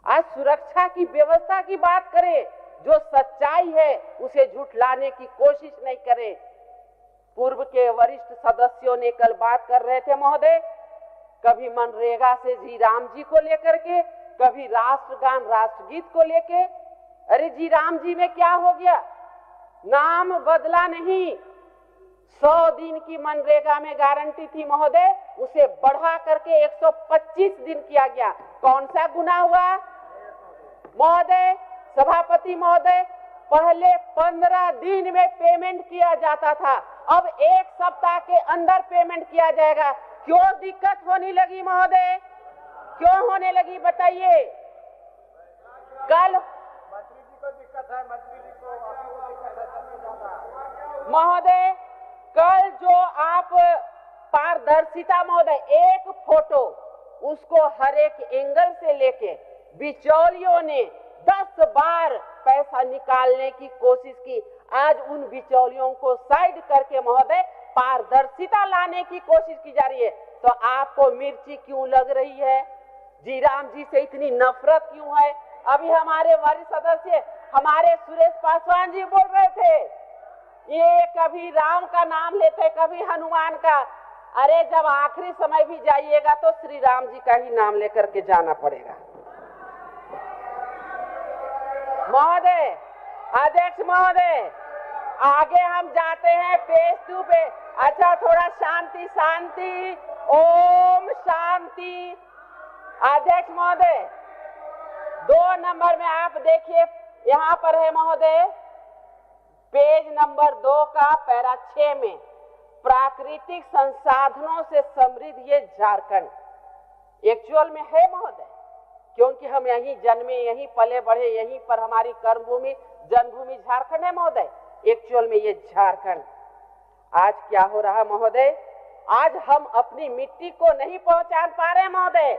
आज सुरक्षा की व्यवस्था की बात करें, जो सच्चाई है उसे झुठलाने की कोशिश नहीं करें। पूर्व के वरिष्ठ सदस्यों ने कल बात कर रहे थे महोदय, कभी मनरेगा से जी राम जी को लेकर के, कभी राष्ट्रगान राष्ट्रगीत को लेके। अरे जी राम जी में क्या हो गया, नाम बदला नहीं, 100 दिन की मनरेगा में गारंटी थी महोदय, उसे बढ़ा करके 125 दिन किया गया। कौन सा गुनाह हुआ महोदय? सभापति महोदय, पहले 15 दिन में पेमेंट किया जाता था, अब 1 सप्ताह के अंदर पेमेंट किया जाएगा। क्यों दिक्कत होने लगी महोदय, क्यों होने लगी बताइए? कल मंत्री जी को दिक्कत है, मंत्री जी को महोदय, कल जो आप पारदर्शिता महोदय, एक फोटो उसको हर एक एंगल से लेके बिचौलियों ने 10 बार पैसा निकालने की कोशिश की। आज उन बिचौलियों को साइड करके महोदय पारदर्शिता लाने की कोशिश की जा रही है। तो आपको मिर्ची क्यों लग रही है? जी राम जी से इतनी नफरत क्यों है? अभी हमारे वरिष्ठ सदस्य हमारे सुरेश पासवान जी बोल रहे थे, ये कभी राम का नाम लेते कभी हनुमान का। अरे जब आखिरी समय भी जाइएगा तो श्री राम जी का ही नाम लेकर के जाना पड़ेगा महोदय। अध्यक्ष महोदय, आगे हम जाते हैं पेज 2 पे। अच्छा थोड़ा शांति शांति, ओम शांति। अध्यक्ष महोदय, 2 नंबर में आप देखिए, यहाँ पर है महोदय पेज नंबर 2 का पैरा 6 में, प्राकृतिक संसाधनों से समृद्ध ये झारखंड। एक्चुअल में है महोदय, क्योंकि हम यहीं जन्मे, यहीं पले बढ़े, यहीं पर हमारी कर्मभूमि जन्मभूमि झारखंड है महोदय। एक्चुअल में ये झारखंड। आज क्या हो रहा महोदय, आज हम अपनी मिट्टी को नहीं पहचान पा रहे महोदय।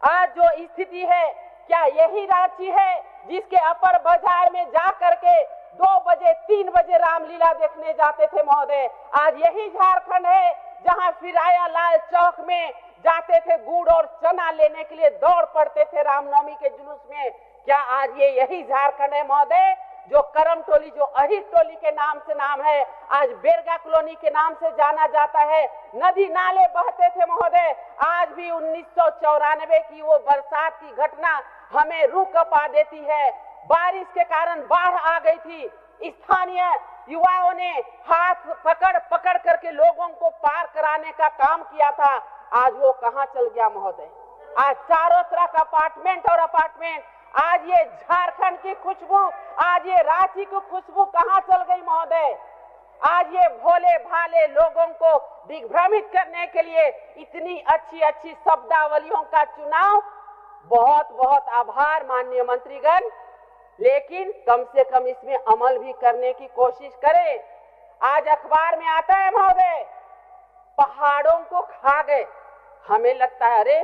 आज जो स्थिति है, क्या यही रांची है जिसके अपर बाजार में जा करके 2 बजे 3 बजे रामलीला देखने जाते थे महोदय? आज यही झारखंड है जहां फिराया लाल चौक में जाते थे गुड़ और चना लेने के लिए, दौड़ पड़ते थे रामनवमी के जुलूस में। क्या आज ये यही झारखंड है महोदय जो करम टोली, जो अहिर टोली के नाम से नाम है, आज बेरगा कॉलोनी के नाम से जाना जाता है? नदी नाले बहते थे महोदय। आज भी 1994 की वो बरसात की घटना हमें रूह कपा देती है। बारिश के कारण बाढ़ आ गई थी, स्थानीय युवाओं ने हाथ पकड़ पकड़ करके लोगों को पार कराने का काम किया था। आज वो कहाँ चल गया महोदय? आज चारों तरफ अपार्टमेंट और अपार्टमेंट। आज ये झारखंड की खुशबू, आज ये रांची की खुशबू कहाँ चल गई महोदय? आज ये भोले भाले लोगों को दिग्भ्रमित करने के लिए इतनी अच्छी अच्छी शब्दावलियों का चुनाव, बहुत बहुत आभार माननीय मंत्रीगण, लेकिन कम से कम इसमें अमल भी करने की कोशिश करें। आज अखबार में आता है महोदय, पहाड़ों को खा गए। हमें लगता है अरे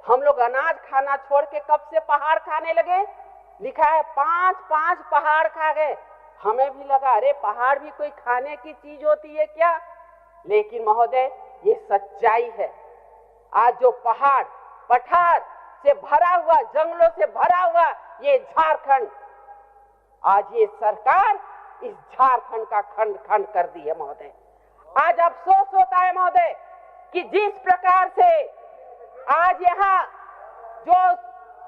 हम लोग अनाज खाना छोड़ के कब से पहाड़ खाने लगे? लिखा है 5 पहाड़ खा गए। हमें भी लगा अरे पहाड़ भी कोई खाने की चीज होती है क्या? लेकिन महोदय ये सच्चाई है। आज जो पहाड़ पठार से भरा हुआ, जंगलों से भरा हुआ ये झारखंड, आज ये सरकार इस झारखंड का खंड खंड कर दी है महोदय। आज अफसोस होता है महोदय कि जिस प्रकार से आज यहाँ जो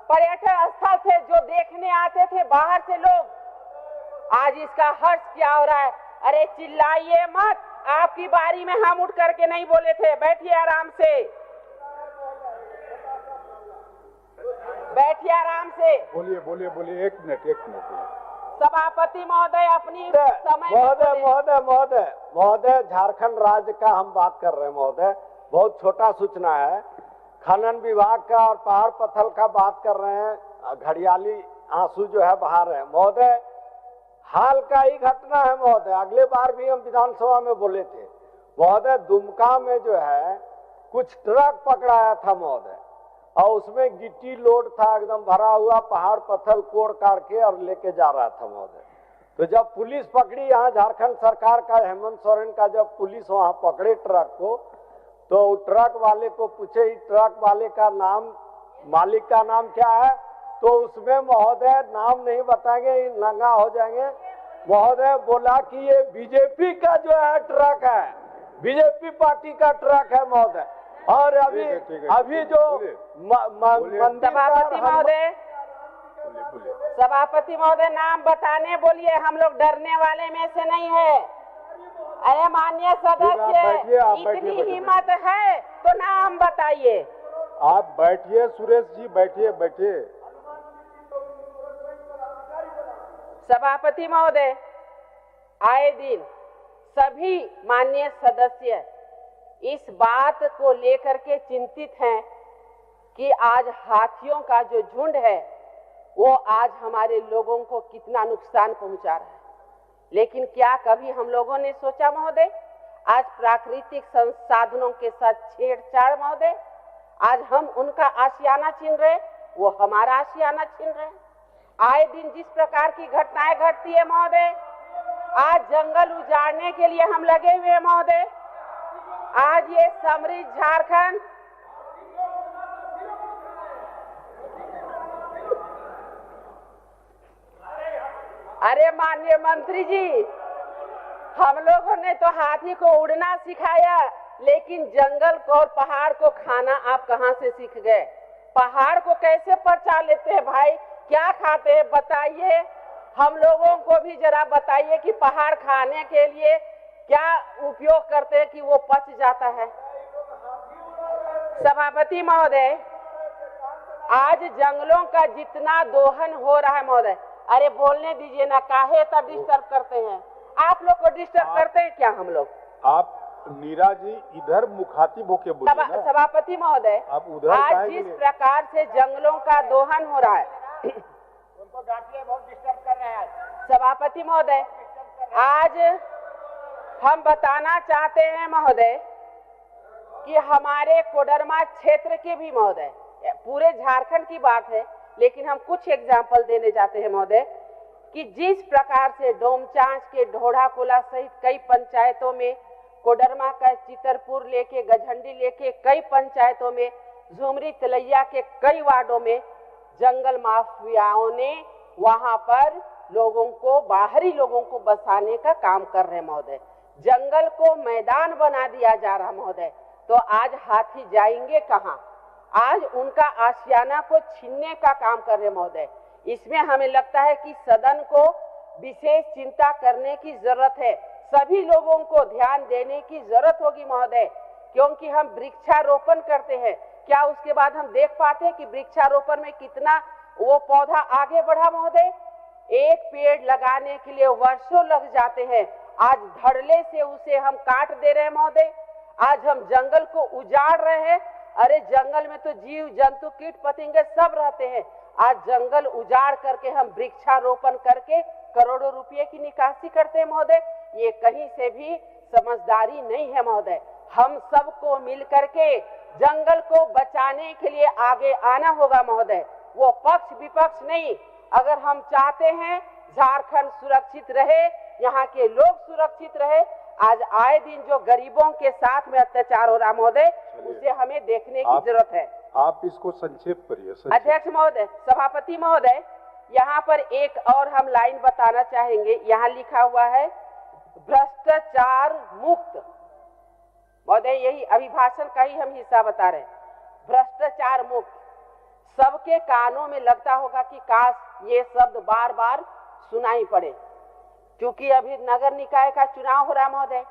पर्यटन स्थल थे, जो देखने आते थे बाहर से लोग, आज इसका हर्ष क्या हो रहा है? अरे चिल्लाइए मत, आपकी बारी में हम उठ करके नहीं बोले थे। बैठिए आराम से, बैठिए आराम से।
बोलिए बोलिए बोलिए, एक मिनट।
सभापति महोदय अपनी समय
महोदय झारखंड राज्य का हम बात कर रहे हैं महोदय। बहुत छोटा सूचना है, खनन विभाग का और पहाड़ पत्थर का बात कर रहे हैं। घड़ियाली आंसू जो है बहा रहे हैं महोदय। हाल का ही घटना है महोदय, अगले बार भी हम विधानसभा में बोले थे महोदय। दुमका में जो है कुछ ट्रक पकड़ाया था महोदय, और उसमें गिट्टी लोड था, एकदम भरा हुआ, पहाड़ पत्थर कोड़ काट के और लेके जा रहा था महोदय। तो जब पुलिस पकड़ी, यहाँ झारखंड सरकार का हेमंत सोरेन का जब पुलिस वहाँ पकड़े ट्रक को, तो ट्रक वाले को पूछे ट्रक वाले का नाम, मालिक का नाम क्या है? तो उसमें महोदय नाम नहीं बताएंगे, नंगा हो जाएंगे महोदय। बोला कि ये बीजेपी का जो है ट्रक है, बीजेपी पार्टी का ट्रक है महोदय। और अभी जो
सभापति महोदय नाम बताने बोलिए, हम लोग डरने वाले में से नहीं है। अरे माननीय सदस्य, इतनी हिम्मत है तो नाम बताइए।
आप बैठिए सुरेश जी, बैठिए।
सभापति महोदय, आए दिन सभी माननीय सदस्य इस बात को लेकर के चिंतित हैं कि आज हाथियों का जो झुंड है वो आज हमारे लोगों को कितना नुकसान पहुंचा रहा है। लेकिन क्या कभी हम लोगों ने सोचा महोदय, आज प्राकृतिक संसाधनों के साथ छेड़छाड़ महोदय, आज हम उनका आशियाना छीन रहे, वो हमारा आशियाना छीन रहे। आए दिन जिस प्रकार की घटनाएं घटती है महोदय, आज जंगल उजाड़ने के लिए हम लगे हुए हैं महोदय। आज ये समृद्ध झारखंड, अरे माननीय मंत्री जी, हम लोगों ने तो हाथी को उड़ना सिखाया, लेकिन जंगल को और पहाड़ को खाना आप कहां से सीख गए? पहाड़ को कैसे पचा लेते हैं भाई? क्या खाते हैं बताइए? हम लोगों को भी जरा बताइए कि पहाड़ खाने के लिए क्या उपयोग करते हैं कि वो पच जाता है। सभापति महोदय, आज जंगलों का जितना दोहन हो रहा है महोदय, अरे बोलने दीजिए ना, काहे इतना डिस्टर्ब करते हैं? आप लोग को डिस्टर्ब करते हैं क्या हम लोग?
आप नीरा जी इधर मुखातिब होके बोलिए ना।
सभापति महोदय,
आप उधर
आज जिस प्रकार से जंगलों का दोहन हो रहा है, उनको बहुत डिस्टर्ब कर रहे हैं। सभापति महोदय, आज हम बताना चाहते हैं महोदय कि हमारे कोडरमा क्षेत्र के भी महोदय पूरे झारखंड की बात है, लेकिन हम कुछ एग्जाम्पल देने जाते हैं महोदय कि जिस प्रकार से डोमचांच के ढोढ़ाकोला सहित कई पंचायतों में, कोडरमा का चितरपुर लेके गझंडी लेके कई पंचायतों में, झुमरी तलैया के कई वार्डों में जंगल माफियाओं ने वहां पर लोगों को, बाहरी लोगों को बसाने का काम कर रहे हैं महोदय। जंगल को मैदान बना दिया जा रहा महोदय। तो आज हाथी जाएंगे कहाँ? आज उनका आशियाना को छीनने का काम कर रहे महोदय। इसमें हमें लगता है कि सदन को विशेष चिंता करने की जरूरत है, सभी लोगों को ध्यान देने की जरूरत होगी महोदय, क्योंकि हम वृक्षारोपण करते हैं, क्या उसके बाद हम देख पाते हैं कि वृक्षारोपण में कितना वो पौधा आगे बढ़ा महोदय? एक पेड़ लगाने के लिए वर्षों लग जाते हैं, आज धड़ल्ले से उसे हम काट दे रहे हैं महोदय। आज हम जंगल को उजाड़ रहे हैं। अरे जंगल में तो जीव जंतु कीट पतंगे सब रहते हैं, आज जंगल उजाड़ करके हम वृक्षारोपण करके करोड़ों रुपए की निकासी करते हैं महोदय। ये कहीं से भी समझदारी नहीं है महोदय। हम सबको मिल करके जंगल को बचाने के लिए आगे आना होगा महोदय, वो पक्ष विपक्ष नहीं। अगर हम चाहते हैं झारखंड सुरक्षित रहे, यहाँ के लोग सुरक्षित रहे, आज आए दिन जो गरीबों के साथ में अत्याचार हो रहा महोदय, उसे हमें देखने की जरूरत है।
आप इसको संक्षेप करिए।
अध्यक्ष महोदय, सभापति महोदय, यहाँ पर एक और हम लाइन बताना चाहेंगे। यहाँ लिखा हुआ है भ्रष्टाचार मुक्त महोदय, यही अभिभाषण का ही हम हिस्सा बता रहे हैं। भ्रष्टाचार मुक्त सबके कानों में लगता होगा कि काश ये शब्द बार बार सुनाई पड़े, क्योंकि अभी नगर निकाय का चुनाव हो रहा महोदय।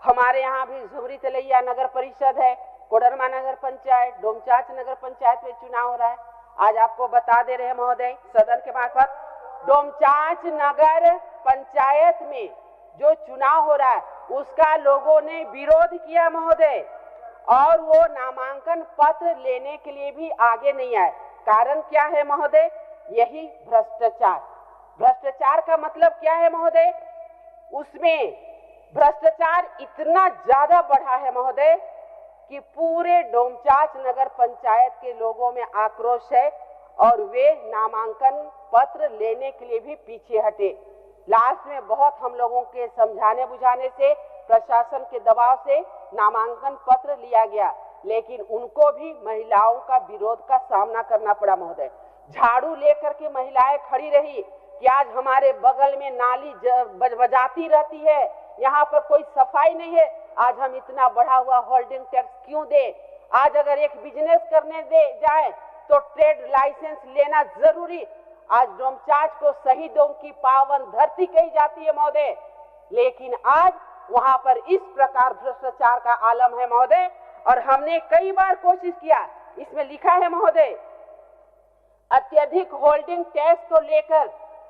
हमारे यहाँ भी झुमरी तलैया नगर परिषद है, कोडरमा नगर पंचायत, डोमचांच नगर पंचायत में चुनाव हो रहा है। आज आपको बता दे रहे हैं महोदय सदन के मार्फत, डोमचांच नगर पंचायत में जो चुनाव हो रहा है उसका लोगों ने विरोध किया महोदय, और वो नामांकन पत्र लेने के लिए भी आगे नहीं आए। कारण क्या है महोदय? यही भ्रष्टाचार। भ्रष्टाचार का मतलब क्या है महोदय? उसमें भ्रष्टाचार इतना ज्यादा बढ़ा है महोदय कि पूरे डोमचांच नगर पंचायत के लोगों में आक्रोश है, और वे नामांकन पत्र लेने के लिए भी पीछे हटे। लास्ट में बहुत हम लोगों के समझाने बुझाने से, प्रशासन के दबाव से नामांकन पत्र लिया गया, लेकिन उनको भी महिलाओं का विरोध का सामना करना पड़ा महोदय। झाड़ू लेकर के महिलाएं खड़ी रही कि आज हमारे बगल में नाली बजाती रहती है, यहाँ पर कोई सफाई नहीं है, आज हम इतना बढ़ा हुआ होल्डिंग टैक्स क्यों दे? आज अगर एक बिजनेस करने दे जाए तो ट्रेड लाइसेंस लेना जरूरी। आज डोमचांच को शहीदों की पावन धरती कही जाती है महोदय, लेकिन आज वहां पर इस प्रकार भ्रष्टाचार का आलम है महोदय। और हमने कई बार कोशिश किया, इसमें लिखा है महोदय, अत्यधिक होल्डिंग टैक्स को लेकर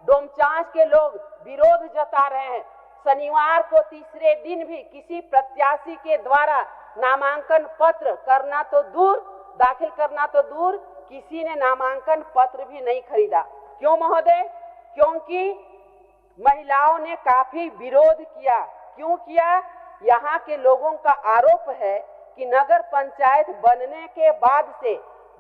डोमचांच के लोग विरोध जता रहे हैं। शनिवार को तीसरे दिन भी किसी प्रत्याशी के द्वारा नामांकन पत्र करना तो दूर, दाखिल करना तो दूर, किसी ने नामांकन पत्र भी नहीं खरीदा। क्यों महोदय? क्योंकि महिलाओं ने काफी विरोध किया। क्यों किया? यहाँ के लोगों का आरोप है कि नगर पंचायत बनने के बाद से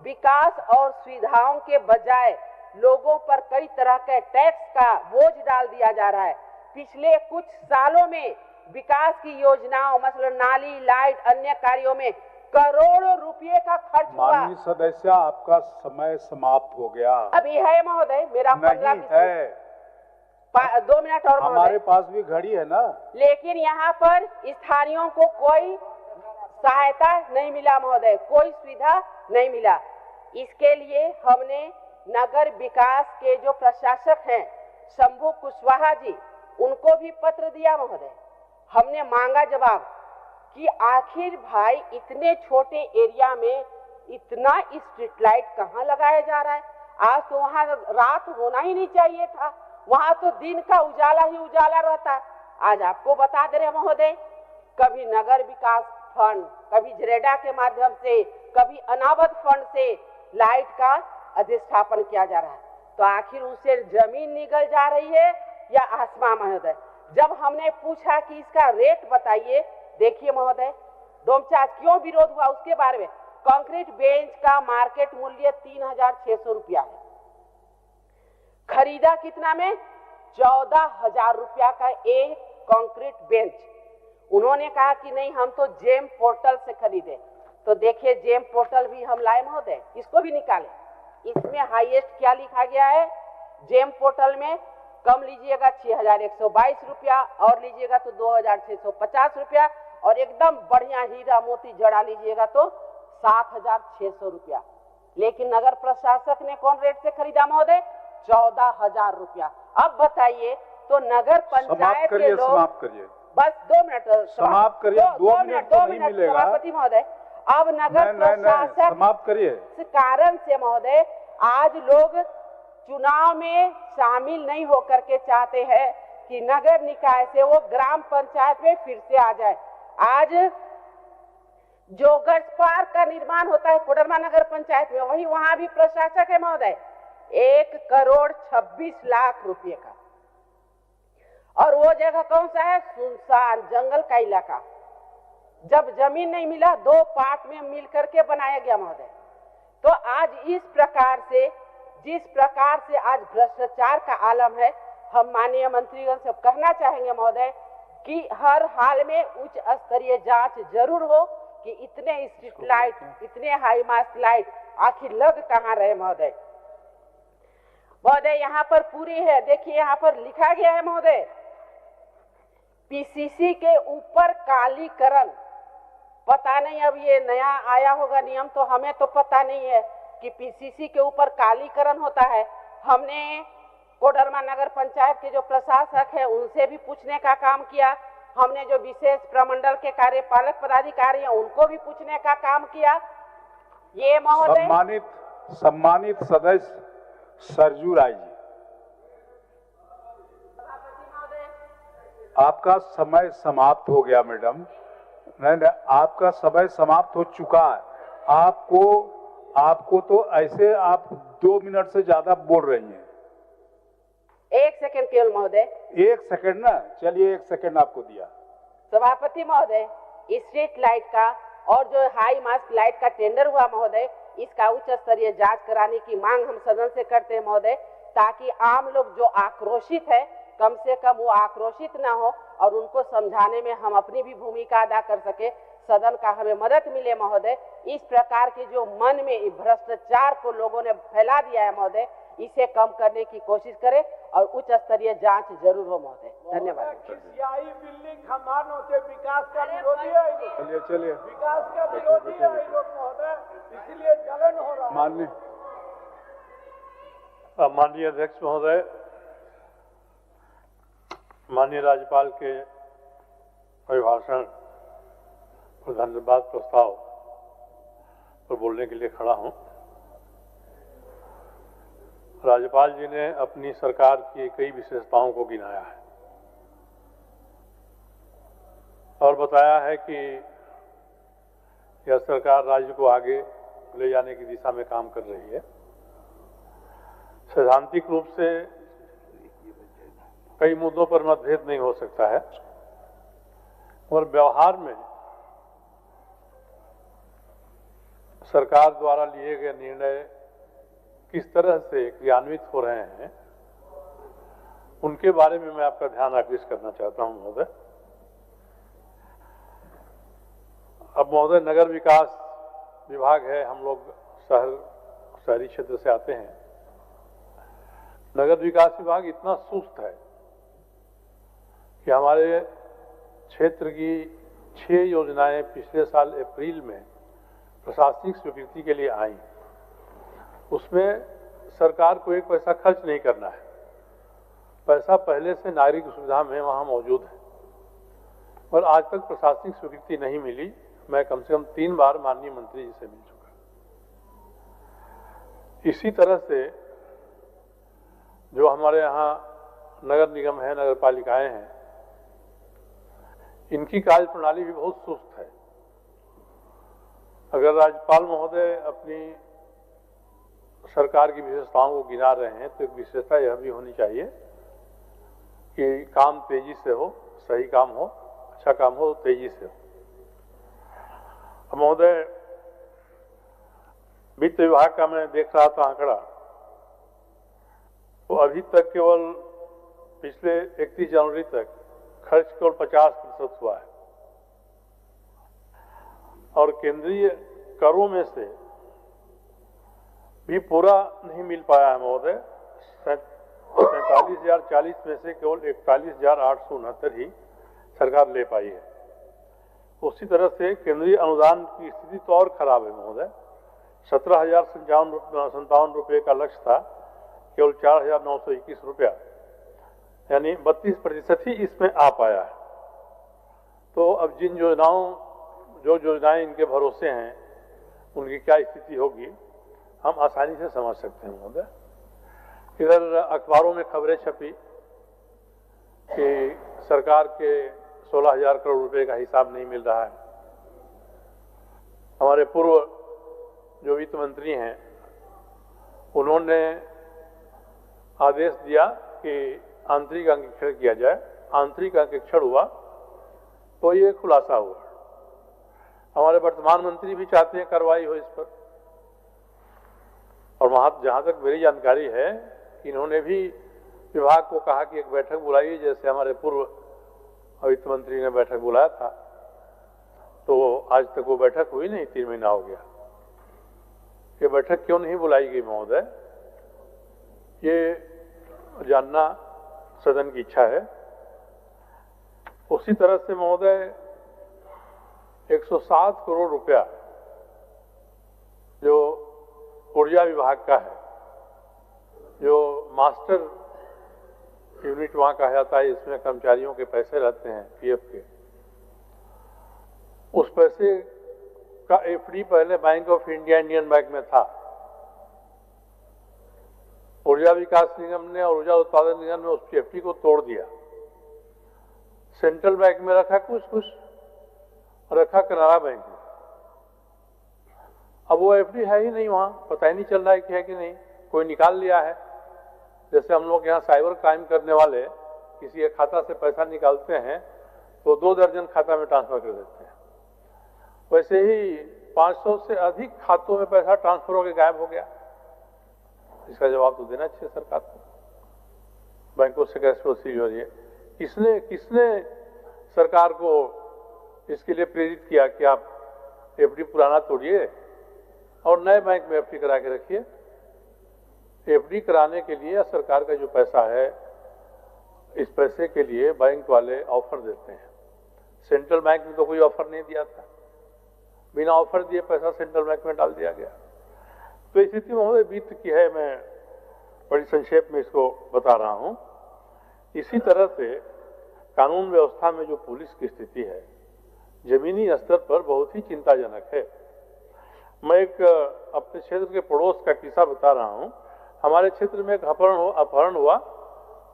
विकास और सुविधाओं के बजाय लोगों पर कई तरह के टैक्स का बोझ डाल दिया जा रहा है। पिछले कुछ सालों में विकास की योजनाओं, मतलब नाली, लाइट, अन्य कार्यों में करोड़ों रुपए का खर्च हुआ।
माननीय सदस्य, आपका समय समाप्त हो गया।
अभी है महोदय, मेरा 15
है
2 मिनट और
हमारे पास भी घड़ी है ना।
लेकिन यहाँ पर स्थानीयों को कोई सहायता नहीं मिला महोदय, कोई सुविधा नहीं मिला। इसके लिए हमने नगर विकास के जो प्रशासक हैं शंभू कुशवाहा जी, उनको भी पत्र दिया महोदय। हमने मांगा जवाब कि आखिर भाई इतने छोटे एरिया में इतना स्ट्रीट लाइट कहाँ लगाया जा रहा है? आज तो वहाँ रात होना ही नहीं चाहिए था, वहाँ तो दिन का उजाला ही उजाला रहता। आज आपको बता दे रहे महोदय, कभी नगर विकास फंड, कभी जरेडा के माध्यम से, कभी अनावध फंड से लाइट का अधिष्ठापन किया जा रहा है, तो आखिर उससे जमीन निगल जा रही है या आसमान महोदय? जब हमने पूछा कि इसका रेट बताइए, देखिए महोदय, डोमचांच क्यों विरोध हुआ उसके बारे में कंक्रीट बेंच का मार्केट मूल्य 3,600 रुपया है। खरीदा कितना में? 14,000 रुपया का एक कंक्रीट बेंच। उन्होंने कहा कि नहीं, हम तो जेम पोर्टल से खरीदे। तो देखिए, जेम पोर्टल भी हम लाए महोदय, इसको भी निकाले। इसमें हाईएस्ट क्या लिखा गया है? जेम पोर्टल में कम लीजिएगा 6,122 रुपया, और लीजिएगा तो 2,650 रुपया, और एकदम बढ़िया हीरा मोती जड़ा लीजिएगा तो 7,600 रुपया। लेकिन नगर प्रशासक ने कौन रेट से खरीदा महोदय? 14,000 रुपया। अब बताइए, तो नगर पंचायत के लोग,
समाप्त करिए,
बस 2 मिनट
समाप्त करिए, 2 मिनट तो नहीं मिलेगा
सभापति महोदय। अब नगर प्रशासक
समाप्त करिए।
इस कारण से महोदय आज लोग चुनाव में शामिल नहीं होकर के चाहते हैं कि नगर निकाय से वो ग्राम पंचायत में फिर से आ जाए। आज जो गर्ज पार्क का निर्माण होता है कोडरमा नगर पंचायत में, वही वहां भी प्रशासक है महोदय, 1,26,00,000 रुपये का। और वो जगह कौन सा है? सुनसान जंगल का इलाका। जब जमीन नहीं मिला, 2 पार्ट में मिल करके बनाया गया महोदय। तो आज इस प्रकार से, जिस प्रकार से आज भ्रष्टाचार का आलम है, हम माननीय मंत्रीगण से कहना चाहेंगे महोदय कि हर हाल में उच्च स्तरीय जांच जरूर हो कि इतने स्ट्रीट लाइट, इतने हाई मास्ट लाइट आखिर लग कहाँ रहे महोदय। महोदय यहाँ पर पूरी है, देखिए यहाँ पर लिखा गया है महोदय, पीसीसी के ऊपर कालीकरण। पता नहीं अब ये नया आया होगा नियम, तो हमें तो पता नहीं है कि पीसीसी के ऊपर कालीकरण होता है। हमने कोडरमा नगर पंचायत के जो प्रशासक है उनसे भी पूछने का काम किया। हमने जो विशेष प्रमंडल के कार्यपालक पदाधिकारी हैं उनको भी पूछने का काम किया। ये महोदय
सम्मानित सदस्य सरजू राय जी, आपका समय समाप्त हो गया मैडम। नहीं, आपका समय समाप्त हो चुका है। आपको तो ऐसे आप 2 मिनट से ज्यादा बोल रही हैं।
1 सेकंड केवल महोदय।
1 सेकंड ना, चलिए 1 सेकंड आपको दिया।
सभापति महोदय, स्ट्रीट लाइट का और जो हाई मास्ट लाइट का टेंडर हुआ महोदय, इसका उच्च स्तरीय जांच कराने की मांग हम सदन से करते हैं महोदय, ताकि आम लोग जो आक्रोशित है कम से कम वो आक्रोशित ना हो और उनको समझाने में हम अपनी भी भूमिका अदा कर सके, सदन का हमें मदद मिले महोदय। इस प्रकार के जो मन में भ्रष्टाचार को लोगों ने फैला दिया है महोदय, इसे कम करने की कोशिश करें और उच्च स्तरीय जांच जरूर हो महोदय। धन्यवाद।
बिल्डिंग खमान होते विकास का विरोधी है,
चलिए
विकास का विरोधी है महोदय, इसलिए जलन हो रहा है।
माननीय अध्यक्ष महोदय, माननीय राज्यपाल के अभिभाषण और धन्यवाद प्रस्ताव पर बोलने के लिए खड़ा हूं। राज्यपाल जी ने अपनी सरकार की कई विशेषताओं को गिनाया है और बताया है कि यह सरकार राज्य को आगे ले जाने की दिशा में काम कर रही है। सैद्धांतिक रूप से कई मुद्दों पर मतभेद नहीं हो सकता है और व्यवहार में सरकार द्वारा लिए गए निर्णय किस तरह से क्रियान्वित हो रहे हैं उनके बारे में मैं आपका ध्यान आकृष्ट करना चाहता हूं महोदय। अब महोदय, नगर विकास विभाग है, हम लोग शहरी क्षेत्र से आते हैं। नगर विकास विभाग इतना सुस्त है कि हमारे क्षेत्र की 6 योजनाएं पिछले साल अप्रैल में प्रशासनिक स्वीकृति के लिए आई। उसमें सरकार को 1 पैसा खर्च नहीं करना है, पैसा पहले से नागरिक सुविधा में वहां मौजूद है और आज तक प्रशासनिक स्वीकृति नहीं मिली। मैं कम से कम 3 बार माननीय मंत्री जी से मिल चुका। इसी तरह से जो हमारे यहाँ नगर निगम है, नगर पालिकाएं हैं, इनकी कार्य प्रणाली भी बहुत सुस्त है। अगर राज्यपाल महोदय अपनी सरकार की विशेषताओं को गिना रहे हैं तो एक विशेषता यह भी होनी चाहिए कि काम तेजी से हो, सही काम हो, अच्छा काम हो, तेजी से हो। महोदय, वित्त विभाग का मैं देख रहा था आंकड़ा, तो अभी तक केवल पिछले 31 जनवरी तक खर्च केवल 50% हुआ है और केंद्रीय करों में से भी पूरा नहीं मिल पाया है महोदय। 47,040 में से केवल 41,869 ही सरकार ले पाई है। उसी तरह से केंद्रीय अनुदान की स्थिति तो और खराब है महोदय। 17,057 रुपये का लक्ष्य था, केवल 4,921 रुपया, यानी 32% ही इसमें आ पाया है। तो अब जो योजनाएं इनके भरोसे हैं उनकी क्या स्थिति होगी हम आसानी से समझ सकते हैं महोदय। इधर अखबारों में खबरें छपी कि सरकार के 16,000 करोड़ रुपए का हिसाब नहीं मिल रहा है। हमारे पूर्व जो वित्त मंत्री हैं उन्होंने आदेश दिया कि आंतरिक अंकेक्षण किया जाए। आंतरिक अंकेक्षण हुआ तो ये खुलासा हुआ। हमारे वर्तमान मंत्री भी चाहते हैं कार्रवाई हो इस पर, और वहां जहां तक मेरी जानकारी है इन्होंने भी विभाग को कहा कि एक बैठक बुलाइए, जैसे हमारे पूर्व वित्त मंत्री ने बैठक बुलाया था, तो आज तक वो बैठक हुई नहीं, 3 महीना हो गया। ये बैठक क्यों नहीं बुलाई गई महोदय, ये जानना सदन की इच्छा है। उसी तरह से महोदय 107 करोड़ रुपया जो ऊर्जा विभाग का है, जो मास्टर यूनिट वहां कहा जाता है, इसमें कर्मचारियों के पैसे रहते हैं पीएफ के, उस पैसे का एफडी पहले bank of India Indian bank में था। ऊर्जा विकास निगम ने और ऊर्जा उत्पादन निगम ने उस एफडी को तोड़ दिया, सेंट्रल बैंक में रखा, कुछ रखा कनारा बैंक में। अब वो एफडी है ही नहीं वहां, पता ही नहीं चल रहा है कि है कि नहीं, कोई निकाल लिया है। जैसे हम लोग यहाँ साइबर क्राइम करने वाले किसी एक खाता से पैसा निकालते हैं तो 2 दर्जन खाता में ट्रांसफर कर देते हैं, वैसे ही 500 से अधिक खातों में पैसा ट्रांसफर होकर गायब हो गया। इसका जवाब तो देना चाहिए सरकार को, बैंकों से कैसे वसूली हो रही है। किसने सरकार को इसके लिए प्रेरित किया कि आप एफडी पुराना तोड़िए और नए बैंक में एफडी करा के रखिए। एफडी कराने के लिए सरकार का जो पैसा है, इस पैसे के लिए बैंक वाले ऑफर देते हैं। सेंट्रल बैंक ने तो कोई ऑफर नहीं दिया था, बिना ऑफर दिए पैसा सेंट्रल बैंक में डाल दिया गया। तो स्थिति महोदय वित्त की है, मैं बड़ी संक्षेप में इसको बता रहा हूं। इसी तरह से कानून व्यवस्था में जो पुलिस की स्थिति है जमीनी स्तर पर बहुत ही चिंताजनक है। मैं एक अपने क्षेत्र के पड़ोस का किस्सा बता रहा हूं। हमारे क्षेत्र में एक अपहरण हुआ,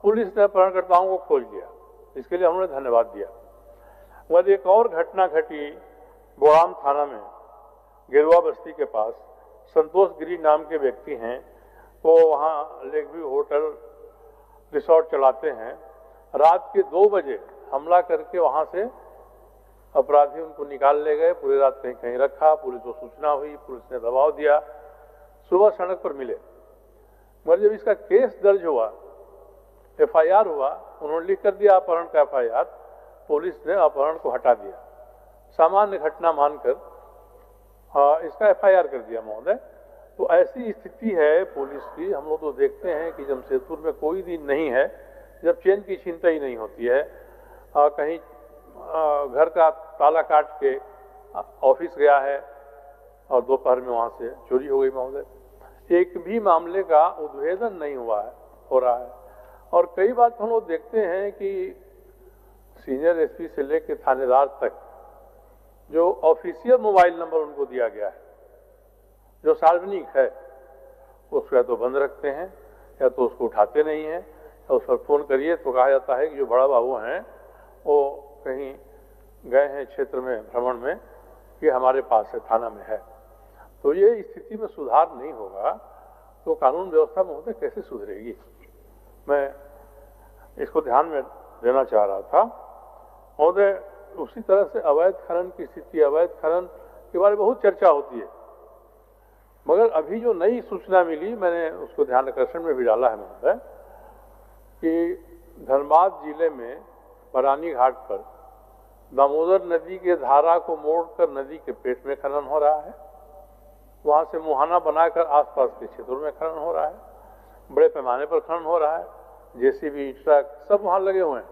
पुलिस ने अपहरणकर्ताओं को खोज लिया, इसके लिए हमने धन्यवाद दिया। मगर एक और घटना घटी बोड़ाम थाना में, गेरुआ बस्ती के पास। संतोष गिरी नाम के व्यक्ति हैं, वो वहाँ लेक व्यू होटल रिसोर्ट चलाते हैं। रात के 2 बजे हमला करके वहाँ से अपराधी उनको निकाल ले गए। पूरी रात कहीं कहीं रखा, पुलिस को सूचना हुई, पुलिस ने दबाव दिया, सुबह सड़क पर मिले। मगर जब इसका केस दर्ज हुआ, एफआईआर हुआ, उन्होंने लिख कर दिया अपहरण का एफआईआर, पुलिस ने अपहरण को हटा दिया, सामान्य घटना मानकर इसका एफआईआर कर दिया महोदय। तो ऐसी स्थिति है पुलिस की। हम लोग तो देखते हैं कि जमशेदपुर में कोई दिन नहीं है जब चैन की चिंता ही नहीं होती है। कहीं घर का ताला काट के ऑफिस गया है और दोपहर में वहां से चोरी हो गई महोदय। एक भी मामले का उद्भेदन नहीं हो रहा है। और कई बार हम लोग देखते हैं कि सीनियर एसपी से लेकर थानेदार तक जो ऑफिशियल मोबाइल नंबर उनको दिया गया है, जो सार्वजनिक है, उसको या तो बंद रखते हैं या तो उसको उठाते नहीं हैं। या उस पर फोन करिए तो कहा जाता है कि जो बड़ा बाबू हैं वो कहीं गए हैं क्षेत्र में भ्रमण में, कि हमारे पास है, थाना में है। तो ये स्थिति में सुधार नहीं होगा तो कानून व्यवस्था महोदय कैसे सुधरेगी। मैं इसको ध्यान में देना चाह रहा था महोदय। उसी तरह से अवैध खनन की स्थिति, अवैध खनन के बारे में बहुत चर्चा होती है। मगर अभी जो नई सूचना मिली, मैंने उसको ध्यान आकर्षण में भी डाला है महोदय, कि धनबाद जिले में बरानी घाट पर दामोदर नदी के धारा को मोड़कर नदी के पेट में खनन हो रहा है। वहां से मुहाना बनाकर आसपास के क्षेत्रों में खनन हो रहा है, बड़े पैमाने पर खनन हो रहा है, जेसीबी, ट्रक सब वहां लगे हुए हैं।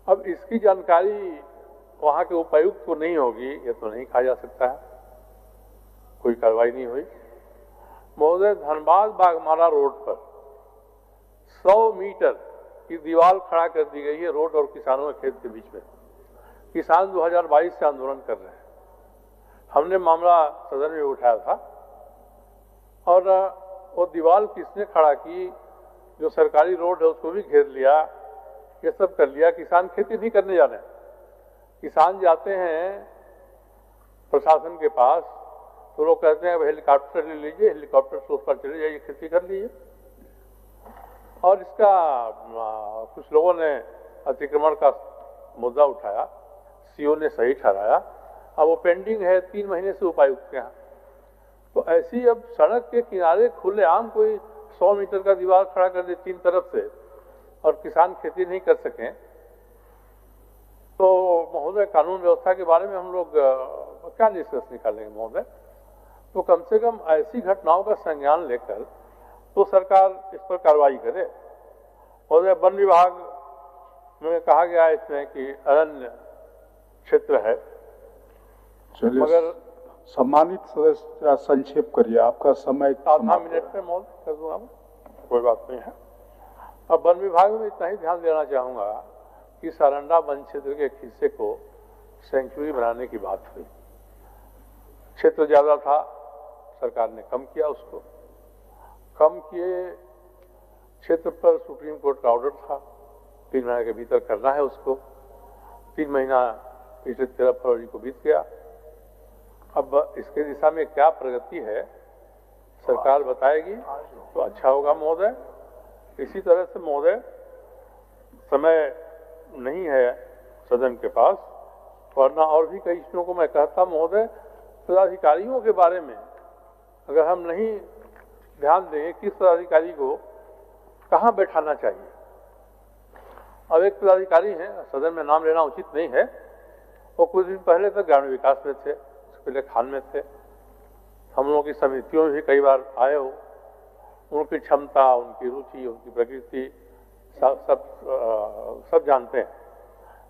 अब इसकी जानकारी वहां के उपायुक्त को नहीं होगी, ये तो नहीं कहा जा सकता है, कोई कार्रवाई नहीं हुई। महोदय, धनबाद बागमारा रोड पर 100 मीटर की दीवार खड़ा कर दी गई है रोड और किसानों के खेत के बीच में। किसान 2022 से आंदोलन कर रहे हैं। हमने मामला सदन में उठाया था और वो दीवार किसने खड़ा की, जो सरकारी रोड है उसको भी घेर लिया, ये सब कर लिया। किसान खेती नहीं करने जा रहे हैं। किसान जाते हैं प्रशासन के पास तो लोग कहते हैं हेलीकॉप्टर ले लीजिए, हेलीकॉप्टर से उस पर चले जाइए, खेती कर लीजिए। और इसका कुछ लोगों ने अतिक्रमण का मुद्दा उठाया, सीओ ने सही ठहराया। अब वो पेंडिंग है 3 महीने से उपायुक्त के यहाँ। तो ऐसी अब सड़क के किनारे खुलेआम कोई 100 मीटर का दीवार खड़ा कर दे 3 तरफ से और किसान खेती नहीं कर सकें, तो महोदय कानून व्यवस्था के बारे में हम लोग क्या निष्कर्ष निकालेंगे महोदय? तो कम से कम ऐसी घटनाओं का संज्ञान लेकर तो सरकार इस पर कार्रवाई करे। महोदय, वन विभाग में कहा गया है इसमें कि अरण्य क्षेत्र है,
मगर सम्मानित सदस्य संक्षेप करिए, आपका समय
8 मिनट में मौत कर दूंगा, कोई बात नहीं है। अब वन विभाग में इतना ही ध्यान देना चाहूंगा कि सारंडा वन क्षेत्र के एक हिस्से को सेंचुरी बनाने की बात हुई। क्षेत्र ज्यादा था, सरकार ने कम किया, उसको कम किए। क्षेत्र पर सुप्रीम कोर्ट का ऑर्डर था, 3 महीने के भीतर करना है उसको। 3 महीना पिछले 13 फरवरी को बीत गया। अब इसके दिशा में क्या प्रगति है सरकार बताएगी तो अच्छा होगा महोदय। इसी तरह से महोदय, समय नहीं है सदन के पास, वरना और भी कई चीजों को मैं कहता महोदय। पदाधिकारियों के बारे में अगर हम नहीं ध्यान दें किस पदाधिकारी को कहाँ बैठाना चाहिए। अब एक पदाधिकारी हैं, सदन में नाम लेना उचित नहीं है, वो कुछ दिन पहले तक ग्रामीण विकास में थे, उसके पहले खान में थे। हम लोगों की समितियों में भी कई बार आए हो। उनकी क्षमता, उनकी रुचि, उनकी प्रकृति सब जानते हैं,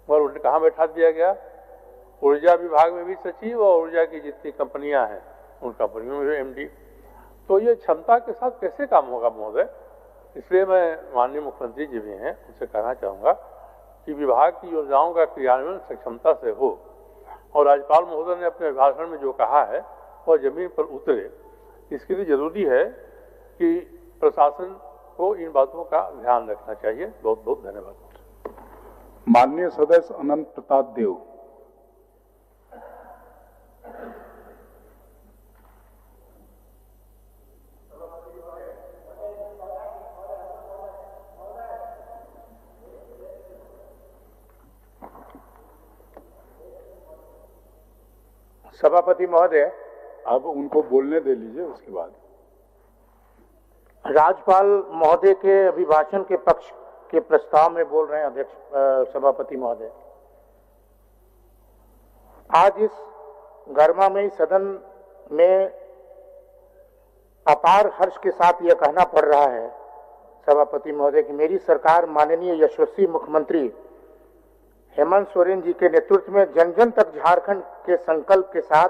मगर उन्हें कहाँ बैठा दिया गया? ऊर्जा विभाग में भी सचिव और ऊर्जा की जितनी कंपनियां हैं उन कंपनियों में भी एमडी। तो ये क्षमता के साथ कैसे काम होगा महोदय? इसलिए मैं माननीय मुख्यमंत्री जी भी हैं, उनसे कहना चाहूँगा कि विभाग की योजनाओं का क्रियान्वयन सक्षमता से हो। और राज्यपाल महोदय ने अपने भाषण में जो कहा है वह जमीन पर उतरे, इसके लिए जरूरी है कि प्रशासन को इन बातों का ध्यान रखना चाहिए। बहुत बहुत धन्यवाद।
माननीय सदस्य अनंत प्रताप देव।
सभापति महोदय,
अब उनको बोलने दे लीजिए, उसके बाद
राज्यपाल महोदय के अभिभाषण के पक्ष के प्रस्ताव में बोल रहे हैं अध्यक्ष सभापति महोदय। आज इस गर्मामयी सदन में अपार हर्ष के साथ यह कहना पड़ रहा है सभापति महोदय कि मेरी सरकार माननीय यशस्वी मुख्यमंत्री हेमंत सोरेन जी के नेतृत्व में जन जन तक झारखंड के संकल्प के साथ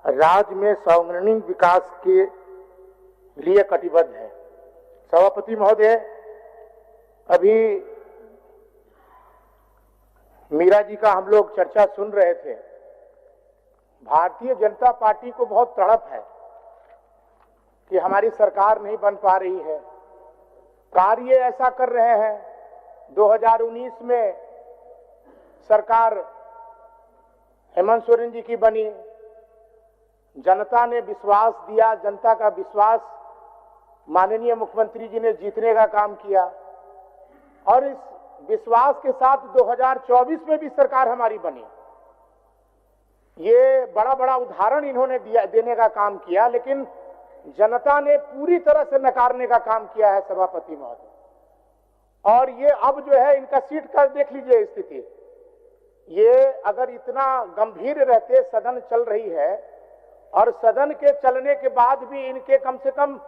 राज्य में सर्वांगीण विकास के लिए कटिबद्ध है। सभापति महोदय, अभी मीरा जी का हम लोग चर्चा सुन रहे थे। भारतीय जनता पार्टी को बहुत तड़प है कि हमारी सरकार नहीं बन पा रही है। कार्य ऐसा कर रहे हैं, 2019 में सरकार हेमंत सोरेन जी की बनी, जनता ने विश्वास दिया, जनता का विश्वास माननीय मुख्यमंत्री जी ने जीतने का काम किया और इस विश्वास के साथ 2024 में भी सरकार हमारी बनी। ये बड़ा बड़ा उदाहरण इन्होंने देने का काम किया, लेकिन जनता ने पूरी तरह से नकारने का काम किया है सभापति महोदय। और ये अब जो है इनका सीट का देख लीजिए स्थिति, ये अगर इतना गंभीर रहते सदन चल रही है और सदन के चलने के बाद भी इनके कम से कम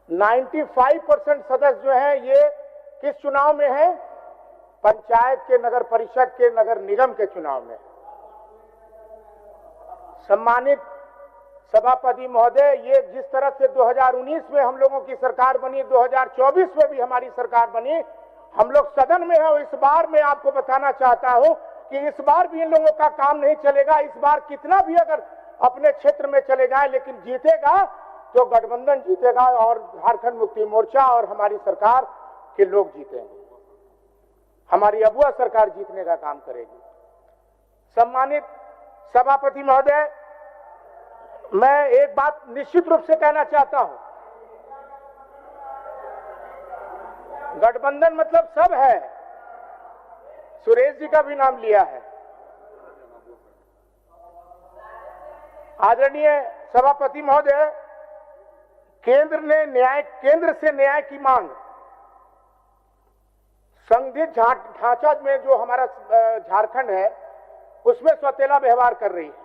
95% सदस्य जो है ये किस चुनाव में है? पंचायत के, नगर परिषद के, नगर निगम के चुनाव में। सम्मानित सभापति महोदय, ये जिस तरह से 2019 में हम लोगों की सरकार बनी, 2024 में भी हमारी सरकार बनी, हम लोग सदन में हैं। इस बार मैं आपको बताना चाहता हूं कि इस बार भी इन लोगों का काम नहीं चलेगा। इस बार कितना भी अगर अपने क्षेत्र में चले जाए, लेकिन जीतेगा तो गठबंधन जीतेगा और झारखंड मुक्ति मोर्चा और हमारी सरकार के लोग जीतेंगे। हमारी अबुआ सरकार जीतने का काम करेगी। सम्मानित सभापति महोदय, मैं एक बात निश्चित रूप से कहना चाहता हूं, गठबंधन मतलब सब है। सुरेश जी का भी नाम लिया है। आदरणीय सभापति महोदय, केंद्र से न्याय की मांग, संगठित ढांचा में जो हमारा झारखंड है उसमें सौतेला व्यवहार कर रही है।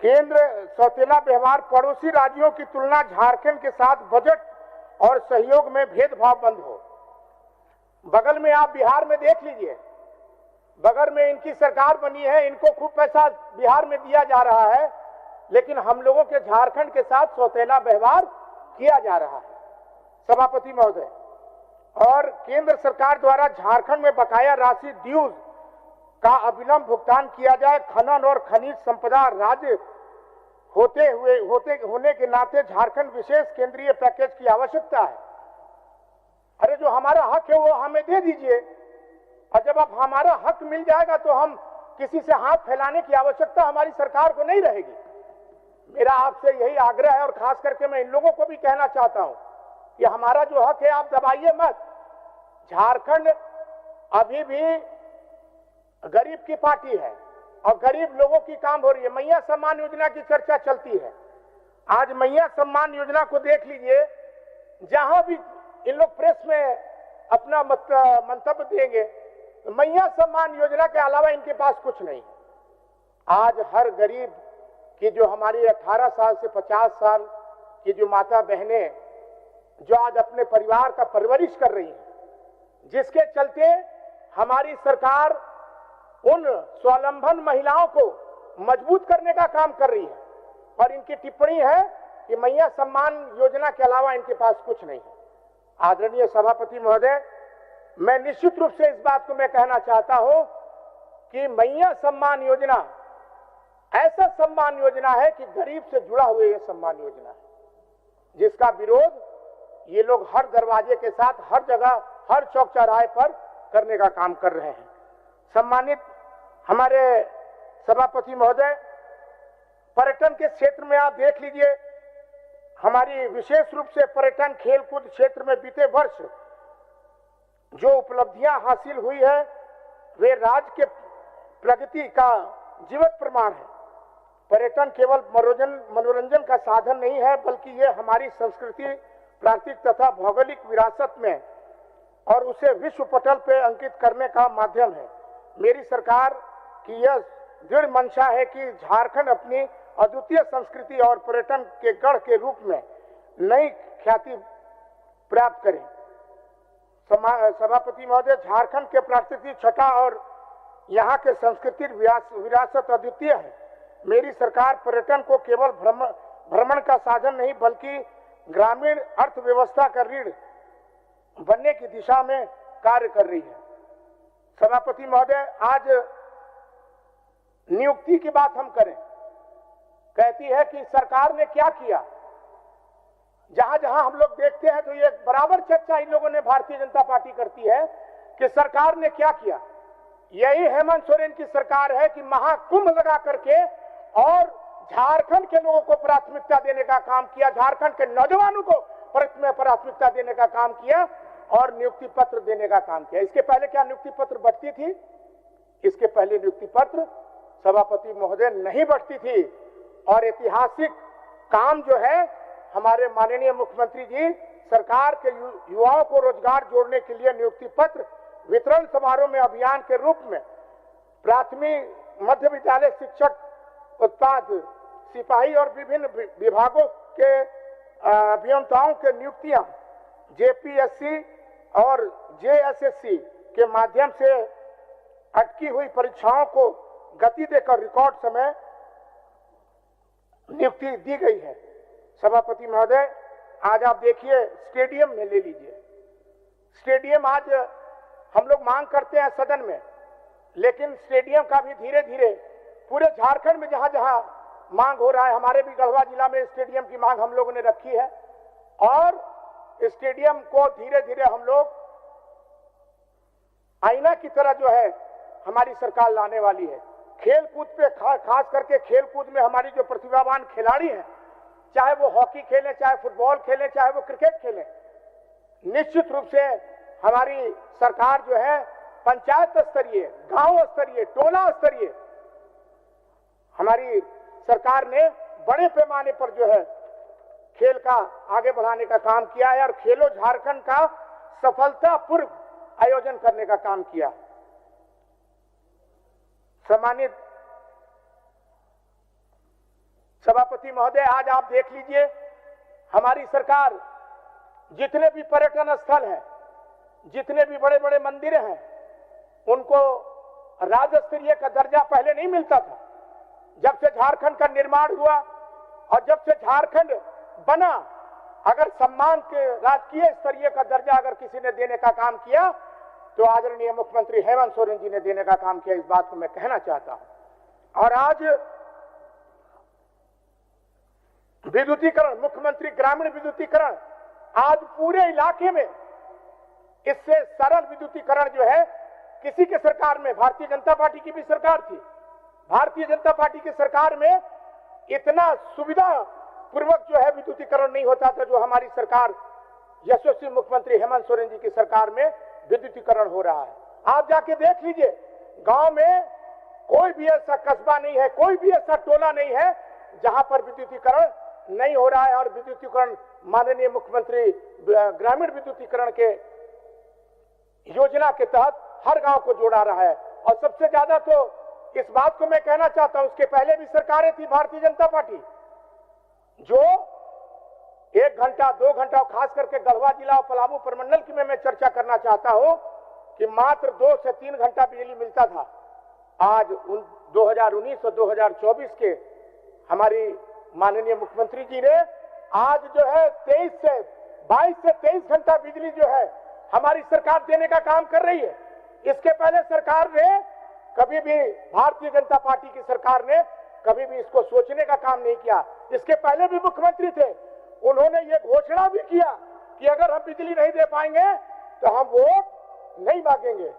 केंद्र सौतेला व्यवहार, पड़ोसी राज्यों की तुलना झारखंड के साथ बजट और सहयोग में भेदभाव बंद हो। बगल में आप बिहार में देख लीजिए, बगल में इनकी सरकार बनी है, इनको खूब पैसा बिहार में दिया जा रहा है, लेकिन हम लोगों के झारखंड के साथ सौतेला व्यवहार किया जा रहा है। सभापति महोदय, और केंद्र सरकार द्वारा झारखंड में बकाया राशि ड्यूज का अविलंब भुगतान किया जाए। खनन और खनिज संपदा राज्य होने के नाते झारखंड विशेष केंद्रीय पैकेज की आवश्यकता है। अरे जो हमारा हक है वो हमें दे दीजिए, और जब अब हमारा हक मिल जाएगा तो हम किसी से हाथ फैलाने की आवश्यकता हमारी सरकार को नहीं रहेगी। मेरा आपसे यही आग्रह है, और खास करके मैं इन लोगों को भी कहना चाहता हूं कि हमारा जो हक है आप दबाइए मत। झारखंड अभी भी गरीब की पार्टी है और गरीब लोगों की काम हो रही है। मैया सम्मान योजना की चर्चा चलती है। आज मैया सम्मान योजना को देख लीजिए, जहां भी इन लोग प्रेस में अपना मंतव्य देंगे, तो मैया सम्मान योजना के अलावा इनके पास कुछ नहीं। आज हर गरीब की, जो हमारी 18 साल से 50 साल की जो माता बहनें जो आज अपने परिवार का परवरिश कर रही हैं, जिसके चलते हमारी सरकार उन स्वावलंबन महिलाओं को मजबूत करने का काम कर रही है। और इनकी टिप्पणी है कि मैया सम्मान योजना के अलावा इनके पास कुछ नहीं है। आदरणीय सभापति महोदय, मैं निश्चित रूप से इस बात को मैं कहना चाहता हूं कि मैया सम्मान योजना ऐसा सम्मान योजना है कि गरीब से जुड़ा हुआ यह सम्मान योजना है, जिसका विरोध ये लोग हर दरवाजे के साथ, हर जगह, हर चौक चौराहे पर करने का काम कर रहे हैं। सम्मानित हमारे सभापति महोदय, पर्यटन के क्षेत्र में आप देख लीजिए, हमारी विशेष रूप से पर्यटन खेलकूद क्षेत्र में बीते वर्ष जो उपलब्धियां हासिल हुई है, वे राज्य के प्रगति का जीवंत प्रमाण है। पर्यटन केवल मनोरंजन का साधन नहीं है, बल्कि ये हमारी संस्कृति, प्राकृतिक तथा भौगोलिक विरासत में और उसे विश्व पटल पर अंकित करने का माध्यम है। मेरी सरकार की यह दृढ़ मंशा है कि झारखंड अपनी अद्वितीय संस्कृति और पर्यटन के गढ़ के रूप में नई ख्याति प्राप्त करे। सभापति महोदय, झारखंड के प्राकृतिक छटा और यहाँ के सांस्कृतिक विरासत अद्वितीय है। मेरी सरकार पर्यटन को केवल भ्रमण का साधन नहीं, बल्कि ग्रामीण अर्थव्यवस्था का रीढ़ बनने की दिशा में कार्य कर रही है। सभापति महोदय, आज नियुक्ति की बात हम करें, कहती है कि सरकार ने क्या किया। जहां जहां हम लोग देखते हैं तो ये बराबर चर्चा इन लोगों ने, भारतीय जनता पार्टी करती है कि सरकार ने क्या किया। यही हेमंत सोरेन की सरकार है कि महाकुंभ लगा करके और झारखंड के लोगों को प्राथमिकता देने का काम किया, झारखंड के नौजवानों को प्राथमिकता देने का काम किया और नियुक्ति पत्र देने का काम किया। इसके पहले क्या नियुक्ति पत्र बंटती थी? इसके पहले नियुक्ति पत्र सभापति महोदय नहीं बढ़ती थी। और ऐतिहासिक काम जो है हमारे माननीय मुख्यमंत्री जी सरकार के युवाओं को रोजगार जोड़ने के लिए नियुक्ति पत्र वितरण समारोह में अभियान के रूप में प्राथमिक मध्य विद्यालय शिक्षक उत्पाद सिपाही और विभिन्न विभागों के अभियंताओं के नियुक्तियां जेपीएससी और जेएसएससी के माध्यम से अटकी हुई परीक्षाओं को गति देकर रिकॉर्ड समय नियुक्ति दी गई है। सभापति महोदय, आज आप देखिए स्टेडियम में ले लीजिए, स्टेडियम आज हम लोग मांग करते हैं सदन में, लेकिन स्टेडियम का भी धीरे धीरे पूरे झारखंड में जहां जहां मांग हो रहा है, हमारे भी गढ़वा जिला में स्टेडियम की मांग हम लोगों ने रखी है और स्टेडियम को धीरे धीरे हम लोग आईना की तरह जो है हमारी सरकार लाने वाली है। खेल कूद पे खास करके खेल कूद में हमारी जो प्रतिभावान खिलाड़ी हैं, चाहे वो हॉकी खेलें, चाहे फुटबॉल खेलें, चाहे वो क्रिकेट खेलें, निश्चित रूप से हमारी सरकार जो है पंचायत स्तरीय, गांव स्तरीय, टोला स्तरीय हमारी सरकार ने बड़े पैमाने पर जो है खेल का आगे बढ़ाने का काम किया है और खेलो झारखंड का सफलतापूर्व आयोजन करने का काम किया। सम्मानित सभापति महोदय, आज आप देख लीजिए हमारी सरकार जितने भी पर्यटन स्थल हैं, जितने भी बड़े बड़े मंदिर हैं, उनको राज्य स्तरीय का दर्जा पहले नहीं मिलता था। जब से झारखंड का निर्माण हुआ और जब से झारखंड बना, अगर सम्मान के राजकीय स्तरीय का दर्जा अगर किसी ने देने का काम किया तो आदरणीय मुख्यमंत्री हेमंत सोरेन जी ने देने का काम किया। इस बात को मैं कहना चाहता हूं। और आज विद्युतीकरण, मुख्यमंत्री ग्रामीण विद्युतीकरण, आज पूरे इलाके में इससे सरल विद्युतीकरण जो है किसी के सरकार में, भारतीय जनता पार्टी की भी सरकार थी, भारतीय जनता पार्टी की सरकार में इतना सुविधा पूर्वक जो है विद्युतीकरण नहीं होता था जो हमारी सरकार यशस्वी मुख्यमंत्री हेमंत सोरेन जी की सरकार में विद्युतीकरण हो रहा है। आप जाके देख लीजिए, गांव में कोई भी ऐसा कस्बा नहीं है, कोई भी ऐसा टोला नहीं है जहां पर विद्युतीकरण नहीं हो रहा है। और विद्युतीकरण माननीय मुख्यमंत्री ग्रामीण विद्युतीकरण के योजना के तहत हर गांव को जोड़ा रहा है। और सबसे ज्यादा तो इस बात को मैं कहना चाहता हूं, उसके पहले भी सरकारें थी भारतीय जनता पार्टी, जो 1 घंटा 2 घंटा, खास करके गढ़वा जिला और पलामू प्रमंडल की मैं चर्चा करना चाहता हूं कि मात्र 2 से 3 घंटा बिजली मिलता था। आज 2019 और 2024 के हमारी माननीय मुख्यमंत्री जी ने आज जो है 22 से 23 घंटा बिजली जो है हमारी सरकार देने का काम कर रही है। इसके पहले सरकार ने कभी भी, भारतीय जनता पार्टी की सरकार ने कभी भी इसको सोचने का काम नहीं किया। इसके पहले भी मुख्यमंत्री थे, उन्होंने ये घोषणा भी किया कि अगर हम बिजली नहीं दे पाएंगे तो हम वोट नहीं मांगेंगे,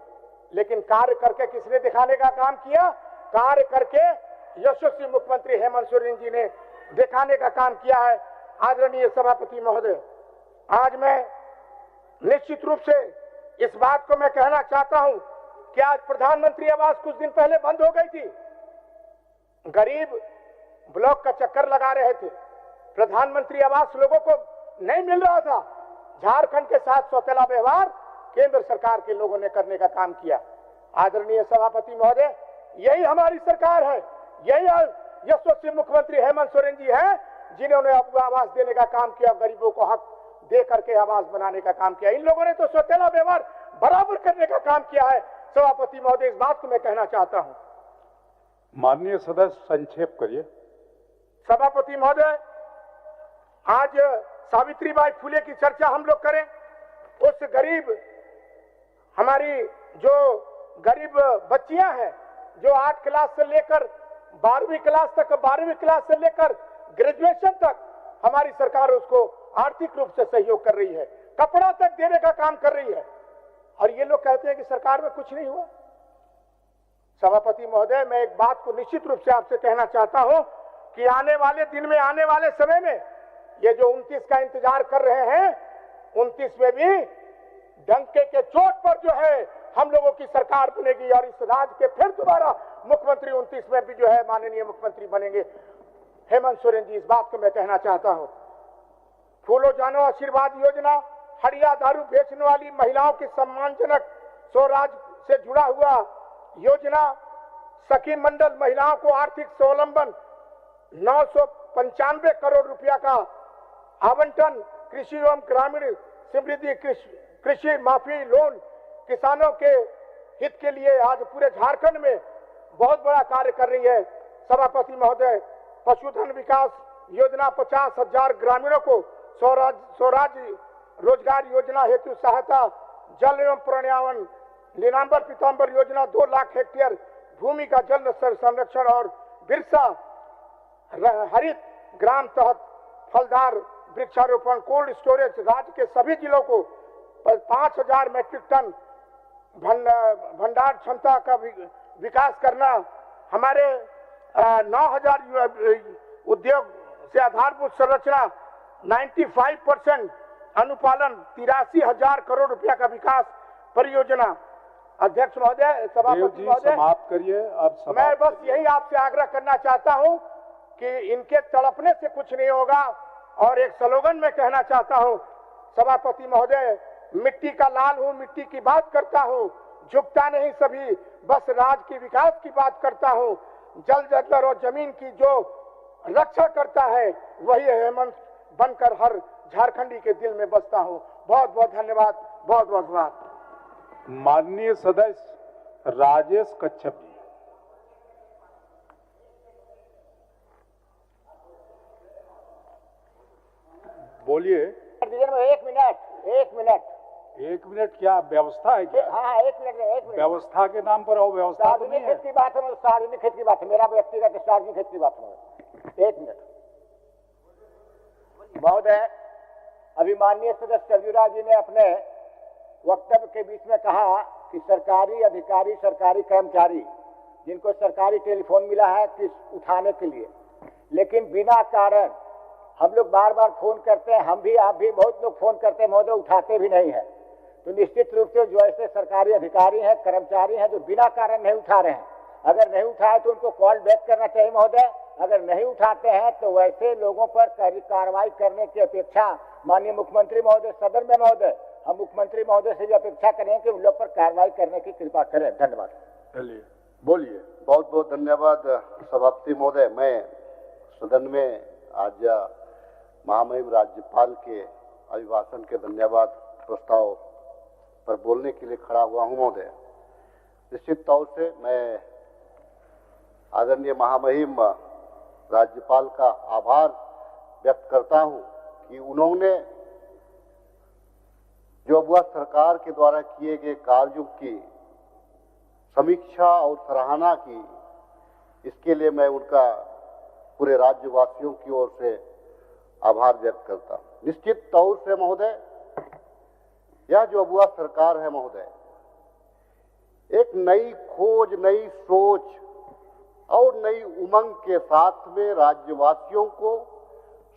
लेकिन कार्य करके किसने दिखाने का काम किया? कार्य करके यशस्वी मुख्यमंत्री हेमंत सोरेन जी ने दिखाने का काम किया है। आदरणीय सभापति महोदय, आज मैं निश्चित रूप से इस बात को मैं कहना चाहता हूं कि आज प्रधानमंत्री आवास कुछ दिन पहले बंद हो गई थी। गरीब ब्लॉक का चक्कर लगा रहे थे, प्रधानमंत्री आवास लोगों को नहीं मिल रहा था। झारखंड के साथ सौतेला व्यवहार केंद्र सरकार के लोगों ने करने का काम किया। आदरणीय सभापति महोदय, यही हमारी सरकार है, यही यशस्वी मुख्यमंत्री हेमंत सोरेन जी हैं जिन्होंने आपको आवास देने का काम किया, गरीबों को हक दे करके आवास बनाने का काम किया। इन लोगों ने तो सौतेला व्यवहार बराबर करने का काम किया है। सभापति महोदय, इस बात को मैं कहना चाहता हूं।
माननीय सदस्य संक्षेप करिए।
सभापति महोदय, आज सावित्रीबाई फुले की चर्चा हम लोग करें। उस गरीब, हमारी जो गरीब बच्चियां हैं जो 8 क्लास से लेकर 12वीं क्लास तक, 12वीं क्लास से लेकर ग्रेजुएशन तक हमारी सरकार उसको आर्थिक रूप से सहयोग कर रही है, कपड़ा तक देने का काम कर रही है। और ये लोग कहते हैं कि सरकार में कुछ नहीं हुआ। सभापति महोदय, मैं एक बात को निश्चित रूप से आपसे कहना चाहता हूं कि आने वाले दिन में, आने वाले समय में ये जो 29 का इंतजार कर रहे हैं, 29 में भी डंके के चोट पर जो है
हम लोगों की सरकार बनेगी और इस राज्य के फिर दोबारा मुख्यमंत्री 29 में भी जो है माननीय मुख्यमंत्री बनेंगे। हेमंत सोरेन जी, इस बात को मैं कहना चाहता हूं। फूलो जानो आशीर्वाद योजना, हड़िया दारू बेचने वाली महिलाओं की सम्मानजनक स्वराज से जुड़ा हुआ योजना, सखी मंडल महिलाओं को आर्थिक स्वावलंबन, 995 करोड़ रुपया का आवंटन, कृषि एवं ग्रामीण समृद्धि कृषि माफी लोन, किसानों के हित के लिए आज पूरे झारखंड में बहुत बड़ा कार्य कर रही है सभापति महोदय। पशुधन विकास योजना, 50,000 ग्रामीणों को स्वराज रोजगार योजना हेतु सहायता, जल एवं पर्यावरण नीलांबर पीतांबर योजना, 2 लाख हेक्टेयर भूमि का जल संरक्षण और बिरसा हरित ग्राम तहत फलदार वृक्षारोपण, कोल्ड स्टोरेज, राज्य के सभी जिलों को 5,000 मैट्रिक टन भंडार क्षमता का विकास करना, हमारे 9,000 उद्योग से आधारभूत संरचना, 95% अनुपालन, 83,000 करोड़ रुपया का विकास परियोजना। अध्यक्ष महोदय, सभापति महोदय,
समाप्त करिए। अब
मैं बस यही आपसे आग्रह करना चाहता हूं कि इनके तड़पने से कुछ नहीं होगा। और एक स्लोगन में कहना चाहता हूं सभापति महोदय, मिट्टी का लाल हूं, मिट्टी की बात करता हूं, झुकता नहीं सभी, बस राज की विकास की बात करता हूं, जल जंगल और जमीन की जो रक्षा करता है वही हेमंत बनकर हर झारखंडी के दिल में बसता हूं। बहुत बहुत धन्यवाद, बहुत बहुत धन्यवाद।
माननीय सदस्य राजेश कच्छप जी। बोलिए।
एक मिनट।
1 मिनट क्या व्यवस्था है क्या?
हाँ, 1 मिनट।
व्यवस्था के नाम पर व्यवस्था तो नहीं है।
हित की बात है, सार्वजनिक हित की बात है, मेरा व्यक्तिगत सार्वजनिक हित की बात है। 1 मिनट महोदय, अभी माननीय सदस्य सरजूराज जी ने अपने वक्तव्य के बीच में कहा कि सरकारी अधिकारी, सरकारी कर्मचारी जिनको सरकारी टेलीफोन मिला है कि उठाने के लिए, लेकिन बिना कारण हम लोग बार बार फोन करते हैं, हम भी आप भी बहुत लोग फोन करते हैं महोदय, उठाते भी नहीं है। तो निश्चित रूप से जो ऐसे सरकारी अधिकारी हैं, कर्मचारी हैं जो बिना कारण नहीं उठा रहे हैं, अगर नहीं उठाए तो उनको कॉल बैक करना चाहिए महोदय। अगर नहीं उठाते हैं तो वैसे लोगों पर कार्रवाई करने की अपेक्षा माननीय मुख्यमंत्री महोदय, सदन में महोदय, हम मुख्यमंत्री महोदय से भी अपेक्षा करें कि उन लोग पर कार्रवाई करने की कृपा करें। धन्यवाद।
चलिए बोलिए।
बहुत बहुत धन्यवाद सभापति महोदय। मैं सदन में आज महामहिम राज्यपाल के अभिभाषण के धन्यवाद प्रस्ताव पर बोलने के लिए खड़ा हुआ हूं महोदय। निश्चित तौर से मैं आदरणीय महामहिम राज्यपाल का आभार व्यक्त करता हूं कि उन्होंने जो अब वह सरकार के द्वारा किए गए कार्यों की समीक्षा और सराहना की, इसके लिए मैं उनका पूरे राज्यवासियों की ओर से आभार व्यक्त करता हूं। निश्चित तौर से महोदय, यह जो अब वह सरकार है महोदय, एक नई खोज, नई सोच और नई उमंग के साथ में राज्यवासियों को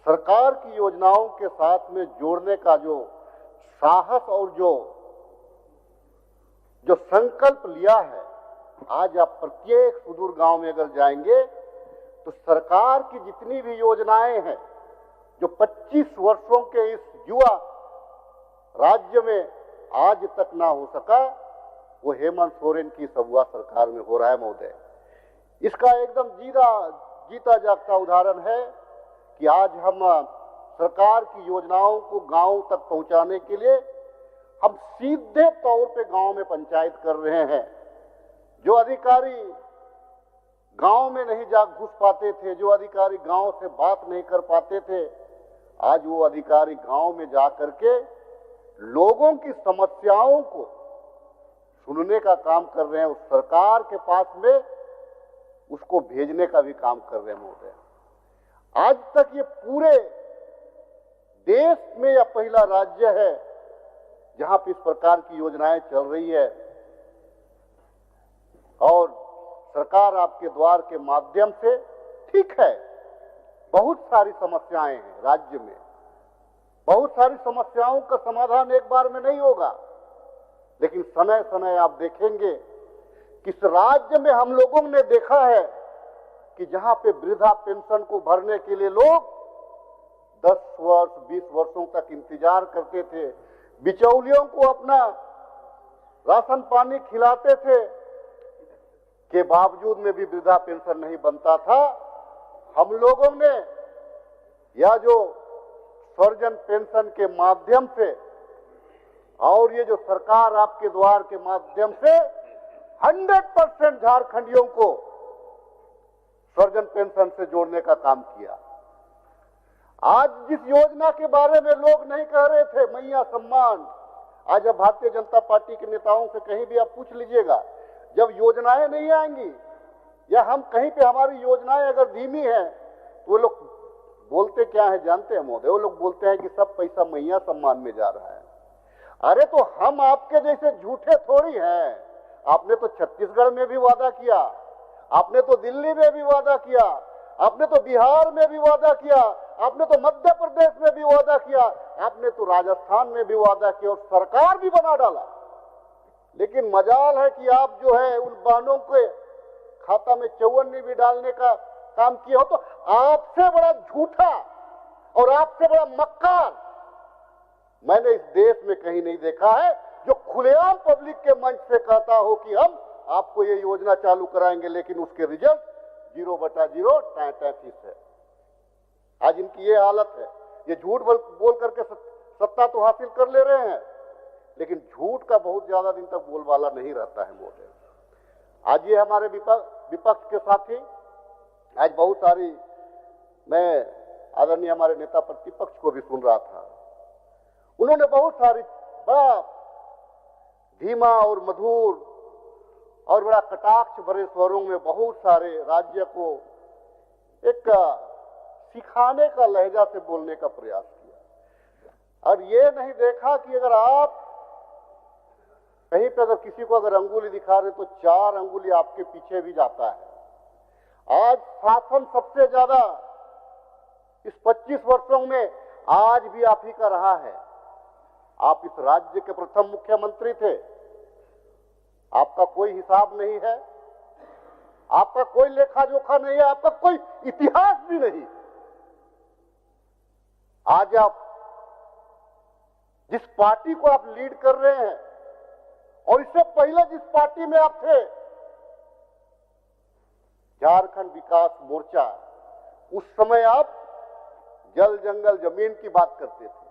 सरकार की योजनाओं के साथ में जोड़ने का जो साहस और जो संकल्प लिया है, आज आप प्रत्येक सुदूर गांव में अगर जाएंगे तो सरकार की जितनी भी योजनाएं हैं जो 25 वर्षों के इस युवा राज्य में आज तक ना हो सका, वो हेमंत सोरेन की सभुआ सरकार में हो रहा है महोदय। इसका एकदम जीता जागता उदाहरण है कि आज हम सरकार की योजनाओं को गांव तक पहुंचाने के लिए हम सीधे तौर पे गांव में पंचायत कर रहे हैं। जो अधिकारी गांव में नहीं जा घुस पाते थे, जो अधिकारी गांव से बात नहीं कर पाते थे, आज वो अधिकारी गांव में जा करके लोगों की समस्याओं को सुनने का काम कर रहे हैं। उस सरकार के पास में उसको भेजने का भी काम कर रहे हैं महोदय। आज तक ये पूरे देश में यह पहला राज्य है जहां पर इस प्रकार की योजनाएं चल रही है। और सरकार आपके द्वार के माध्यम से, ठीक है, बहुत सारी समस्याएं हैं राज्य में, बहुत सारी समस्याओं का समाधान एक बार में नहीं होगा, लेकिन समय समय आप देखेंगे कि इस राज्य में हम लोगों ने देखा है कि जहां पे वृद्धा पेंशन को भरने के लिए लोग 10 वर्ष 20 वर्षों तक इंतजार करते थे, बिचौलियों को अपना राशन पानी खिलाते थे, के बावजूद में भी वृद्धा पेंशन नहीं बनता था। हम लोगों ने या जो सर्जन पेंशन के माध्यम से और ये जो सरकार आपके द्वार के माध्यम से 100% झारखंडियों को सर्जन पेंशन से जोड़ने का काम किया। आज जिस योजना के बारे में लोग नहीं कह रहे थे, मैया सम्मान, आज अब भारतीय जनता पार्टी के नेताओं से कहीं भी आप पूछ लीजिएगा, जब योजनाएं नहीं आएंगी या हम कहीं पे हमारी योजनाएं अगर धीमी है तो वो लोग बोलते क्या है जानते हैं महोदय? वो लोग बोलते हैं कि सब पैसा मैया सम्मान में जा रहा है। अरे तो हम आपके जैसे झूठे थोड़ी हैं। आपने तो छत्तीसगढ़ में भी वादा किया, आपने तो दिल्ली में भी वादा किया, आपने तो बिहार में भी वादा किया, आपने तो मध्य प्रदेश में भी वादा किया, आपने तो राजस्थान में भी वादा किया और सरकार भी बना डाला। लेकिन मजाल है कि आप जो है उन बहनों के खाता में चौवन्नी भी डालने का काम किए हो। तो आपसे बड़ा झूठा और आपसे बड़ा मक्कार मैंने इस देश में कहीं नहीं देखा है, जो खुलेआम पब्लिक के मंच से कहता हो कि हम आपको ये योजना चालू कराएंगे, लेकिन उसके रिजल्ट 0/0 फीस है। आज इनकी ये हालत है। ये झूठ बोल करके सत्ता तो हासिल कर ले रहे हैं, लेकिन झूठ का बहुत ज्यादा दिन तक बोलबाला नहीं रहता है महोदय। आज ये हमारे विपक्ष के साथी, आज बहुत सारी, मैं आदरणीय हमारे नेता प्रतिपक्ष को भी सुन रहा था, उन्होंने बहुत सारी बड़ा धीमा और मधुर और बड़ा कटाक्ष भरे स्वरों में बहुत सारे राज्य को एक सिखाने का लहजा से बोलने का प्रयास किया। और ये नहीं देखा कि अगर आप कहीं पे अगर किसी को अगर अंगुली दिखा रहे तो 4 अंगुली आपके पीछे भी जाता है। आज शासन सबसे ज्यादा इस 25 वर्षों में आज भी आप ही का रहा है। आप इस राज्य के प्रथम मुख्यमंत्री थे, आपका कोई हिसाब नहीं है, आपका कोई लेखा जोखा नहीं है, आपका कोई इतिहास भी नहीं। आज आप जिस पार्टी को आप लीड कर रहे हैं और इससे पहले जिस पार्टी में आप थे, झारखंड विकास मोर्चा, उस समय आप जल जंगल जमीन की बात करते थे।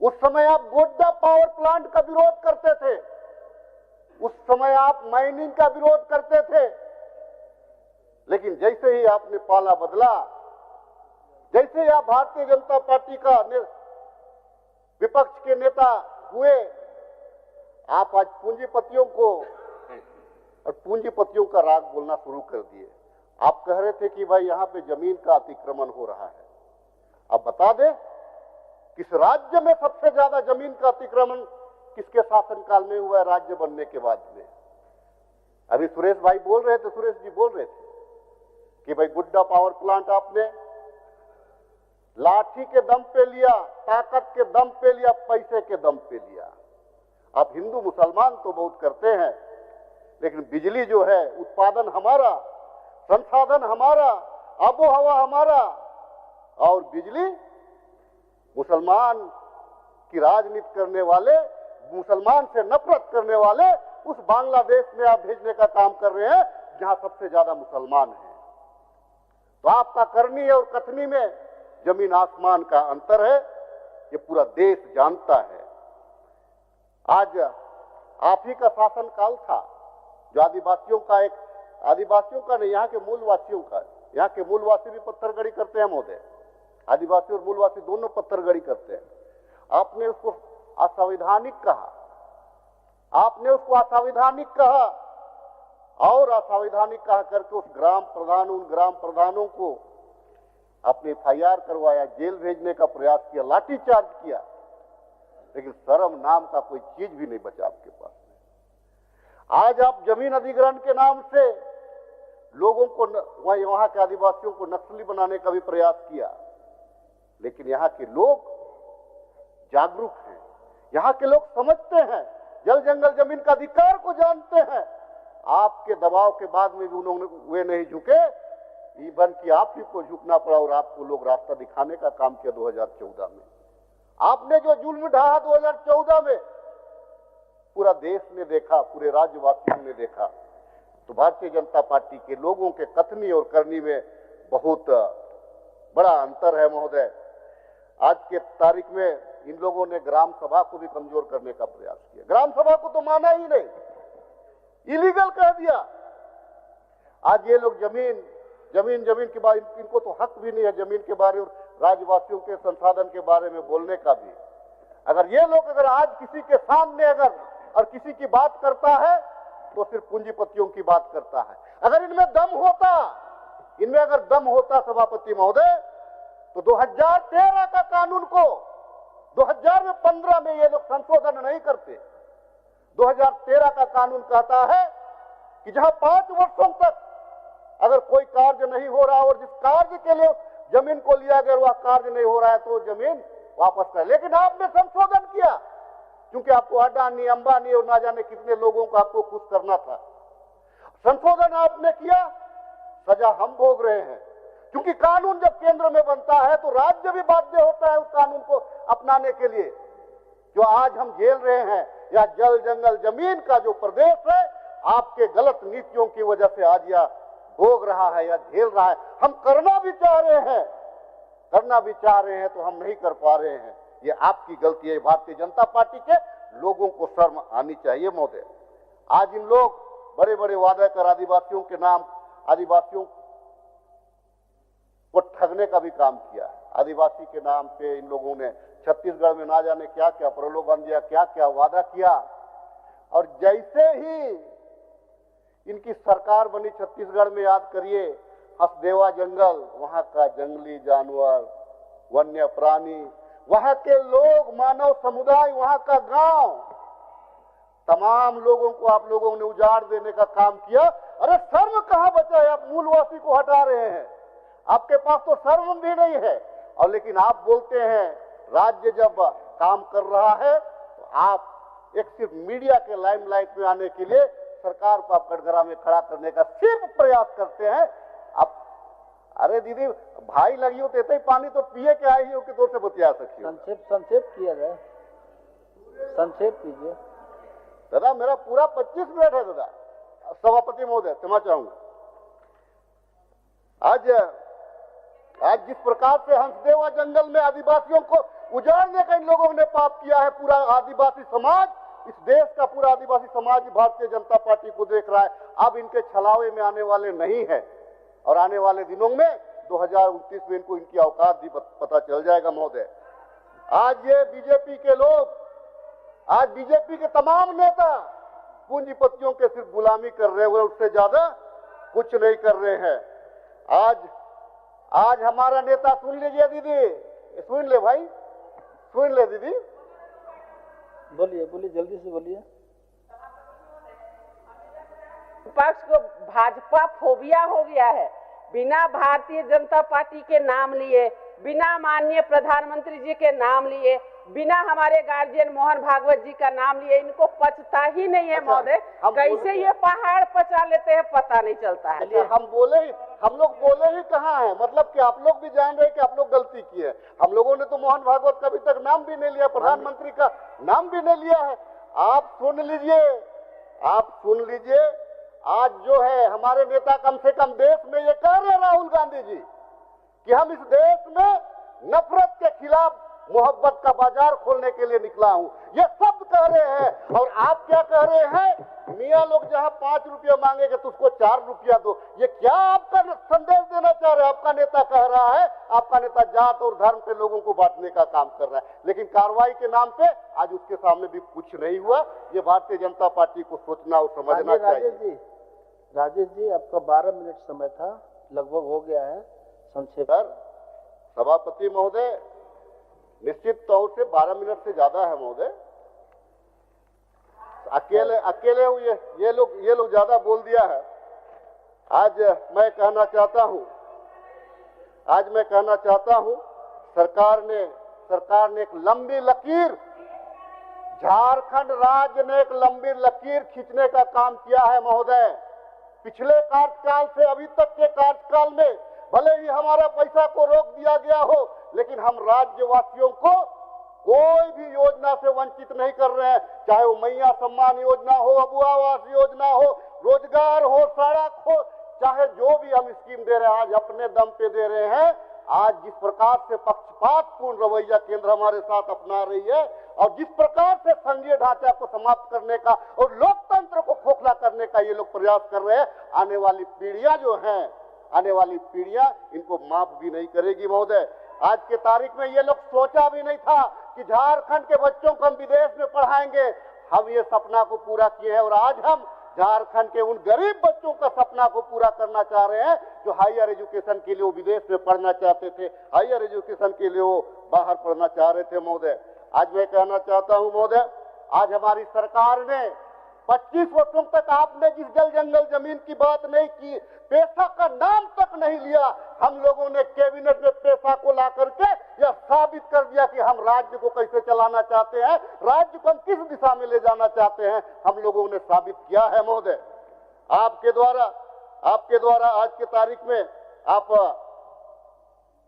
उस समय आप गोड्डा पावर प्लांट का विरोध करते थे, उस समय आप माइनिंग का विरोध करते थे। लेकिन जैसे ही आपने पाला बदला, जैसे ही आप भारतीय जनता पार्टी का विपक्ष के नेता हुए, आप आज पूंजीपतियों को और पूंजीपतियों का राग बोलना शुरू कर दिए। आप कह रहे थे कि भाई यहां पे जमीन का अतिक्रमण हो रहा है। अब बता दें किस राज्य में सबसे ज्यादा जमीन का अतिक्रमण किसके शासनकाल में हुआ है राज्य बनने के बाद में? अभी सुरेश भाई बोल रहे थे, सुरेश जी बोल रहे थे कि भाई गुड्डा पावर प्लांट आपने लाठी के दम पे लिया, ताकत के दम पे लिया, पैसे के दम पे लिया। आप हिंदू मुसलमान तो बहुत करते हैं, लेकिन बिजली जो है उत्पादन हमारा, संसाधन हमारा, आबो हवा हमारा, और बिजली मुसलमान की राजनीति करने वाले, मुसलमान से नफरत करने वाले उस बांग्लादेश में आप भेजने का काम कर रहे हैं जहां सबसे ज्यादा मुसलमान हैं। तो आपका करनी और कथनी में जमीन आसमान का अंतर है, ये पूरा देश जानता है। आज आप ही का शासन काल था जो आदिवासियों का एक, आदिवासियों का नहीं, यहाँ के मूलवासियों का, यहाँ के मूलवासी भी पत्थरगड़ी करते हैं महोदय, आदिवासी और मूलवासी दोनों पत्थरगड़ी करते हैं। आपने उसको असंवैधानिक कहा, आपने उसको असंवैधानिक कहा और असंवैधानिक कहा करके उस ग्राम प्रधान, उन ग्राम प्रधानों को आपने FIR करवाया, जेल भेजने का प्रयास किया, लाठीचार्ज किया, लेकिन शर्म नाम का कोई चीज भी नहीं बचा आपके पास। आज आप जमीन अधिग्रहण के नाम से लोगों को, वहां के आदिवासियों को नक्सली बनाने का भी प्रयास किया, लेकिन यहाँ के लोग जागरूक हैं, यहाँ के लोग समझते हैं जल जंगल जमीन का अधिकार को जानते हैं। आपके दबाव के बाद में भी उन्होंने वे नहीं झुके, इवन कि आप ही को झुकना पड़ा और आपको लोग रास्ता दिखाने का काम किया 2014 में। आपने जो जुल्म ढाहा 2014 में पूरा देश ने देखा, पूरे राज्यवासियों ने देखा। तो भारतीय जनता पार्टी के लोगों के कथनी और करनी में बहुत बड़ा अंतर है महोदय। आज के तारीख में इन लोगों ने ग्राम सभा को भी कमजोर करने का प्रयास किया। ग्राम सभा को तो माना ही नहीं, इलीगल कह दिया। आज ये लोग जमीन के बारे, इनको तो हक भी नहीं है जमीन के बारे और राज्यवासियों के संसाधन के बारे में बोलने का भी। अगर ये लोग अगर आज किसी के सामने और किसी की बात करता है तो सिर्फ पूंजीपतियों की बात करता है। अगर इनमें दम होता सभापति महोदय, तो 2013 का कानून को 2015 में ये लोग संशोधन नहीं करते। 2013 का कानून कहता है कि जहां 5 वर्षों तक अगर कोई कार्य नहीं हो रहा और जिस कार्य के लिए जमीन को लिया गया वह कार्य नहीं हो रहा है तो जमीन वापस कर। लेकिन आपने संशोधन किया क्योंकि आपको अडानी, अंबानी और ना जाने कितने लोगों को आपको खुश करना था। संशोधन आपने किया, सजा हम भोग रहे हैं। क्योंकि कानून जब केंद्र में बनता है तो राज्य भी बाध्य होता है उस कानून को अपनाने के लिए। जो आज हम झेल रहे हैं या जल जंगल जमीन का जो प्रदेश है, आपके गलत नीतियों की वजह से आज यह भोग रहा है या झेल रहा है। हम करना भी चाह रहे हैं तो हम नहीं कर पा रहे हैं। ये आपकी गलती है। भारतीय जनता पार्टी के लोगों को शर्म आनी चाहिए महोदय। आज इन लोग बड़े बड़े वादे कर आदिवासियों के नाम, आदिवासियों को ठगने का भी काम किया। आदिवासी के नाम पे इन लोगों ने छत्तीसगढ़ में ना जाने क्या क्या प्रलोभन दिया, क्या क्या वादा किया। और जैसे ही इनकी सरकार बनी छत्तीसगढ़ में, याद करिए, हसदेवा जंगल, वहां का जंगली जानवर, वन्य प्राणी, वहां के लोग, मानव समुदाय, वहां का गांव, तमाम लोगों को आप लोगों ने उजाड़ देने का काम किया। अरे शर्म कहां बचा है? आप मूलवासी को हटा रहे हैं। आपके पास तो शर्म भी नहीं है। और लेकिन आप बोलते हैं राज्य जब काम कर रहा है तो आप एक सिर्फ मीडिया के लाइमलाइट में आने के लिए सरकार को आप कटघरा में खड़ा करने का सिर्फ प्रयास करते हैं। आप अरे दीदी भाई लगी हो तो पानी तो पिए के आई हो कि तो से बतिया सकती हो।
संक्षेप किया जाए, संक्षेप कीजिए।
दादा मेरा पूरा 25 मिनट है दादा। सभापति महोदय क्षमा चाहूंगा। आज जिस प्रकार से हंसदेवा जंगल में आदिवासियों को उजाड़ने का इन लोगों ने पाप किया है, पूरा आदिवासी समाज, इस देश का पूरा आदिवासी समाज भारतीय जनता पार्टी को देख रहा है। अब इनके छलावे में आने वाले नहीं है और आने वाले दिनों में 2029 में इनको इनकी औकात भी पता चल जाएगा महोदय। आज ये बीजेपी के लोग, आज बीजेपी के तमाम नेता पूंजीपतियों के सिर्फ गुलामी कर रहे हैं, उससे ज्यादा कुछ नहीं कर रहे हैं। आज हमारा नेता, सुन लीजिए दीदी, सुन ले भाई, सुन ले दीदी,
बोलिए जल्दी से बोलिए।
विपक्ष को भाजपा फोबिया हो गया है। बिना भारतीय जनता पार्टी के नाम लिए, बिना माननीय प्रधानमंत्री जी के नाम लिए, बिना हमारे गार्जियन मोहन भागवत जी का नाम लिए इनको पचता ही नहीं है महोदय। कैसे ये पहाड़ पचा लेते हैं पता नहीं चलता है।
हम लोग बोले ही कहाँ है? मतलब कि आप लोग भी जान रहे कि आप लोग गलती की है। हम लोगों ने तो मोहन भागवत का अभी तक नाम भी नहीं लिया, प्रधानमंत्री का नाम भी नहीं लिया है। आप सुन लीजिए, आज जो है हमारे नेता कम से कम देश में ये कह रहे हैं राहुल गांधी जी कि हम इस देश में नफरत के खिलाफ मोहब्बत का बाजार खोलने के लिए निकला हूं, ये सब कह रहे हैं। और आप क्या कह रहे हैं? मियाँ लोग जहां 5 रुपया मांगेंगे तो उसको 4 रुपया दो। ये क्या आपका संदेश देना चाह रहे हैं? आपका नेता कह रहा है, आपका नेता जात और धर्म पे लोगों को बांटने का काम कर रहा है, लेकिन कार्रवाई के नाम पे आज उसके सामने भी कुछ नहीं हुआ। ये भारतीय जनता पार्टी को सोचना और समझना चाहिए।
राजेश जी आपका 12 मिनट समय था, लगभग हो गया है। संक्षेप
सभापति महोदय, निश्चित तौर से 12 मिनट से ज्यादा है महोदय। अकेले ये लोग ज्यादा बोल दिया है। आज मैं कहना चाहता हूं सरकार ने एक लंबी लकीर झारखंड राज्य ने एक लंबी लकीर खींचने का काम किया है महोदय। पिछले कार्यकाल से अभी तक के कार्यकाल में भले ही हमारा पैसा को रोक दिया गया हो, लेकिन हम राज्यवासियों को कोई भी योजना से वंचित नहीं कर रहे हैं, चाहे वो मैया सम्मान योजना हो, अबू आवास योजना हो, रोजगार हो, सड़क हो, चाहे जो भी हम स्कीम दे रहे हैं आज अपने दम पे दे रहे हैं। आज जिस प्रकार से पक्षपातपूर्ण रवैया केंद्र हमारे साथ अपना रही है और जिस प्रकार से संघीय ढांचा को समाप्त करने का और लोकतंत्र को खोखला करने का ये लोग प्रयास कर रहे हैं, आने वाली पीढ़ियां जो हैं, आने वाली पीढ़ियां इनको माफ भी नहीं करेगी महोदय। आज के तारीख में ये लोग सोचा भी नहीं था कि झारखंड के बच्चों को हम विदेश में पढ़ाएंगे। हम ये सपना को पूरा किए हैं और आज हम झारखंड के उन गरीब बच्चों का सपना को पूरा करना चाह रहे हैं जो हायर एजुकेशन के लिए वो विदेश में पढ़ना चाहते थे, हायर एजुकेशन के लिए वो बाहर पढ़ना चाह रहे थे महोदय। आज मैं कहना चाहता हूं महोदय, आज हमारी सरकार ने 25 वर्षों तक आपने जिस जल जंगल जमीन की बात नहीं की, पैसा का नाम तक नहीं लिया, हम लोगों ने कैबिनेट में पैसा को ला करके यह साबित कर दिया कि हम राज्य को कैसे चलाना चाहते हैं, राज्य को हम किस दिशा में ले जाना चाहते हैं, हम लोगों ने साबित किया है महोदय। आपके द्वारा आज की तारीख में आप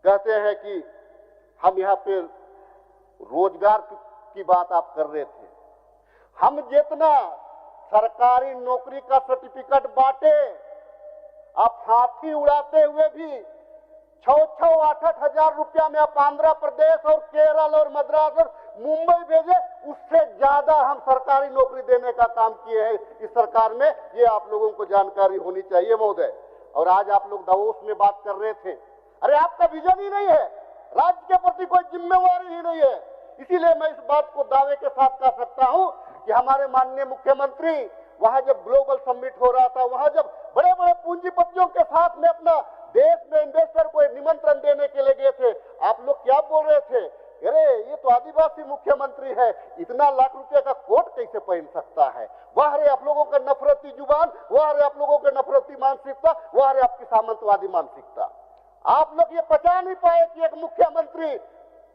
कहते हैं कि हम यहाँ पे रोजगार की बात आप कर रहे थे। हम जितना सरकारी नौकरी का सर्टिफिकेट बांटे, आप हाथी उड़ाते हुए भी 6-8 हजार रुपया में आप आंध्र प्रदेश और केरल और मद्रास और मुंबई भेजे, उससे ज्यादा हम सरकारी नौकरी देने का काम किए हैं इस सरकार में। ये आप लोगों को जानकारी होनी चाहिए महोदय। और आज आप लोग दावोस में बात कर रहे थे, अरे आपका विजन ही नहीं है, राज्य के प्रति कोई जिम्मेवारी ही नहीं है। इसीलिए मैं इस बात को दावे के साथ कह सकता हूं कि हमारे माननीय मुख्यमंत्री वहां जब ग्लोबल समिट हो रहा था, वहां जब बड़े बड़े पूंजीपतियों के साथ में अपना देश में इन्वेस्टर को निमंत्रण देने के लिए गए थे, आप लोग क्या बोल रहे थे, अरे ये तो आदिवासी मुख्यमंत्री है, इतना लाख रुपए का कोट कैसे पहन सकता है, वह रे आप लोगों का नफरती जुबान, वह रे आप लोगों का नफरती मानसिकता, वह रे आपकी सामंतवादी मानसिकता। आप लोग ये पचा नहीं पाए कि एक मुख्यमंत्री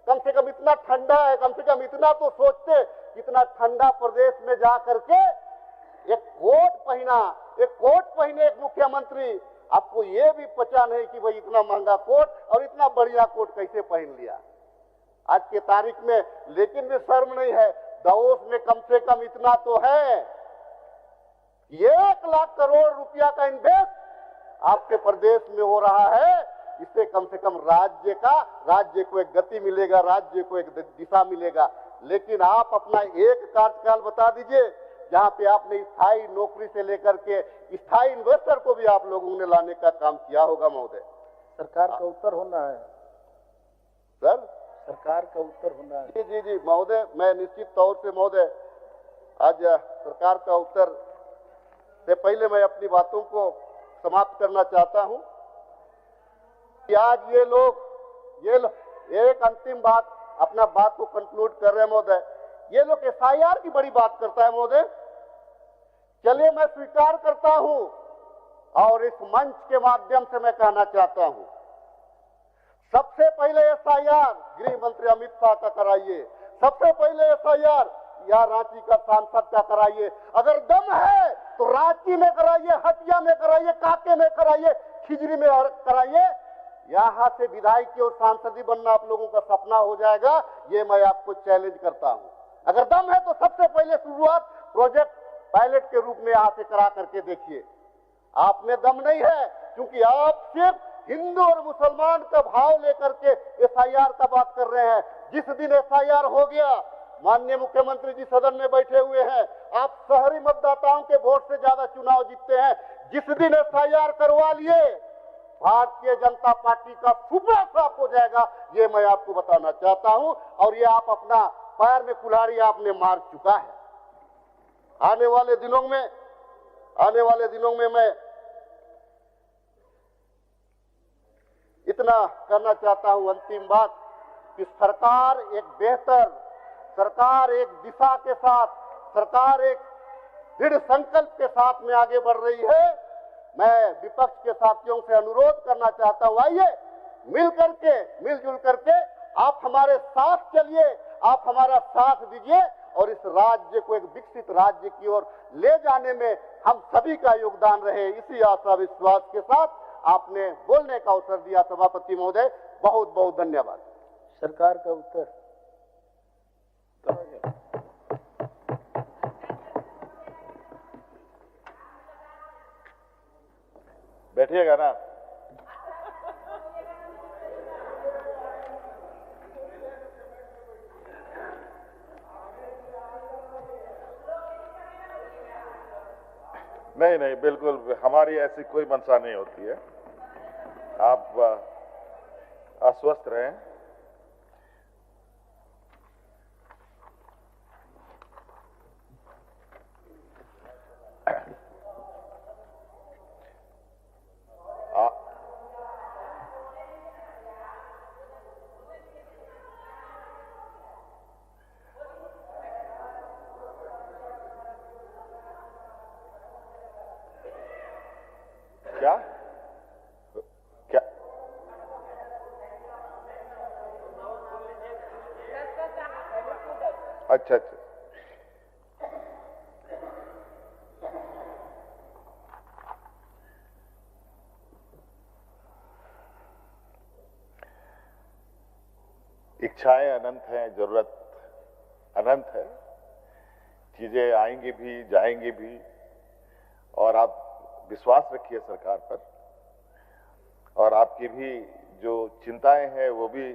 कम से कम इतना ठंडा है, कम से कम इतना तो सोचते, इतना ठंडा प्रदेश में जा करके एक कोट पहने एक मुख्यमंत्री, आपको ये भी पता नहीं कि भाई इतना महंगा कोट और इतना बढ़िया कोट कैसे पहन लिया आज के तारीख में। लेकिन भी शर्म नहीं है, दावोस में कम से कम इतना तो है, 1 लाख करोड़ रुपया का इन्वेस्ट आपके प्रदेश में हो रहा है। इससे कम से कम राज्य को एक गति मिलेगा, राज्य को एक दिशा मिलेगा। लेकिन आप अपना एक कार्यकाल बता दीजिए जहां पे आपने स्थायी नौकरी से लेकर के स्थायी इन्वेस्टर को भी आप लोगों ने लाने का काम किया होगा महोदय।
सरकार का उत्तर होना है
सर,
सरकार का उत्तर होना है।
जी जी महोदय, मैं निश्चित तौर से महोदय आज सरकार का उत्तर से पहले मैं अपनी बातों को समाप्त करना चाहता हूं कि आज ये लोग एक अंतिम बात अपना बात को कंक्लूड कर रहे हैं महोदय। ये लोग एसआईआर की बड़ी बात करता है महोदय। चलिए मैं स्वीकार करता हूं और इस मंच के माध्यम से मैं कहना चाहता हूं, सबसे पहले एसआईआर गृह मंत्री अमित शाह का कराइए, सबसे पहले एसआईआर या रांची का सांसद का कराइए। अगर दम है तो रांची में कराइए, हटिया में कराइए, कांके में कराइए, खिजरी में कराइए। यहां से विधायक और सांसदी बनना आप लोगों का सपना हो जाएगा, ये मैं आपको चैलेंज करता हूं। अगर दम है तो सबसे पहले शुरुआत प्रोजेक्ट पायलट के रूप में यहां से करा करके देखिए। आप में दम नहीं है क्योंकि आप सिर्फ हिंदू और मुसलमान का भाव लेकर के एसआईआर का बात कर रहे हैं। जिस दिन एसआईआर हो गया, माननीय मुख्यमंत्री जी सदन में बैठे हुए हैं, आप शहरी मतदाताओं के वोट से ज्यादा चुनाव जीतते हैं। जिस दिन एसआईआर करवा लिए, भारतीय जनता पार्टी का सुपड़ा साफ हो जाएगा, ये मैं आपको बताना चाहता हूं। और ये आप अपना पैर में कुल्हाड़ी आपने मार चुका है। आने वाले दिनों में मैं इतना करना चाहता हूं, अंतिम बात, कि सरकार एक दिशा के साथ, सरकार एक दृढ़ संकल्प के साथ में आगे बढ़ रही है। मैं विपक्ष के साथियों से अनुरोध करना चाहता हूं, आइए मिलजुल करके आप हमारे साथ चलिए, आप हमारा साथ दीजिए और इस राज्य को एक विकसित राज्य की ओर ले जाने में हम सभी का योगदान रहे। इसी आशा विश्वास के साथ आपने बोलने का अवसर दिया सभापति महोदय, बहुत बहुत धन्यवाद।
सरकार का उत्तर।
बैठिएगा ना। नहीं नहीं, बिल्कुल हमारी ऐसी कोई मंशा नहीं होती है। आप आश्वस्त रहें। क्या क्या अच्छा अच्छा, इच्छाएं अनंत हैं, जरूरत अनंत है, चीजें आएंगी भी जाएंगी भी, और आप विश्वास रखिए सरकार पर, और आपकी भी जो चिंताएं हैं वो भी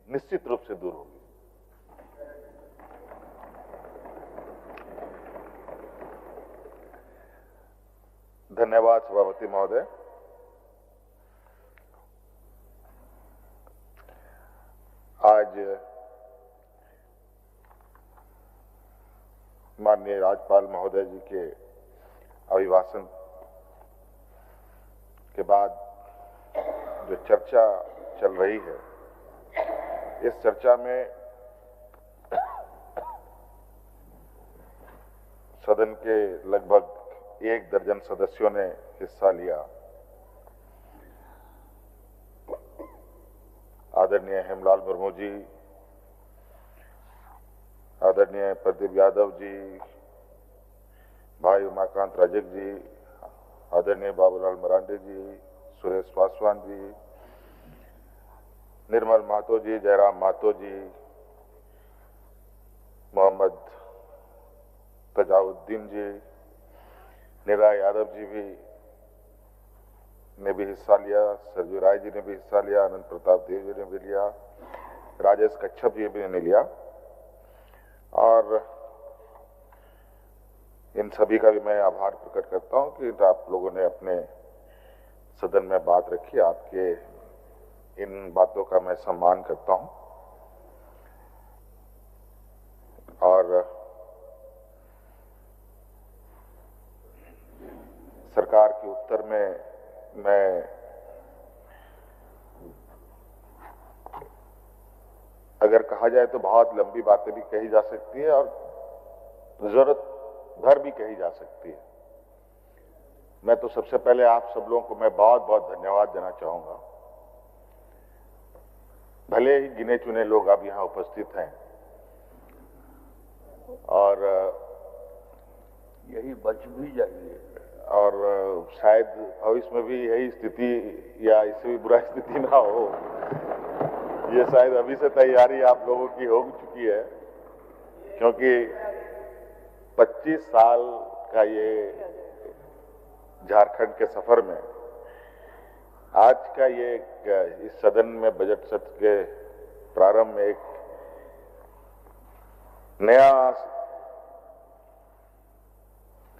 निश्चित रूप से दूर होगी। धन्यवाद सभापति महोदय। आज माननीय राज्यपाल महोदय जी के अभिभाषण के बाद जो चर्चा चल रही है, इस चर्चा में सदन के लगभग 1 दर्जन सदस्यों ने हिस्सा लिया। आदरणीय हेमलाल मुर्मू जी, आदरणीय प्रदीप यादव जी, भाई उमाकांत राजक जी, आदरणीय बाबूलाल मरांडे जी, सुरेश पासवान जी, निर्मल महतो जी, जयराम महतो जी, मोहम्मद तजाउद्दीन जी, निरा यादव जी ने भी हिस्सा लिया, सरजू राय जी ने भी हिस्सा लिया, अनंत प्रताप देव जी ने भी लिया, राजेश कच्छप जी भी ने लिया, और इन सभी का भी मैं आभार प्रकट करता हूं कि आप लोगों ने अपने सदन में बात रखी। आपके इन बातों का मैं सम्मान करता हूं, और सरकार के उत्तर में मैं अगर कहा जाए तो बहुत लंबी बातें भी कही जा सकती है और जरूरत भर भी कही जा सकती है। मैं तो सबसे पहले आप सब लोगों को मैं बहुत बहुत धन्यवाद देना चाहूंगा। भले ही गिने चुने लोग अब यहाँ उपस्थित हैं, और
यही बच भी जाएंगे,
और शायद भविष्य में भी यही स्थिति या इससे भी बुरा स्थिति ना हो, ये शायद अभी से तैयारी आप लोगों की हो चुकी है, क्योंकि 25 साल का ये झारखंड के सफर में आज का ये इस सदन में बजट सत्र के प्रारंभ में एक नया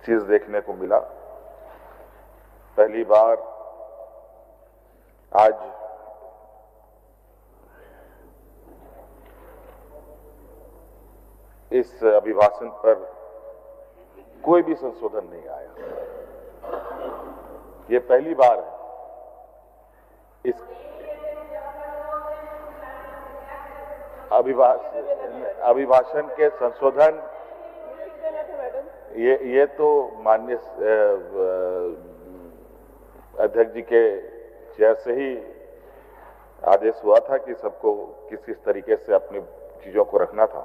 चीज देखने को मिला। पहली बार आज इस अभिभाषण पर कोई भी संशोधन नहीं आया। ये पहली बार है इस अभिभाषण के संशोधन। ये तो माननीय अध्यक्ष जी के चेयर से ही आदेश हुआ था कि सबको किस तरीके से अपनी चीजों को रखना था।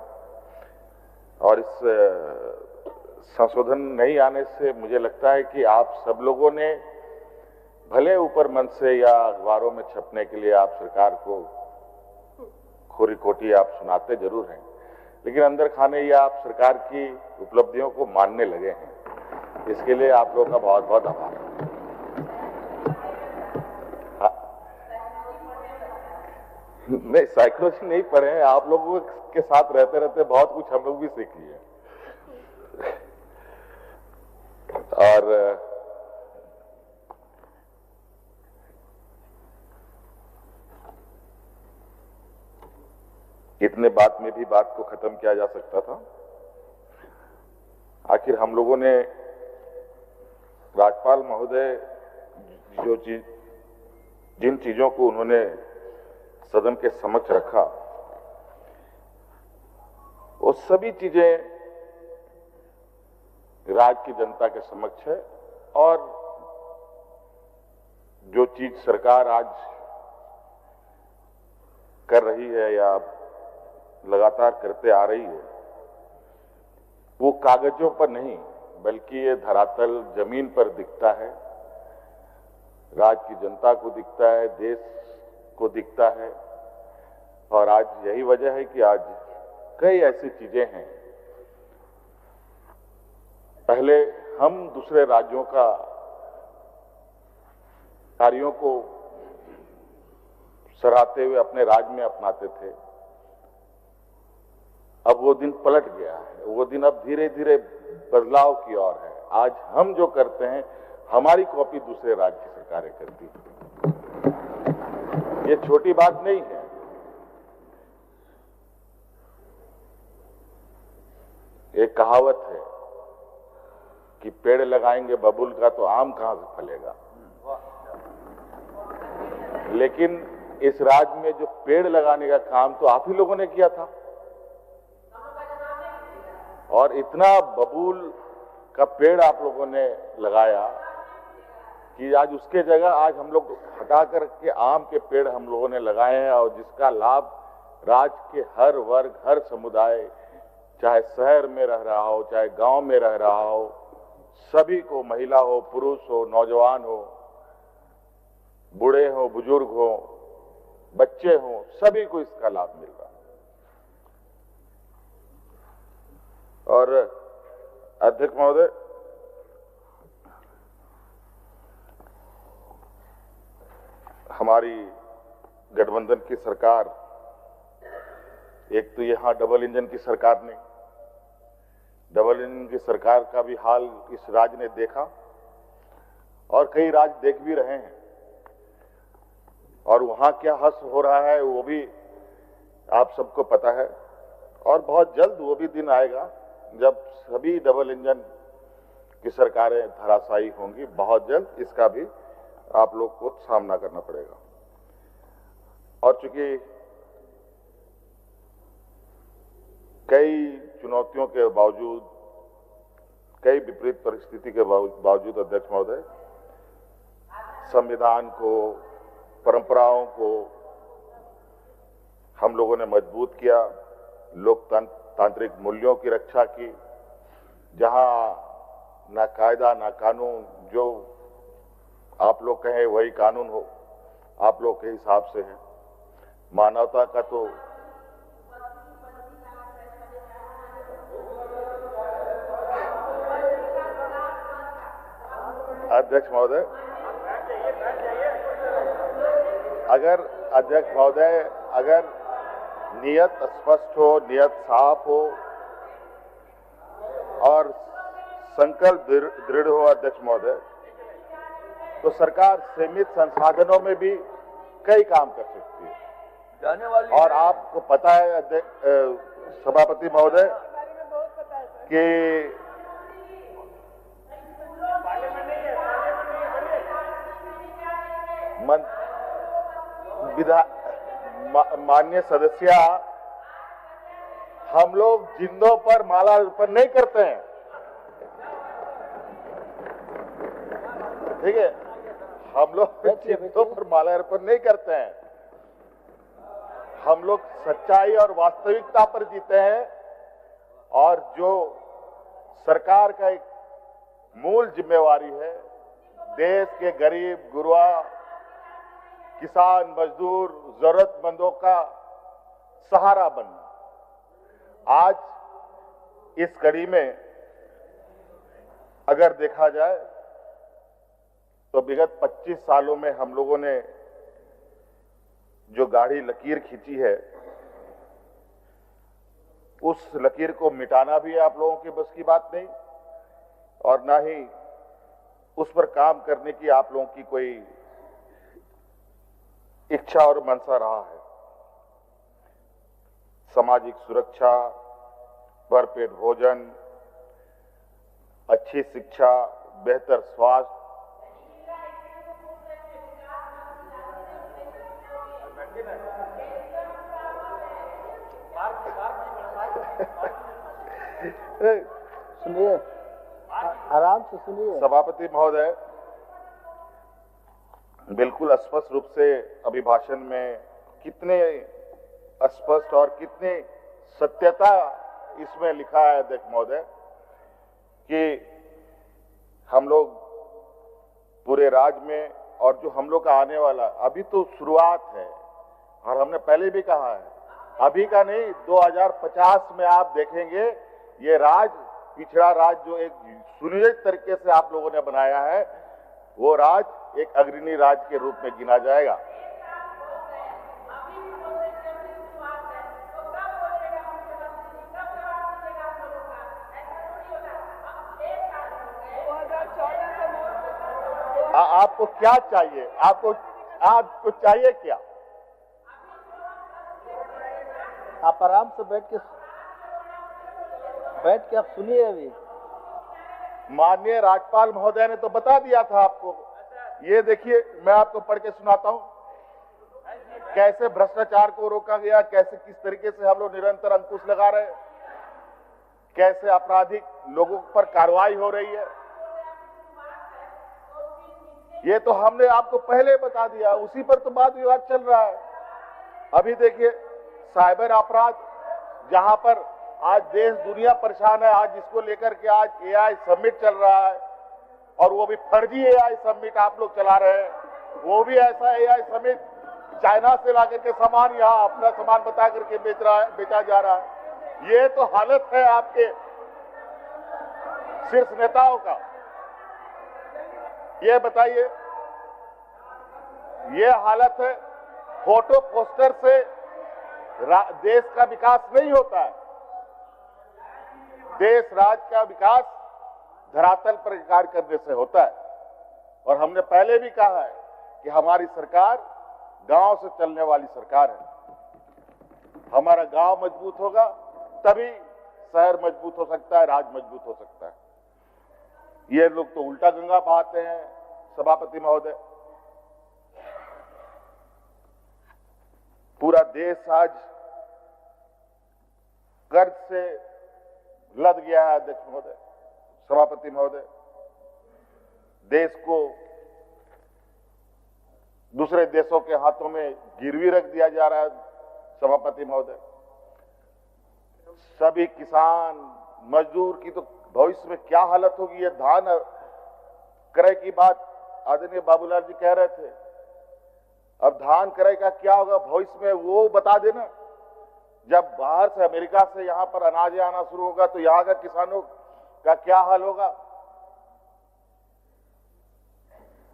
और इस संशोधन नहीं आने से मुझे लगता है कि आप सब लोगों ने भले ऊपर मन से या अखबारों में छपने के लिए आप सरकार को खोरी खोटी आप सुनाते जरूर हैं, लेकिन अंदर खाने ये आप सरकार की उपलब्धियों को मानने लगे हैं। इसके लिए आप लोगों का बहुत बहुत आभार। नहीं, साइकोलॉजी नहीं पढ़े हैं, आप लोगों के साथ रहते रहते बहुत कुछ हम लोग भी सीख लिए। और इतने बात में भी बात को खत्म किया जा सकता था। आखिर हम लोगों ने राज्यपाल महोदय जिन चीजों को उन्होंने सदन के समक्ष रखा, वो सभी चीजें राज्य की जनता के समक्ष है। और जो चीज सरकार आज कर रही है या लगातार करते आ रही है, वो कागजों पर नहीं बल्कि ये धरातल जमीन पर दिखता है, राज्य की जनता को दिखता है, देश को दिखता है। और आज यही वजह है कि आज कई ऐसी चीजें हैं, पहले हम दूसरे राज्यों का कार्यों को सराहते हुए अपने राज्य में अपनाते थे, अब वो दिन पलट गया है। वो दिन अब धीरे धीरे बदलाव की ओर है। आज हम जो करते हैं हमारी कॉपी दूसरे राज्य की सरकारें करती हैं। ये छोटी बात नहीं है। एक कहावत है कि पेड़ लगाएंगे बबूल का तो आम कहां से फलेगा, लेकिन इस राज्य में जो पेड़ लगाने का काम तो आप ही लोगों ने किया था। और इतना बबूल का पेड़ आप लोगों ने लगाया कि आज उसके जगह आज हम लोग हटा करके आम के पेड़ हम लोगों ने लगाए हैं, और जिसका लाभ राज्य के हर वर्ग, हर समुदाय, चाहे शहर में रह रहा हो, चाहे गांव में रह रहा हो, सभी को, महिला हो, पुरुष हो, नौजवान हो, बूढ़े हो, बुजुर्ग हो, बच्चे हो, सभी को इसका लाभ मिल रहा है। और अध्यक्ष महोदय, हमारी गठबंधन की सरकार, एक तो यहां डबल इंजन की सरकार ने, डबल इंजन की सरकार का भी हाल इस राज्य ने देखा और कई राज्य देख भी रहे हैं, और वहां क्या हस हो रहा है वो भी आप सबको पता है। और बहुत जल्द वो भी दिन आएगा जब सभी डबल इंजन की सरकारें धराशायी होंगी। बहुत जल्द इसका भी आप लोग को सामना करना पड़ेगा। और चूंकि कई चुनौतियों के बावजूद, कई विपरीत परिस्थिति के बावजूद अध्यक्ष महोदय, संविधान को, परंपराओं को हम लोगों ने मजबूत किया, लोकतांत्रिक मूल्यों की रक्षा की, जहां ना कायदा ना कानून, जो आप लोग कहें वही कानून हो, आप लोग के हिसाब से है। मानवता का तो अध्यक्ष महोदय, अगर नियत स्पष्ट हो, नियत साफ हो और संकल्प दृढ़ हो अध्यक्ष महोदय, तो सरकार सीमित संसाधनों में भी कई काम कर सकती है। और आपको पता है सभापति महोदय कि माननीय सदस्य, हम लोग जिंदों पर माला अर्पण नहीं करते हैं, ठीक है? हम लोग जिंदों पर माला अर्पण नहीं करते हैं। हम लोग सच्चाई और वास्तविकता पर जीते हैं और जो सरकार का एक मूल जिम्मेवारी है, देश के गरीब गुरबा, किसान, मजदूर, जरूरतमंदों का सहारा बनना। आज इस कड़ी में अगर देखा जाए तो विगत 25 सालों में हम लोगों ने जो गाढ़ी लकीर खींची है, उस लकीर को मिटाना भी आप लोगों की बस की बात नहीं, और ना ही उस पर काम करने की आप लोगों की कोई इच्छा और मनसा रहा है। सामाजिक सुरक्षा, भरपेट भोजन, अच्छी शिक्षा, बेहतर स्वास्थ्य,
सुनिए, आराम से सुनिए।
सभापति महोदय, बिल्कुल स्पष्ट रूप से अभिभाषण में कितने स्पष्ट और कितनी सत्यता इसमें लिखा है अध्यक्ष महोदय कि हम लोग पूरे राज्य में, और जो हम लोग का आने वाला, अभी तो शुरुआत है और हमने पहले भी कहा है, अभी का नहीं, 2050 में आप देखेंगे ये राज्य, पिछड़ा राज्य जो एक सुनियोजित तरीके से आप लोगों ने बनाया है, वो राज्य एक अग्रणी राज्य के रूप में गिना जाएगा। आपको क्या चाहिए? आपको चाहिए क्या?
आप आराम से बैठ के आप सुनिए। अभी
माननीय राज्यपाल महोदय ने तो बता दिया था आपको। ये देखिए, मैं आपको पढ़ के सुनाता हूं कैसे भ्रष्टाचार को रोका गया, कैसे किस तरीके से हम लोग निरंतर अंकुश लगा रहे हैं, कैसे आपराधिक लोगों पर कार्रवाई हो रही है। ये तो हमने आपको पहले बता दिया, उसी पर तो वाद विवाद चल रहा है। अभी देखिए साइबर अपराध, जहां पर आज देश दुनिया परेशान है, आज इसको लेकर के आज एआई समिट चल रहा है, और वो भी फर्जी एआई समिट आप लोग चला रहे हैं। वो भी ऐसा एआई समिट चाइना से ला करके सामान यहाँ अपना सामान बता करके बेचा जा रहा है। ये तो हालत है आपके शीर्ष नेताओं का। ये बताइए, ये हालत है। फोटो पोस्टर से देश का विकास नहीं होता है। देश राज्य का विकास धरातल पर कार्य करने से होता है। और हमने पहले भी कहा है कि हमारी सरकार गांव से चलने वाली सरकार है। हमारा गांव मजबूत होगा तभी शहर मजबूत हो सकता है, राज्य मजबूत हो सकता है। ये लोग तो उल्टा गंगा बहाते हैं सभापति महोदय। पूरा देश आज कर्ज से लद गया है अध्यक्ष महोदय, सभापति महोदय। देश को दूसरे देशों के हाथों में गिरवी रख दिया जा रहा है सभापति महोदय। सभी किसान मजदूर की तो भविष्य में क्या हालत होगी। ये धान क्रय की बात आदरणीय बाबूलाल जी कह रहे थे। अब धान क्रय का क्या होगा भविष्य में, वो बता देना। जब बाहर से अमेरिका से यहां पर अनाज आना शुरू होगा तो यहां का किसानों का क्या हाल होगा,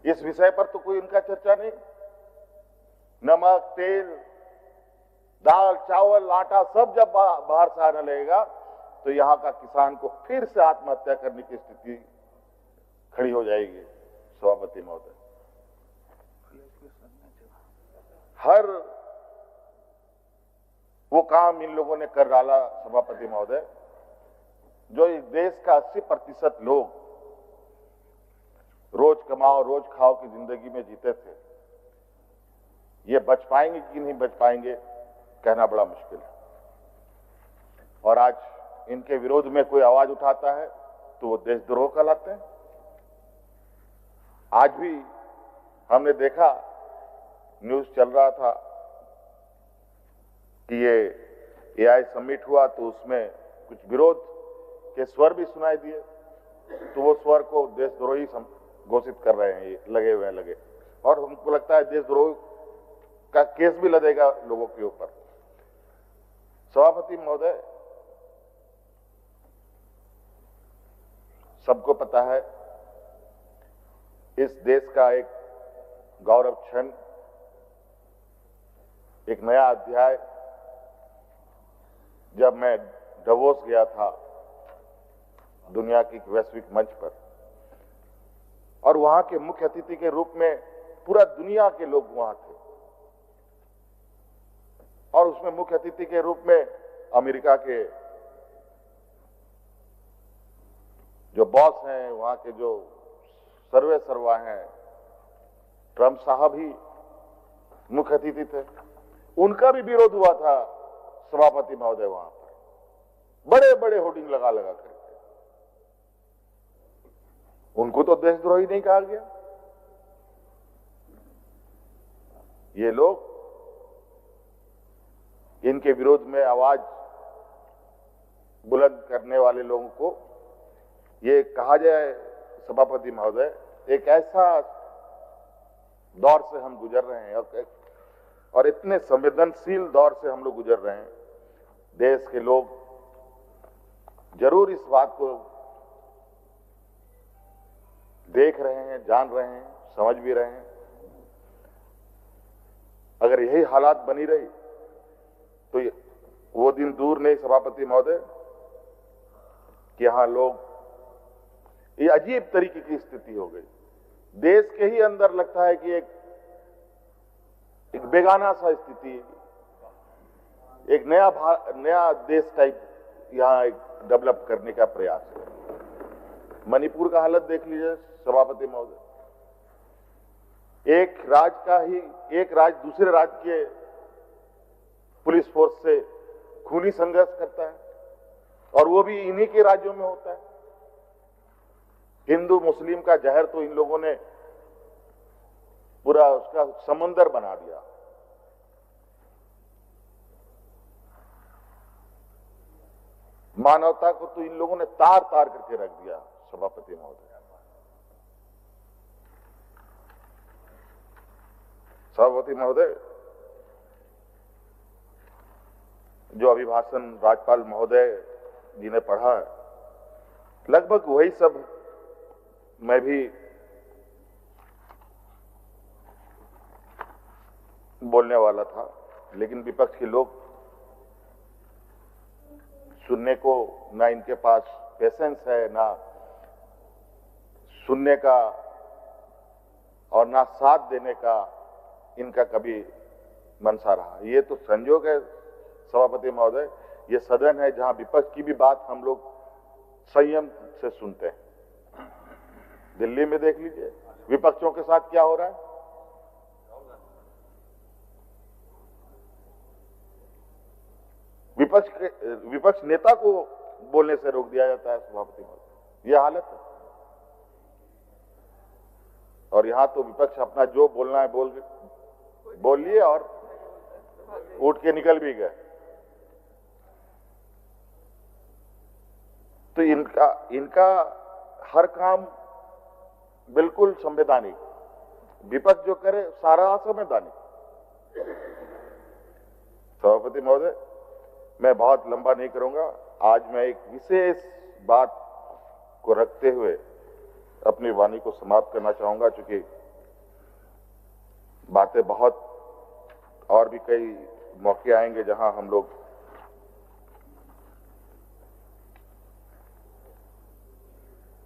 इस विषय पर तो कोई इनका चर्चा नहीं। नमक, तेल, दाल, चावल, आटा सब जब बाहर से आने लगेगा तो यहां का किसान को फिर से आत्महत्या करने की स्थिति खड़ी हो जाएगी सभापति महोदय। हर वो काम इन लोगों ने कर डाला सभापति महोदय, जो इस देश का 80% लोग रोज कमाओ रोज खाओ की जिंदगी में जीते थे। ये बच पाएंगे कि नहीं बच पाएंगे कहना बड़ा मुश्किल है। और आज इनके विरोध में कोई आवाज उठाता है तो वो देशद्रोह कहलाते हैं। आज भी हमने देखा, न्यूज चल रहा था कि ये एआई समिट हुआ तो उसमें कुछ विरोध के स्वर भी सुनाई दिए, तो वो स्वर को देशद्रोही घोषित कर रहे हैं, ये लगे हुए हैं लगे, और हमको लगता है देशद्रोह का केस भी लगेगा लोगों के ऊपर। सभापति महोदय, सबको पता है इस देश का एक गौरव क्षण, एक नया अध्याय, जब मैं davos गया था दुनिया की वैश्विक मंच पर, और वहां के मुख्य अतिथि के रूप में पूरा दुनिया के लोग वहां थे, और उसमें मुख्य अतिथि के रूप में अमेरिका के जो बॉस हैं, वहां के जो सर्वे सर्वा हैं, ट्रंप साहब ही मुख्य अतिथि थे। उनका भी विरोध हुआ था सभापति महोदय वहां पर, बड़े बड़े होर्डिंग लगा लगा करके। उनको तो देशद्रोही नहीं कहा गया। ये लोग, इनके विरोध में आवाज बुलंद करने वाले लोगों को ये कहा जाए, सभापति महोदय, एक ऐसा दौर से हम गुजर रहे हैं और इतने संवेदनशील दौर से हम लोग गुजर रहे हैं। देश के लोग जरूर इस बात को देख रहे हैं, जान रहे हैं, समझ भी रहे हैं। अगर यही हालात बनी रही तो वो दिन दूर नहीं सभापति महोदय कि यहां लोग, ये अजीब तरीके की स्थिति हो गई। देश के ही अंदर लगता है कि एक बेगाना सा स्थिति, एक नया देश टाइप यहां एक डेवलप करने का प्रयास है। मणिपुर का हालत देख लीजिए सभापति महोदय, एक राज्य दूसरे राज्य के पुलिस फोर्स से खूनी संघर्ष करता है, और वो भी इन्हीं के राज्यों में होता है। हिंदू मुस्लिम का जहर तो इन लोगों ने पूरा उसका समंदर बना दिया। मानवता को तो इन लोगों ने तार तार करके रख दिया सभापति महोदय। सभापति महोदय, जो अभिभाषण राज्यपाल महोदय जी ने पढ़ा है, लगभग वही सब मैं भी बोलने वाला था, लेकिन विपक्ष के लोग सुनने को, ना इनके पास पेशेंस है, ना सुनने का और ना साथ देने का इनका कभी मनसा रहा। ये तो संयोग है सभापति महोदय, ये सदन है जहां विपक्ष की भी बात हम लोग संयम से सुनते हैं। दिल्ली में देख लीजिए विपक्षों के साथ क्या हो रहा है। विपक्ष नेता को बोलने से रोक दिया जाता है सभापति महोदय, यह हालत है। और यहां तो विपक्ष अपना जो बोलना है बोल लिए और उठ के निकल भी गए। तो इनका हर काम बिल्कुल संवैधानिक, विपक्ष जो करे सारा असंवैधानिक। सभापति महोदय, मैं बहुत लंबा नहीं करूंगा। आज मैं एक विशेष बात को रखते हुए अपनी वाणी को समाप्त करना चाहूंगा, क्योंकि बातें बहुत और भी कई मौके आएंगे जहां हम लोग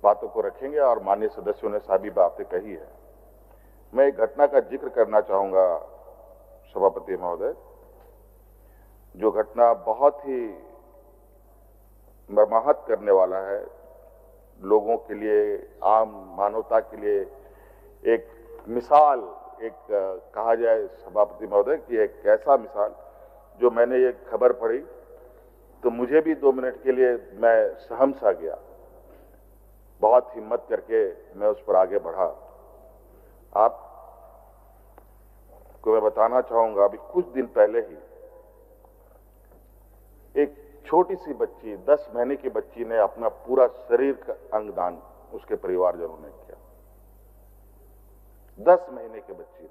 बातों को रखेंगे, और माननीय सदस्यों ने सभी बातें कही है। मैं एक घटना का जिक्र करना चाहूंगा सभापति महोदय, जो घटना बहुत ही मर्माहत करने वाला है लोगों के लिए, आम मानवता के लिए। एक मिसाल, एक कहा जाए सभापति महोदय कि एक ऐसा मिसाल, जो मैंने ये खबर पढ़ी तो मुझे भी 2 मिनट के लिए मैं सहम सा गया। बहुत हिम्मत करके मैं उस पर आगे बढ़ा। आपको मैं बताना चाहूंगा, अभी कुछ दिन पहले ही एक छोटी सी बच्ची 10 महीने की बच्ची ने अपना पूरा शरीर का अंगदान उसके परिवारजनों ने किया। 10 महीने की बच्ची ने,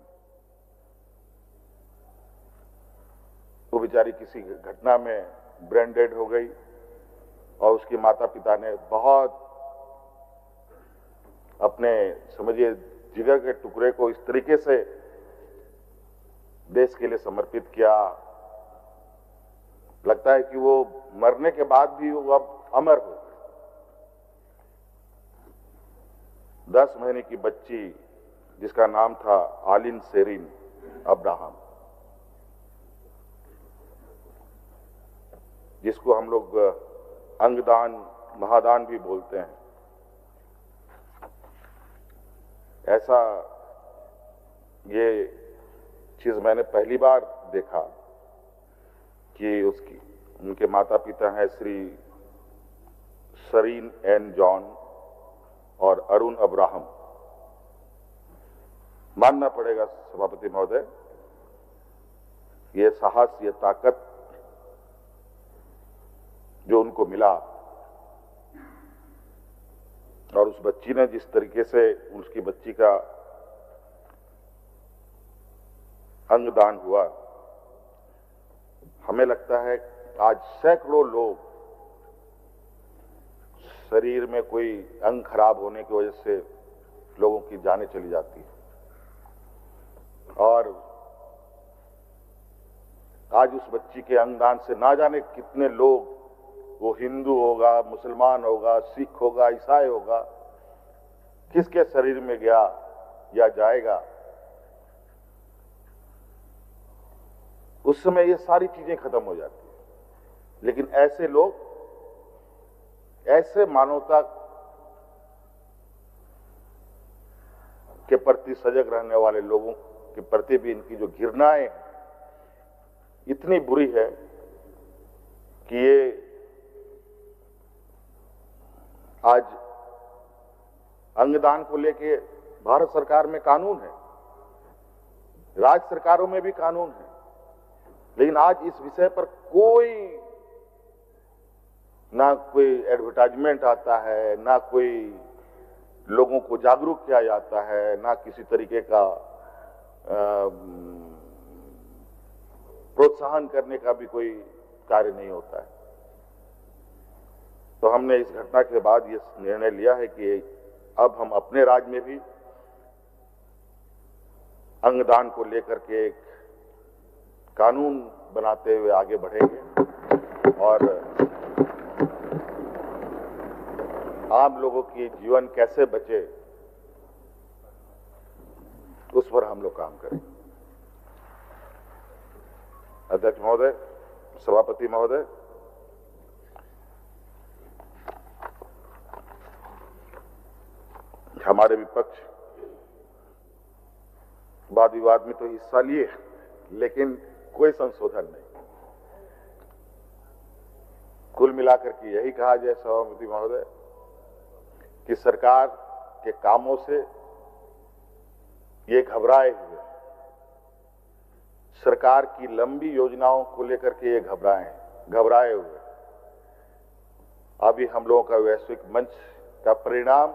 वो बेचारी किसी घटना में ब्रेन डेड हो गई और उसके माता पिता ने बहुत अपने समझिए जिगर के टुकड़े को इस तरीके से देश के लिए समर्पित किया, लगता है कि वो मरने के बाद भी वो अब अमर हो। 10 महीने की बच्ची जिसका नाम था आलिन सेरिन अब्राहम, जिसको हम लोग अंगदान महादान भी बोलते हैं, ऐसा ये चीज मैंने पहली बार देखा कि उनके माता पिता हैं श्री सरीन एन जॉन और अरुण अब्राहम। मानना पड़ेगा सभापति महोदय, ये साहस, ये ताकत जो उनको मिला और उस बच्ची ने जिस तरीके से उसकी बच्ची का अंगदान हुआ, हमें लगता है आज सैकड़ों लोग शरीर में कोई अंग खराब होने की वजह से लोगों की जानें चली जाती है और आज उस बच्ची के अंगदान से ना जाने कितने लोग, वो हिंदू होगा, मुसलमान होगा, सिख होगा, ईसाई होगा, किसके शरीर में गया या जाएगा, उस समय ये सारी चीजें खत्म हो जाती है। लेकिन ऐसे लोग, ऐसे मानवता के प्रति सजग रहने वाले लोगों के प्रति भी इनकी जो घृणाएं इतनी बुरी है कि ये आज अंगदान को लेके भारत सरकार में कानून है, राज्य सरकारों में भी कानून है, लेकिन आज इस विषय पर ना कोई एडवर्टाइजमेंट आता है, ना कोई लोगों को जागरूक किया जाता है, ना किसी तरीके का प्रोत्साहन करने का भी कोई कार्य नहीं होता है। तो हमने इस घटना के बाद ये निर्णय लिया है कि अब हम अपने राज्य में भी अंगदान को लेकर के एक कानून बनाते हुए आगे बढ़ेंगे और आम लोगों की जीवन कैसे बचे उस पर हम लोग काम करेंगे। अध्यक्ष महोदय, सभापति महोदय, हमारे विपक्ष वाद विवाद में तो हिस्सा लिए, लेकिन कोई संशोधन नहीं। कुल मिलाकर के यही कहा जाए सभापति महोदय कि सरकार के कामों से ये घबराए हुए, सरकार की लंबी योजनाओं को लेकर के ये घबराए हुए। अभी हम लोगों का वैश्विक मंच का परिणाम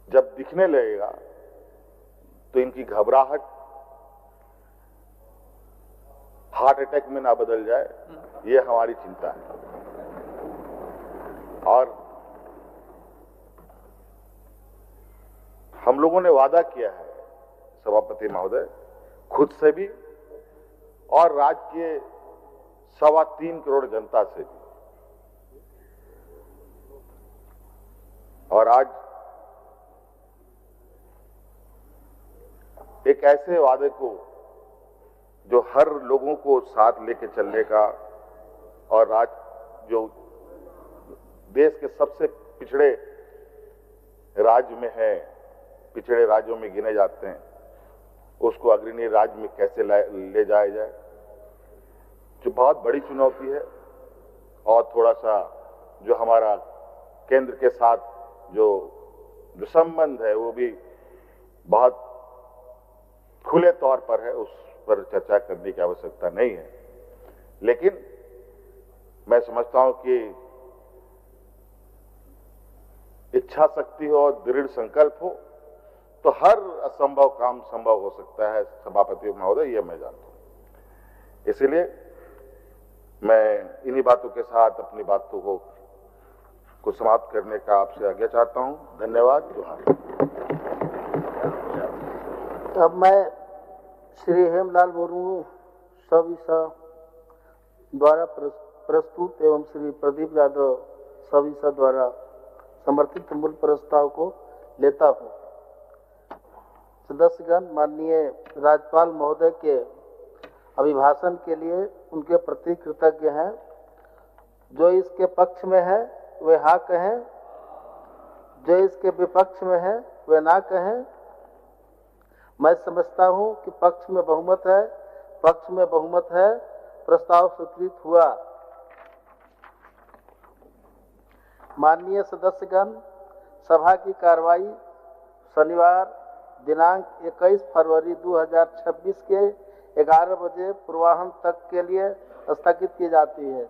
जब दिखने लगेगा तो इनकी घबराहट हार्ट अटैक में ना बदल जाए, ये हमारी चिंता है। और हम लोगों ने वादा किया है सभापति महोदय, खुद से भी और राज्य के 3.25 करोड़ जनता से भी, और आज एक ऐसे वादे को जो हर लोगों को साथ लेके चलने का, और आज जो देश के सबसे पिछड़े राज्य में है, पिछड़े राज्यों में गिने जाते हैं, उसको अग्रणी राज्य में कैसे ले जाया जाए, जो बहुत बड़ी चुनौती है। और थोड़ा सा जो हमारा केंद्र के साथ जो संबंध है वो भी बहुत खुले तौर पर है, उस पर चर्चा करने की आवश्यकता नहीं है। लेकिन मैं समझता हूं कि इच्छा शक्ति हो और दृढ़ संकल्प हो तो हर असंभव काम संभव हो सकता है सभापति महोदय, ये मैं जानता हूं। इसलिए मैं इन्हीं बातों के साथ अपनी बातों को समाप्त करने का आपसे आज्ञा चाहता हूं। धन्यवाद। जोहार।
अब मैं श्री हेमलाल मुर्मू सविसा द्वारा प्रस्तुत एवं श्री प्रदीप यादव सविसा द्वारा समर्थित मूल प्रस्ताव को लेता हूं। सदस्यगण, माननीय राज्यपाल महोदय के अभिभाषण के लिए उनके प्रति कृतज्ञ हैं। जो इसके पक्ष में है वे हाँ कहें, जो इसके विपक्ष में है वे ना कहें। मैं समझता हूं कि पक्ष में बहुमत है, पक्ष में बहुमत है, प्रस्ताव स्वीकृत हुआ। माननीय सदस्यगण, सभा की कार्रवाई शनिवार दिनांक 21 फरवरी 2026 के 11 बजे पूर्वाह्न तक के लिए स्थगित की जाती है।